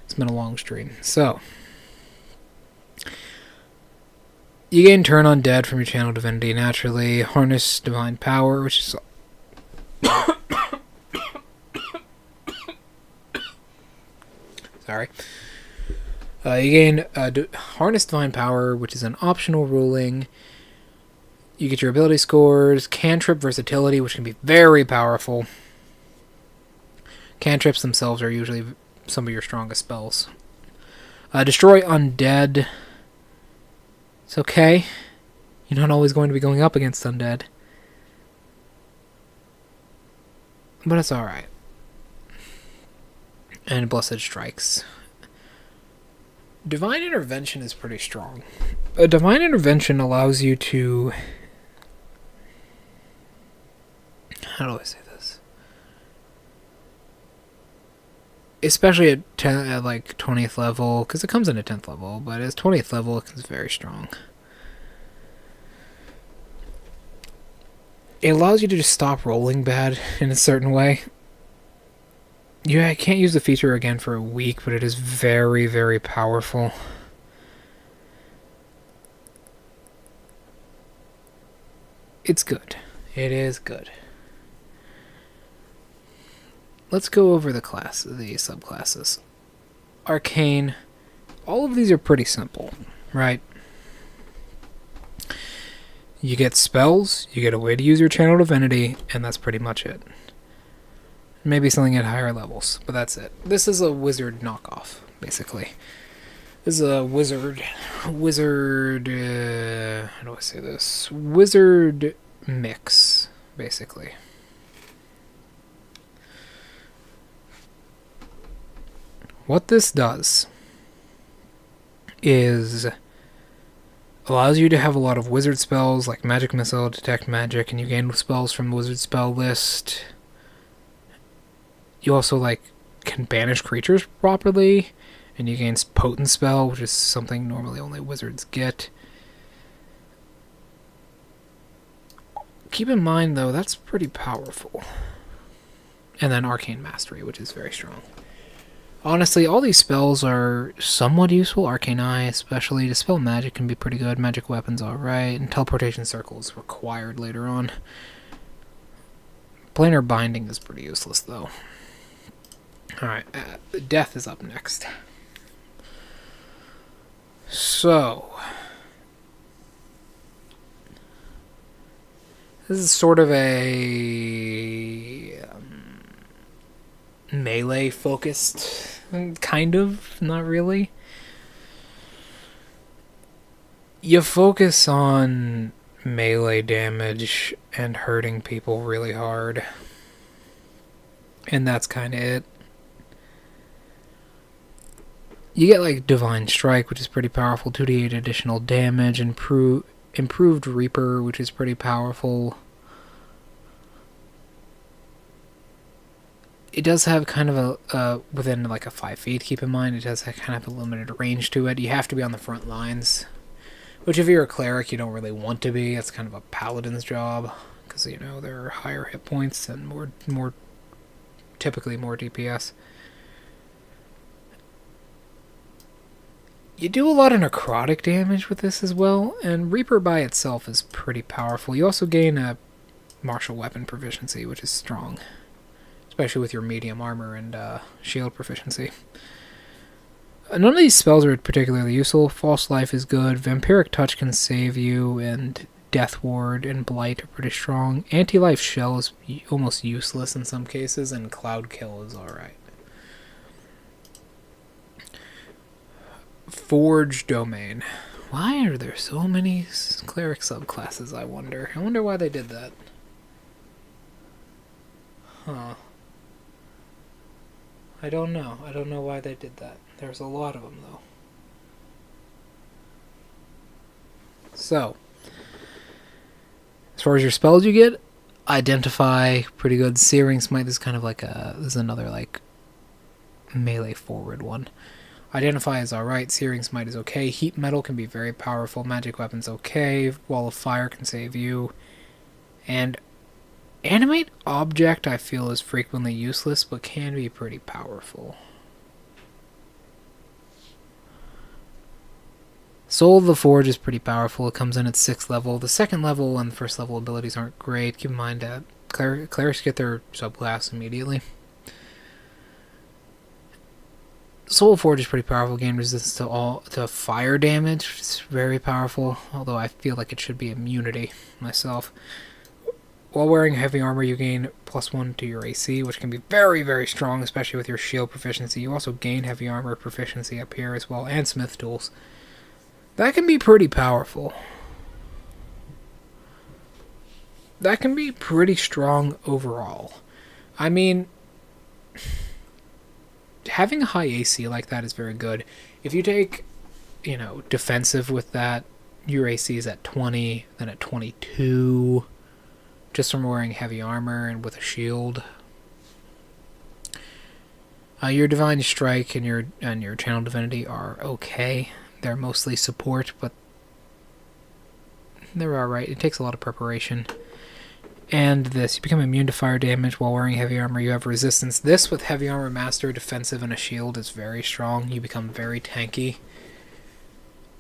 Speaker 1: It's been a long stream. So, you gain Turn Undead from your Channel Divinity naturally. Harness Divine Power, which is sorry. You gain Harness Divine Power, which is an optional ruling. You get your ability scores, cantrip versatility, which can be very powerful. Cantrips themselves are usually some of your strongest spells. Destroy Undead. It's okay. You're not always going to be going up against Undead. But it's alright. and Blessed Strikes. Divine Intervention is pretty strong. A Divine Intervention allows you to... How do I say this? Especially at like 20th level, because it comes in at 10th level, but at 20th level it's very strong. It allows you to just stop rolling bad in a certain way. I can't use the feature again for a week, but it is very, very powerful. It's good. It is good. Let's go over the subclasses. Arcane. All of these are pretty simple, right? You get spells, you get a way to use your channel divinity, and that's pretty much it. Maybe something at higher levels, but that's it. This is a wizard knockoff, basically. This is a wizard, how do I say this? Wizard mix, basically. What this does is allows you to have a lot of wizard spells like Magic Missile, Detect Magic, and you gain spells from the wizard spell list. You also can banish creatures properly, and you gain Potent Spell, which is something normally only wizards get. Keep in mind though, that's pretty powerful. And then Arcane Mastery, which is very strong. Honestly, all these spells are somewhat useful. Arcane Eye, especially. Dispel Magic can be pretty good. Magic Weapon's alright. And Teleportation Circle is required later on. Planar Binding is pretty useless, though. Alright, Death is up next. So... this is sort of a... melee-focused, kind of, not really. You focus on melee damage and hurting people really hard. And that's kind of it. You get Divine Strike, which is pretty powerful, 2d8 additional damage, improved Reaper, which is pretty powerful. It does have kind of a, within a 5 feet, keep in mind, it does have kind of a limited range to it. You have to be on the front lines, which if you're a cleric, you don't really want to be. That's kind of a paladin's job, because, there are higher hit points and typically more DPS. You do a lot of necrotic damage with this as well, and Reaper by itself is pretty powerful. You also gain a martial weapon proficiency, which is strong, especially with your medium armor and shield proficiency. None of these spells are particularly useful. False Life is good, Vampiric Touch can save you, and Death Ward and Blight are pretty strong. Anti-Life Shell is almost useless in some cases, and Cloud Kill is alright. Forge Domain. Why are there so many cleric subclasses, I wonder? I wonder why they did that. Huh. I don't know. I don't know why they did that. There's a lot of them, though. So, as far as your spells you get, Identify, pretty good. Searing Smite is kind of this is another, melee forward one. Identify is alright, Searing Smite is okay, Heat Metal can be very powerful, Magic Weapon's okay, Wall of Fire can save you, and Animate Object I feel is frequently useless, but can be pretty powerful. Soul of the Forge is pretty powerful, it comes in at 6th level. The 2nd level and the 1st level abilities aren't great, keep in mind that clerics get their subclass immediately. Soul Forge is pretty powerful, gain resistance to fire damage, which is very powerful, although I feel like it should be immunity myself. While wearing heavy armor, you gain +1 to your AC, which can be very, very strong, especially with your shield proficiency. You also gain heavy armor proficiency up here as well, and smith tools. That can be pretty powerful. That can be pretty strong overall. I mean... having a high AC like that is very good. If you take, you know, defensive with that, your AC is at 20, then at 22, just from wearing heavy armor and with a shield. Your Divine Strike and your Channel Divinity are okay. They're mostly support, but they're alright. It takes a lot of preparation. And this, you become immune to fire damage while wearing heavy armor. You have resistance. This with heavy armor master, defensive, and a shield is very strong. You become very tanky.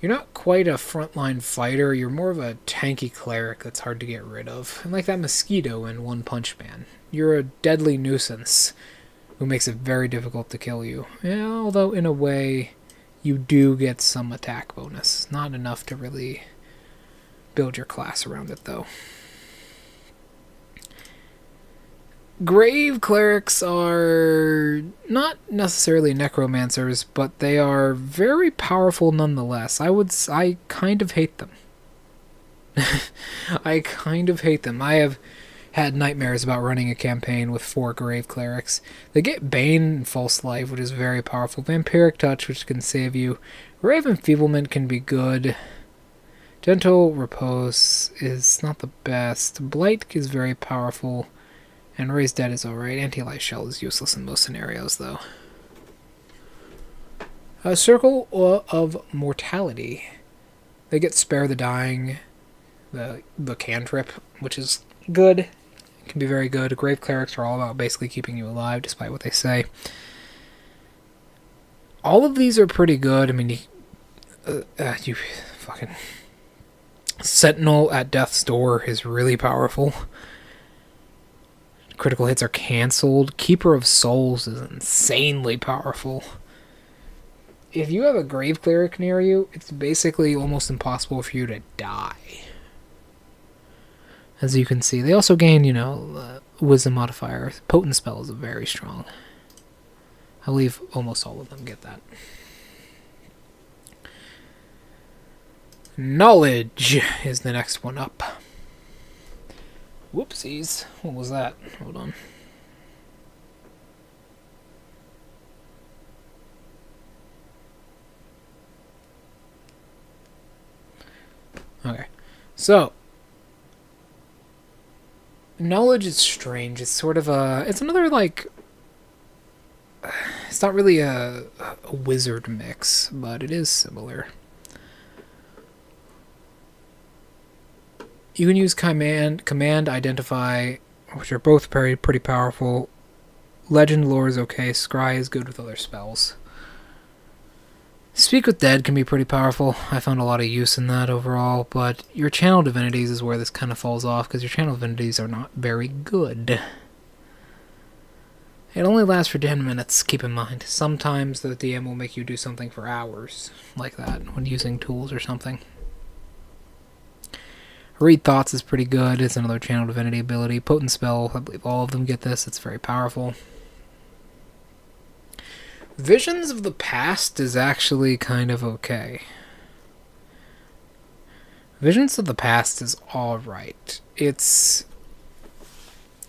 Speaker 1: You're not quite a frontline fighter. You're more of a tanky cleric that's hard to get rid of. And like that mosquito in One Punch Man. You're a deadly nuisance who makes it very difficult to kill you. Yeah, although in a way, you do get some attack bonus. Not enough to really build your class around it, though. Grave clerics are not necessarily necromancers, but they are very powerful nonetheless. I kind of hate them. I kind of hate them. I have had nightmares about running a campaign with 4 grave clerics. They get Bane and False Life, which is very powerful. Vampiric Touch, which can save you. Grave Enfeeblement can be good. Gentle Repose is not the best. Blight is very powerful. And Raise Dead is alright. Anti-Light Shell is useless in most scenarios, though. Circle of Mortality. They get Spare the Dying, the cantrip, which is good. It can be very good. Grave Clerics are all about basically keeping you alive, despite what they say. All of these are pretty good. I mean, you fucking... Sentinel at Death's Door is really powerful. Critical hits are cancelled. Keeper of Souls is insanely powerful. If you have a Grave Cleric near you, it's basically almost impossible for you to die. As you can see, they also gain, you know, Wisdom modifier. Potent spells are very strong. I believe almost all of them get that. Knowledge is the next one up. Whoopsies. What was that? Hold on. Okay. So, knowledge is strange. It's sort of a... It's another, like... It's not really a wizard mix, but it is similar. You can use command, identify, which are both pretty powerful. Legend lore is okay. Scry is good with other spells. Speak with Dead can be pretty powerful. I found a lot of use in that overall, but your channel divinities is where this kind of falls off, because your channel divinities are not very good. It only lasts for 10 minutes, keep in mind. Sometimes the DM will make you do something for hours, like that, when using tools or something. Read Thoughts is pretty good. It's another channel divinity ability. Potent Spell, I believe all of them get this. It's very powerful. Visions of the Past is actually kind of okay. Visions of the Past is alright. It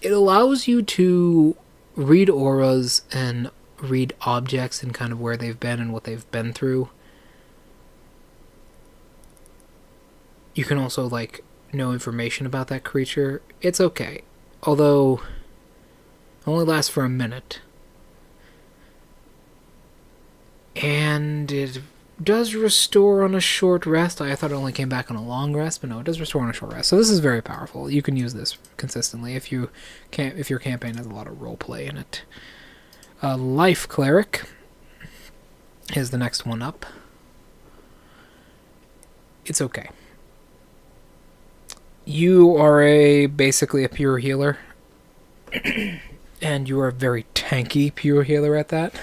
Speaker 1: allows you to read auras and read objects and kind of where they've been and what they've been through. You can also, like, know information about that creature. It's okay. Although, it only lasts for a minute. And it does restore on a short rest. I thought it only came back on a long rest, but no, it does restore on a short rest. So this is very powerful. You can use this consistently if your campaign has a lot of roleplay in it. Life Cleric is the next one up. It's okay. You are basically a pure healer. And you are a very tanky pure healer at that.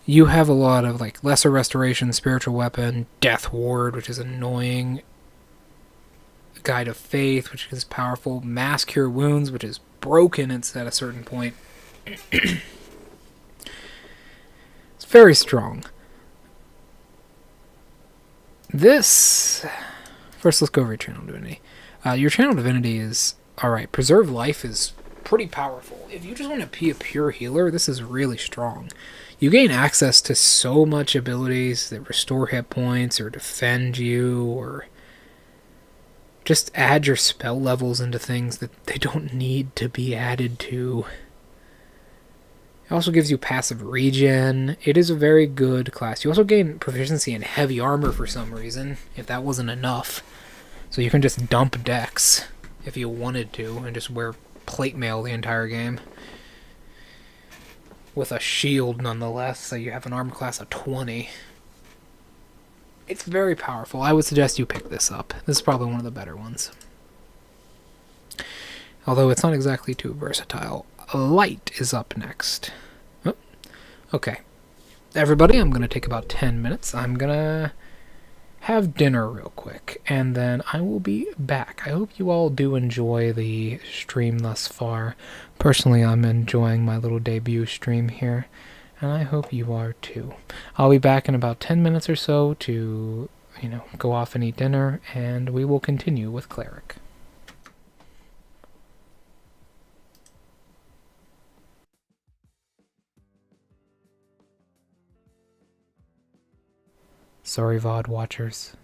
Speaker 1: You have a lot of, like, Lesser Restoration, Spiritual Weapon, Death Ward, which is annoying, Guide of Faith, which is powerful, Mass Cure Wounds, which is broken at a certain point. It's very strong. This... First, let's go over your Channel Divinity. Your Channel Divinity is alright. Preserve Life is pretty powerful. If you just want to be a pure healer, this is really strong. You gain access to so much abilities that restore hit points or defend you or just add your spell levels into things that they don't need to be added to. It also gives you passive regen. It is a very good class. You also gain proficiency in heavy armor for some reason, if that wasn't enough. So you can just dump dex if you wanted to and just wear plate mail the entire game. With a shield nonetheless, so you have an armor class of 20. It's very powerful. I would suggest you pick this up. This is probably one of the better ones. Although it's not exactly too versatile. Light is up next. Oh, okay. Everybody, I'm going to take about 10 minutes. I'm going to have dinner real quick, and then I will be back. I hope you all do enjoy the stream thus far. Personally, I'm enjoying my little debut stream here, and I hope you are too. I'll be back in about 10 minutes or so to, go off and eat dinner, and we will continue with Cleric. Sorry, VOD watchers.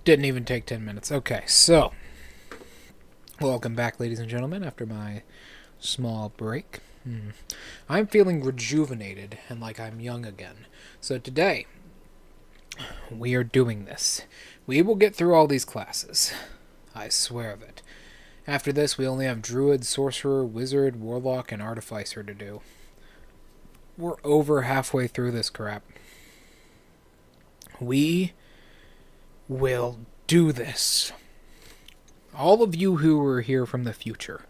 Speaker 1: Didn't even take 10 minutes. Okay, so welcome back, ladies and gentlemen, after my small break. I'm feeling rejuvenated and like I'm young again. So today, we are doing this. We will get through all these classes. I swear of it. After this, we only have Druid, Sorcerer, Wizard, Warlock, and Artificer to do. We're over halfway through this crap. We will do this. All of you who are here from the future,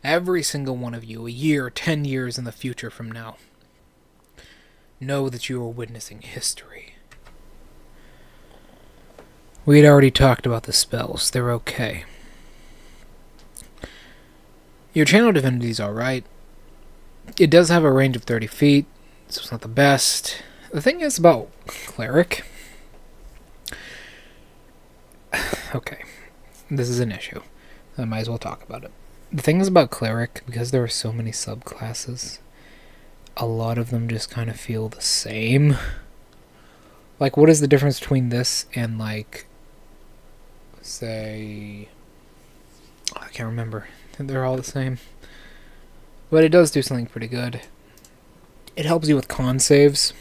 Speaker 1: every single one of you, a year, 10 years in the future from now, know that you are witnessing history. We had already talked about the spells. They're okay. Your channel divinity is alright. It does have a range of 30 feet, so it's not the best. The thing is about Cleric... Okay, this is an issue. I might as well talk about it. The thing is about Cleric, because there are so many subclasses, a lot of them just kind of feel the same. Like, what is the difference between this and, like, say... I can't remember. They're all the same. But it does do something pretty good. It helps you with con saves.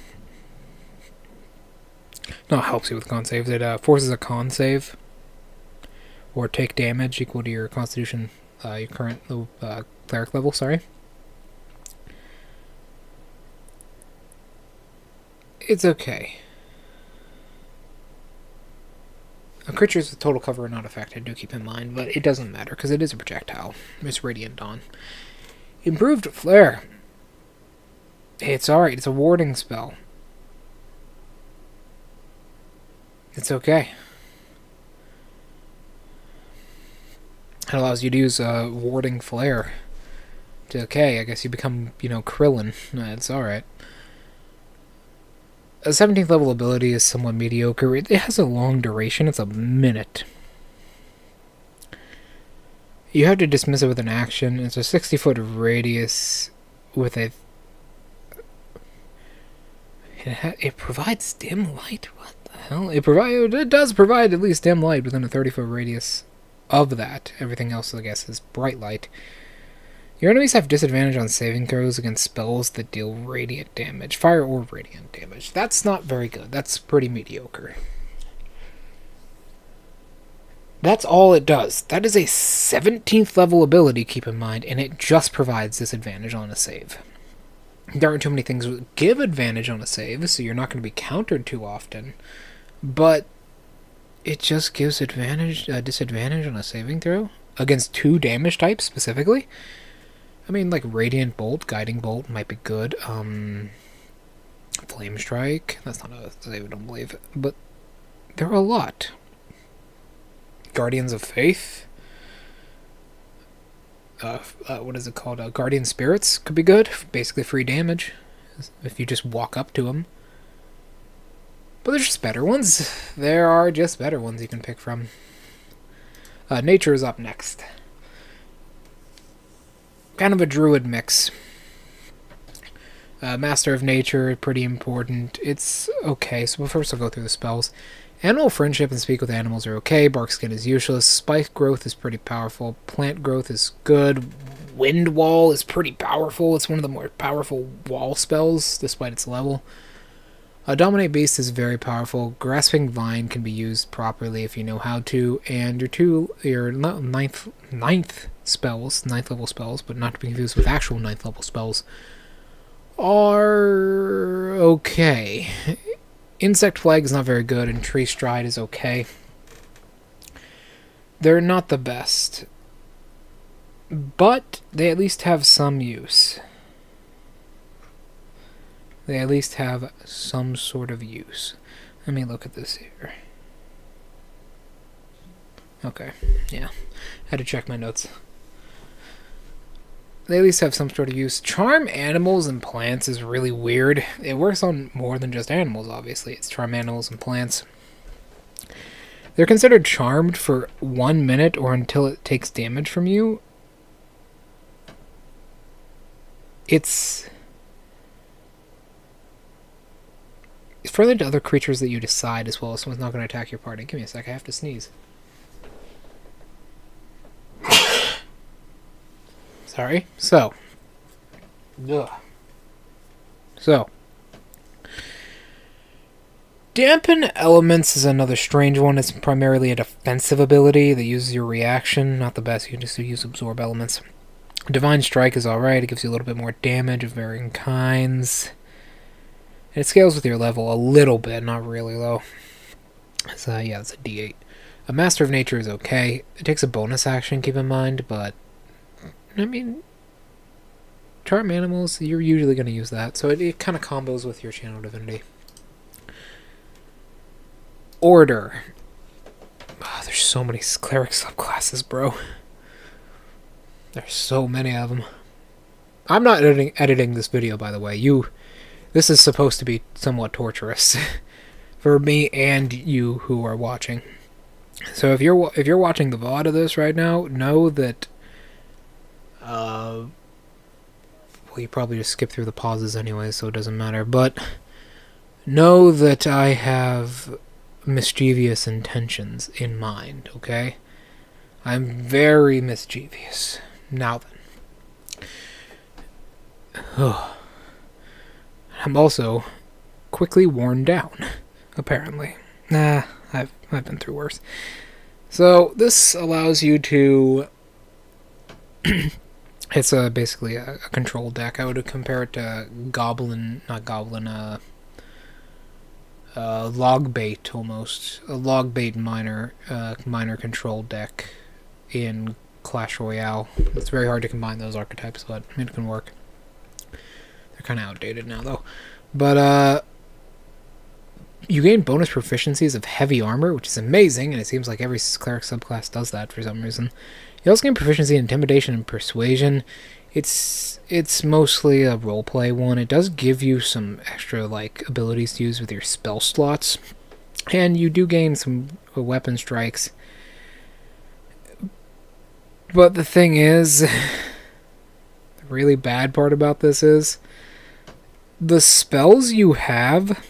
Speaker 1: No, it helps you with con saves. It forces a con save. Or take damage equal to your constitution, your current cleric level, sorry. It's okay. A creature's with total cover and not affected, do keep in mind, but it doesn't matter, because it is a projectile. It's Radiant Dawn. Improved Flare. It's alright, it's a warding spell. It's okay. It allows you to use warding flare. Okay, I guess you become, Krillin. It's alright. A 17th level ability is somewhat mediocre. It has a long duration. It's a minute. You have to dismiss it with an action. It's a 60-foot radius with a... It provides dim light? What the hell? It does provide at least dim light within a 30-foot radius of that. Everything else, I guess, is bright light. Your enemies have disadvantage on saving throws against spells that deal radiant damage. Fire or radiant damage. That's not very good. That's pretty mediocre. That's all it does. That is a 17th level ability, keep in mind, and it just provides disadvantage on a save. There aren't too many things that give advantage on a save, so you're not going to be countered too often. But it just gives disadvantage on a saving throw against 2 damage types specifically. I mean, like Radiant Bolt, Guiding Bolt might be good. Flame Strike, that's not a save, I don't believe. But there are a lot. Guardians of Faith. What is it called? Guardian Spirits could be good. Basically free damage if you just walk up to them. But there's just better ones. There are just better ones you can pick from. Nature is up next. Kind of a druid mix. Master of Nature, pretty important. It's okay, so first I'll go through the spells. Animal Friendship and Speak with Animals are okay. Bark Skin is useless. Spike Growth is pretty powerful. Plant Growth is good. Wind Wall is pretty powerful. It's one of the more powerful wall spells, despite its level. Dominate Beast is very powerful. Grasping Vine can be used properly if you know how to. And your ninth level spells, but not to be confused with actual 9th level spells, are okay. Insect Plague is not very good, and Tree Stride is okay. They're not the best, but they at least have some use. They at least have some sort of use. Let me look at this here. Okay, yeah. Had to check my notes. They at least have some sort of use. Charm Animals and Plants is really weird. It works on more than just animals, obviously. It's Charm Animals and Plants. They're considered charmed for 1 minute or until it takes damage from you. It's friendly to other creatures that you decide as well, so someone's not going to attack your party. Give me a sec, I have to sneeze. Sorry. So. Ugh. So. Dampen Elements is another strange one. It's primarily a defensive ability that uses your reaction. Not the best. You can just use Absorb Elements. Divine Strike is alright. It gives you a little bit more damage of varying kinds. And it scales with your level a little bit, not really though. So yeah, it's a D8. A Master of Nature is okay. It takes a bonus action, keep in mind, but I mean, Charm Animals, you're usually going to use that. So it kind of combos with your Channel Divinity. Order. Oh, there's so many cleric subclasses, bro. There's so many of them. I'm not editing this video, by the way. This is supposed to be somewhat torturous for me and you who are watching. So if you're watching the VOD of this right now, know that well, you probably just skip through the pauses anyway, so it doesn't matter. But know that I have mischievous intentions in mind, okay? I'm very mischievous. Now then. I'm also quickly worn down, apparently. Nah, I've been through worse. So this allows you to it's basically a control deck. I would compare it to log bait almost. A log bait minor control deck in Clash Royale. It's very hard to combine those archetypes, but it can work. They're kind of outdated now though. But you gain bonus proficiencies of heavy armor, which is amazing, and it seems like every cleric subclass does that for some reason. You also gain proficiency in intimidation and persuasion. It's mostly a roleplay one. It does give you some extra abilities to use with your spell slots, and you do gain some weapon strikes. But the thing is, the really bad part about this is the spells you have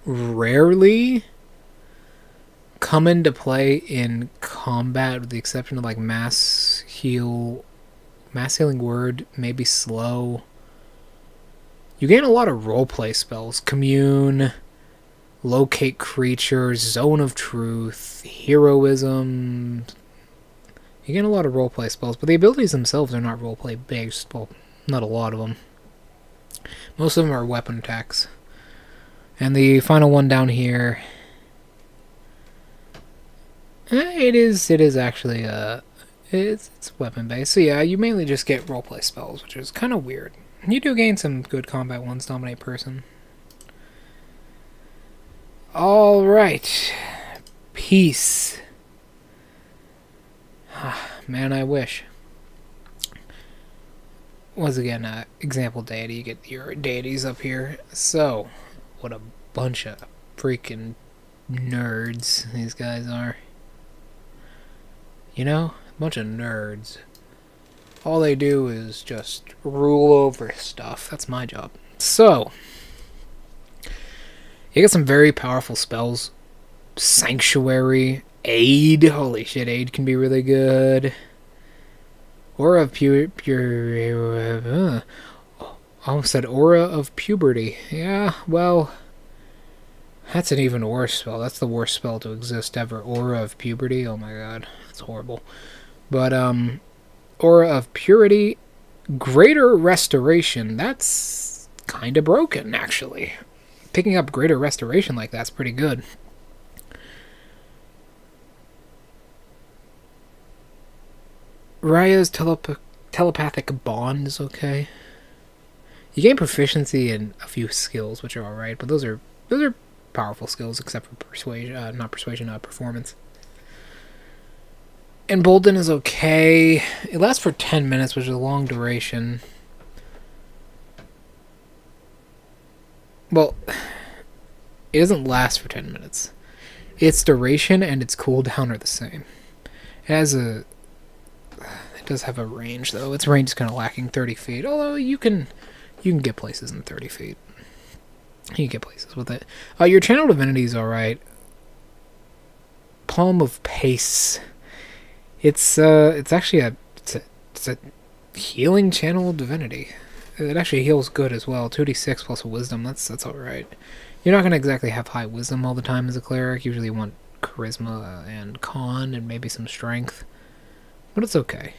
Speaker 1: rarely come into play in combat, with the exception of mass healing word, maybe slow. You gain a lot of roleplay spells. Commune, locate creatures, zone of truth, heroism. You gain a lot of roleplay spells, but the abilities themselves are not roleplay based. Well, not a lot of them. Most of them are weapon attacks. And the final one down here, it is actually it's weapon based. So yeah, you mainly just get roleplay spells, which is kind of weird. You do gain some good combat ones. Dominate person. All right, peace. Man, I wish. Once again, example deity. You get your deities up here. So, what a bunch of freaking nerds these guys are. You know? A bunch of nerds. All they do is just rule over stuff. That's my job. So, you get some very powerful spells. Sanctuary. Aid. Holy shit, Aid can be really good. Aura of almost said Aura of Puberty. Yeah, well, that's an even worse spell. That's the worst spell to exist ever. Aura of Puberty. Oh my god, that's horrible. But Aura of Purity, Greater Restoration. That's kind of broken, actually. Picking up Greater Restoration like that's pretty good. Raya's telepathic bond is okay. You gain proficiency in a few skills, which are alright, but those are powerful skills, except for performance. Embolden is okay. It lasts for 10 minutes, which is a long duration. Well, it doesn't last for 10 minutes. Its duration and its cooldown are the same. It does have a range, though. Its range is kind of lacking, 30 feet. Although you can get places in 30 feet. You get places with it. Your channel divinity is alright. Palm of Pace. It's actually a healing channel divinity. It actually heals good as well. 2d6 plus wisdom. That's alright. You're not gonna exactly have high wisdom all the time as a cleric. Usually you want charisma and con and maybe some strength. But it's okay.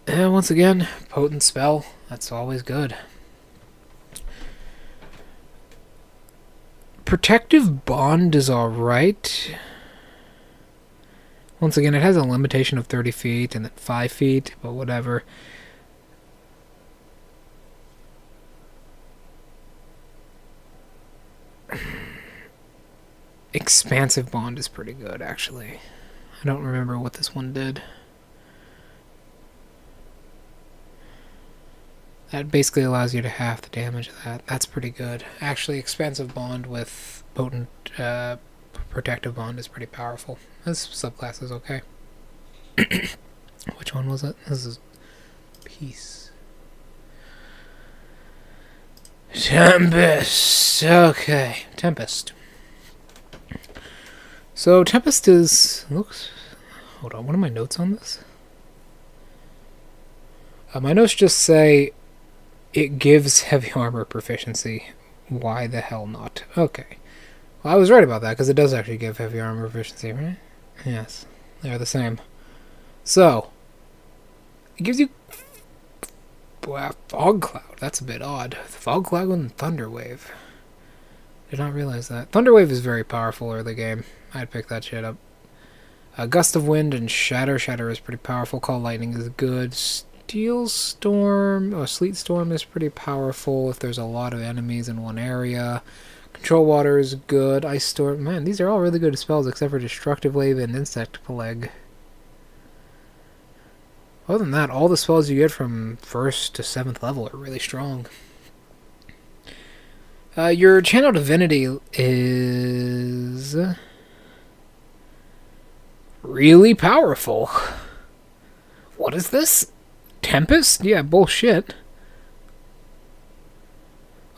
Speaker 1: And once again, potent spell. That's always good. Protective Bond is alright. Once again, it has a limitation of 30 feet and then 5 feet, but whatever. Expansive Bond is pretty good, actually. I don't remember what this one did. That basically allows you to half the damage of that. That's pretty good. Actually, Expansive Bond with potent Protective Bond is pretty powerful. This subclass is okay. Which one was it? This is Peace. Tempest. Okay, Tempest. So Tempest is hold on. What are my notes on this? My notes just say it gives heavy armor proficiency. Why the hell not? Okay. Well, I was right about that, because it does actually give heavy armor proficiency, right? Yes. They're the same. So, it gives you... Wow, Fog Cloud. That's a bit odd. Fog Cloud and Thunder Wave. Did not realize that. Thunder Wave is very powerful early game. I'd pick that shit up. Gust of Wind and Shatter. Shatter is pretty powerful. Call Lightning is good. Steel Storm, or Sleet Storm is pretty powerful if there's a lot of enemies in one area. Control Water is good. Ice Storm, man, these are all really good spells except for Destructive Wave and Insect Plague. Other than that, all the spells you get from 1st to 7th level are really strong. Your Channel Divinity is really powerful. What is this? Tempest? Yeah, bullshit.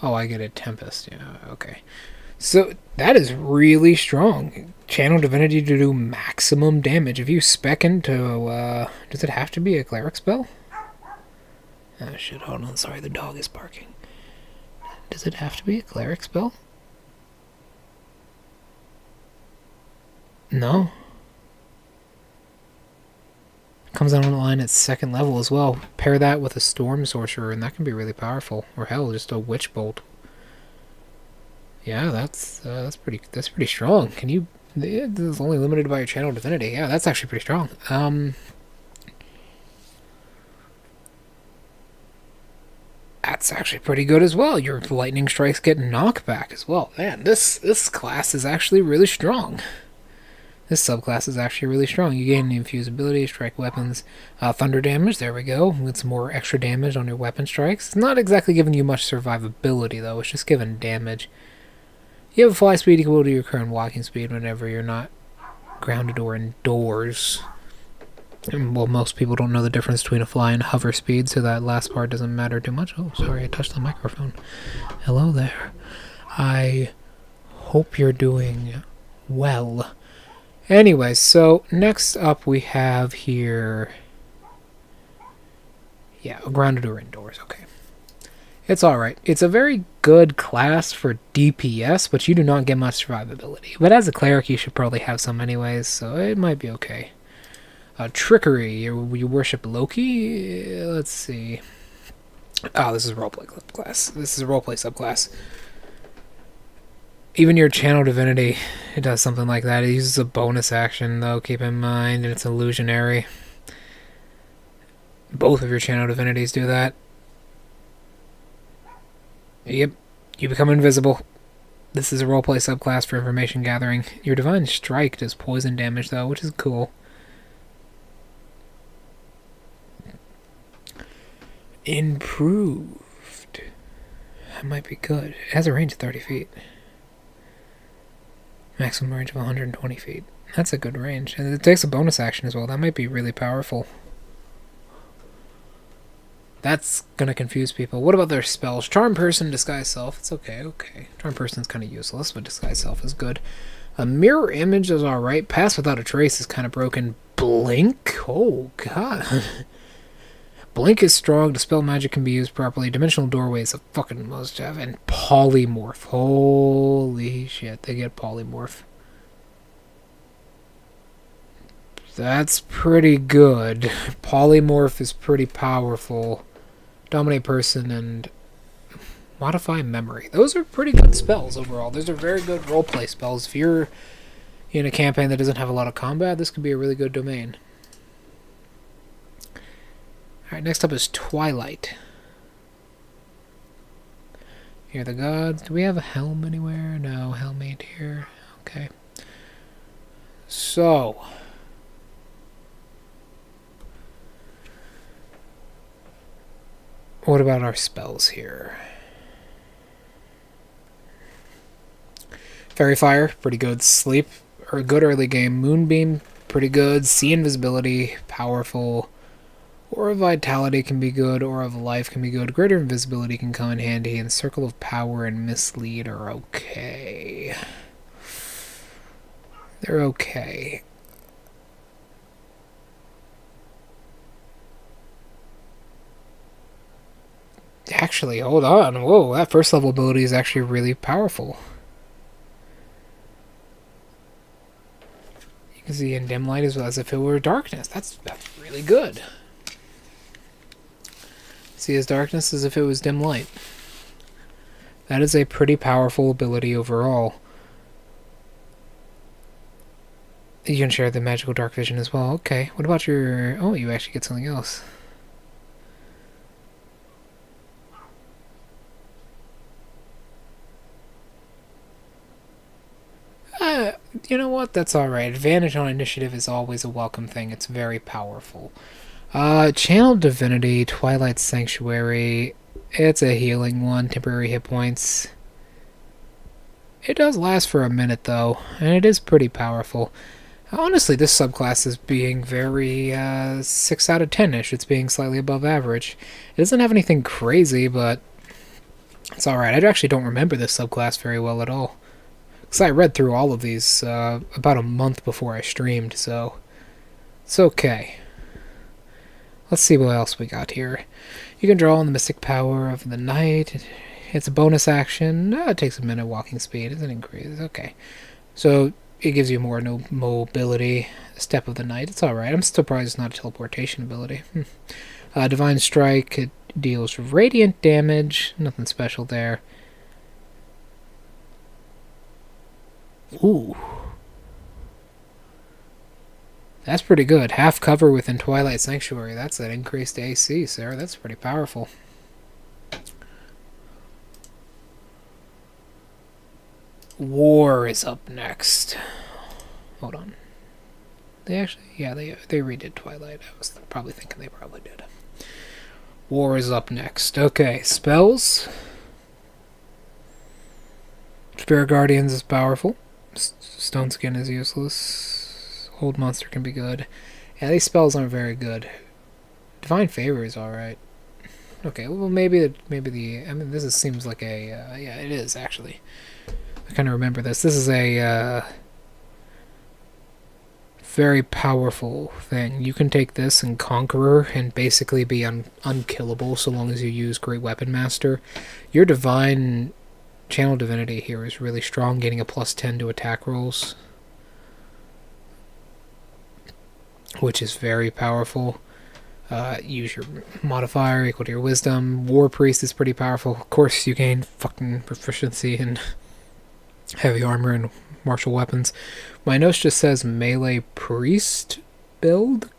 Speaker 1: Oh, I get it. Tempest. Yeah, okay. So, that is really strong. Channel Divinity to do maximum damage. If you spec into, does it have to be a cleric spell? Oh, shit, hold on. Sorry, the dog is barking. Does it have to be a cleric spell? No. Comes down on the line at 2nd level as well. Pair that with a Storm Sorcerer, and that can be really powerful. Or hell, just a Witch Bolt. Yeah, that's pretty strong. Can you? This is only limited by your Channel Divinity. Yeah, that's actually pretty strong. That's actually pretty good as well. Your Lightning Strikes get knockback as well. Man, this class is actually really strong. This subclass is actually really strong. You gain Infusability, strike weapons, thunder damage, there we go. With some more extra damage on your weapon strikes. It's not exactly giving you much survivability though, it's just giving damage. You have a fly speed equal to your current walking speed whenever you're not grounded or indoors. And, well, most people don't know the difference between a fly and hover speed, so that last part doesn't matter too much. Oh, sorry, I touched the microphone. Hello there. I hope you're doing well. Anyways, so next up we have here... Yeah, grounded or indoors, okay. It's alright. It's a very good class for DPS, but you do not get much survivability. But as a cleric, you should probably have some anyways, so it might be okay. Trickery, you worship Loki? Let's see. Oh, this is roleplay class. This is a roleplay subclass. Even your Channel Divinity, it does something like that. It uses a bonus action, though, keep in mind, and it's illusionary. Both of your Channel Divinities do that. Yep, you become invisible. This is a roleplay subclass for information gathering. Your Divine Strike does poison damage, though, which is cool. Improved. That might be good. It has a range of 30 feet. Maximum range of 120 feet. That's a good range. And it takes a bonus action as well. That might be really powerful. That's gonna confuse people. What about their spells? Charm Person, Disguise Self. It's okay, okay. Charm Person's kind of useless, but Disguise Self is good. A Mirror Image is alright. Pass Without a Trace is kind of broken. Blink? Oh, God. Blink is strong. Dispel Magic can be used properly. Dimensional Doorway is a fucking must-have. And Polymorph. Holy shit, they get Polymorph. That's pretty good. Polymorph is pretty powerful. Dominate Person and Modify Memory. Those are pretty good spells overall. Those are very good roleplay spells. If you're in a campaign that doesn't have a lot of combat, this could be a really good domain. Alright, next up is Twilight. Hear the Gods. Do we have a helm anywhere? No, helm ain't here. Okay. So... what about our spells here? Fairy Fire, pretty good. Sleep, or good early game. Moonbeam, pretty good. See Invisibility, powerful. Aura of Vitality can be good. Aura of Life can be good. Greater Invisibility can come in handy. And Circle of Power and Mislead are okay. They're okay. Actually, hold on. Whoa, that first level ability is actually really powerful. You can see in dim light as if it were darkness. That's really good. See as darkness as if it was dim light. That is a pretty powerful ability overall. You can share the magical dark vision as well. Okay, what about your... oh, you actually get something else. You know what? That's alright. Advantage on initiative is always a welcome thing. It's very powerful. Channel Divinity, Twilight Sanctuary. It's a healing one. Temporary hit points. It does last for a minute, though. And it is pretty powerful. Honestly, this subclass is being very 6 out of 10-ish. It's being slightly above average. It doesn't have anything crazy, but it's alright. I actually don't remember this subclass very well at all. Because I read through all of these about a month before I streamed, so it's okay. Let's see what else we got here. You can draw on the Mystic Power of the Night. It's a bonus action. It takes a minute walking speed. It's an increase. Okay. So it gives you more mobility. Step of the Night. It's alright. I'm surprised it's not a teleportation ability. Divine Strike. It deals radiant damage. Nothing special there. Ooh. That's pretty good. Half cover within Twilight Sanctuary. That's an increased AC, sir. That's pretty powerful. War is up next. Hold on. They actually... yeah, they redid Twilight. I was probably thinking they probably did. War is up next. Okay, spells. Spirit Guardians is powerful. Stone Skin is useless. Hold Monster can be good. Yeah, these spells aren't very good. Divine Favor is alright. Okay, well maybe the I mean this seems like a yeah, it is actually. I kind of remember this. This is a very powerful thing. You can take this and Conqueror and basically be unkillable so long as you use Great Weapon Master. Your Divine Channel Divinity here is really strong, getting a +10 to attack rolls, which is very powerful. Use your modifier equal to your wisdom. War Priest is pretty powerful. Of course, you gain fucking proficiency in heavy armor and martial weapons. My notes just says melee priest build,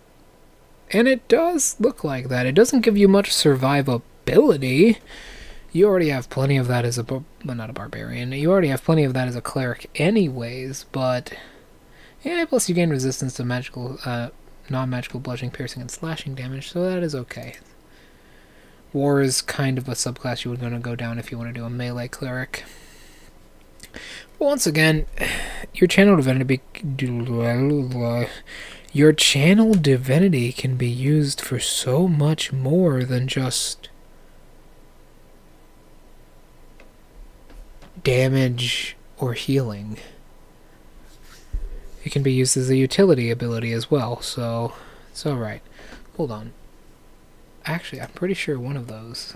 Speaker 1: and it does look like that. It doesn't give you much survivability. You already have plenty of that as a... well, not a barbarian. You already have plenty of that as a cleric anyways, but... yeah, plus you gain resistance to magical, non-magical bludgeoning, piercing, and slashing damage, so that is okay. War is kind of a subclass you would want to go down if you want to do a melee cleric. But once again, your Channel Divinity... Your channel divinity can be used for so much more than just damage or healing. It can be used as a utility ability as well, so it's alright. Hold on. Actually, I'm pretty sure one of those...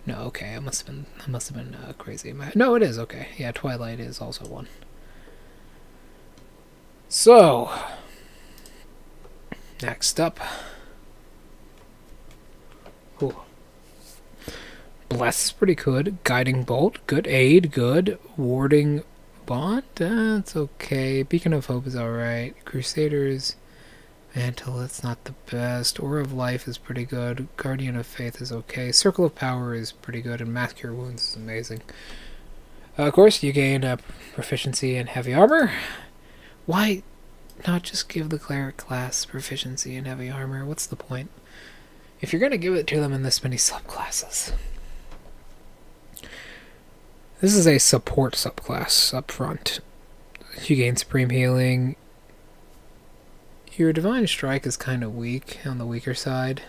Speaker 1: No, okay, I must have been crazy. No, it is, okay. Yeah, Twilight is also one. So, next up. Ooh. Bless is pretty good. Guiding Bolt, good. Aid, good. Warding Bond, that's okay. Beacon of Hope is alright. Crusaders, Mantle, it's not the best. Aura of Life is pretty good. Guardian of Faith is okay. Circle of Power is pretty good. And Mass Cure Wounds is amazing. Of course, you gain proficiency in Heavy Armor. Why not just give the Cleric class proficiency in Heavy Armor? What's the point? If you're going to give it to them in this many subclasses. This is a support subclass up front. You gain Supreme Healing. Your Divine Strike is kind of weak, on the weaker side.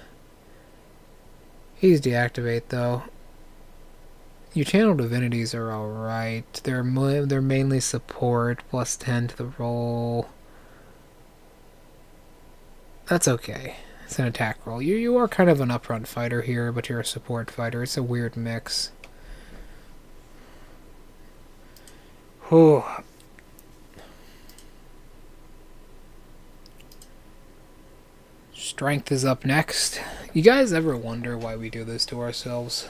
Speaker 1: Easy to deactivate though. Your Channel Divinities are alright. They're mainly support, plus 10 to the roll. That's okay. It's an attack roll. You are kind of an upfront fighter here, but you're a support fighter. It's a weird mix. Whew. Strength is up next. You guys ever wonder why we do this to ourselves?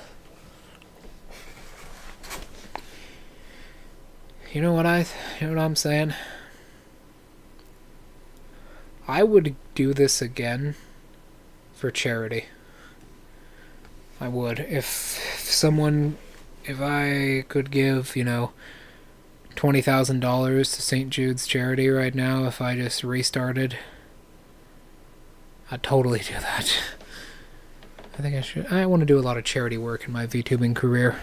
Speaker 1: You know what I'm saying? I would do this again for charity. I would. If I could give, you know, $20,000 to St. Jude's charity right now, if I just restarted, I'd totally do that. I think I should. I want to do a lot of charity work in my VTubing career.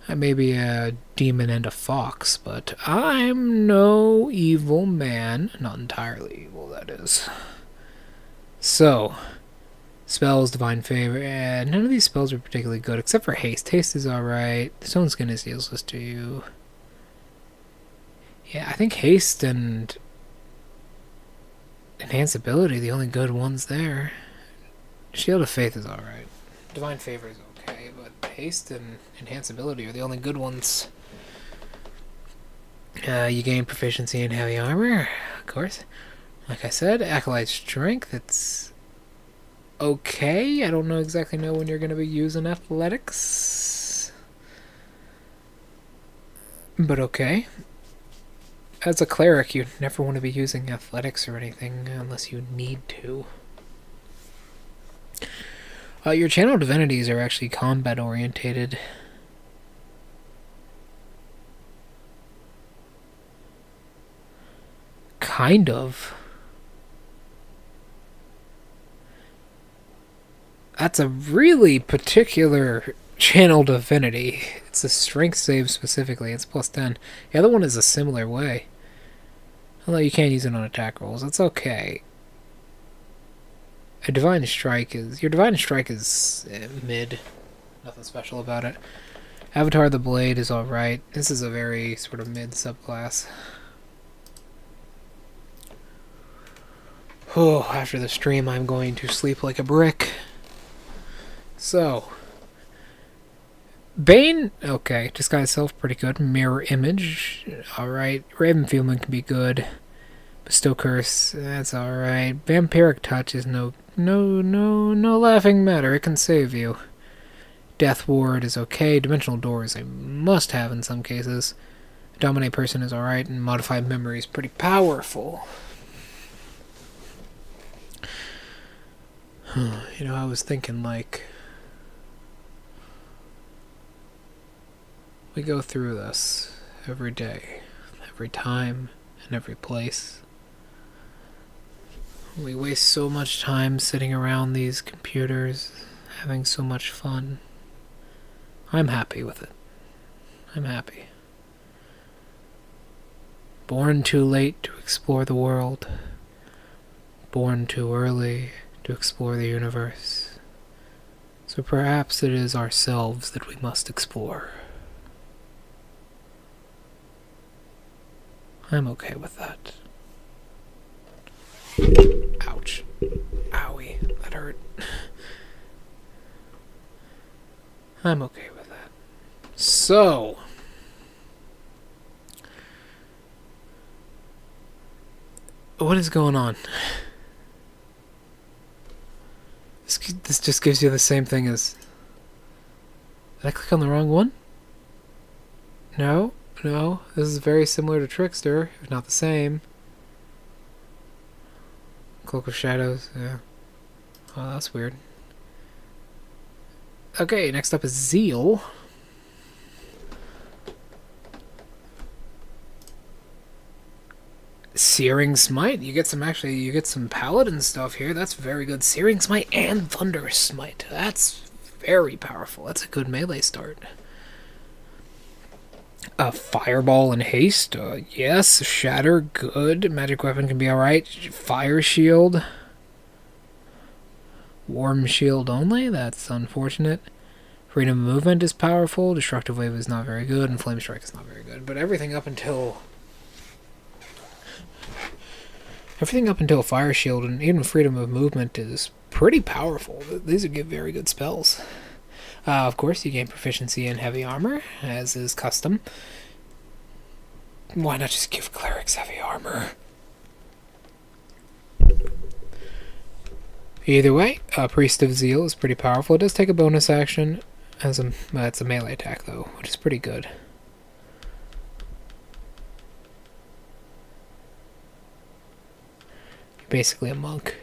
Speaker 1: I may be a demon and a fox, but I'm no evil man. Not entirely evil, that is. So, spells, Divine Favor, and none of these spells are particularly good, except for Haste. Haste is alright. Stone Skin is useless to you. Yeah, I think Haste and Enhance Ability are the only good ones there. Shield of Faith is alright. Divine Favor is okay, but Haste and Enhance Ability are the only good ones. You gain proficiency in Heavy Armor, of course. Like I said, Acolyte Strength, it's okay. I don't exactly know when you're going to be using Athletics. But okay. As a cleric, you never want to be using Athletics or anything unless you need to. Your Channel Divinities are actually combat-orientated. Kind of. That's a really particular Channel Divinity. It's a strength save specifically. It's plus 10. The other one is a similar way. Although you can't use it on attack rolls. It's okay. Your Divine Strike is mid. Nothing special about it. Avatar the Blade is alright. This is a very sort of mid subclass. Oh, after the stream I'm going to sleep like a brick. So, Bane, okay. Disguise Self, pretty good. Mirror Image, alright. Raven Fuelman can be good. Bestow Curse, that's alright. Vampiric Touch is no laughing matter. It can save you. Death Ward is okay. Dimensional Door is a must-have in some cases. Dominate Person is alright, and Modified Memory is pretty powerful. You know, I was thinking, like, we go through this every day, every time, and every place. We waste so much time sitting around these computers, having so much fun. I'm happy with it. I'm happy. Born too late to explore the world. Born too early to explore the universe. So perhaps it is ourselves that we must explore. I'm okay with that. Ouch. Owie, that hurt. I'm okay with that. So, what is going on? This just gives you the same thing as... Did I click on the wrong one? No, no. This is very similar to Trickster, if not the same. Cloak of Shadows, yeah. Oh, that's weird. Okay, next up is Zeal. Searing Smite. You get some Paladin stuff here. That's very good. Searing Smite and Thunder Smite. That's very powerful. That's a good melee start. Fireball and Haste. Yes. Shatter, good. Magic Weapon can be alright. Fire Shield. Warm Shield only. That's unfortunate. Freedom of Movement is powerful. Destructive Wave is not very good. And Flame Strike is not very good. But everything up until Fire Shield and even Freedom of Movement is pretty powerful. These would give very good spells. Of course, you gain proficiency in Heavy Armor, as is custom. Why not just give Clerics Heavy Armor? Either way, Priest of Zeal is pretty powerful. It does take a bonus action. It's a melee attack, though, which is pretty good. Basically a monk.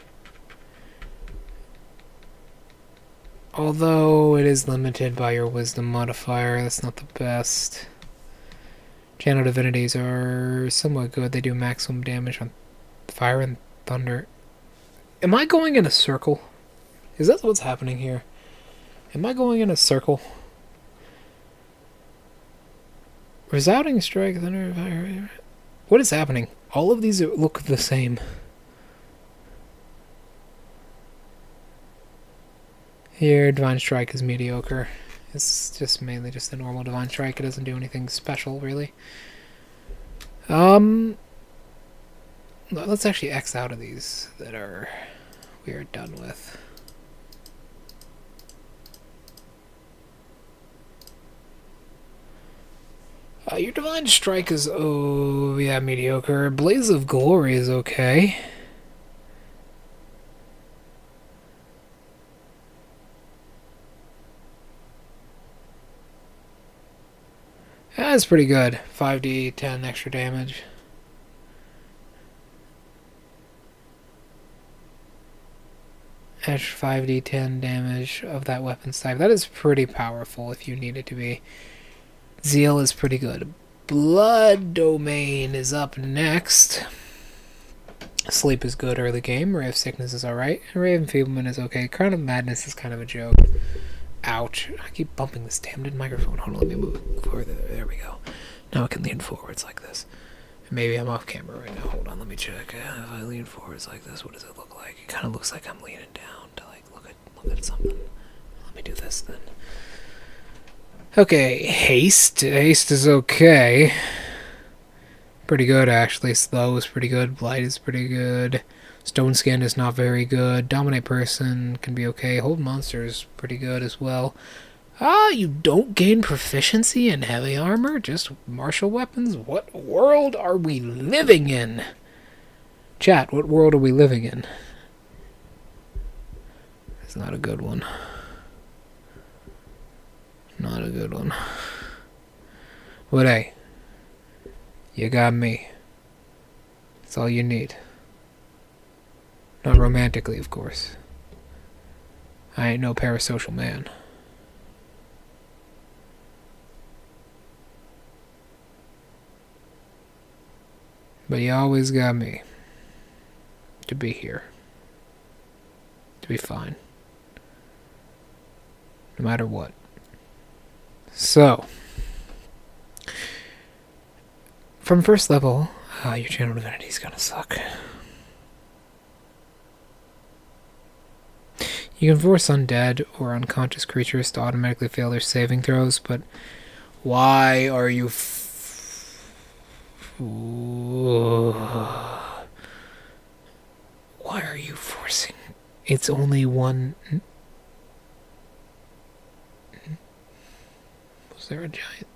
Speaker 1: Although it is limited by your wisdom modifier, that's not the best. Channel divinities are somewhat good. They do maximum damage on fire and thunder. Am I going in a circle? Is that what's happening here? Am I going in a circle? Resounding strike, thunder, fire. What is happening? All of these look the same. Here, Divine Strike is mediocre. It's just mainly just a normal Divine Strike. It doesn't do anything special, really. Let's actually X out of these that we are done with. Your Divine Strike is, oh yeah, mediocre. Blaze of Glory is okay. That's pretty good. 5d10 extra damage. Extra 5d10 damage of that weapon type. That is pretty powerful if you need it to be. Zeal is pretty good. Blood Domain is up next. Sleep is good early game. Ray of Sickness is alright. Ray of Enfeeblement is okay. Crown of Madness is kind of a joke. Ouch. I keep bumping this damned microphone. Hold on, let me move further. There we go. Now I can lean forwards like this. Maybe I'm off camera right now. Hold on, let me check. If I lean forwards like this, what does it look like? It kind of looks like I'm leaning down to like look at something. Let me do this then. Okay, Haste. Haste is okay. Pretty good, actually. Slow is pretty good. Blight is pretty good. Stone Skin is not very good. Dominate Person can be okay. Hold Monster is pretty good as well. You don't gain proficiency in heavy armor? Just martial weapons? What world are we living in? Chat, what world are we living in? It's not a good one. Not a good one. But hey, you got me. That's all you need. Not romantically, of course. I ain't no parasocial man. But you always got me. To be here. To be fine. No matter what. So, from first level, Your channel divinity's gonna suck. You can force undead or unconscious creatures to automatically fail their saving throws, but why are you why are you forcing? It's only one. Was there a giant?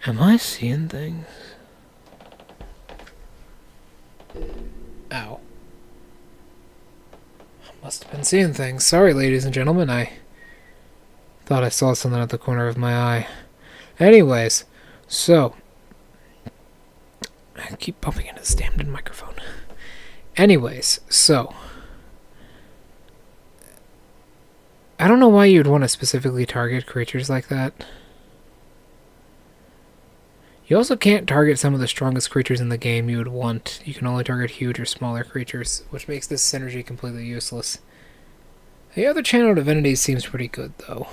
Speaker 1: Am I seeing things? Ow. Must have been seeing things. Sorry, ladies and gentlemen, I thought I saw something at the corner of my eye. Anyways, so I keep bumping into this damned microphone. Anyways, so I don't know why you'd want to specifically target creatures like that. You also can't target some of the strongest creatures in the game you would want. You can only target huge or smaller creatures, which makes this synergy completely useless. The other channel divinity seems pretty good, though.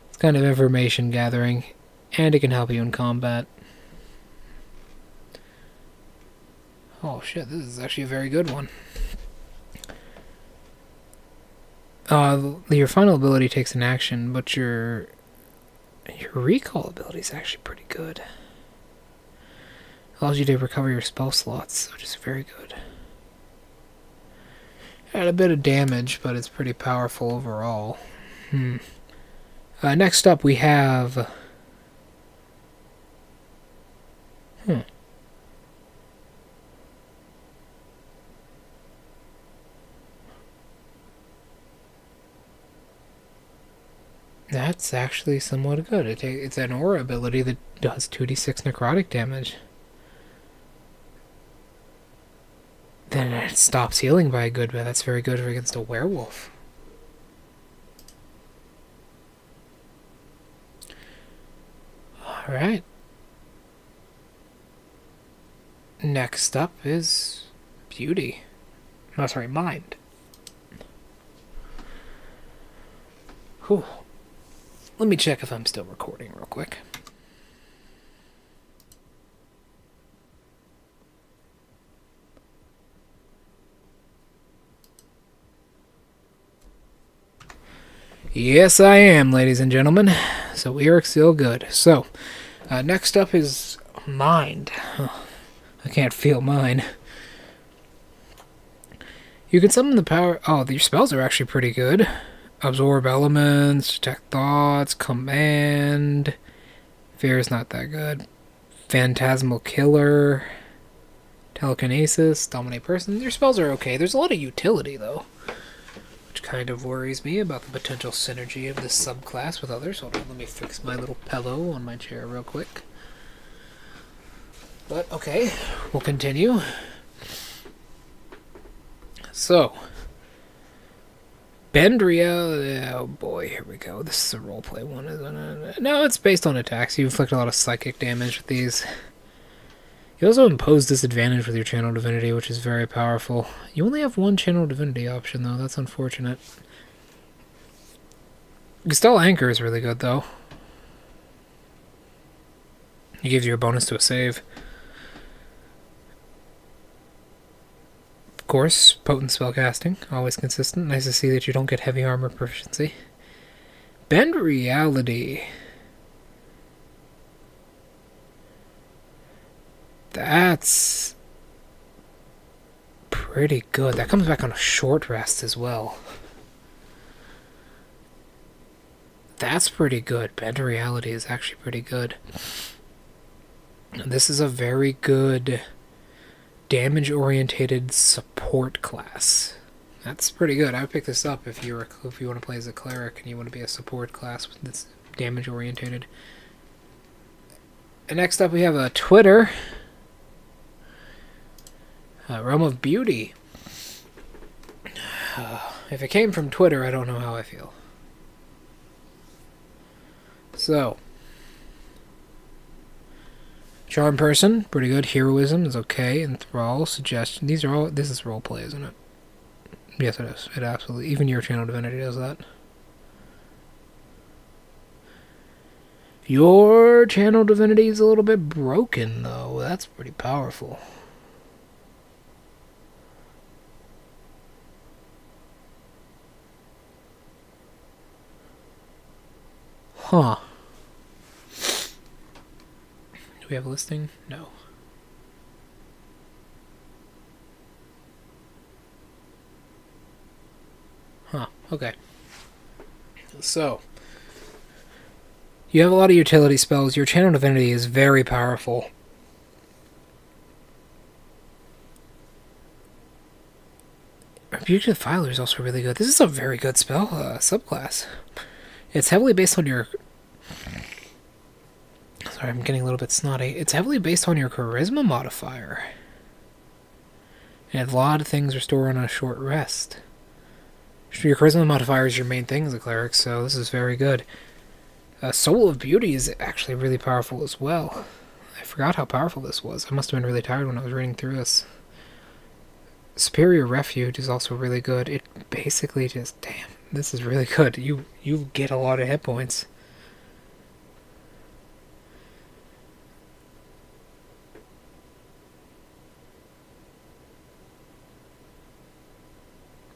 Speaker 1: It's kind of information gathering, and it can help you in combat. Oh shit, this is actually a very good one. Your final ability takes an action, but your recall ability is actually pretty good. Allows you to recover your spell slots, which is very good. Had a bit of damage, but it's pretty powerful overall. Next up we have... That's actually somewhat good. It's an aura ability that does 2d6 necrotic damage. Then it stops healing by a good bit. That's very good against a werewolf. Alright. Next up is beauty. No, sorry, mind. Whew. Let me check if I'm still recording real quick. Yes, I am, ladies and gentlemen. So we are still good. So, next up is mind. I can't feel mine. You can summon the power... Oh, your spells are actually pretty good. Absorb elements, detect thoughts, command. Fear is not that good. Phantasmal killer. Telekinesis, dominate person. Your spells are okay. There's a lot of utility, though. Which kind of worries me about the potential synergy of this subclass with others. Hold on, let me fix my little pillow on my chair real quick. But, okay, we'll continue. So, bend reality. Oh boy, here we go. This is a roleplay one, isn't it? No, it's based on attacks. You inflict a lot of psychic damage with these. You also impose disadvantage with your channel divinity, which is very powerful. You only have one channel divinity option, though. That's unfortunate. Gestalt Anchor is really good, though. It gives you a bonus to a save. Of course, potent spellcasting, always consistent. Nice to see that you don't get heavy armor proficiency. Bend reality. That's pretty good. That comes back on a short rest as well. That's pretty good. Bend reality is actually pretty good. This is a very good damage-orientated support class. That's pretty good. I would pick this up if you want to play as a cleric and you want to be a support class with this damage-orientated. And next up we have a Twitter. Realm of Beauty. If it came from Twitter, I don't know how I feel. So, Charm Person, pretty good. Heroism is okay. Enthrall, Suggestion. These are all. This is roleplay, isn't it? Yes, it is. It absolutely. Even your channel divinity does that. Your channel divinity is a little bit broken, though. That's pretty powerful. Huh. Do we have a listing? No. Huh. Okay. So, you have a lot of utility spells. Your channel divinity is very powerful. Rebuke the Filer is also really good. This is a very good spell subclass. It's heavily based on your... Sorry, I'm getting a little bit snotty. It's heavily based on your charisma modifier. And a lot of things restore on a short rest. Your charisma modifier is your main thing as a cleric, so this is very good. Soul of Beauty is actually really powerful as well. I forgot how powerful this was. I must have been really tired when I was reading through this. Superior Refuge is also really good. It basically just... Damn, this is really good. You get a lot of hit points.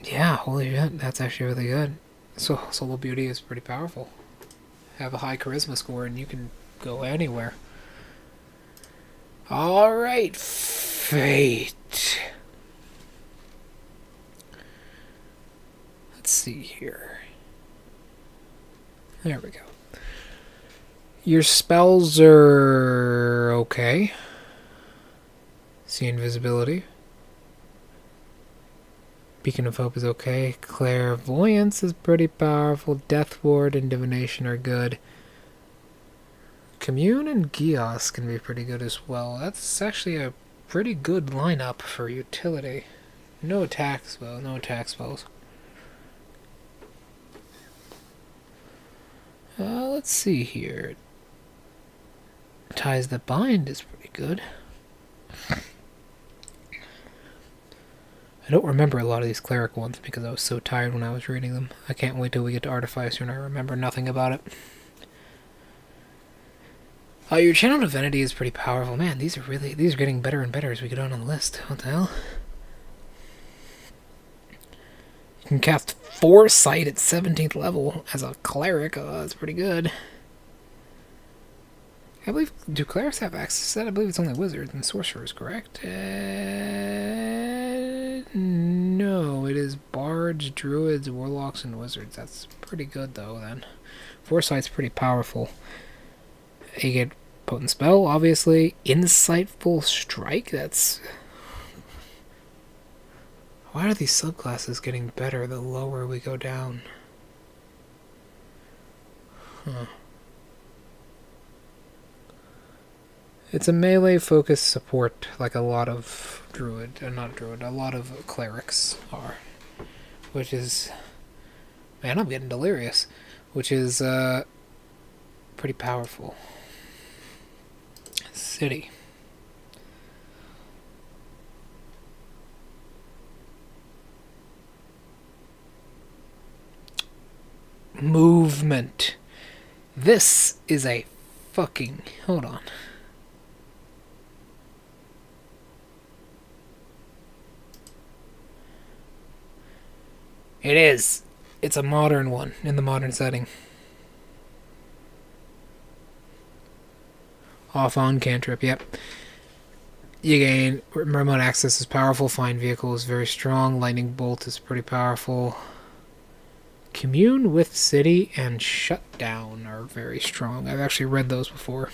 Speaker 1: Yeah, holy shit, that's actually really good. So Soul of Beauty is pretty powerful. Have a high charisma score and you can go anywhere. Alright, Fate. Let's see here. There we go. Your spells are okay. See invisibility. Beacon of Hope is okay. Clairvoyance is pretty powerful. Death Ward and Divination are good. Commune and Gios can be pretty good as well. That's actually a pretty good lineup for utility. No attack spells. No attack spells. Let's see here. Ties that Bind is pretty good. I don't remember a lot of these cleric ones because I was so tired when I was reading them. I can't wait till we get to Artificer and I remember nothing about it. Your channel divinity is pretty powerful. Man, these are getting better and better as we get on the list. What the hell? You can cast Foresight at 17th level as a cleric. That's pretty good. I believe, do clerics have access to that? I believe it's only wizards and sorcerers, correct? No, it is bards, druids, warlocks, and wizards. That's pretty good, though, then. Foresight's pretty powerful. You get Potent Spell, obviously. Insightful Strike, that's... Why are these subclasses getting better the lower we go down? Huh. It's a melee-focused support, like a lot of a lot of clerics are. Which is... Man, I'm getting delirious. Which is, pretty powerful. City. Movement. This is a fucking... Hold on. It is. It's a modern one in the modern setting. Off-on cantrip, yep. You gain remote access is powerful. Find vehicle is very strong. Lightning bolt is pretty powerful. Commune with city and shutdown are very strong. I've actually read those before.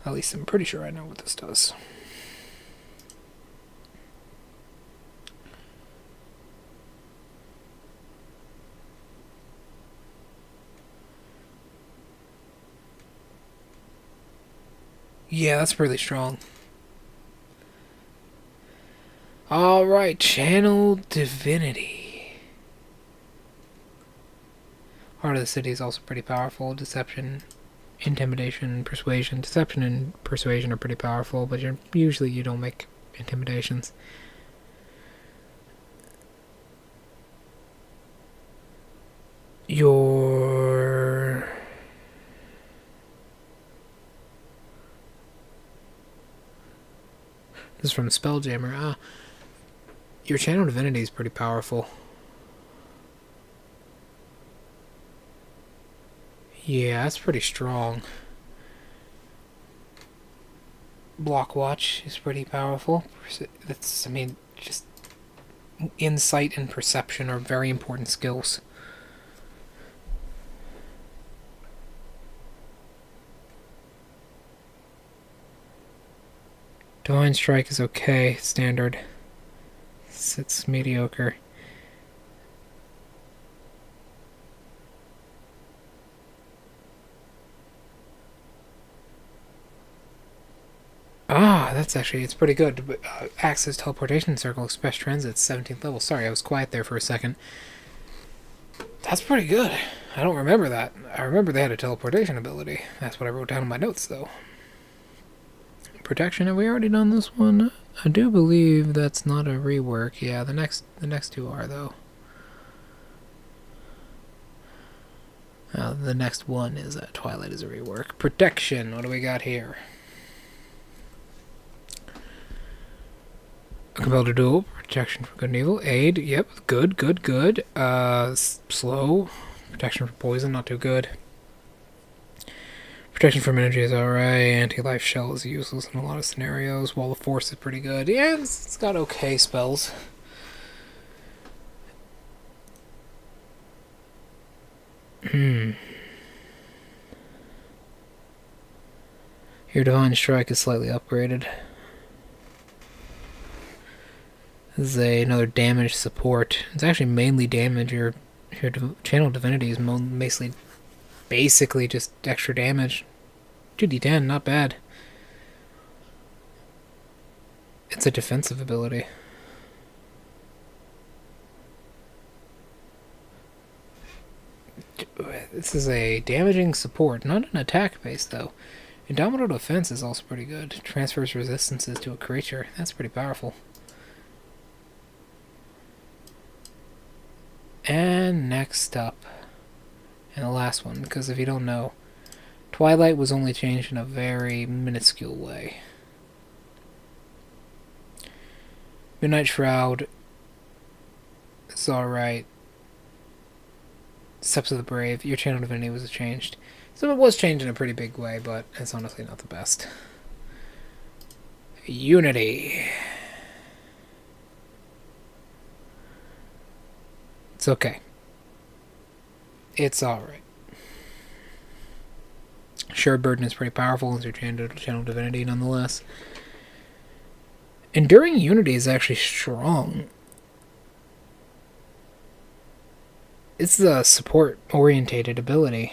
Speaker 1: At least I'm pretty sure I know what this does. Yeah, that's really strong. Alright, Channel Divinity. Heart of the City is also pretty powerful. Deception, Intimidation, Persuasion. Deception and Persuasion are pretty powerful, but usually you don't make intimidations. Your This is from Spelljammer. Your channel divinity is pretty powerful. Yeah, that's pretty strong. Block watch is pretty powerful. That's, I mean, just insight and perception are very important skills. Divine Strike is okay, standard. It's mediocre. That's actually, it's pretty good. Access Teleportation Circle, Express Transit, 17th level. Sorry, I was quiet there for a second. That's pretty good. I don't remember that. I remember they had a teleportation ability. That's what I wrote down in my notes, though. Protection, have we already done this one? I do believe that's not a rework. Yeah, the next two are, though. The next one is Twilight is a rework. Protection, what do we got here? Compelled to duel, protection from good and evil, aid, yep, good. Slow, protection from poison, not too good. Protection from energy is alright, anti-life shell is useless in a lot of scenarios, wall of force is pretty good. Yeah, it's got okay spells. Your Divine Strike is slightly upgraded. This is another damage support. It's actually mainly damage. Your channel divinity is basically just extra damage. 2d10, not bad. It's a defensive ability. This is a damaging support, not an attack base though. Indomitable defense is also pretty good. Transfers resistances to a creature. That's pretty powerful. And next up, and the last one, because if you don't know, Twilight was only changed in a very minuscule way. Midnight Shroud is alright. Steps of the Brave, your channel divinity was changed. So it was changed in a pretty big way, but it's honestly not the best. Unity. It's okay. It's alright. Sure, Burden is pretty powerful as your channel divinity nonetheless. Enduring Unity is actually strong. It's the support-orientated ability.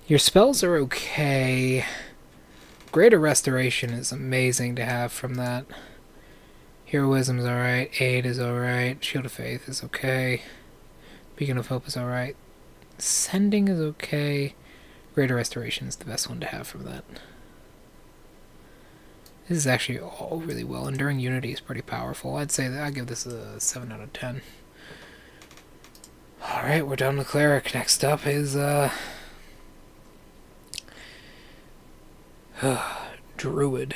Speaker 1: Your spells are okay. Greater Restoration is amazing to have from that. Heroism is alright. Aid is alright. Shield of Faith is okay. Beacon of Hope is alright. Sending is okay. Greater Restoration is the best one to have from that. This is actually all really well. Enduring Unity is pretty powerful. I'd say that I'd give this a 7 out of 10. Alright, we're done with Cleric. Next up is Druid.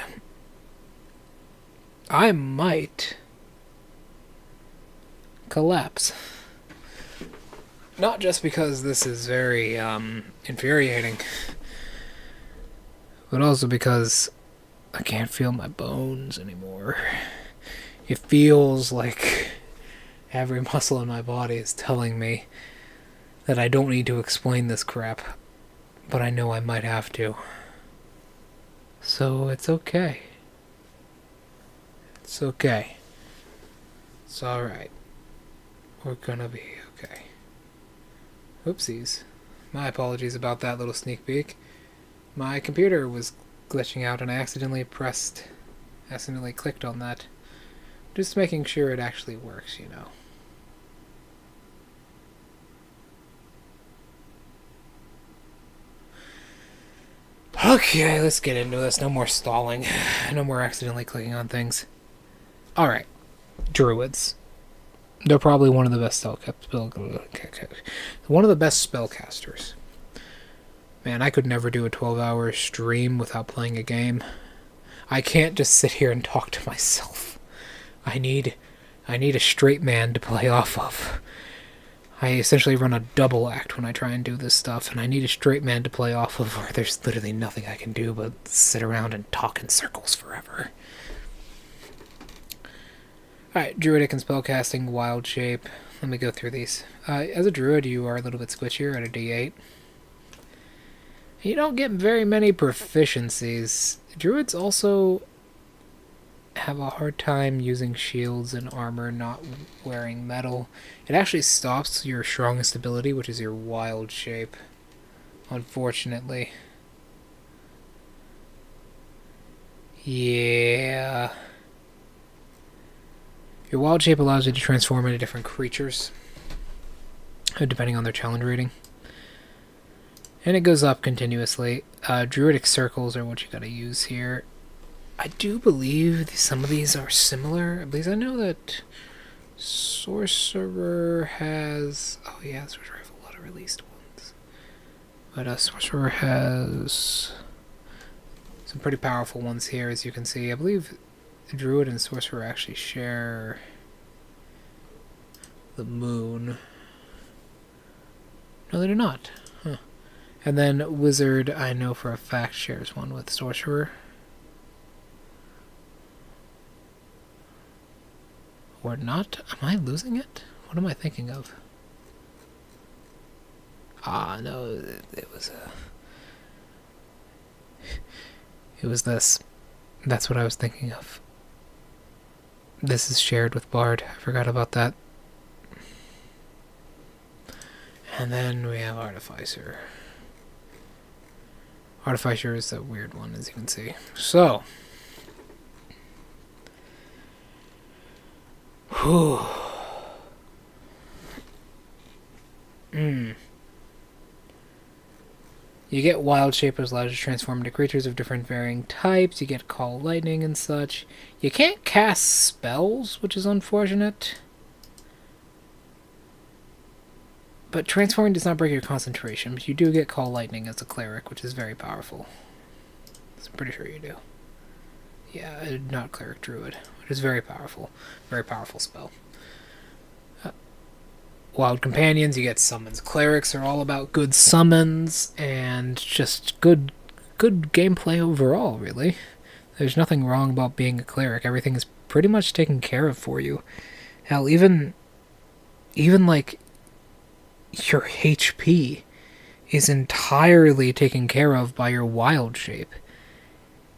Speaker 1: I might collapse. Not just because this is very infuriating, but also because I can't feel my bones anymore. It feels like every muscle in my body is telling me that I don't need to explain this crap, but I know I might have to. So it's okay. It's okay. It's alright. We're gonna be okay. Oopsies. My apologies about that little sneak peek. My computer was glitching out and I accidentally clicked on that. Just making sure it actually works, you know. Okay, let's get into this. No more stalling. No more accidentally clicking on things. Alright. Druids. They're probably one of the best spellcasters. Man, I could never do a 12-hour stream without playing a game. I can't just sit here and talk to myself. I need a straight man to play off of. I essentially run a double act when I try and do this stuff, and I need a straight man to play off of where there's literally nothing I can do but sit around and talk in circles forever. Alright, Druidic and Spellcasting, Wild Shape. Let me go through these. As a Druid, you are a little bit squishier at a D8. You don't get very many proficiencies. Druids also have a hard time using shields and armor, not wearing metal. It actually stops your strongest ability, which is your Wild Shape, unfortunately. Yeah. Your Wild Shape allows you to transform into different creatures, depending on their challenge rating. And it goes up continuously. Druidic Circles are what you gotta use here. I do believe some of these are similar. At least I know that Sorcerer has... Oh yeah, Sorcerer has a lot of released ones. But Sorcerer has some pretty powerful ones here, as you can see. I believe Druid and Sorcerer actually share the moon. No, they do not. Huh. And then Wizard, I know for a fact, shares one with Sorcerer. Or not? Am I losing it? What am I thinking of? Ah, no, it was this. That's what I was thinking of. This is shared with Bard. I forgot about that. And then we have Artificer. Artificer is a weird one, as you can see. So. Whew. You get Wild Shapers allowed to transform into creatures of different varying types. You get Call Lightning and such. You can't cast spells, which is unfortunate. But transforming does not break your concentration, but you do get Call Lightning as a cleric, which is very powerful. I'm pretty sure you do. Yeah, not cleric, druid, which is very powerful. Very powerful spell. Wild Companions, you get summons. Clerics are all about good summons and just good gameplay overall, really. There's nothing wrong about being a cleric. Everything is pretty much taken care of for you. Hell, even like your HP is entirely taken care of by your Wild Shape.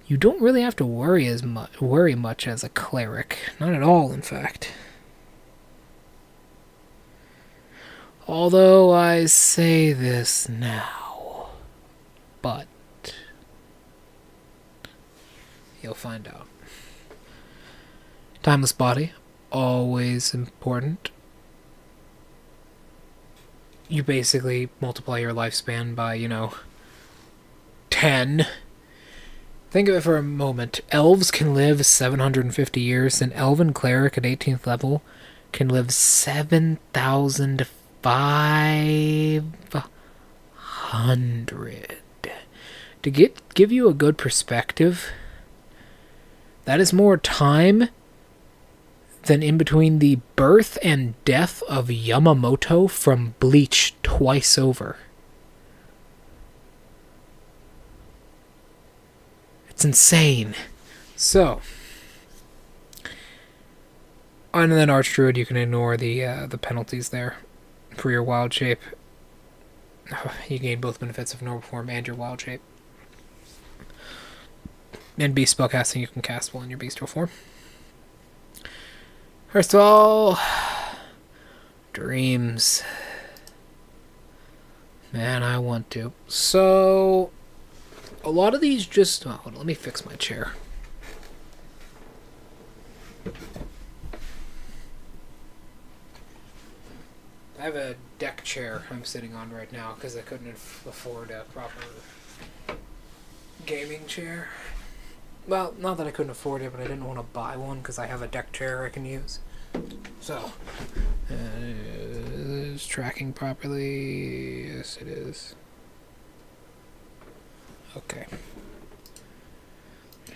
Speaker 1: You don't really have to worry much as a cleric. Not at all, in fact. Although I say this now, but you'll find out. Timeless Body, always important. You basically multiply your lifespan by, 10. Think of it for a moment. Elves can live 750 years. An elven cleric at 18th level can live 7,500. To give you a good perspective, that is more time than in between the birth and death of Yamamoto from Bleach twice over. It's insane. So, and then Archdruid, you can ignore the penalties there for your Wild Shape. You gain both benefits of normal form and your Wild Shape. And Beast Spellcasting, you can cast while in your bestial form. First of all, dreams. Man, I want to. So, a lot of these just... Oh, hold on, let me fix my chair. I have a deck chair I'm sitting on right now because I couldn't afford a proper gaming chair. Well, not that I couldn't afford it, but I didn't want to buy one because I have a deck chair I can use. So, is tracking properly? Yes, it is. Okay.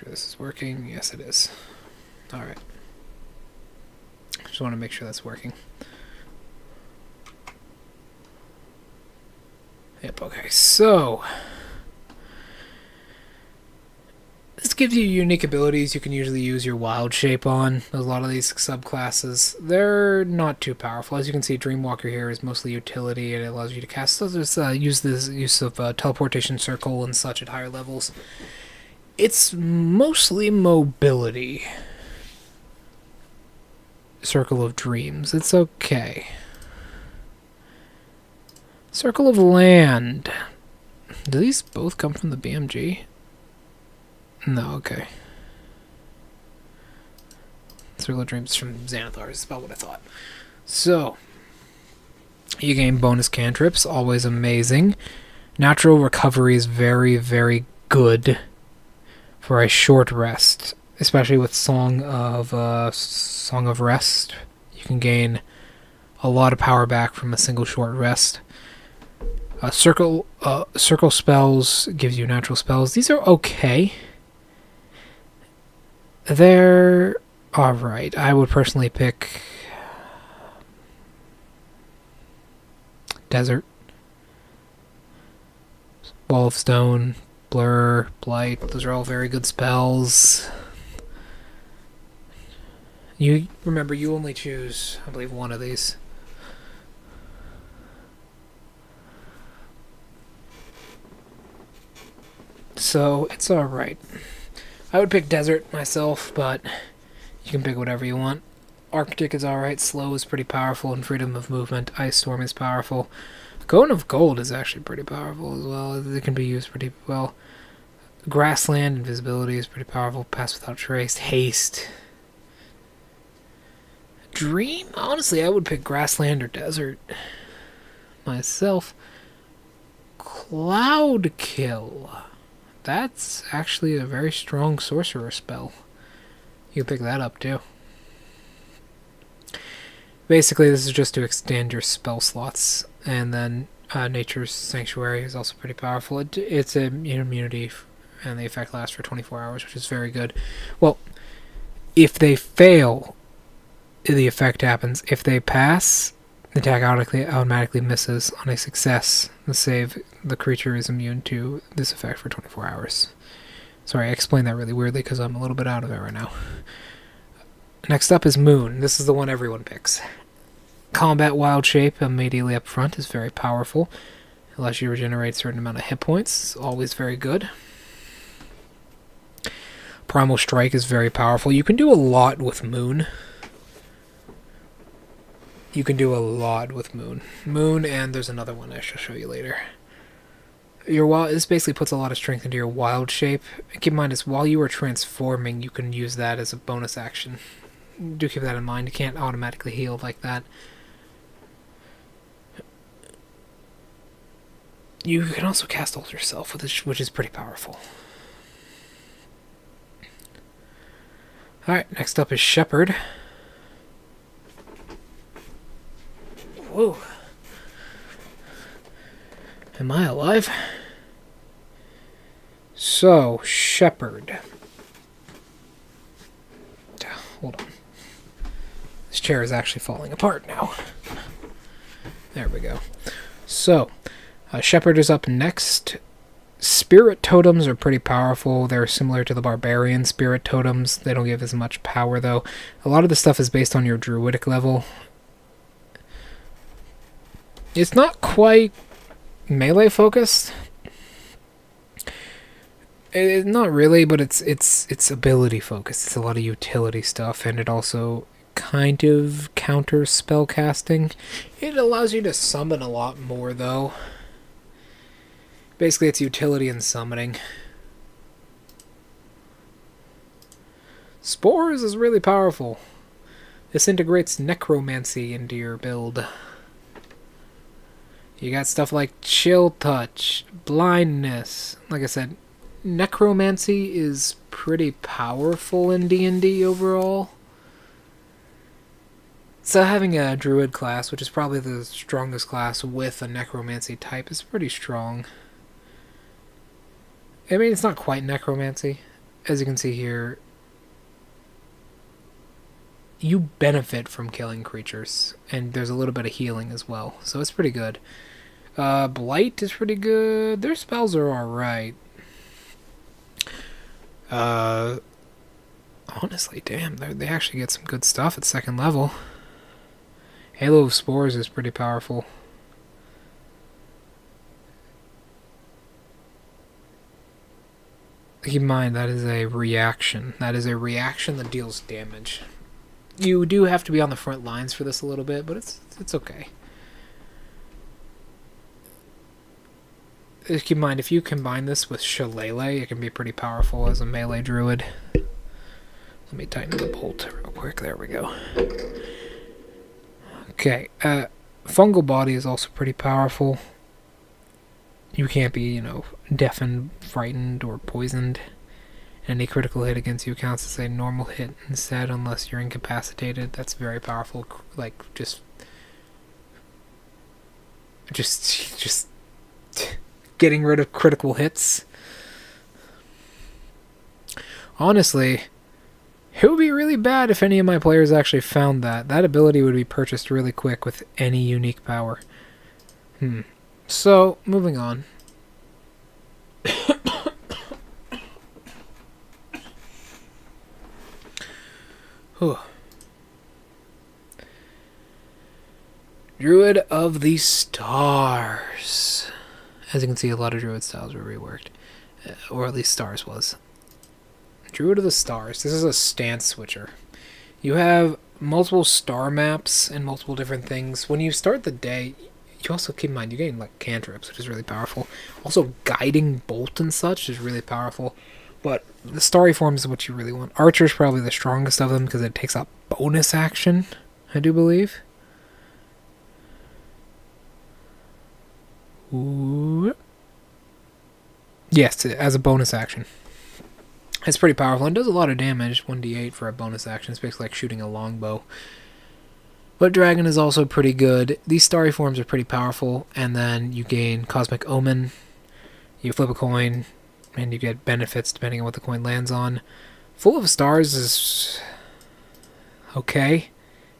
Speaker 1: sure this is working. Yes, it is. Alright. Just want to make sure that's working. Yep, okay, so this gives you unique abilities you can usually use your wild shape on. A lot of these subclasses, they're not too powerful. As you can see, Dreamwalker here is mostly utility, and it allows you to cast others, use of teleportation circle and such at higher levels. It's mostly mobility. Circle of Dreams, it's okay. Circle of Land. Do these both come from the BMG? No, okay. Circle of Dreams from Xanathar is about what I thought. So, you gain bonus cantrips, always amazing. Natural recovery is very, very good for a short rest, especially with Song of Rest. You can gain a lot of power back from a single short rest. Circle spells gives you natural spells. These are okay. They're alright. I would personally pick Desert, Wall of Stone, Blur, Blight. Those are all very good spells. You remember, you only choose, I believe, one of these. So it's alright. I would pick Desert myself, but you can pick whatever you want. Arctic is alright, Slow is pretty powerful, and Freedom of Movement. Ice Storm is powerful. Cone of Gold is actually pretty powerful as well. It can be used pretty well. Grassland, Invisibility is pretty powerful. Pass Without Trace. Haste. Dream? Honestly, I would pick Grassland or Desert myself. Cloud Kill. That's actually a very strong sorcerer spell. You can pick that up too. Basically, this is just to extend your spell slots. And then Nature's Sanctuary is also pretty powerful. It's an immunity, and the effect lasts for 24 hours, which is very good. Well, if they fail, the effect happens. If they pass, the attack automatically misses. On a success, the save, the creature is immune to this effect for 24 hours. Sorry, I explained that really weirdly because I'm a little bit out of it right now. Next up is Moon. This is the one everyone picks. Combat Wild Shape immediately up front is very powerful. It allows you to regenerate a certain amount of hit points. It's always very good. Primal Strike is very powerful. You can do a lot with Moon. You can do a lot with Moon. Moon, and there's another one I shall show you later. This basically puts a lot of strength into your Wild Shape. Keep in mind, is while you are transforming, you can use that as a bonus action. Do keep that in mind. You can't automatically heal like that. You can also cast Ult yourself, which is pretty powerful. Alright, next up is Shepherd. Whoa. Am I alive? So, Shepherd. Hold on. This chair is actually falling apart now. There we go. So, Shepherd is up next. Spirit Totems are pretty powerful. They're similar to the Barbarian Spirit Totems. They don't give as much power, though. A lot of the stuff is based on your Druidic level. It's not quite melee focused. Not really, but it's ability focused. It's a lot of utility stuff, and it also kind of counters spell casting. It allows you to summon a lot more, though. Basically, it's utility and summoning. Spores is really powerful. This integrates necromancy into your build. You got stuff like Chill Touch, Blindness. Like I said, necromancy is pretty powerful in DnD overall. So having a druid class, which is probably the strongest class with a necromancy type, is pretty strong. I mean, it's not quite necromancy. as you can see here, you benefit from killing creatures, and there's a little bit of healing as well, so it's pretty good. Blight is pretty good. Their spells are alright. Honestly, damn, they actually get some good stuff at second level. Halo of Spores is pretty powerful. Keep in mind, that is a reaction. That is a reaction that deals damage. You do have to be on the front lines for this a little bit, but it's okay. Keep in mind, if you combine this with Shillelagh, it can be pretty powerful as a melee druid. Let me tighten the bolt real quick. There we go. Okay, Fungal Body is also pretty powerful. You can't be, you know, deafened, frightened, or poisoned. Any critical hit against you counts as a normal hit instead, unless you're incapacitated. That's very powerful. Like, just getting rid of critical hits. Honestly, it would be really bad if any of my players actually found that. That ability would be purchased really quick with any unique power. So, moving on. Druid of the Stars. As you can see, a lot of Druid styles were reworked. Or at least Stars was. Druid of the Stars. This is a stance switcher. You have multiple star maps and multiple different things. When you start the day, you also keep in mind you gain like cantrips, which is really powerful. Also, guiding bolt and such is really powerful. But the starry form is what you really want. Archer's probably the strongest of them because it takes up bonus action, I do believe. Ooh. Yes, as a bonus action. It's pretty powerful and does a lot of damage. 1d8 for a bonus action. It's basically like shooting a longbow. But Dragon is also pretty good. These starry forms are pretty powerful, and then you gain Cosmic Omen. You flip a coin, and you get benefits depending on what the coin lands on. Full of Stars is okay.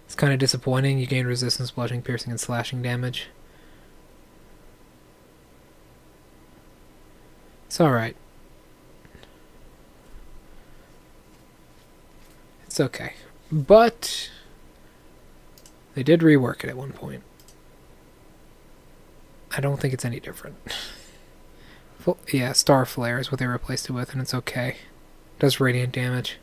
Speaker 1: It's kind of disappointing. You gain resistance, bludgeoning, piercing, and slashing damage. It's alright. It's okay. But they did rework it at one point. I don't think it's any different. Yeah, Star Flare is what they replaced it with, and it's okay. It does radiant damage.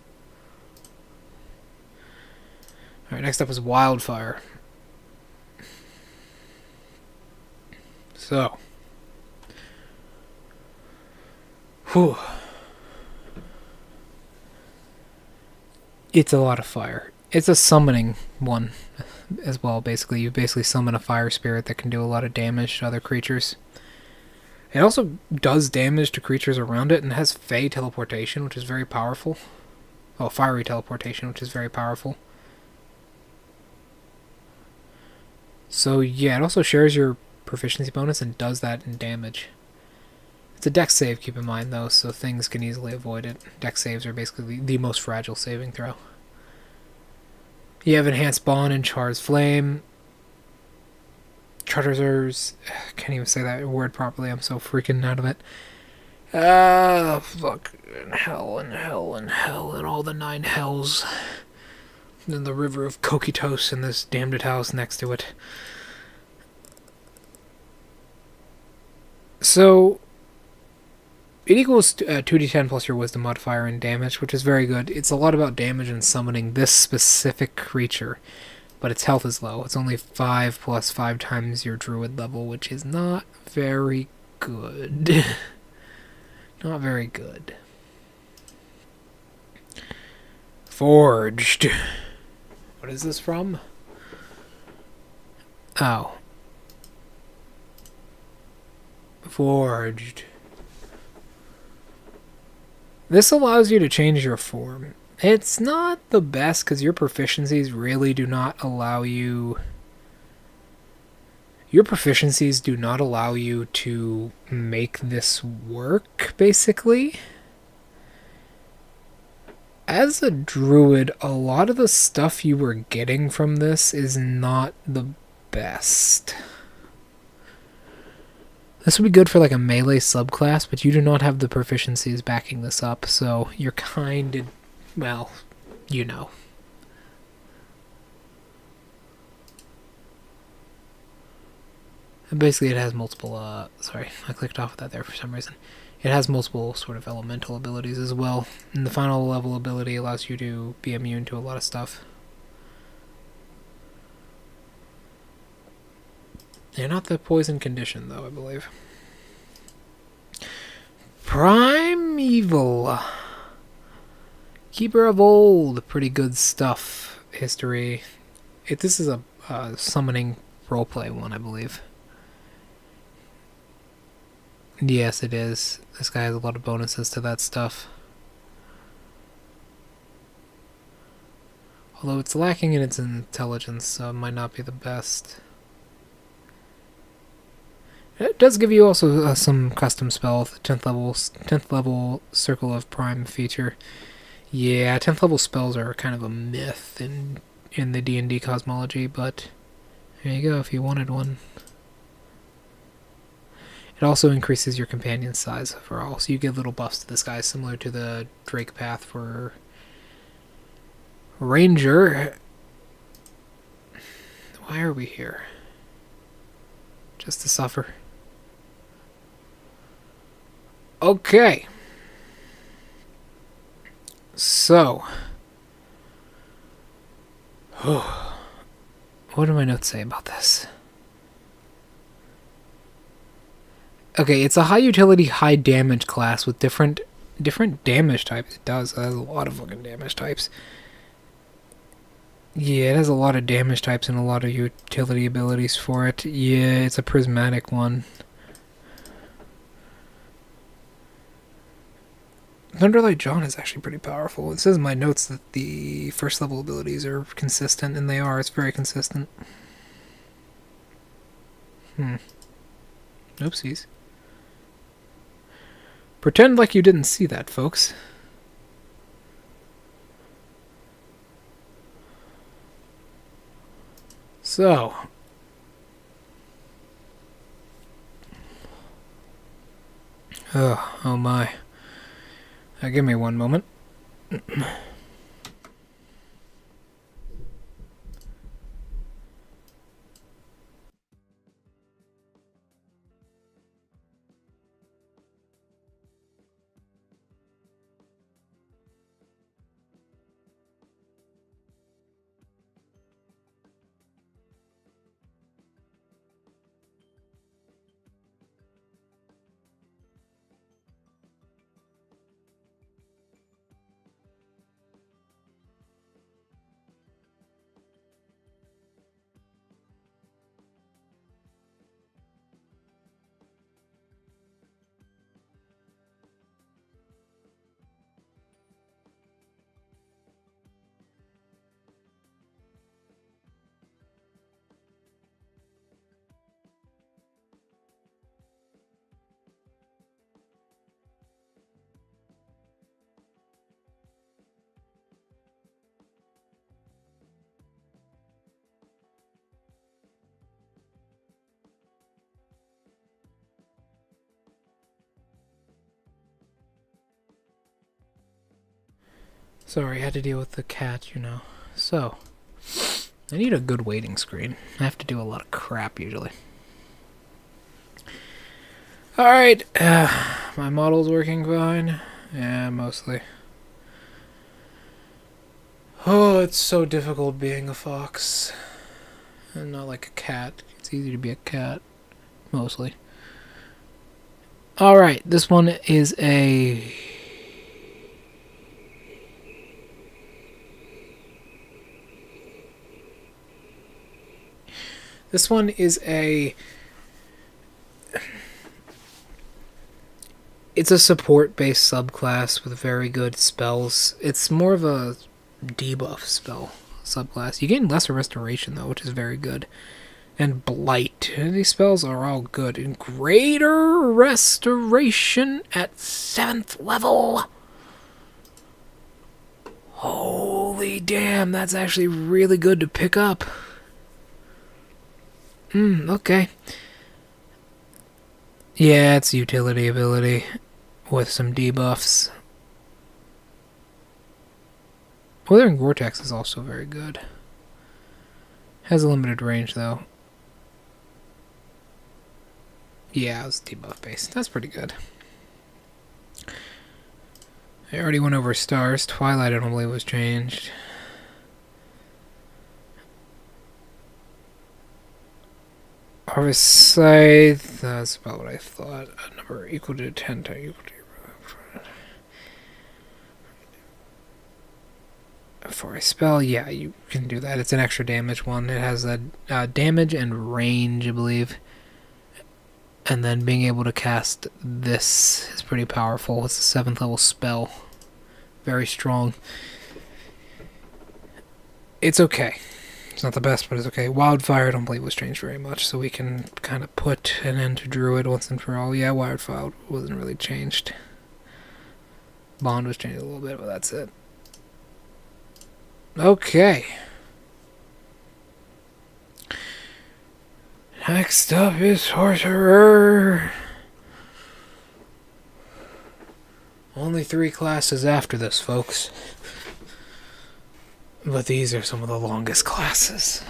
Speaker 1: Alright, next up is Wildfire. So. Whew. It's a lot of fire. It's a summoning one as well, basically. You basically summon a fire spirit that can do a lot of damage to other creatures. It also does damage to creatures around it, and has Fey teleportation, which is very powerful. Oh, fiery teleportation, which is very powerful. So yeah, it also shares your proficiency bonus and does that in damage. It's a dex save, keep in mind, though, so things can easily avoid it. Dex saves are basically the most fragile saving throw. You have Enhanced Bond and Char's Flame. Charters, can't even say that word properly, I'm so freaking out of it. Fucking hell and hell and hell and all the 9 hells. And then the river of Kokitos and this damned house next to it. So, it equals 2d10 plus your wisdom modifier and damage, which is very good. It's a lot about damage and summoning this specific creature, but its health is low. It's only 5 plus 5 times your druid level, which is not very good. Not very good. Forged. What is this from? Oh. Forged. This allows you to change your form. It's not the best because your proficiencies really do not allow you... Your proficiencies do not allow you to make this work, basically. as a druid, a lot of the stuff you were getting from this is not the best. This would be good for like a melee subclass, but you do not have the proficiencies backing this up, so you're kind of, well, you know. And basically it has multiple, sorry, I clicked off of that there for some reason. It has multiple sort of elemental abilities as well, and the final level ability allows you to be immune to a lot of stuff. They're not the poison condition, though, I believe. Primeval. Keeper of Old. Pretty good stuff. History. This is a summoning roleplay one, I believe. Yes, it is. This guy has a lot of bonuses to that stuff. Although it's lacking in its intelligence, so it might not be the best. It does give you also some custom spell, the 10th level Circle of Prime feature. Yeah, 10th level spells are kind of a myth in the DnD cosmology, but there you go if you wanted one. It also increases your companion size overall, so you get little buffs to this guy, similar to the Drake path for Ranger. Why are we here? Just to suffer. Okay. So. What do my notes say about this? Okay, it's a high utility, high damage class with different damage types. It has a lot of fucking damage types. Yeah, it has a lot of damage types and a lot of utility abilities for it. Yeah, it's a prismatic one. Thunderlight John is actually pretty powerful. It says in my notes that the first level abilities are consistent, and they are. It's very consistent. Oopsies. Pretend like you didn't see that, folks. So. Oh my. Give me one moment. Sorry, I had to deal with the cat, you know. So, I need a good waiting screen. I have to do a lot of crap usually. Alright, my model's working fine. Yeah, mostly. Oh, it's so difficult being a fox. And not like a cat. It's easy to be a cat, mostly. Alright, this one is a... This one is a... It's a support-based subclass with very good spells. It's more of a debuff spell subclass. You gain lesser restoration, though, which is very good. And blight. These spells are all good. And greater restoration at 7th level. Holy damn, that's actually really good to pick up. Okay. Yeah, it's utility ability with some debuffs. Withering Vortex is also very good. Has a limited range, though. Yeah, it's debuff based. That's pretty good. I already went over stars. Twilight, I don't believe, was changed. Harvest Scythe, that's about what I thought. A number equal to 10 times equal to for a spell, yeah, you can do that. It's an extra damage one. It has a damage and range, I believe. And then being able to cast this is pretty powerful. It's a 7th level spell. Very strong. It's okay. It's not the best, but it's okay. Wildfire, I don't believe, was changed very much, so we can kind of put an end to Druid once and for all. Yeah, Wildfire wasn't really changed. Bond was changed a little bit, but that's it. Okay. Next up is Sorcerer. Only 3 classes after this, folks. But these are some of the longest classes.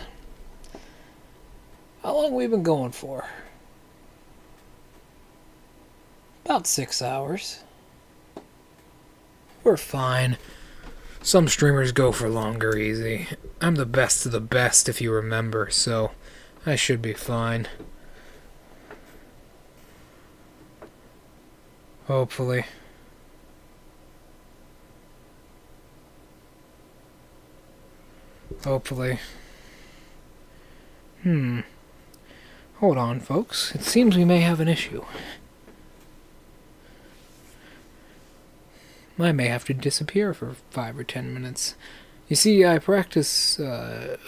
Speaker 1: How long have we been going for? About 6 hours. We're fine. Some streamers go for longer easy. I'm the best of the best, if you remember, so I should be fine. Hopefully. Hopefully. Hold on, folks. It seems we may have an issue. I may have to disappear for 5 or 10 minutes. You see, I practice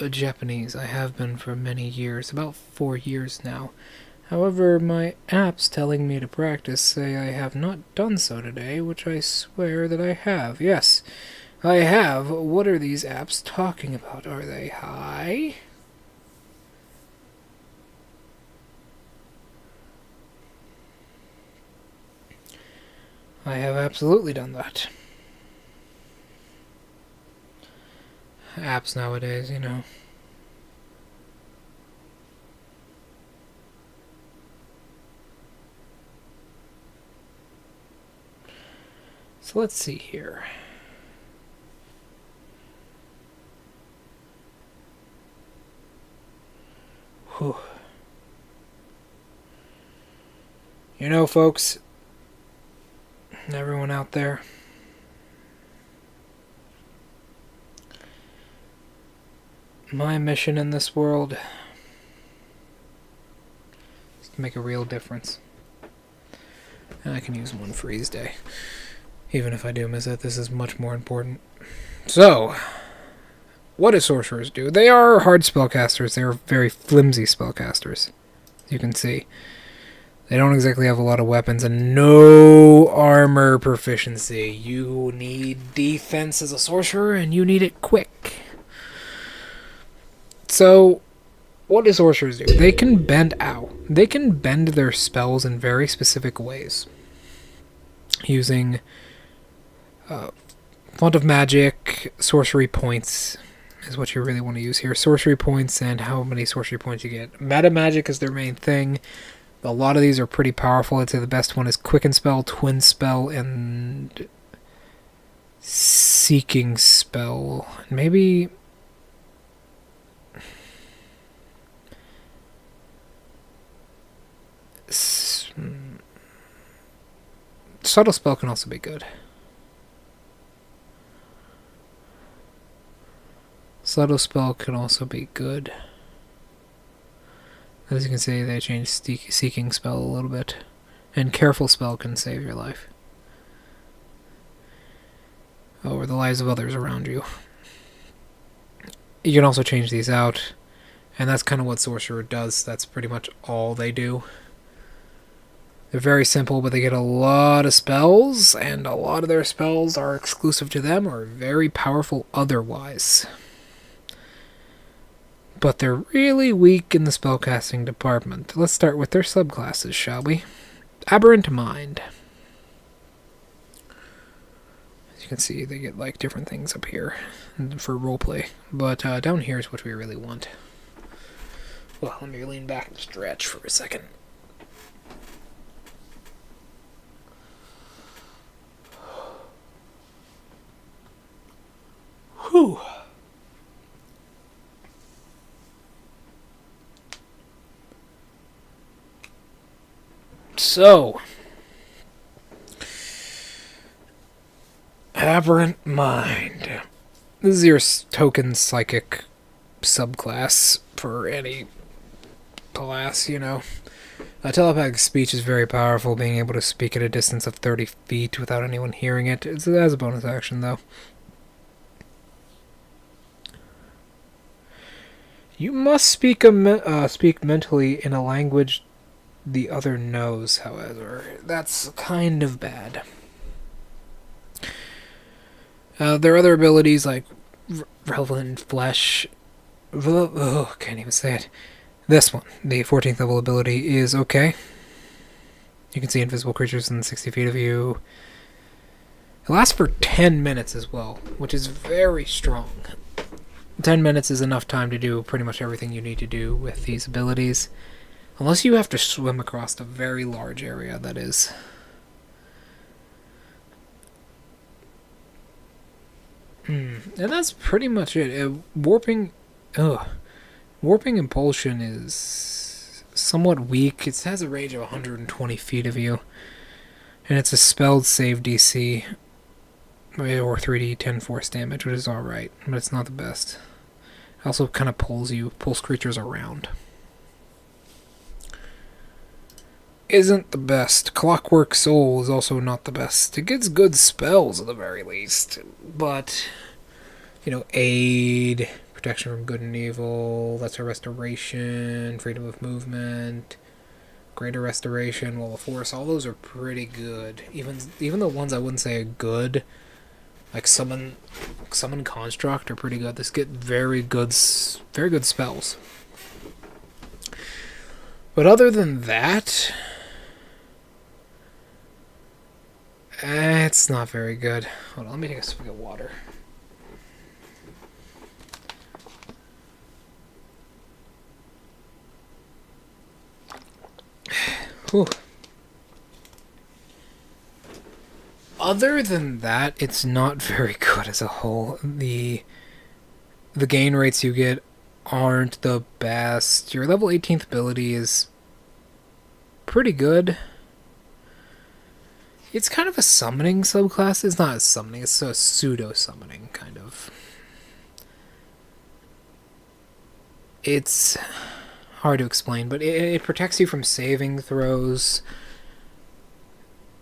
Speaker 1: Japanese. I have been for many years, about 4 years now. However, my apps telling me to practice say I have not done so today, which I swear that I have. Yes, I have. What are these apps talking about? Are they high? I have absolutely done that. Apps nowadays, you know. So let's see here. Whew. You know, folks, everyone out there, my mission in this world is to make a real difference. And I can use one freeze day. Even if I do miss it, this is much more important. So, what do sorcerers do? They are hard spellcasters. They are very flimsy spellcasters, as you can see. They don't exactly have a lot of weapons and no armor proficiency. You need defense as a sorcerer, and you need it quick. So, what do sorcerers do? They can bend out. They can bend their spells in very specific ways. Using font of magic, sorcery points is what you really want to use here. Sorcery points and how many sorcery points you get. Meta magic is their main thing. A lot of these are pretty powerful. I'd say the best one is Quicken Spell, Twin Spell, and Seeking Spell. Maybe Subtle Spell can also be good. Subtle Spell can also be good. As you can see, they changed Seeking Spell a little bit. And Careful Spell can save your life. Or the lives of others around you. You can also change these out. And that's kind of what Sorcerer does. That's pretty much all they do. They're very simple, but they get a lot of spells, and a lot of their spells are exclusive to them or very powerful otherwise. But they're really weak in the spellcasting department. Let's start with their subclasses, shall we? Aberrant Mind. As you can see, they get like different things up here for roleplay. But down here is what we really want. Well, let me lean back and stretch for a second. Whew. So, Aberrant Mind. This is your token psychic subclass for any class, you know. Telepathic speech is very powerful, being able to speak at a distance of 30 feet without anyone hearing it. It has a bonus action, though. You must speak mentally in a language the other knows, however. That's kind of bad. There are other abilities like Relevant Flesh. Can't even say it. This one, the 14th level ability, is okay. You can see invisible creatures within 60 feet of you. It lasts for 10 minutes as well, which is very strong. 10 minutes is enough time to do pretty much everything you need to do with these abilities. Unless you have to swim across a very large area, that is. And that's pretty much it. Warping Impulsion is somewhat weak. It has a range of 120 feet of you. And it's a spelled save DC. Or 3d10 force damage, which is alright. But it's not the best. It also kind of pulls creatures around. Isn't the best. Clockwork Soul is also not the best. It gets good spells at the very least, but, you know, aid, protection from good and evil, lesser restoration, freedom of movement, greater restoration, wall of force, all those are pretty good. Even the ones I wouldn't say are good, like summon construct, are pretty good. This get very good spells. But other than that, it's not very good. Hold on, let me take a swig of water. Whew. Other than that, it's not very good as a whole. The gain rates you get aren't the best. Your level 18th ability is pretty good. It's kind of a summoning subclass. It's not a summoning, it's a pseudo-summoning, kind of. It's hard to explain, but it protects you from saving throws,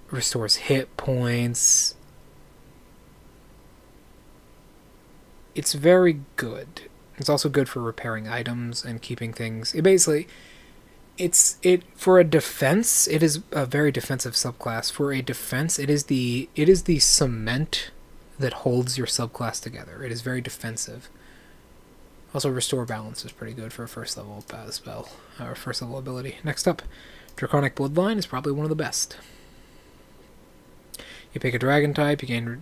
Speaker 1: restores hit points. It's very good. It's also good for repairing items and keeping things. For a defense, it is a very defensive subclass. For a defense, it is the cement that holds your subclass together. It is very defensive. Also, Restore Balance is pretty good for a first level spell, or first level ability. Next up, Draconic Bloodline is probably one of the best. You pick a dragon type, you gain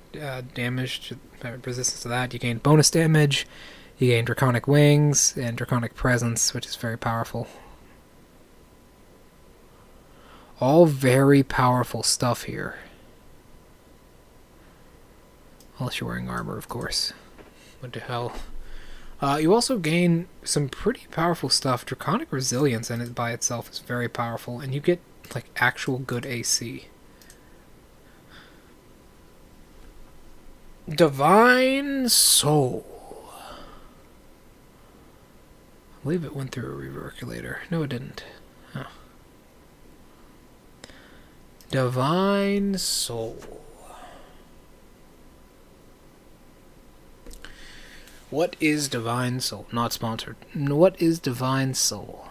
Speaker 1: damage, resistance to that, you gain bonus damage, you gain Draconic Wings, and Draconic Presence, which is very powerful. All very powerful stuff here. Unless you're wearing armor, of course. What the hell? You also gain some pretty powerful stuff. Draconic Resilience in it by itself is very powerful, and you get like actual good AC. Divine Soul. I believe it went through a reverculator. No, it didn't. Huh. Divine Soul. What is Divine Soul? Not sponsored. What is Divine Soul?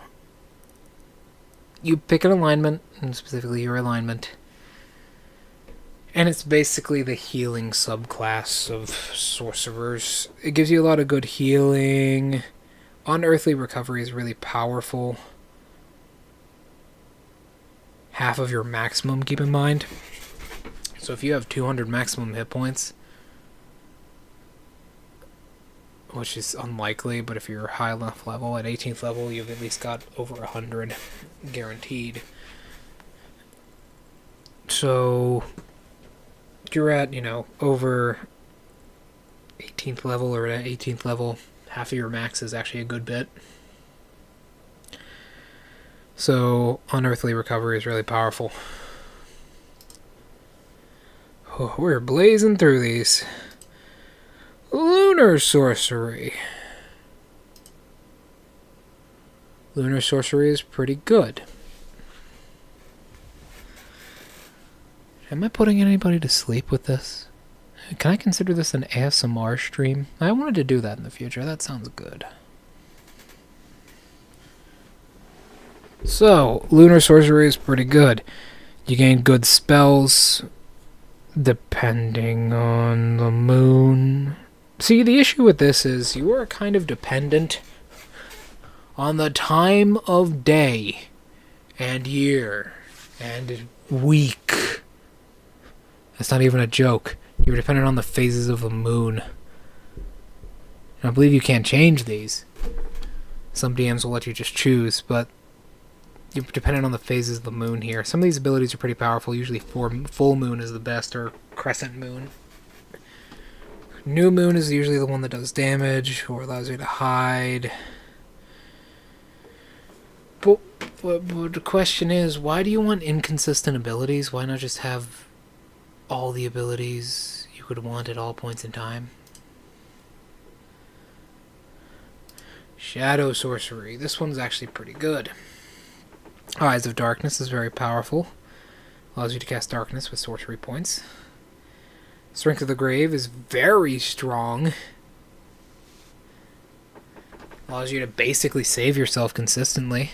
Speaker 1: you pick an alignment, and specifically your alignment, and it's basically the healing subclass of sorcerers. It gives you a lot of good healing. Unearthly recovery is really powerful. Half of your maximum, keep in mind. So if you have 200 maximum hit points, which is unlikely, but if you're high enough level, at 18th level, you've at least got over 100 guaranteed. So you're at, over 18th level, or at 18th level, half of your max is actually a good bit. So unearthly recovery is really powerful. Oh, we're blazing through these. Lunar sorcery. Lunar sorcery is pretty good. Am I putting anybody to sleep with this? Can I consider this an ASMR stream? I wanted to do that in the future. That sounds good. So, lunar sorcery is pretty good. You gain good spells depending on the moon. See, the issue with this is you are kind of dependent on the time of day and year and week. That's not even a joke. You're dependent on the phases of the moon. And I believe you can't change these. Some DMs will let you just choose, but you're dependent on the phases of the moon here. Some of these abilities are pretty powerful. Usually full moon is the best, or crescent moon. New moon is usually the one that does damage or allows you to hide. But the question is, why do you want inconsistent abilities? Why not just have all the abilities you could want at all points in time? Shadow sorcery. This one's actually pretty good. Eyes of Darkness is very powerful. Allows you to cast darkness with sorcery points. Strength of the Grave is very strong. Allows you to basically save yourself consistently.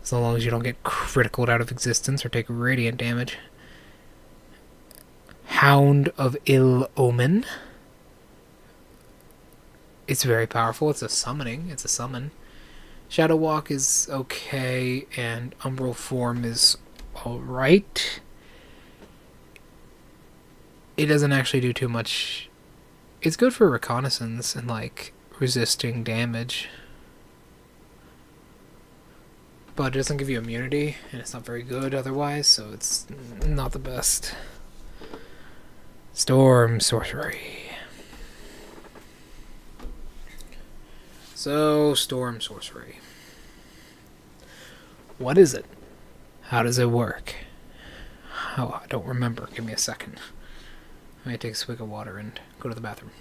Speaker 1: So long as you don't get criticaled out of existence or take radiant damage. Hound of Ill Omen. It's very powerful. It's a summoning. It's a summon. Shadow Walk is okay, and Umbral Form is alright. It doesn't actually do too much. It's good for reconnaissance and, like, resisting damage. But it doesn't give you immunity, and it's not very good otherwise, so it's not the best. Storm Sorcery. So, Storm Sorcery. What is it? How does it work? Oh, I don't remember. Give me a second. I may take a swig of water and go to the bathroom.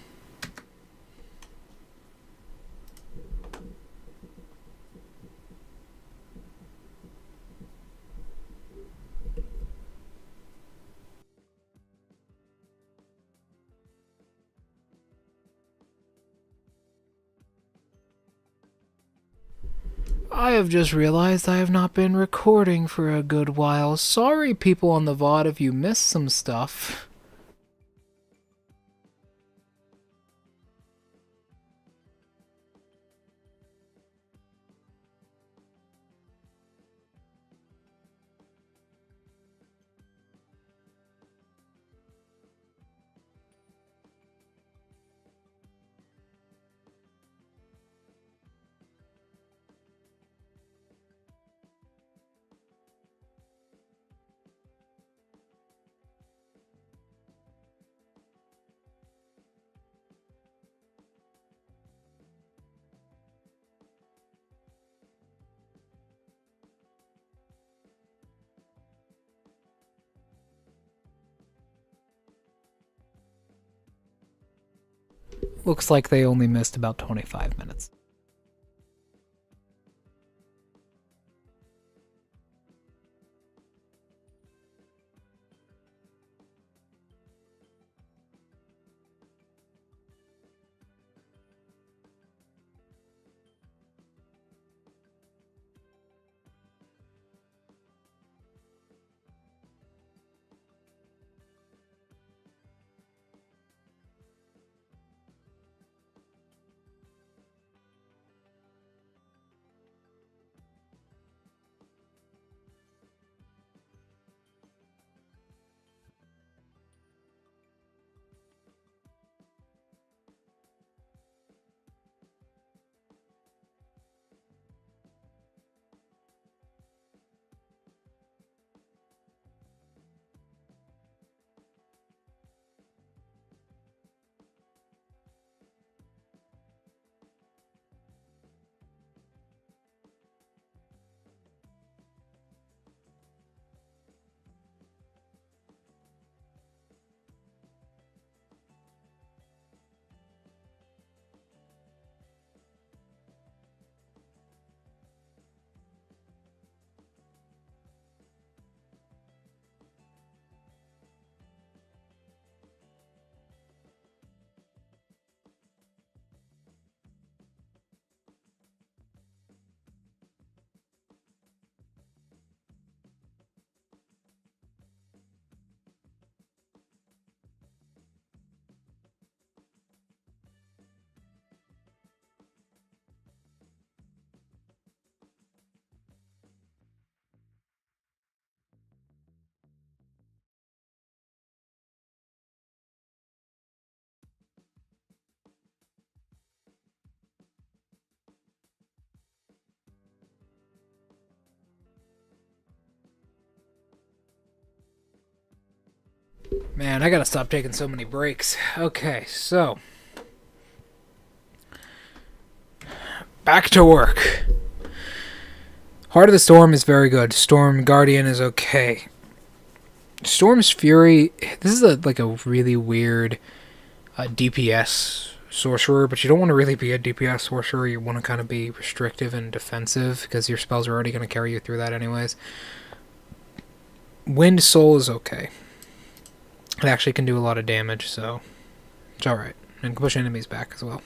Speaker 1: I have just realized I have not been recording for a good while. Sorry, people on the VOD, if you missed some stuff. Looks like they only missed about 25 minutes. Man, I gotta stop taking so many breaks. Okay, so. Back to work. Heart of the Storm is very good. Storm Guardian is okay. Storm's Fury, this is like a really weird DPS sorcerer, but you don't want to really be a DPS sorcerer. You want to kind of be restrictive and defensive, because your spells are already going to carry you through that anyways. Wind Soul is okay. It actually can do a lot of damage, so it's alright. And can push enemies back as well.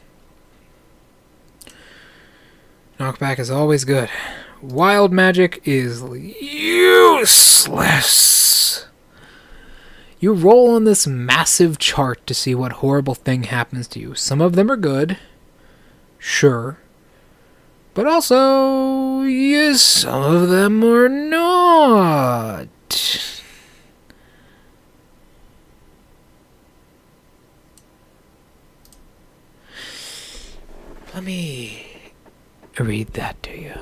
Speaker 1: Knockback is always good. Wild Magic is useless. You roll on this massive chart to see what horrible thing happens to you. Some of them are good, sure. But also, yes, some of them are not. Let me read that to you.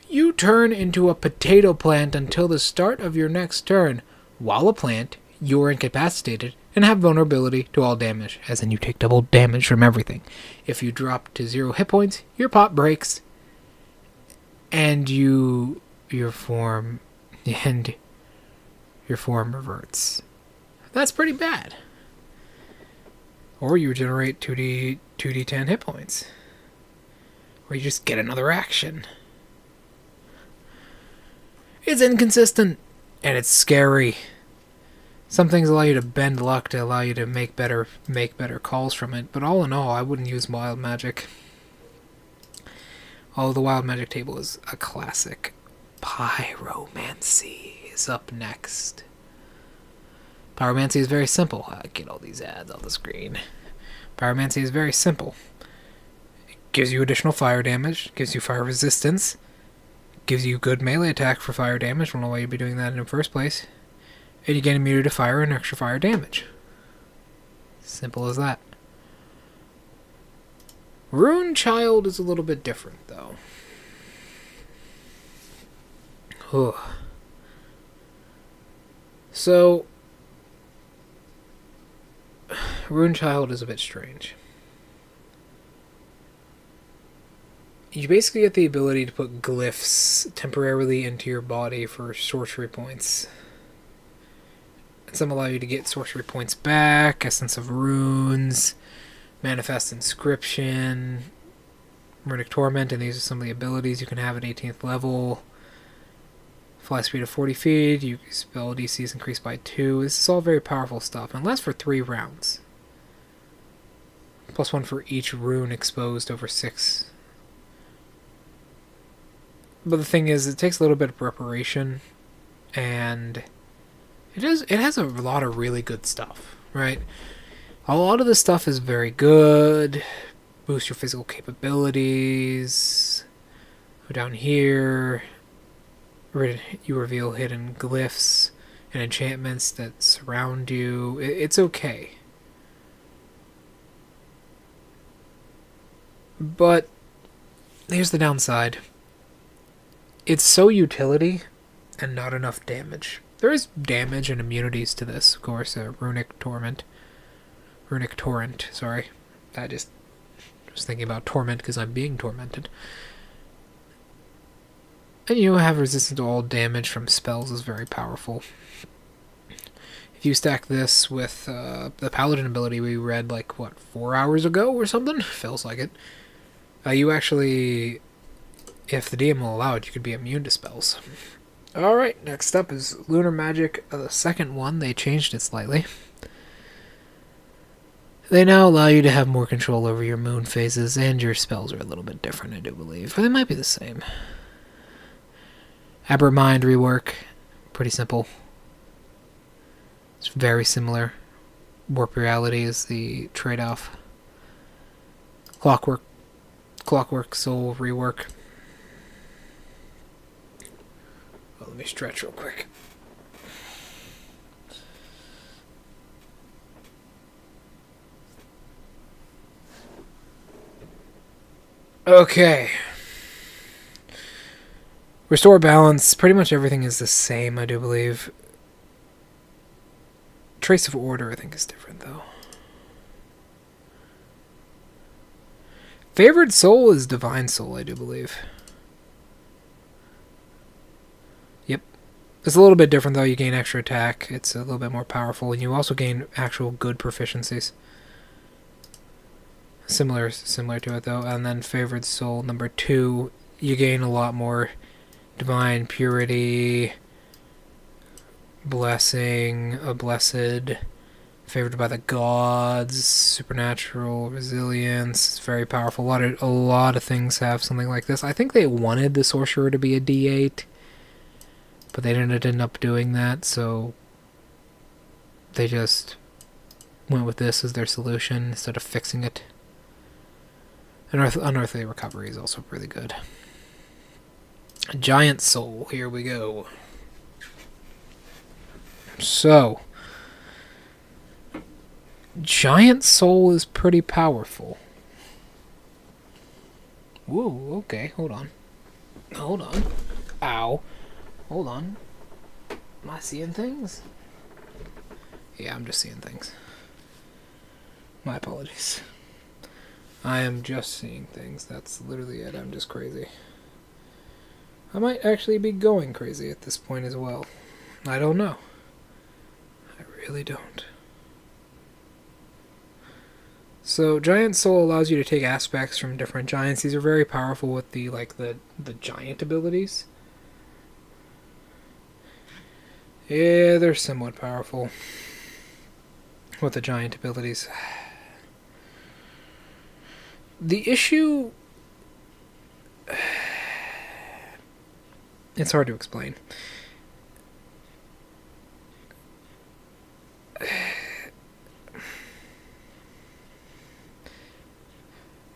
Speaker 1: You turn into a potato plant until the start of your next turn. While a plant, you are incapacitated and have vulnerability to all damage, as in you take double damage from everything. If you drop to 0 hit points, your pot breaks, and your form reverts. That's pretty bad. Or you regenerate 2d10 hit points. Or you just get another action. It's inconsistent, and it's scary. Some things allow you to bend luck to allow you to make better calls from it, but all in all, I wouldn't use Wild Magic. Although the Wild Magic table is a classic. Pyromancy is up next. Pyromancy is very simple. I get all these ads on the screen. Pyromancy is very simple. It gives you additional fire damage, gives you fire resistance, gives you good melee attack for fire damage. I don't know why you'd be doing that in the first place. And you get immunity to fire and extra fire damage. Simple as that. Rune Child is a little bit different, though. Ugh. So, Rune Child is a bit strange. You basically get the ability to put glyphs temporarily into your body for sorcery points. And some allow you to get sorcery points back, Essence of Runes, Manifest Inscription, Runic Torment, and these are some of the abilities you can have at 18th level. Fly speed of 40 feet, you spell DC is increased by 2. This is all very powerful stuff, and lasts for 3 rounds. +1 for each rune exposed over 6. But the thing is, it takes a little bit of preparation, and it has a lot of really good stuff, right? A lot of this stuff is very good. Boost your physical capabilities. Go down here. You reveal hidden glyphs and enchantments that surround you. It's okay. But here's the downside. It's so utility and not enough damage. There is damage and immunities to this, of course. Runic Torrent, sorry. I just was thinking about torment because I'm being tormented. And you have resistance to all damage from spells is very powerful. If you stack this with the Paladin ability we read, 4 hours ago or something? Feels like it. You actually, if the DM will allow it, you could be immune to spells. Alright, next up is Lunar Magic, the second one. They changed it slightly. They now allow you to have more control over your moon phases, and your spells are a little bit different, I do believe. Or they might be the same. Abermind rework, pretty simple. It's very similar. Warp Reality is the trade-off. Clockwork Soul rework. Well, let me stretch real quick. Okay. Restore balance. Pretty much everything is the same, I do believe. Trace of Order, I think, is different, though. Favored Soul is Divine Soul, I do believe. Yep. It's a little bit different, though. You gain extra attack. It's a little bit more powerful, and you also gain actual good proficiencies. Similar to it, though. And then Favored Soul number 2, you gain a lot more Divine Purity, Blessing, a Blessed, Favored by the Gods, Supernatural, Resilience. It's very powerful. A lot of things have something like this. I think they wanted the Sorcerer to be a D8, but they didn't end up doing that, so they just went with this as their solution instead of fixing it. And Unearthly Recovery is also really good. Giant Soul, here we go. So, Giant Soul is pretty powerful. Whoa, okay, hold on. Hold on. Ow. Hold on. Am I seeing things? Yeah, I'm just seeing things. My apologies. I am just seeing things. That's literally it. I'm just crazy. I might actually be going crazy at this point as well. I don't know. I really don't. So, Giant Soul allows you to take aspects from different giants. These are very powerful with the giant abilities. Yeah, they're somewhat powerful with the giant abilities. The issue... It's hard to explain.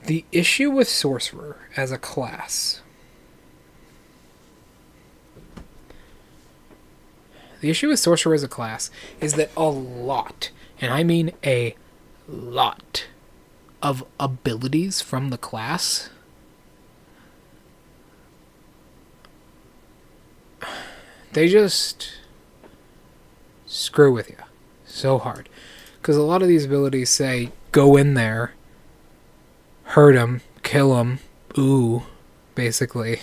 Speaker 1: The issue with Sorcerer as a class... The issue with Sorcerer as a class is that a lot, and I mean a lot, of abilities from the class they just screw with you so hard. Because a lot of these abilities say, go in there, hurt him, kill him, ooh, basically.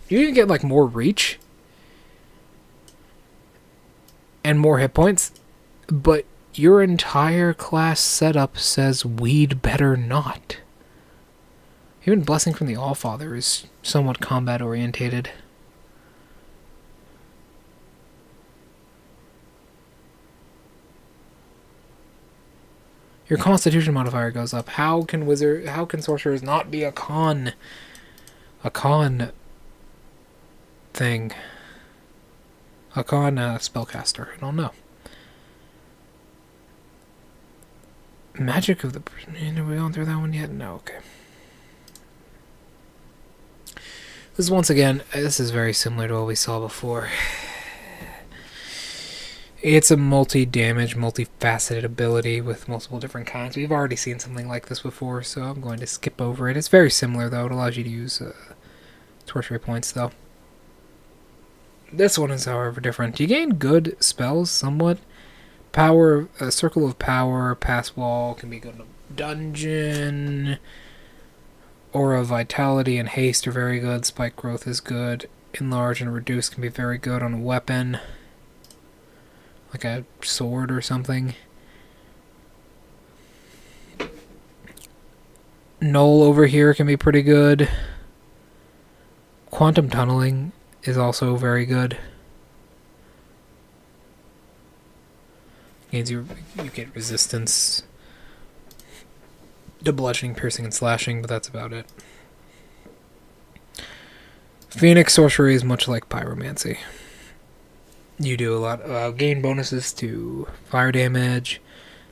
Speaker 1: You can get, like, more reach and more hit points, but your entire class setup says we'd better not. Even Blessing from the Allfather is somewhat combat-orientated. Your Constitution modifier goes up. How can sorcerers not be a con thing? A con spellcaster. I don't know. Magic of the... Have we gone through that one yet? No, okay. This is, once again, this is very similar to what we saw before. It's a multi-damage, multi-faceted ability with multiple different kinds. We've already seen something like this before, so I'm going to skip over it. It's very similar, though. It allows you to use sorcery points, though. This one is, however, different. You gain good spells, somewhat. Power, a Circle of Power, Pass Wall can be good in a dungeon. Aura of Vitality and Haste are very good. Spike Growth is good. Enlarge and Reduce can be very good on a weapon. Like a sword or something. Null over here can be pretty good. Quantum Tunneling is also very good. Means you get resistance to bludgeoning, piercing, and slashing, but that's about it. Phoenix Sorcery is much like Pyromancy. You do a lot gain bonuses to fire damage,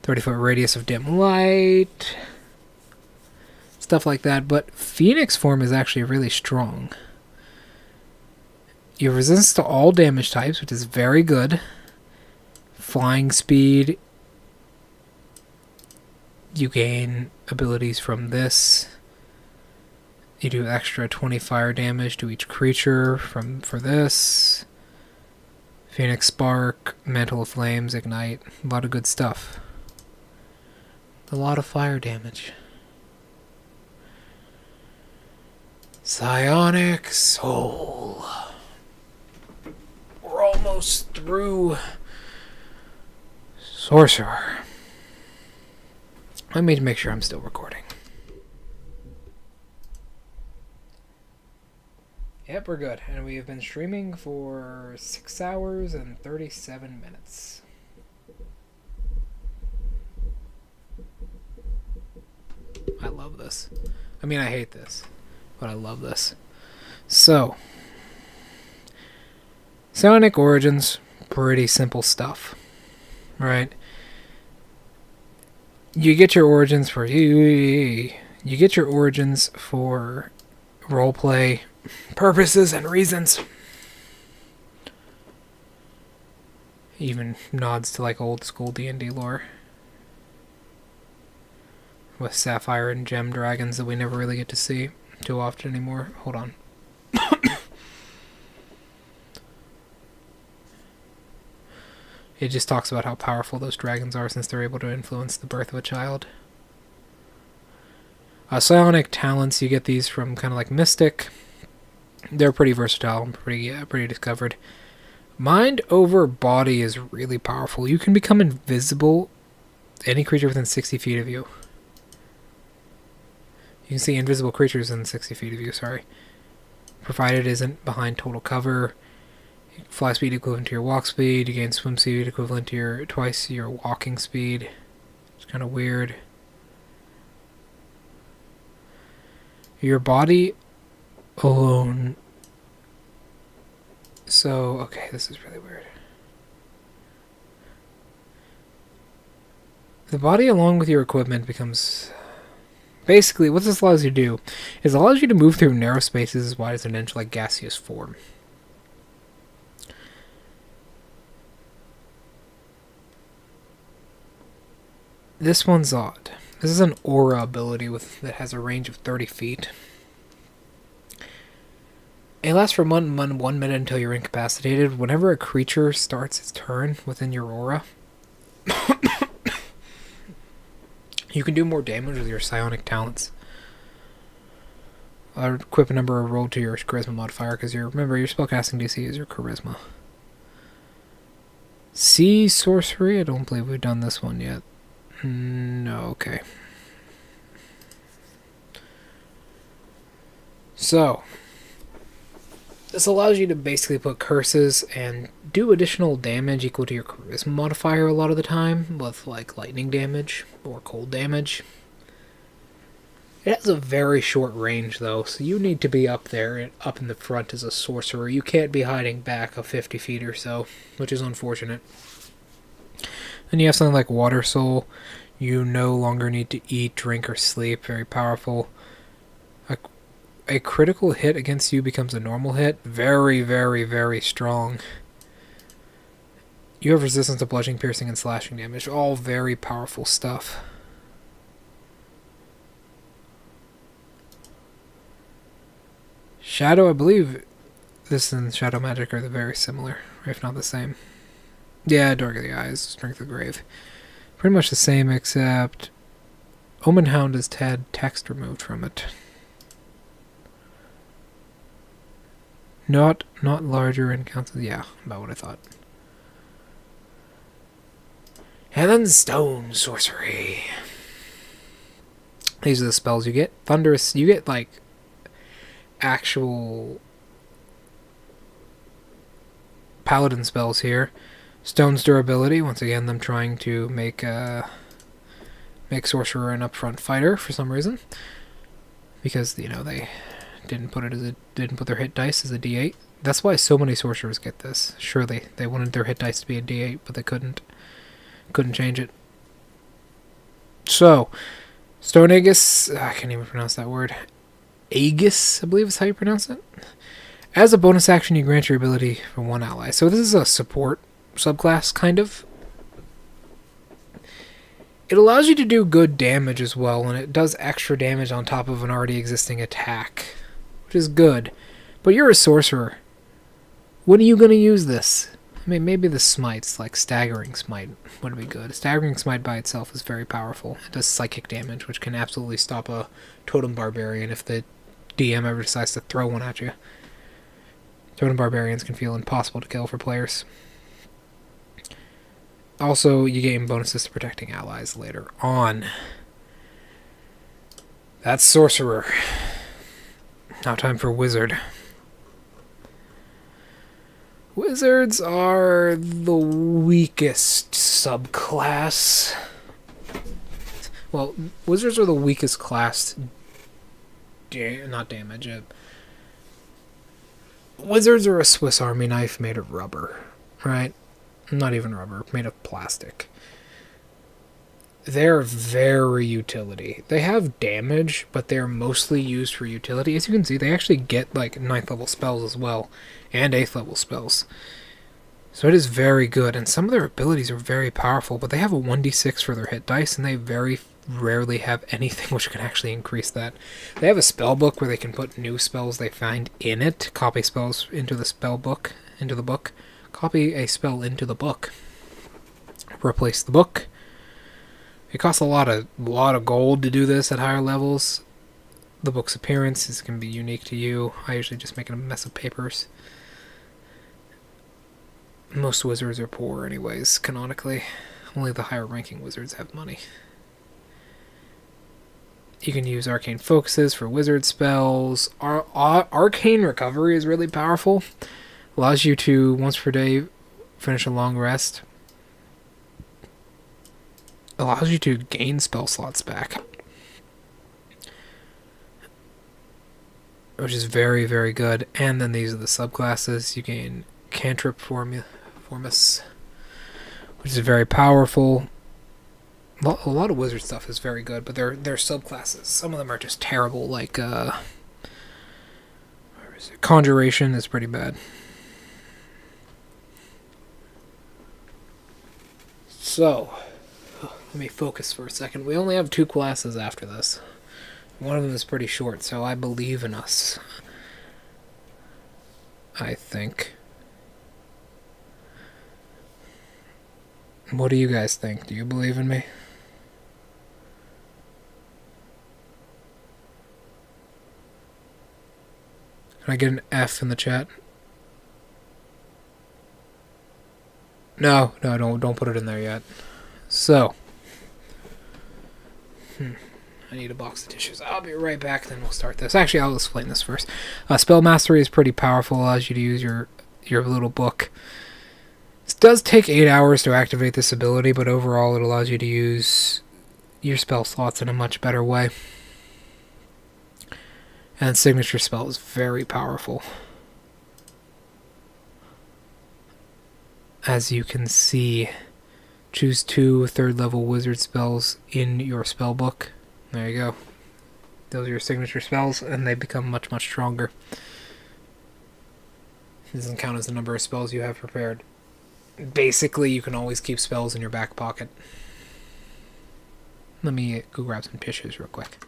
Speaker 1: 30-foot radius of dim light, stuff like that, but Phoenix form is actually really strong. You have resistance to all damage types, which is very good. Flying speed. You gain abilities from this. You do extra 20 fire damage to each creature for this. Phoenix Spark, Mantle of Flames, Ignite. A lot of good stuff. A lot of fire damage. Psionic Soul. We're almost through Sorcerer. Let me make sure I'm still recording. Yep, we're good. And we have been streaming for 6 hours and 37 minutes. I love this. I mean, I hate this, but I love this. So, Psionic Origins, pretty simple stuff, right? You get your origins for roleplay purposes and reasons. Even nods to like old school DnD lore with sapphire and gem dragons that we never really get to see too often anymore. Hold on. It just talks about how powerful those dragons are since they're able to influence the birth of a child. Psionic talents, you get these from kind of like Mystic. They're pretty versatile and pretty discovered. Mind over body is really powerful. You can become invisible to any creature within 60 feet of you. You can see invisible creatures within 60 feet of you, sorry. Provided it isn't behind total cover. Fly speed equivalent to your walk speed. You gain swim speed equivalent to your twice your walking speed. It's kind of weird. Your body alone. So, okay, this is really weird. The body along with your equipment becomes... Basically, what this allows you to do is it allows you to move through narrow spaces as wide as an inch like gaseous form. This one's odd. This is an aura ability that has a range of 30 feet. It lasts for 1 minute until you're incapacitated. Whenever a creature starts its turn within your aura, you can do more damage with your psionic talents. Equip a number rolled to your charisma modifier because remember your spellcasting DC is your charisma. Sea sorcery. I don't believe we've done this one yet. No, okay. So, this allows you to basically put curses and do additional damage equal to your charisma modifier a lot of the time, with like lightning damage or cold damage. It has a very short range though, so you need to be up there, up in the front as a sorcerer. You can't be hiding back of 50 feet or so, which is unfortunate. Then you have something like Water Soul. You no longer need to eat, drink, or sleep. Very powerful. A critical hit against you becomes a normal hit. Very, very, very strong. You have resistance to bludgeoning, piercing, and slashing damage. All very powerful stuff. Shadow, I believe this and Shadow Magic are very similar, if not the same. Yeah, Dark of the Eyes, Strength of the Grave. Pretty much the same, except Omen Hound has had text removed from it. Not larger in council. Yeah, about what I thought. And then Stone Sorcery. These are the spells you get. Thunderous, you get like actual paladin spells here. Stone's durability, once again, them trying to make Sorcerer an upfront fighter for some reason, because they didn't put their hit dice as a D8. That's why so many sorcerers get this. Sure, they wanted their hit dice to be a D8, but they couldn't change it. So, Stone Aegis, I can't even pronounce that word. Aegis, I believe is how you pronounce it. As a bonus action, you grant your ability for one ally. So this is a support subclass, kind of. It allows you to do good damage as well, and it does extra damage on top of an already existing attack, which is good. But you're a sorcerer. When are you going to use this? I mean, maybe the smites, like Staggering Smite, would be good. Staggering Smite by itself is very powerful. It does psychic damage, which can absolutely stop a Totem Barbarian if the DM ever decides to throw one at you. Totem Barbarians can feel impossible to kill for players. Also, you gain bonuses to protecting allies later on. That's Sorcerer. Now time for Wizard. Wizards are the weakest subclass. Well, Wizards are the weakest class. Not damage. Wizards are a Swiss Army knife made of rubber, right? Not even rubber, made of plastic. They're very utility. They have damage, but they're mostly used for utility. As you can see, they actually get like 9th level spells as well, and 8th level spells. So it is very good, and some of their abilities are very powerful, but they have a 1d6 for their hit dice, and they very rarely have anything which can actually increase that. They have a spell book where they can put new spells they find in it, copy spells into the spell book, into the book, copy a spell into the book, replace the book. It costs a lot of gold to do this at higher levels. The book's appearance is going to be unique to you. I usually just make a mess of papers. Most wizards are poor anyways, canonically. Only the higher ranking wizards have money. You can use arcane focuses for wizard spells. Arcane recovery is really powerful. Allows you to, once per day, finish a long rest. Allows you to gain spell slots back, which is very, very good. And then these are the subclasses. You gain Cantrip Formus, which is very powerful. A lot of wizard stuff is very good, but they're subclasses. Some of them are just terrible, like where is it? Conjuration is pretty bad. So, let me focus for a second. We only have 2 classes after this. One of them is pretty short, so I believe in us. I think. What do you guys think? Do you believe in me? Can I get an F in the chat? No, don't put it in there yet. So. I need a box of tissues. I'll be right back, then we'll start this. Actually, I'll explain this first. Spell Mastery is pretty powerful. Allows you to use your little book. It does take 8 hours to activate this ability, but overall it allows you to use your spell slots in a much better way. And Signature Spell is very powerful. As you can see, choose 2 3rd level wizard spells in your spell book. There you go. Those are your signature spells, and they become much, much stronger. It doesn't count as the number of spells you have prepared. Basically, you can always keep spells in your back pocket. Let me go grab some tissues real quick.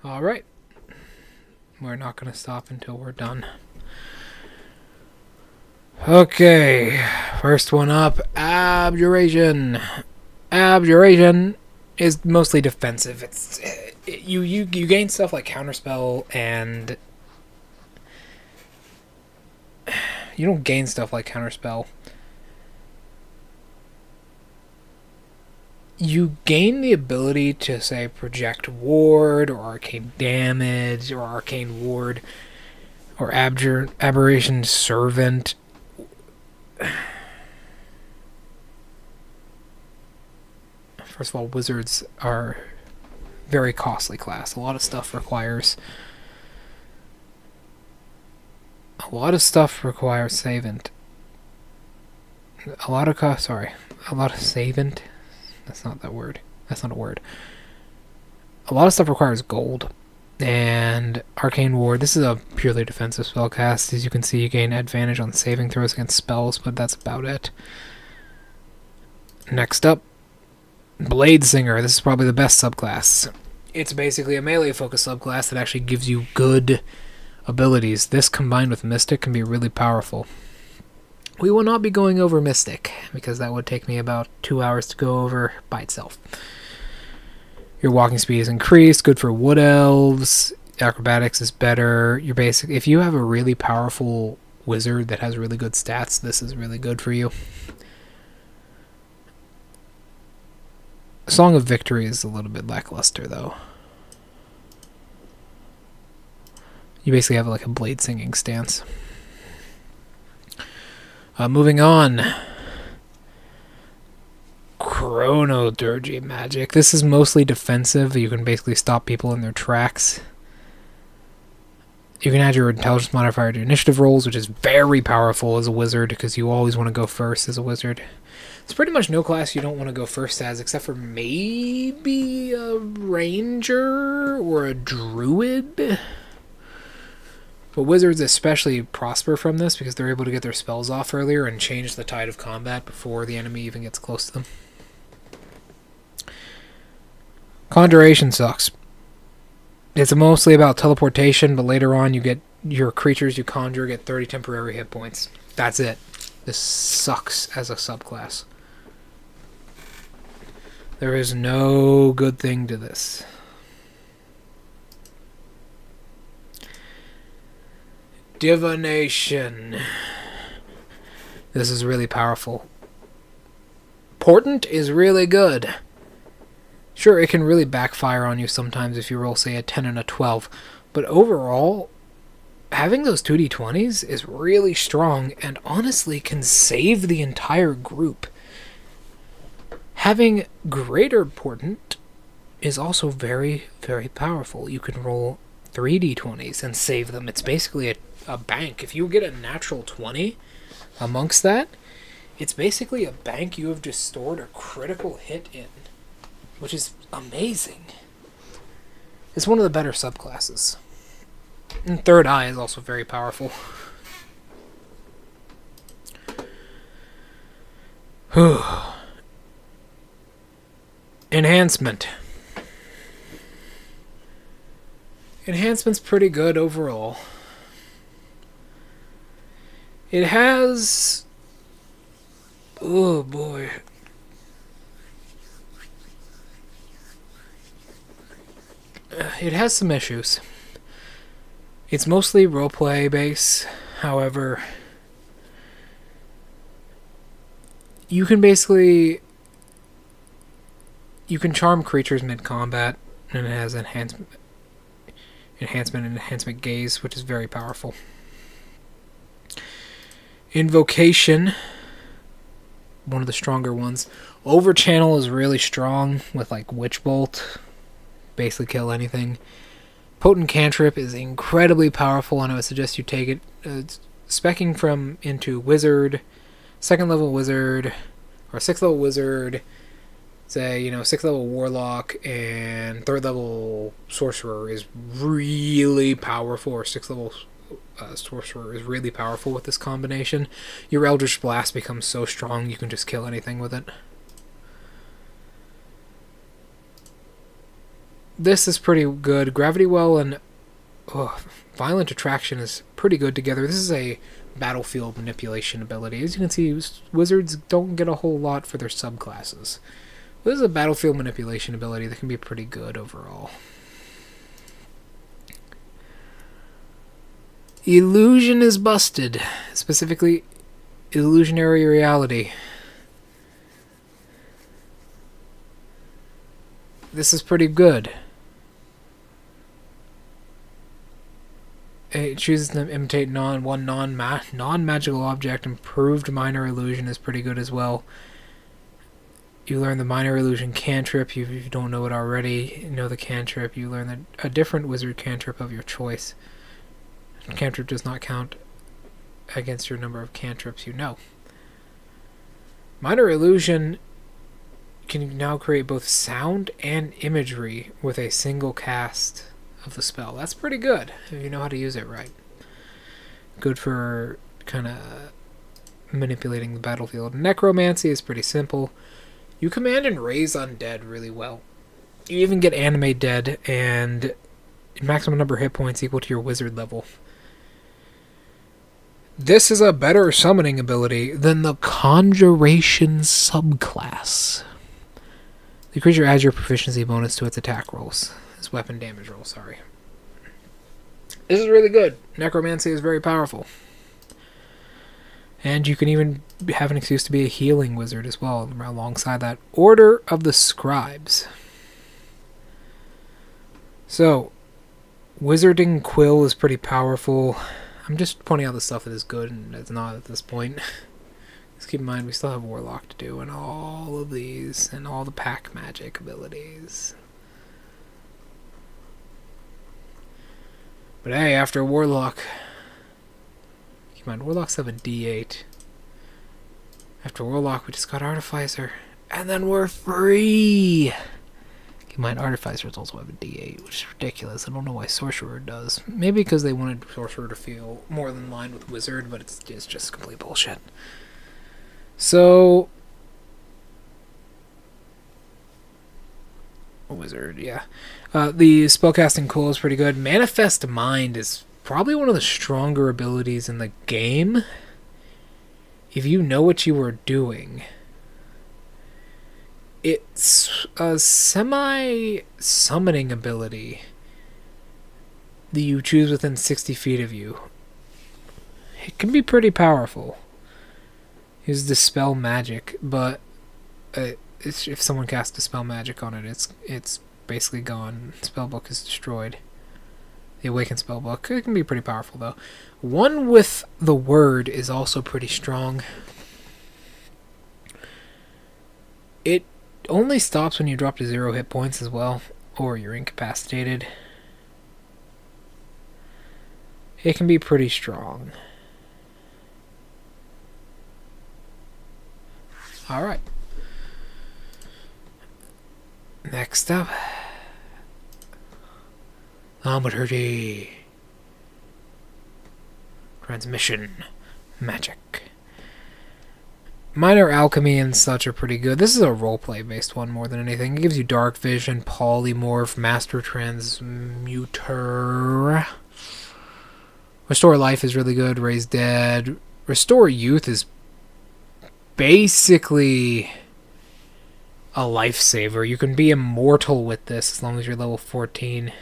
Speaker 1: Alright. We're not going to stop until we're done. Okay. First one up. Abjuration. Abjuration is mostly defensive. You gain stuff like Counterspell, and you don't gain stuff like Counterspell. You gain the ability to, say, project ward, or arcane damage, or arcane ward, or aberration servant. First of all, wizards are very costly class. A lot of stuff requires savant. A lot of savant. That's not that word. That's not a word. A lot of stuff requires gold. And Arcane Ward. This is a purely defensive spellcast. As you can see, you gain advantage on saving throws against spells, but that's about it. Next up, Blade Singer. This is probably the best subclass. It's basically a melee-focused subclass that actually gives you good abilities. This combined with Mystic can be really powerful. We will not be going over Mystic, because that would take me about 2 hours to go over by itself. Your walking speed is increased, good for wood elves. Acrobatics is better. If you have a really powerful wizard that has really good stats, this is really good for you. Song of Victory is a little bit lackluster, though. You basically have like a blade singing stance. Moving on. Chronodirgy magic. This is mostly defensive. You can basically stop people in their tracks. You can add your intelligence modifier to initiative rolls, which is very powerful as a wizard, because you always want to go first as a wizard. It's pretty much no class you don't want to go first as, except for maybe a ranger or a druid. But wizards especially prosper from this because they're able to get their spells off earlier and change the tide of combat before the enemy even gets close to them. Conjuration sucks. It's mostly about teleportation, but later on you get your creatures you conjure get 30 temporary hit points. That's it. This sucks as a subclass. There is no good thing to this. Divination. This is really powerful. Portent is really good. Sure, it can really backfire on you sometimes if you roll, say, a 10 and a 12. But overall, having those 2d20s is really strong and honestly can save the entire group. Having greater Portent is also very, very powerful. You can roll 3d20s and save them. It's basically a bank. If you get a natural 20 amongst that, it's basically a bank you have just stored a critical hit in, which is amazing. It's one of the better subclasses. And Third Eye is also very powerful. Enhancement. Enhancement's pretty good overall. It has... oh boy. It has some issues. It's mostly roleplay base. However, you can basically... you can charm creatures mid-combat, and it has enhancement and enhancement gaze, which is very powerful. Invocation, one of the stronger ones. Overchannel is really strong with like Witch Bolt, basically kill anything. Potent Cantrip is incredibly powerful, and I would suggest you take it speccing from into Wizard, 2nd level Wizard, or 6th level Wizard, say, 6th level Warlock, and 3rd level Sorcerer is really powerful, or 6th level Sorcerer is really powerful with this combination. Your Eldritch Blast becomes so strong you can just kill anything with it. This is pretty good. Gravity Well and Violent Attraction is pretty good together. This is a battlefield manipulation ability. As you can see, wizards don't get a whole lot for their subclasses. This is a battlefield manipulation ability that can be pretty good overall. Illusion is busted. Specifically, illusionary reality. This is pretty good. It chooses to imitate one non-magical object. Improved minor illusion is pretty good as well. You learn the minor illusion cantrip. If you don't know it already, you know the cantrip. You learn a different wizard cantrip of your choice. Cantrip does not count against your number of cantrips you know. Minor illusion can now create both sound and imagery with a single cast of the spell. That's pretty good if you know how to use it right. Good for kind of manipulating the battlefield. Necromancy is pretty simple. You command and raise undead really well. You even get animate dead and maximum number of hit points equal to your wizard level. This is a better summoning ability than the Conjuration subclass. The creature adds your proficiency bonus to its attack rolls. Its weapon damage roll, sorry. This is really good. Necromancy is very powerful. And you can even have an excuse to be a healing wizard as well, alongside that. Order of the Scribes. So, Wizarding Quill is pretty powerful. I'm just pointing out the stuff that is good and that's not at this point. Just keep in mind, we still have Warlock to do, and all of these, and all the pack magic abilities. But hey, after Warlock, keep in mind, Warlocks have a D8. After Warlock, we just got Artificer, and then we're free! Keep in mind, Artificers also have a D8, which is ridiculous. I don't know why Sorcerer does. Maybe because they wanted Sorcerer to feel more in line with Wizard, but it's just complete bullshit. So, Wizard, yeah. The spellcasting cool is pretty good. Manifest Mind is probably one of the stronger abilities in the game. If you know what you are doing. It's a semi-summoning ability that you choose within 60 feet of you. It can be pretty powerful. Use Dispel Magic, but if someone casts Dispel Magic on it, it's basically gone. Spellbook is destroyed. The Awaken Spellbook, it can be pretty powerful though. One with the Word is also pretty strong. It only stops when you drop to 0 hit points as well, or you're incapacitated. It can be pretty strong. Alright. Next up. Thaumaturgy. Transmission. Magic. Minor Alchemy and such are pretty good. This is a roleplay based one more than anything. It gives you Dark Vision, Polymorph, Master Transmuter. Restore Life is really good. Raise Dead. Restore Youth is basically a lifesaver. You can be immortal with this as long as you're level 14.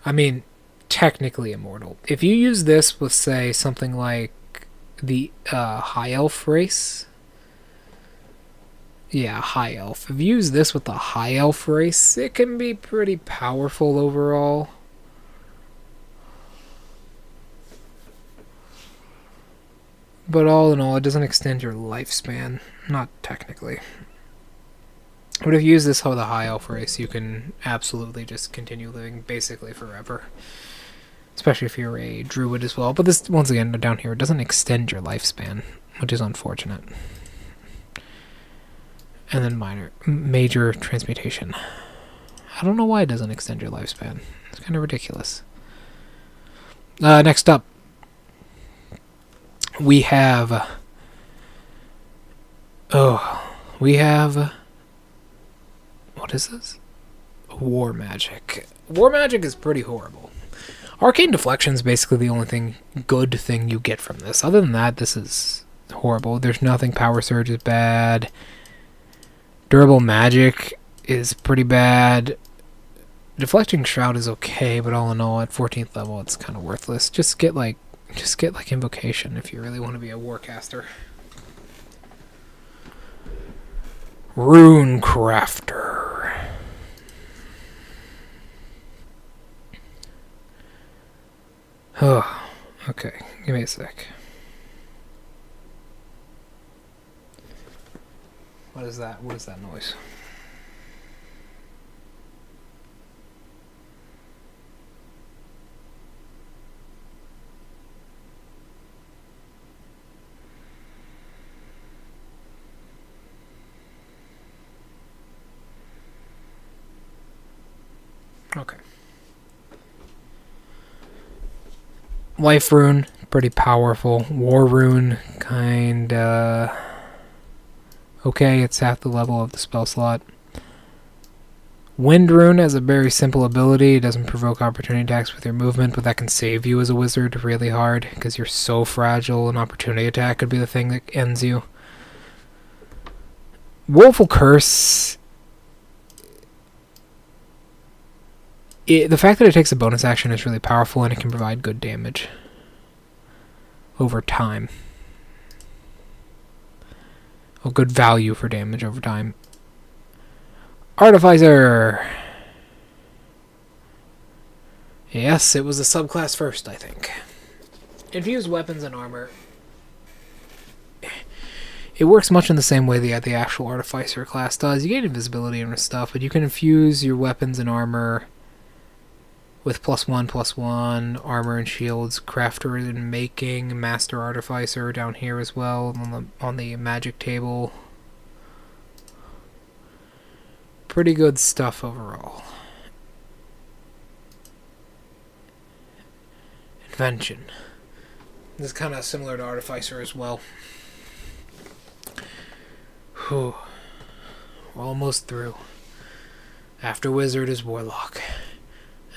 Speaker 1: I mean, technically immortal. If you use this with, say, something like the High Elf race. Yeah, High Elf. If you use this with the High Elf race, it can be pretty powerful overall. But all in all, it doesn't extend your lifespan. Not technically. But if you use this with a High Elf race, you can absolutely just continue living basically forever. Especially if you're a druid as well. But this, once again, down here, it doesn't extend your lifespan, which is unfortunate. And then major transmutation. I don't know why it doesn't extend your lifespan. It's kind of ridiculous. Next up, we have What is this? War magic. War magic is pretty horrible. Arcane deflection is basically the only good thing you get from this. Other than that, this is horrible. There's nothing. Power surge is bad. Durable magic is pretty bad. Deflecting shroud is okay, but all in all, at 14th level, it's kind of worthless. Just get like invocation if you really want to be a warcaster. Rune crafter. Oh, okay. Give me a sec. What is that? What is that noise? Okay. Life rune, pretty powerful. War rune, kinda okay, it's half the level of the spell slot. Wind rune has a very simple ability. It doesn't provoke opportunity attacks with your movement, but that can save you as a wizard really hard because you're so fragile. An opportunity attack could be the thing that ends you. Woeful Curse. The fact that it takes a bonus action is really powerful, and it can provide good damage over time. Oh, good value for damage over time. Artificer! Yes, it was a subclass first, I think. Infused weapons and armor. It works much in the same way the actual Artificer class does. You get invisibility and stuff, but you can infuse your weapons and armor with +1/+1, armor and shields, crafter and making, master artificer down here as well on the magic table. Pretty good stuff overall. Invention. This is kind of similar to artificer as well. Whew. We're almost through. After wizard is warlock.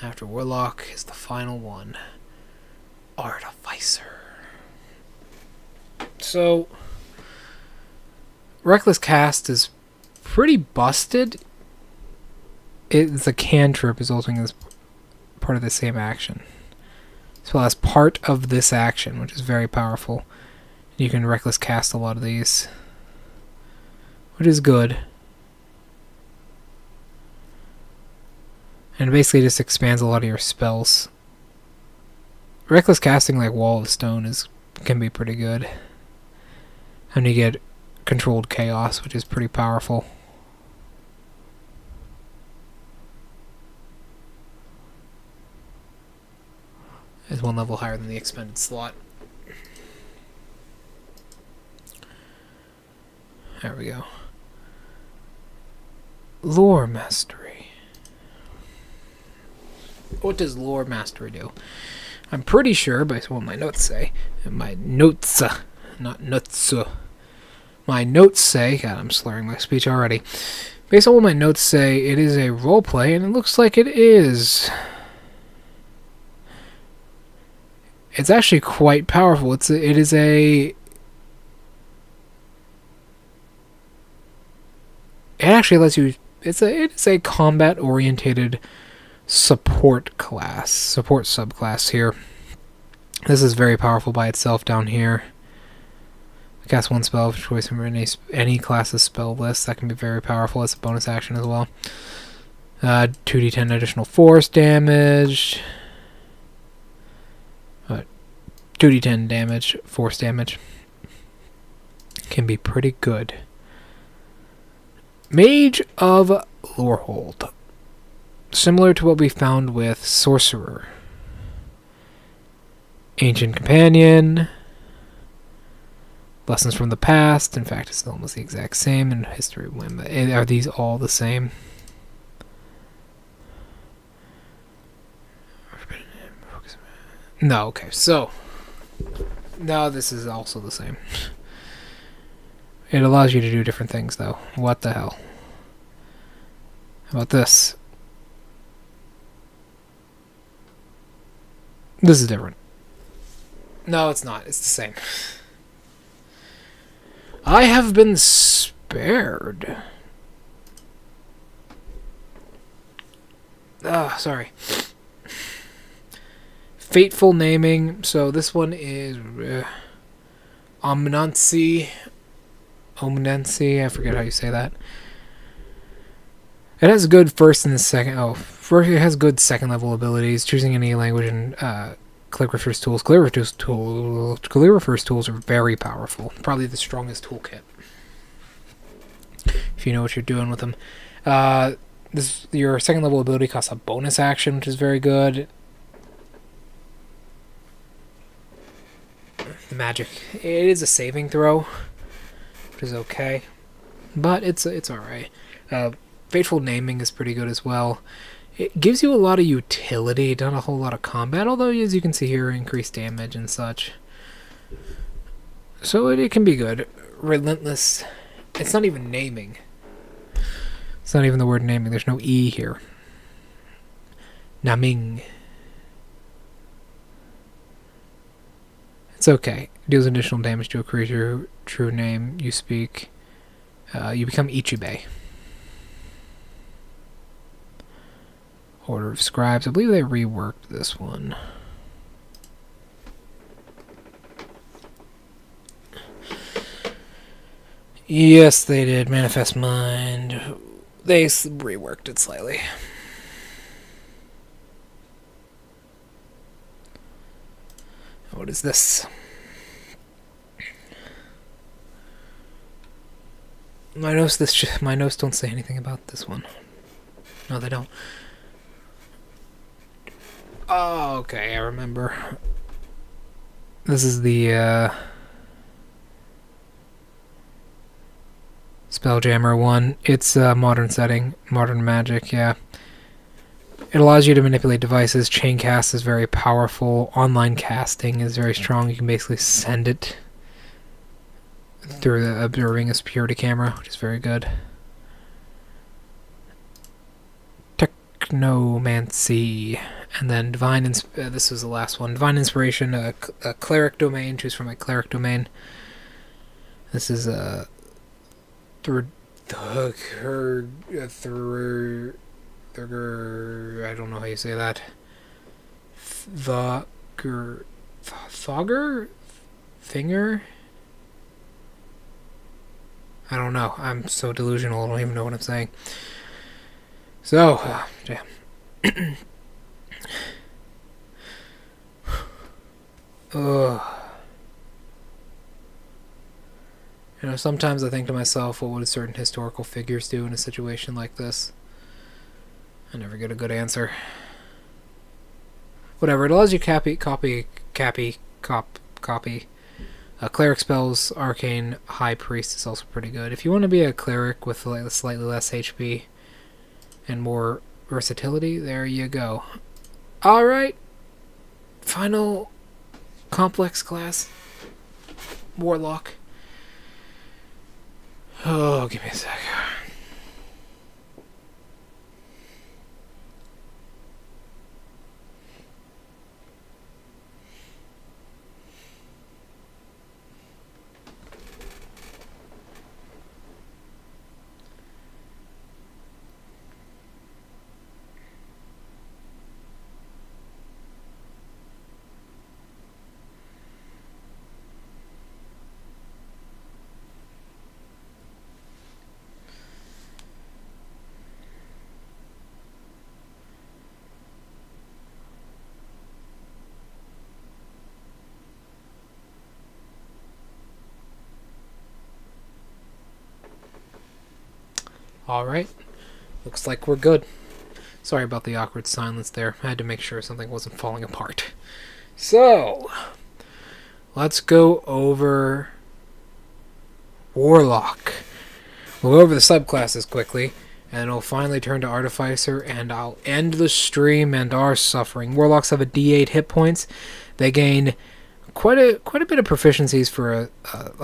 Speaker 1: After warlock is the final one. Artificer. So, reckless cast is pretty busted. It's a cantrip resulting in this part of the same action. As well as part of this action, which is very powerful. You can reckless cast a lot of these, which is good. And it basically just expands a lot of your spells. Reckless casting like Wall of Stone can be pretty good. And you get controlled chaos, which is pretty powerful. It's one level higher than the expended slot. There we go. Lore Mastery. What does Lore Mastery do? I'm pretty sure, based on what my notes say, and my notes, not nuts, my notes say, God, I'm slurring my speech already. Based on what my notes say, it is a roleplay, and it looks like it is. It's actually quite powerful. It is a... It actually lets you... It is a combat-orientated support class. Support subclass here. This is very powerful by itself down here. Cast one spell of choice from any class's spell list. That can be very powerful. It's a bonus action as well. 2d10 additional force damage. 2d10 damage, force damage. Can be pretty good. Mage of Lorehold. Similar to what we found with Sorcerer. Ancient Companion. Lessons from the Past. In fact, it's almost the exact same. And History of Whim. Are these all the same? No, okay, so... No, this is also the same. It allows you to do different things, though. What the hell? How about this? This is different. No, it's not. It's the same. I have been spared. Sorry. Fateful naming. So this one is Omnancy. I forget how you say that. It has good first and second. It has good second level abilities. Choosing any language and calligrapher's tools. Calligrapher's tools are very powerful. Probably the strongest toolkit. If you know what you're doing with them. Your second level ability costs a bonus action, which is very good. The magic. It is a saving throw, which is okay, but it's alright. Fateful naming is pretty good as well. It gives you a lot of utility, not a whole lot of combat, although as you can see here, increased damage and such. So it can be good. Relentless. It's not even naming. It's not even the word naming. There's no E here. Naming. It's okay. It deals additional damage to a creature. True name you speak. You become Ichibei. Order of Scribes. I believe they reworked this one. Yes, they did. Manifest Mind. They reworked it slightly. What is this? My notes don't say anything about this one. No, they don't. Oh, okay, I remember. This is the Spelljammer one. It's a modern setting, modern magic, yeah. It allows you to manipulate devices. Chain cast is very powerful. Online casting is very strong. You can basically send it through the observing a security camera, which is very good. Technomancy. And then this was the last one. Divine Inspiration, a cleric domain. Choose from a cleric domain. This is a I don't know how you say that. Finger? I don't know. I'm so delusional. I don't even know what I'm saying. So, damn. You know, sometimes I think to myself, what would certain historical figures do in a situation like this? I never get a good answer. Whatever, it allows you copy. Cleric spells, Arcane, High Priest is also pretty good. If you want to be a cleric with slightly less HP and more versatility, there you go. Alright, final complex class. Warlock. Oh, give me a sec. Alright, looks like we're good. Sorry about the awkward silence there. I had to make sure something wasn't falling apart. So, let's go over Warlock. We'll go over the subclasses quickly, and we'll finally turn to Artificer, and I'll end the stream and our suffering. Warlocks have a D8 hit points. They gain quite a bit of proficiencies for a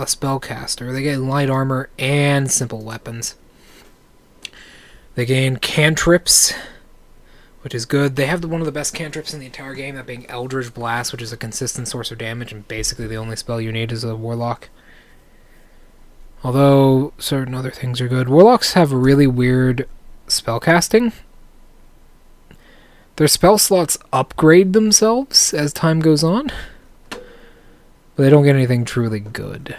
Speaker 1: spellcaster. They get light armor and simple weapons. They gain cantrips, which is good. They have one of the best cantrips in the entire game, that being Eldritch Blast, which is a consistent source of damage, and basically the only spell you need is a Warlock. Although certain other things are good. Warlocks have really weird spellcasting. Their spell slots upgrade themselves as time goes on, but they don't get anything truly good.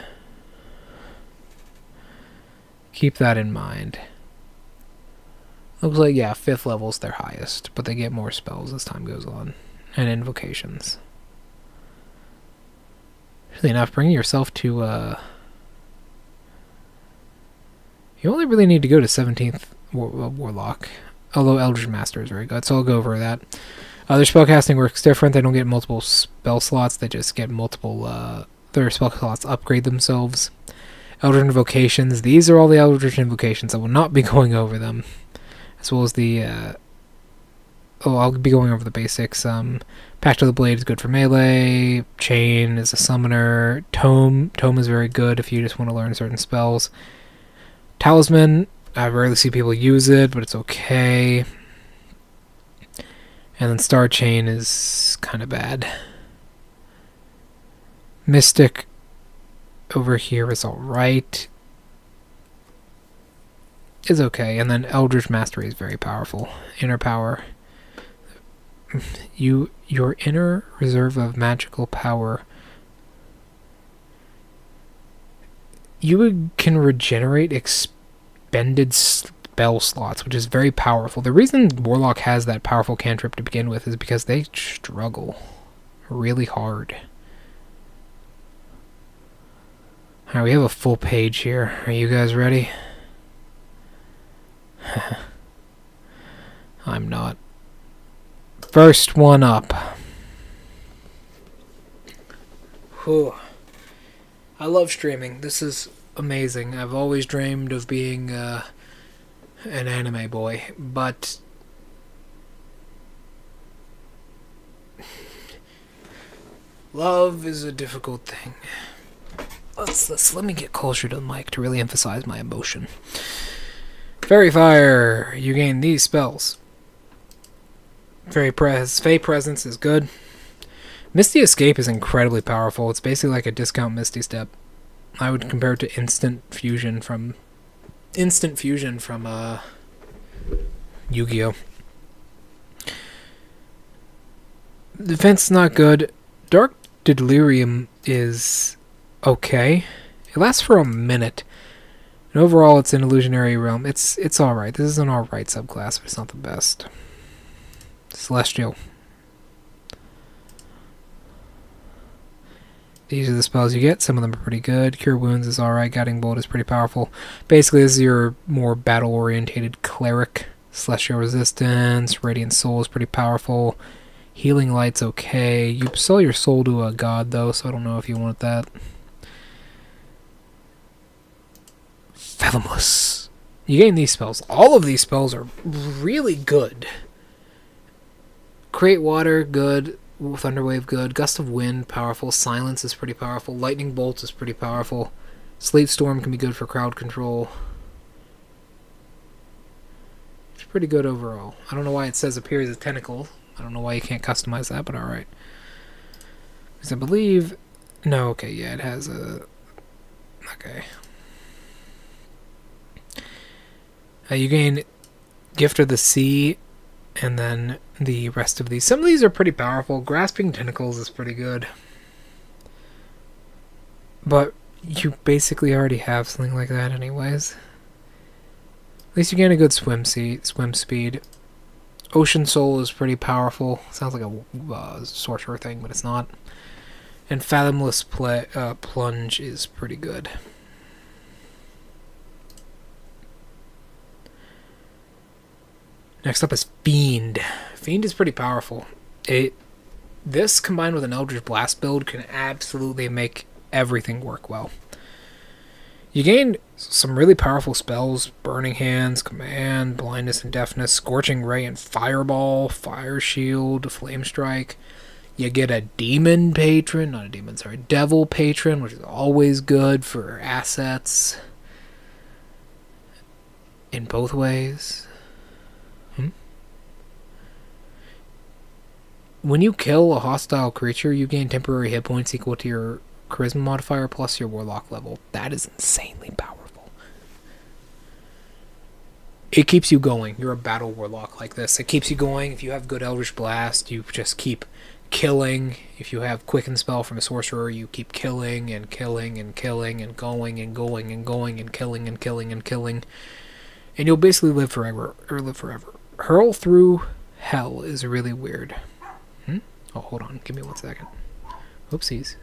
Speaker 1: Keep that in mind. Looks like, yeah, 5th level's their highest, but they get more spells as time goes on, and invocations. Really enough, bringing yourself to, you only really need to go to 17th Warlock, although Eldritch Master is very good, so I'll go over that. Their spellcasting works different. They don't get multiple spell slots, they just get multiple, their spell slots upgrade themselves. Eldritch Invocations, these are all the Eldritch Invocations. I will not be going over them, as well as the, I'll be going over the basics. Pact of the Blade is good for melee, Chain is a summoner, Tome is very good if you just want to learn certain spells. Talisman, I rarely see people use it, but it's okay. And then Star Chain is kind of bad. Mystic over here is alright. Is okay. And then Eldritch Mastery is very powerful. Inner Power. Your inner reserve of magical power. You can regenerate expended spell slots, which is very powerful. The reason Warlock has that powerful cantrip to begin with is because they struggle really hard. Alright, we have a full page here. Are you guys ready? I'm not. First one up. Whew. I love streaming. This is amazing. I've always dreamed of being an anime boy, but love is a difficult thing. Let me get closer to the mic to really emphasize my emotion. Fairy Fire. You gain these spells. Fey Presence is good. Misty Escape is incredibly powerful. It's basically like a discount Misty Step. I would compare it to Instant Fusion from Yu-Gi-Oh! Defense is not good. Dark Delirium is okay. It lasts for a minute. And overall, it's an illusionary realm. It's alright. This is an alright subclass, but it's not the best. Celestial. These are the spells you get. Some of them are pretty good. Cure Wounds is alright. Guiding Bolt is pretty powerful. Basically, this is your more battle-orientated cleric. Celestial Resistance. Radiant Soul is pretty powerful. Healing Light's okay. You sell your soul to a god, though, so I don't know if you want that. Fathomless. You gain these spells. All of these spells are really good. Create Water, good. Thunderwave, good. Gust of Wind, powerful. Silence is pretty powerful. Lightning Bolt is pretty powerful. Sleet Storm can be good for crowd control. It's pretty good overall. I don't know why it says appears as tentacle. I don't know why you can't customize that, but alright. Because I believe... No, okay, yeah, it has a... Okay. You gain Gift of the Sea, and then the rest of these. Some of these are pretty powerful. Grasping Tentacles is pretty good. But you basically already have something like that anyways. At least you gain a good swim speed. Ocean Soul is pretty powerful. Sounds like a sorcerer thing, but it's not. And Fathomless Plunge is pretty good. Next up is Fiend. Fiend is pretty powerful. This combined with an Eldritch Blast build can absolutely make everything work well. You gain some really powerful spells: Burning Hands, Command, Blindness and Deafness, Scorching Ray and Fireball, Fire Shield, Flame Strike. You get a Devil Patron, which is always good for assets in both ways. when you kill a hostile creature, you gain temporary hit points equal to your charisma modifier plus your warlock level. That is insanely powerful. It keeps you going. You're a battle warlock like this. It keeps you going. If you have good Eldritch Blast, you just keep killing. If you have Quicken Spell from a sorcerer, you keep killing and killing and killing and going and going and going and killing and killing and killing. And you'll basically live forever. Hurl through hell is really weird. Oh, hold on. Give me 1 second. Oopsies.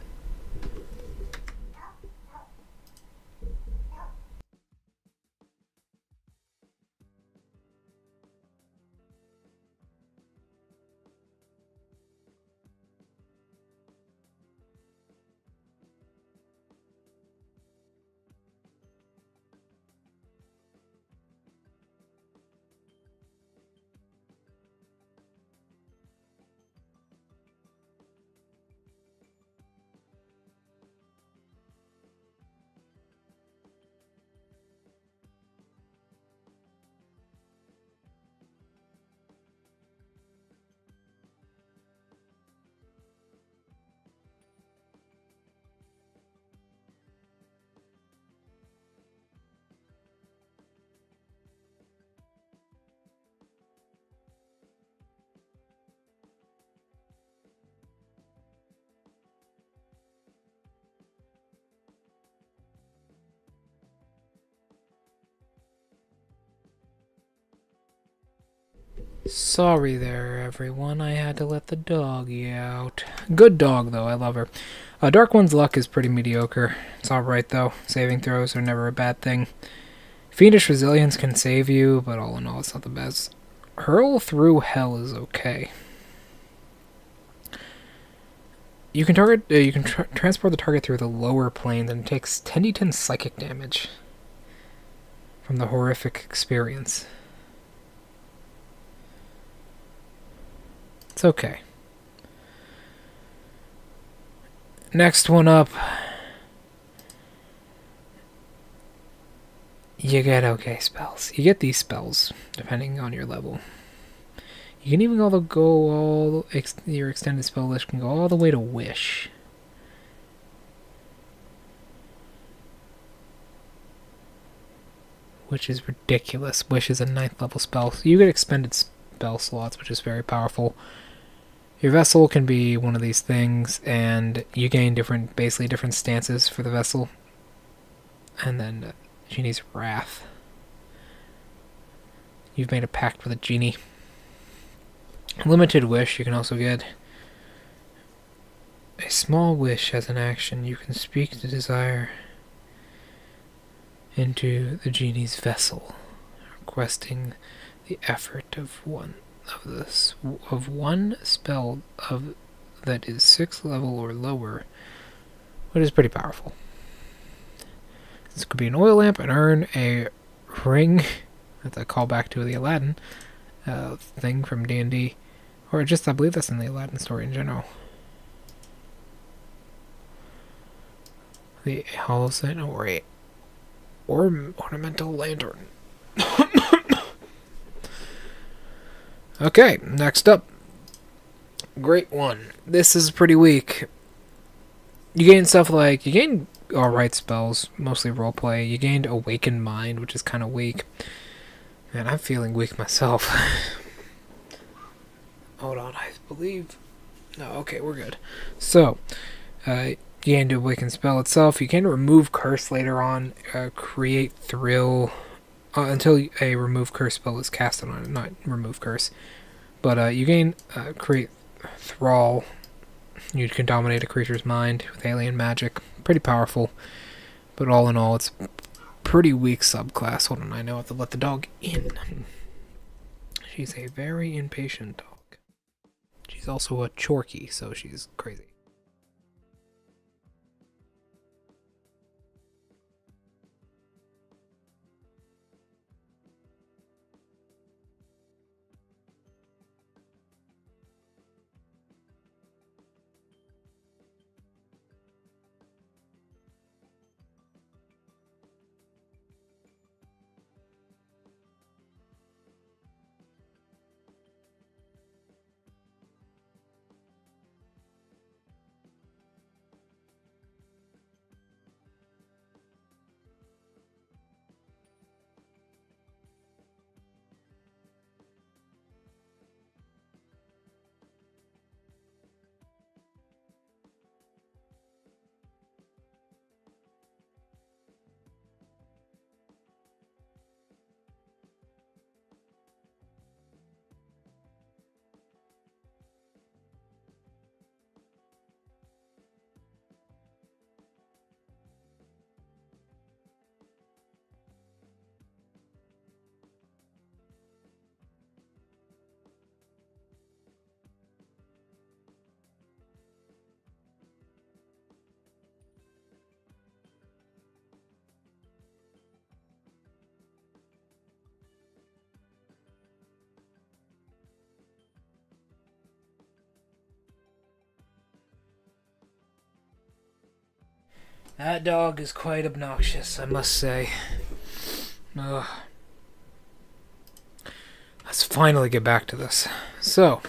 Speaker 1: Sorry there, everyone. I had to let the doggy out. Good dog, though. I love her. Dark One's luck is pretty mediocre. It's alright, though. Saving throws are never a bad thing. Fiendish Resilience can save you, but all in all, it's not the best. Hurl through hell is okay. You can transport the target through the lower planes, and it takes 10d10 psychic damage from the horrific experience. It's okay. Next one up. You get okay spells. You get these spells, depending on your level. You can even your extended spell list can go all the way to Wish. Which is ridiculous. Wish is a 9th level spell. So you get expended spell slots, which is very powerful. Your vessel can be one of these things, and you gain basically different stances for the vessel. And then Genie's Wrath. You've made a pact with a genie. Limited Wish, you can also get a small wish as an action. You can speak the desire into the genie's vessel, requesting the effort of one spell that is 6th level or lower, which is pretty powerful. This could be an oil lamp, an urn, a ring. That's a callback to the Aladdin thing from DnD, or just I believe that's in the Aladdin story in general. The hollow sign or ornamental lantern. Okay, next up. Great one. This is pretty weak. You gain stuff like, you gain alright spells, mostly roleplay. You gained Awakened Mind, which is kind of weak. Man, I'm feeling weak myself. Hold on, I believe... No, okay, we're good. So, you gained Awakened Spell itself. You can remove Curse later on, create Thrill... until a remove curse spell is casted on it, not remove curse. But you gain create thrall. You can dominate a creature's mind with alien magic. Pretty powerful. But all in all, it's a pretty weak subclass. Hold on, I know I have to let the dog in. She's a very impatient dog. She's also a chorky, so she's crazy. That dog is quite obnoxious, I must say. Ugh. Let's finally get back to this. So,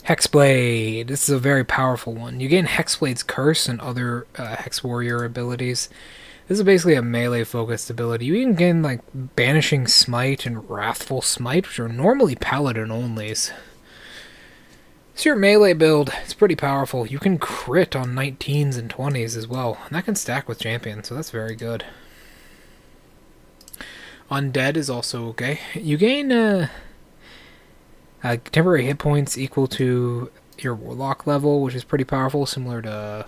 Speaker 1: Hexblade. This is a very powerful one. You gain Hexblade's Curse and other Hex Warrior abilities. This is basically a melee-focused ability. You even gain, like, Banishing Smite and Wrathful Smite, which are normally Paladin-onlys. It's your melee build. It's pretty powerful. You can crit on 19s and 20s as well. And that can stack with champion, so that's very good. Undead is also okay. You gain temporary hit points equal to your Warlock level, which is pretty powerful, similar to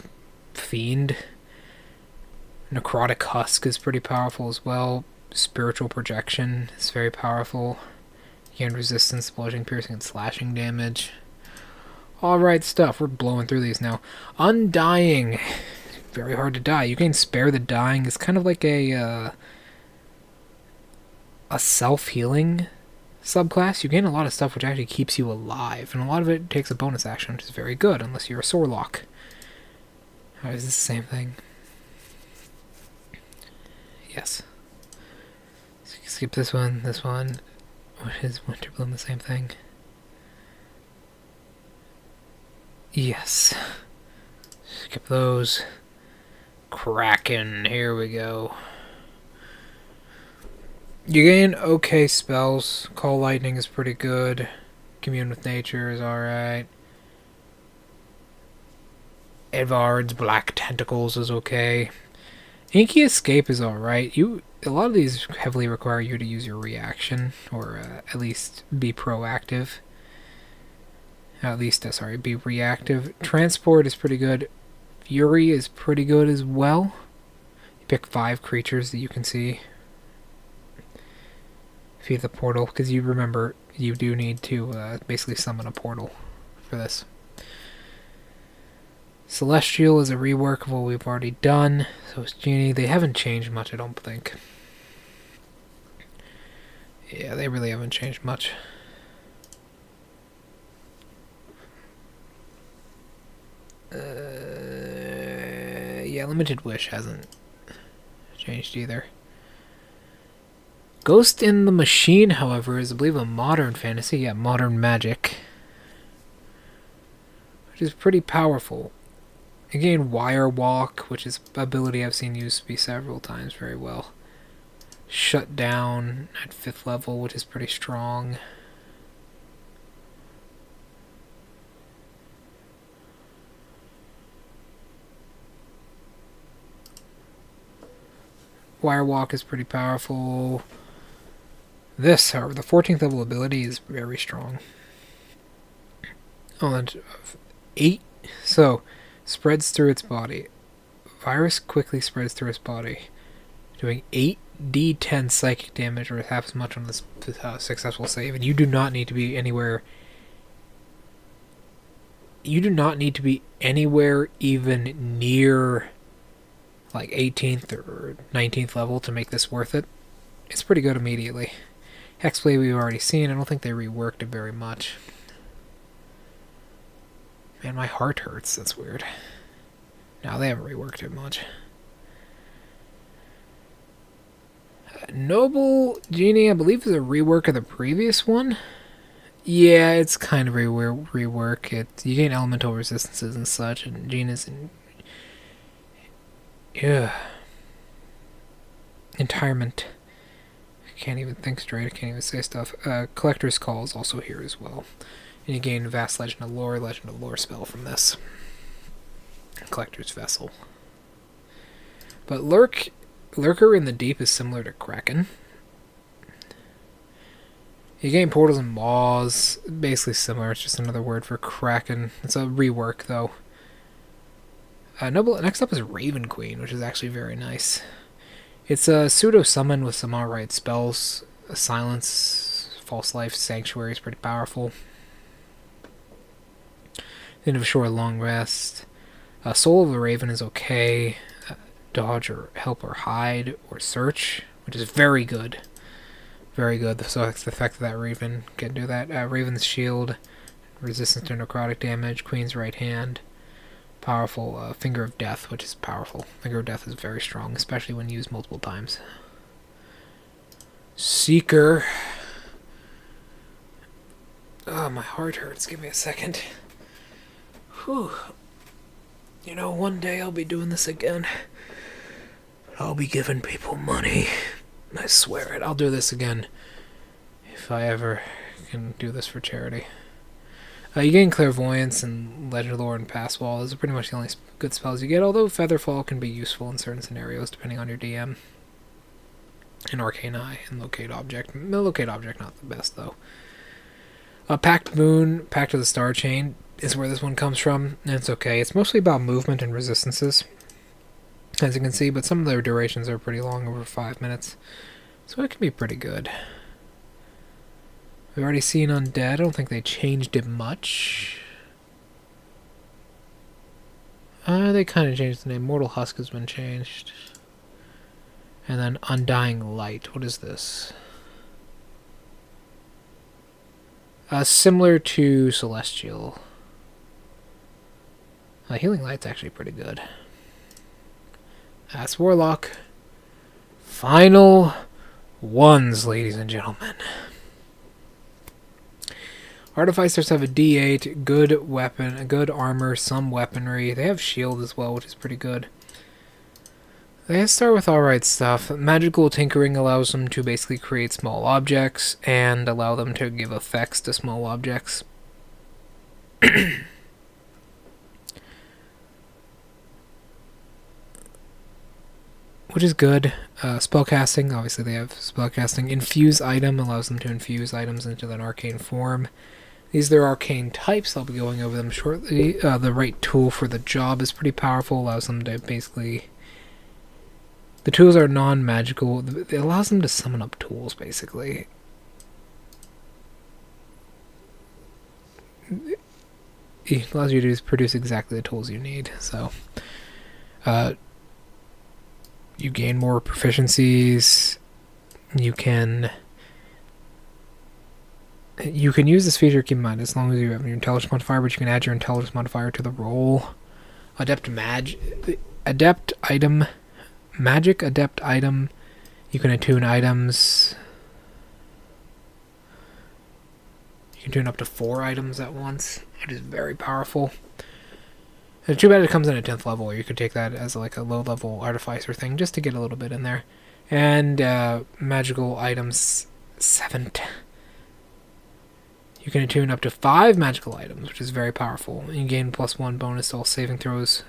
Speaker 1: Fiend. Necrotic Husk is pretty powerful as well. Spiritual Projection is very powerful. You gain resistance, bludgeoning, piercing, and slashing damage. Alright stuff, we're blowing through these now. Undying. Very hard to die. You gain Spare the Dying. It's kind of like a self-healing subclass. You gain a lot of stuff which actually keeps you alive, and a lot of it takes a bonus action, which is very good, unless you're a Sorelock. Alright, is this the same thing? Yes. Skip this one, this one. What is Winterbloom the same thing? Yes. Skip those. Kraken, here we go. You gain okay spells. Call Lightning is pretty good. Commune with Nature is alright. Edvard's Black Tentacles is okay. Inky Escape is alright. A lot of these heavily require you to use your reaction, or at least be proactive. Be reactive. Transport is pretty good. Fury is pretty good as well. You pick 5 creatures that you can see. Via the portal, because you remember, you do need to basically summon a portal for this. Celestial is a rework of what we've already done. So is Genie. They haven't changed much, I don't think. Yeah, they really haven't changed much. Yeah, Limited Wish hasn't changed either. Ghost in the Machine, however, is, I believe, a modern fantasy. Yeah, modern magic. Which is pretty powerful. Again, Wire Walk, which is an ability I've seen used to be several times very well. Shut Down at 5th level, which is pretty strong. Wire Walk is pretty powerful. This, however, the 14th level ability is very strong. Oh, and 8. So, spreads through its body. Virus quickly spreads through its body, doing 8d10 psychic damage, or half as much on this successful save. And you do not need to be anywhere. You do not need to be anywhere even near like 18th or 19th level to make this worth it. It's pretty good immediately. Hexblade we've already seen. I don't think they reworked it very much. Man, my heart hurts. That's weird. No, they haven't reworked it much. Noble Genie, I believe, is a rework of the previous one. Yeah, it's kind of a rework. You gain elemental resistances and such, and Gina's in... Yeah. Entirement. I can't even think straight. I can't even say stuff. Collector's Call is also here as well. And you gain Vast Legend of Lore spell from this. Collector's Vessel. But Lurker in the Deep is similar to Kraken. You gain Portals and Maws. Basically similar. It's just another word for Kraken. It's a rework, though. Next up is Raven Queen, which is actually very nice. It's a pseudo-summon with some alright spells. Silence, False Life, Sanctuary is pretty powerful. End of Shore, Long Rest. Soul of a Raven is okay. Dodge or Help or Hide or Search, which is very good. Very good. So it's the effect of that Raven can do that. Raven's Shield, resistance to necrotic damage. Queen's Right Hand. powerful Finger of Death, which is powerful. Finger of Death is very strong, especially when used multiple times. Seeker. Oh, my heart hurts. Give me a second. Whew. You know, one day I'll be doing this again. I'll be giving people money. I swear it. I'll do this again. If I ever can do this for charity. You gain Clairvoyance and Legend Lore and Passwall. Those are pretty much the only good spells you get, although Featherfall can be useful in certain scenarios, depending on your DM. And Arcane Eye and Locate Object. Locate Object, not the best, though. Pact Moon, Pact of the Star Chain is where this one comes from, and it's okay. It's mostly about movement and resistances, as you can see, but some of their durations are pretty long, over 5 minutes. So it can be pretty good. We've already seen Undead. I don't think they changed it much. They kind of changed the name. Mortal Husk has been changed. And then Undying Light. What is this? Similar to Celestial. Healing Light's actually pretty good. That's Warlock. Final ones, ladies and gentlemen. Artificers have a D8, good weapon, good armor, some weaponry. They have shield as well, which is pretty good. They start with alright stuff. Magical Tinkering allows them to basically create small objects and allow them to give effects to small objects. Which is good. Spellcasting, obviously they have spellcasting. Infuse Item allows them to infuse items into an arcane form. These are their arcane types. I'll be going over them shortly. The right tool for the job is pretty powerful. Allows them to basically... The tools are non-magical. It allows them to summon up tools, basically. It allows you to produce exactly the tools you need. So, you gain more proficiencies. You can use this feature, keep in mind, as long as you have your intelligence modifier, but you can add your intelligence modifier to the roll. Adept item. Magic Adept item. You can attune items. You can tune up to 4 items at once, which is very powerful. And too bad it comes in at 10th level, or you could take that as like a low-level artificer thing, just to get a little bit in there. And magical items 7. You can attune up to 5 magical items, which is very powerful. You gain +1 bonus to all saving throws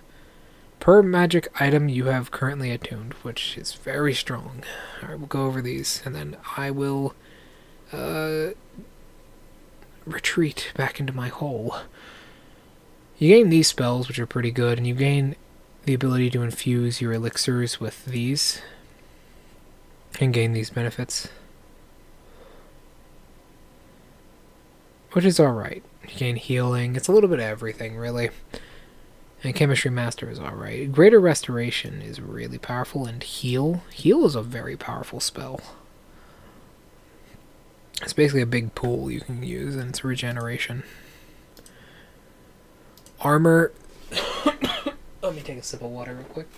Speaker 1: per magic item you have currently attuned, which is very strong. Alright, we'll go over these, and then I will retreat back into my hole. You gain these spells, which are pretty good, and you gain the ability to infuse your elixirs with these, and gain these benefits. Which is alright. You gain healing. It's a little bit of everything, really. And Chemistry Master is alright. Greater Restoration is really powerful, and Heal. Heal is a very powerful spell. It's basically a big pool you can use, and it's regeneration. Armor. Let me take a sip of water real quick.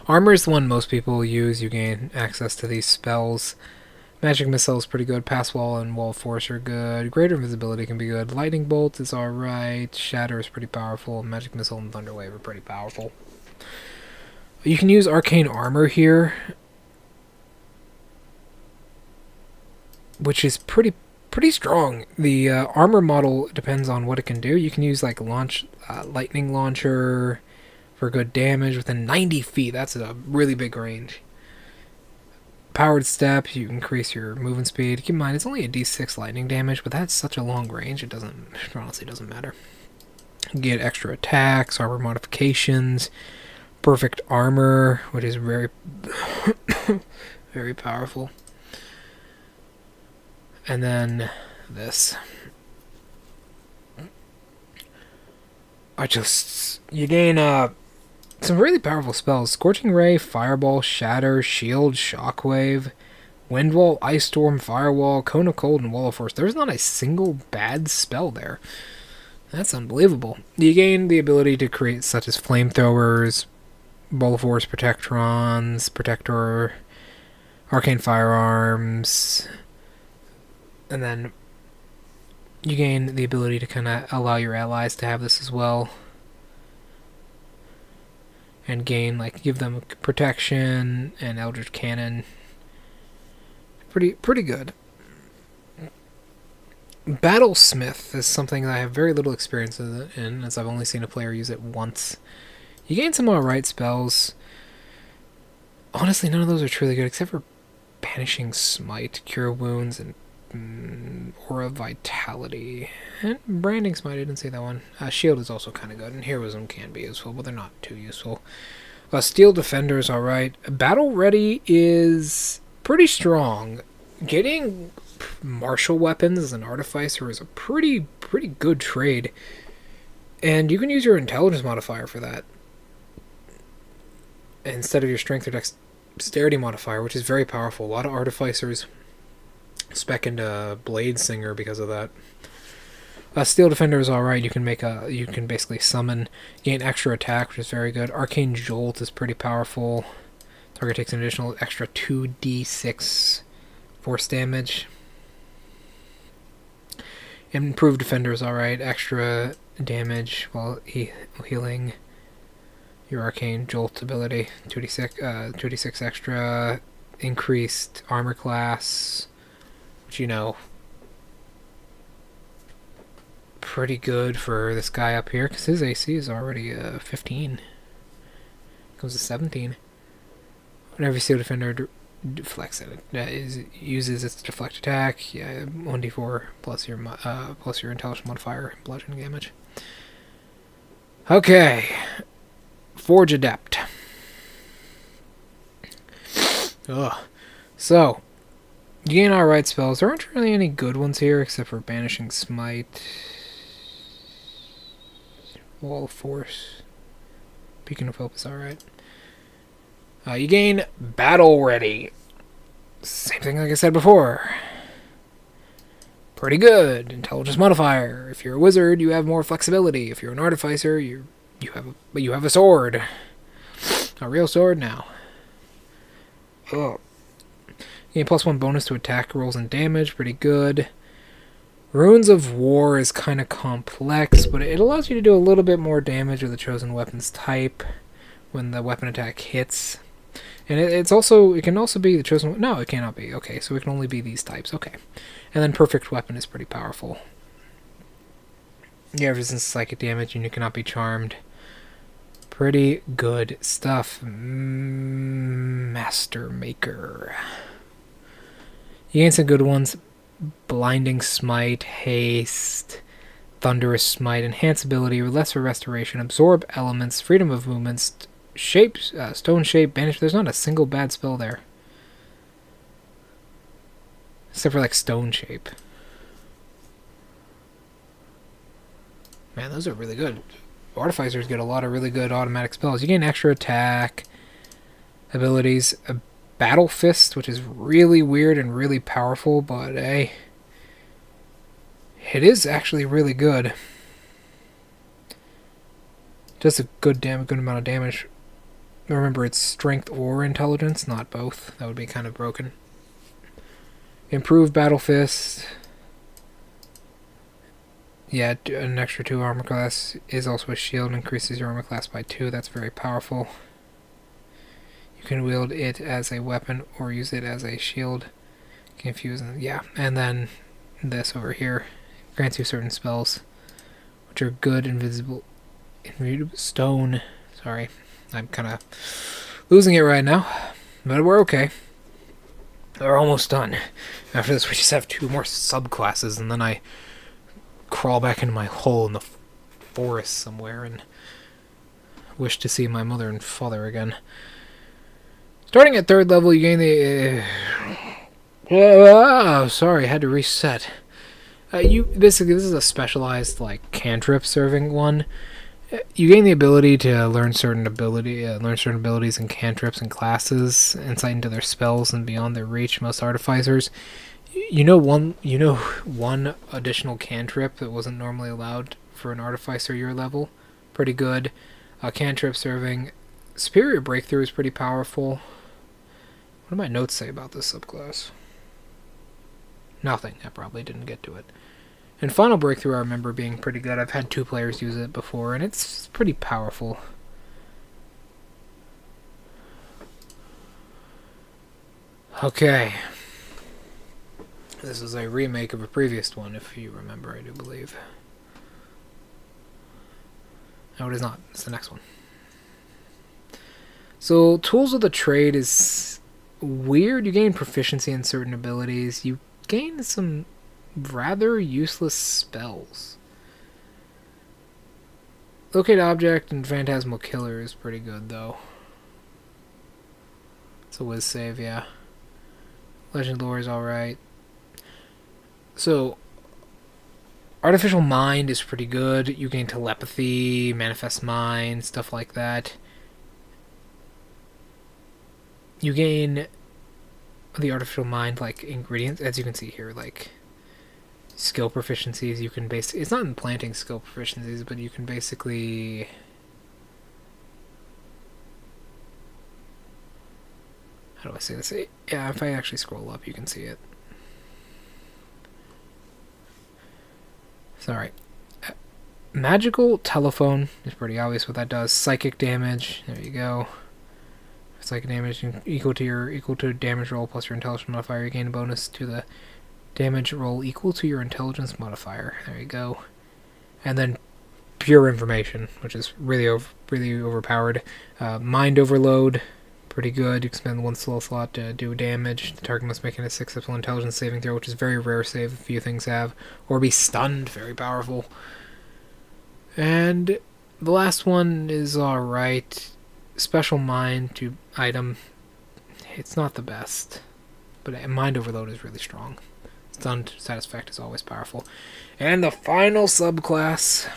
Speaker 1: Armor is the one most people use. You gain access to these spells. Magic Missile is pretty good. Pass Wall and Wall of Force are good. Greater Invisibility can be good. Lightning Bolt is alright. Shatter is pretty powerful. Magic Missile and Thunder Wave are pretty powerful. You can use Arcane Armor here, which is pretty strong. The armor model depends on what it can do. You can use like Lightning Launcher for good damage within 90 feet. That's a really big range. Powered Step, you increase your movement speed. Keep in mind, it's only a D6 lightning damage, but that's such a long range, it honestly doesn't matter. You get extra attacks, armor modifications, perfect armor, which is very, very powerful. And then this. You gain some really powerful spells. Scorching Ray, Fireball, Shatter, Shield, Shockwave, Wind Wall, Ice Storm, Firewall, Cone of Cold, and Wall of Force. There's not a single bad spell there. That's unbelievable. You gain the ability to create such as Flamethrowers, Ball of Force, Protectrons, Protector, Arcane Firearms, and then you gain the ability to kind of allow your allies to have this as well. And gain, like, give them protection and Eldritch Cannon. Pretty good. Battlesmith is something that I have very little experience in, as I've only seen a player use it once. You gain some alright spells. Honestly, none of those are truly good, except for Banishing Smite, Cure Wounds, and Aura Vitality. And Branding Smite, I didn't say that one. Shield is also kind of good, and Heroism can be useful, but they're not too useful. Steel Defender is alright. Battle Ready is pretty strong. Getting martial weapons as an artificer is a pretty good trade, and you can use your intelligence modifier for that instead of your strength or dexterity modifier, which is very powerful. A lot of artificers spec into Blade Singer because of that. Steel Defender is alright. You can basically summon, gain extra attack, which is very good. Arcane Jolt is pretty powerful. Target takes an additional extra 2d6 force damage. Improved Defender is alright. Extra damage while healing your Arcane Jolt ability. 2d6 extra. Increased armor class, which, you know, pretty good for this guy up here, because his AC is already 15. Goes to 17. Whenever Steel Defender deflects it, uses its deflect attack, 1d4 plus your intelligence modifier and bludgeoning damage. Okay, Forge Adept. So you gain alright spells. There aren't really any good ones here except for Banishing Smite, Wall of Force, Beacon of Hope is alright. You gain Battle Ready. Same thing like I said before. Pretty good. Intelligence modifier. If you're a wizard, you have more flexibility. If you're an artificer, you have a sword. A real sword now. You gain +1 bonus to attack rolls and damage. Pretty good. Runes of War is kind of complex, but it allows you to do a little bit more damage with the chosen weapon's type when the weapon attack hits. And it can also be the chosen... No, it cannot be. Okay, so it can only be these types. Okay. And then Perfect Weapon is pretty powerful. You have resistance to psychic damage, and you cannot be charmed. Pretty good stuff. Master Maker. You gain some good ones. Blinding Smite, Haste, Thunderous Smite, Enhance Ability, Lesser Restoration, Absorb Elements, Freedom of Movements, Shapes, Stone Shape, Banish. There's not a single bad spell there. Except for, like, Stone Shape. Man, those are really good. Artificers get a lot of really good automatic spells. You gain extra attack, abilities, a Battle Fist, which is really weird and really powerful, but hey, it is actually really good. Does a good amount of damage. Remember, it's strength or intelligence, not both. That would be kind of broken. Improved Battle Fist. Yeah, an extra 2 armor class is also a shield. Increases your armor class by 2. That's very powerful. You can wield it as a weapon or use it as a shield. Confuse them. Yeah, and then this over here grants you certain spells, which are good. Invisible Stone. Sorry, I'm kind of losing it right now, but we're okay. We're almost done. After this, we just have 2 more subclasses, and then I crawl back into my hole in the forest somewhere and wish to see my mother and father again. Starting at 3rd level, you gain the... sorry, I had to reset. This is a specialized, like, cantrip serving one, You gain the ability to learn certain abilities and cantrips and classes, insight into their spells and beyond their reach. Most artificers, one additional cantrip that wasn't normally allowed for an artificer your level. Pretty good. Cantrip serving superior breakthrough is pretty powerful. What do my notes say about this subclass? Nothing. I probably didn't get to it. And Final Breakthrough I remember being pretty good. I've had 2 players use it before, and it's pretty powerful. Okay. This is a remake of a previous one, if you remember, I do believe. No, it is not. It's the next one. So, Tools of the Trade is weird. You gain proficiency in certain abilities. You gain some rather useless spells. Locate Object and Phantasmal Killer is pretty good, though. It's a whiz save, yeah. Legend Lore is alright. So, Artificial Mind is pretty good. You gain Telepathy, Manifest Mind, stuff like that. You gain the Artificial Mind, like, ingredients, as you can see here, like skill proficiencies. You can basically, it's not implanting skill proficiencies, but you can basically, how do I say this? Yeah, if I actually scroll up, you can see it. Sorry. Magical Telephone is pretty obvious what that does. Psychic damage, there you go. Psychic damage equal to damage roll plus your intelligence modifier. You gain a bonus to the damage roll equal to your intelligence modifier. There you go. And then Pure Information, which is really overpowered. Mind Overload, pretty good. You can spend 1 slow slot to do damage. The target must make a successful intelligence saving throw, which is very rare save, a few things have. Or be stunned, very powerful. And the last one is alright. Special Mind to item. It's not the best, but Mind Overload is really strong. Stunned status effect is always powerful. And the final subclass,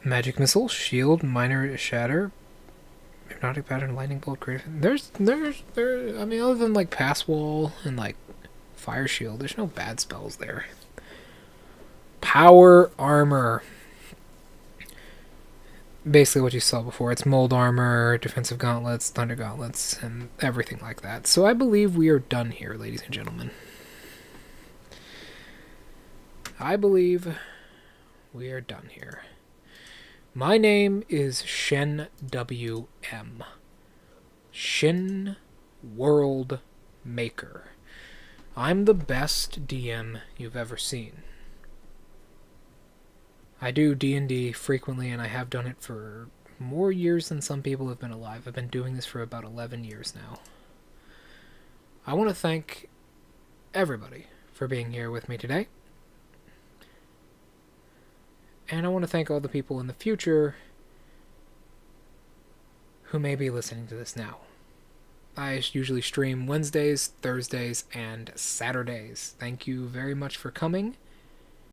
Speaker 1: Magic Missile, Shield, Minor Shatter, Hypnotic Pattern, Lightning Bolt, Creative. I mean, other than like Pass Wall and like Fire Shield, there's no bad spells there. Power Armor. Basically what you saw before. It's Mold Armor, Defensive Gauntlets, Thunder Gauntlets, and everything like that. So I believe we are done here, ladies and gentlemen. I believe we are done here. My name is SHIN WM. SHIN World Maker. I'm the best DM you've ever seen. I do DnD frequently, and I have done it for more years than some people have been alive. I've been doing this for about 11 years now. I want to thank everybody for being here with me today. And I want to thank all the people in the future who may be listening to this now. I usually stream Wednesdays, Thursdays, and Saturdays. Thank you very much for coming.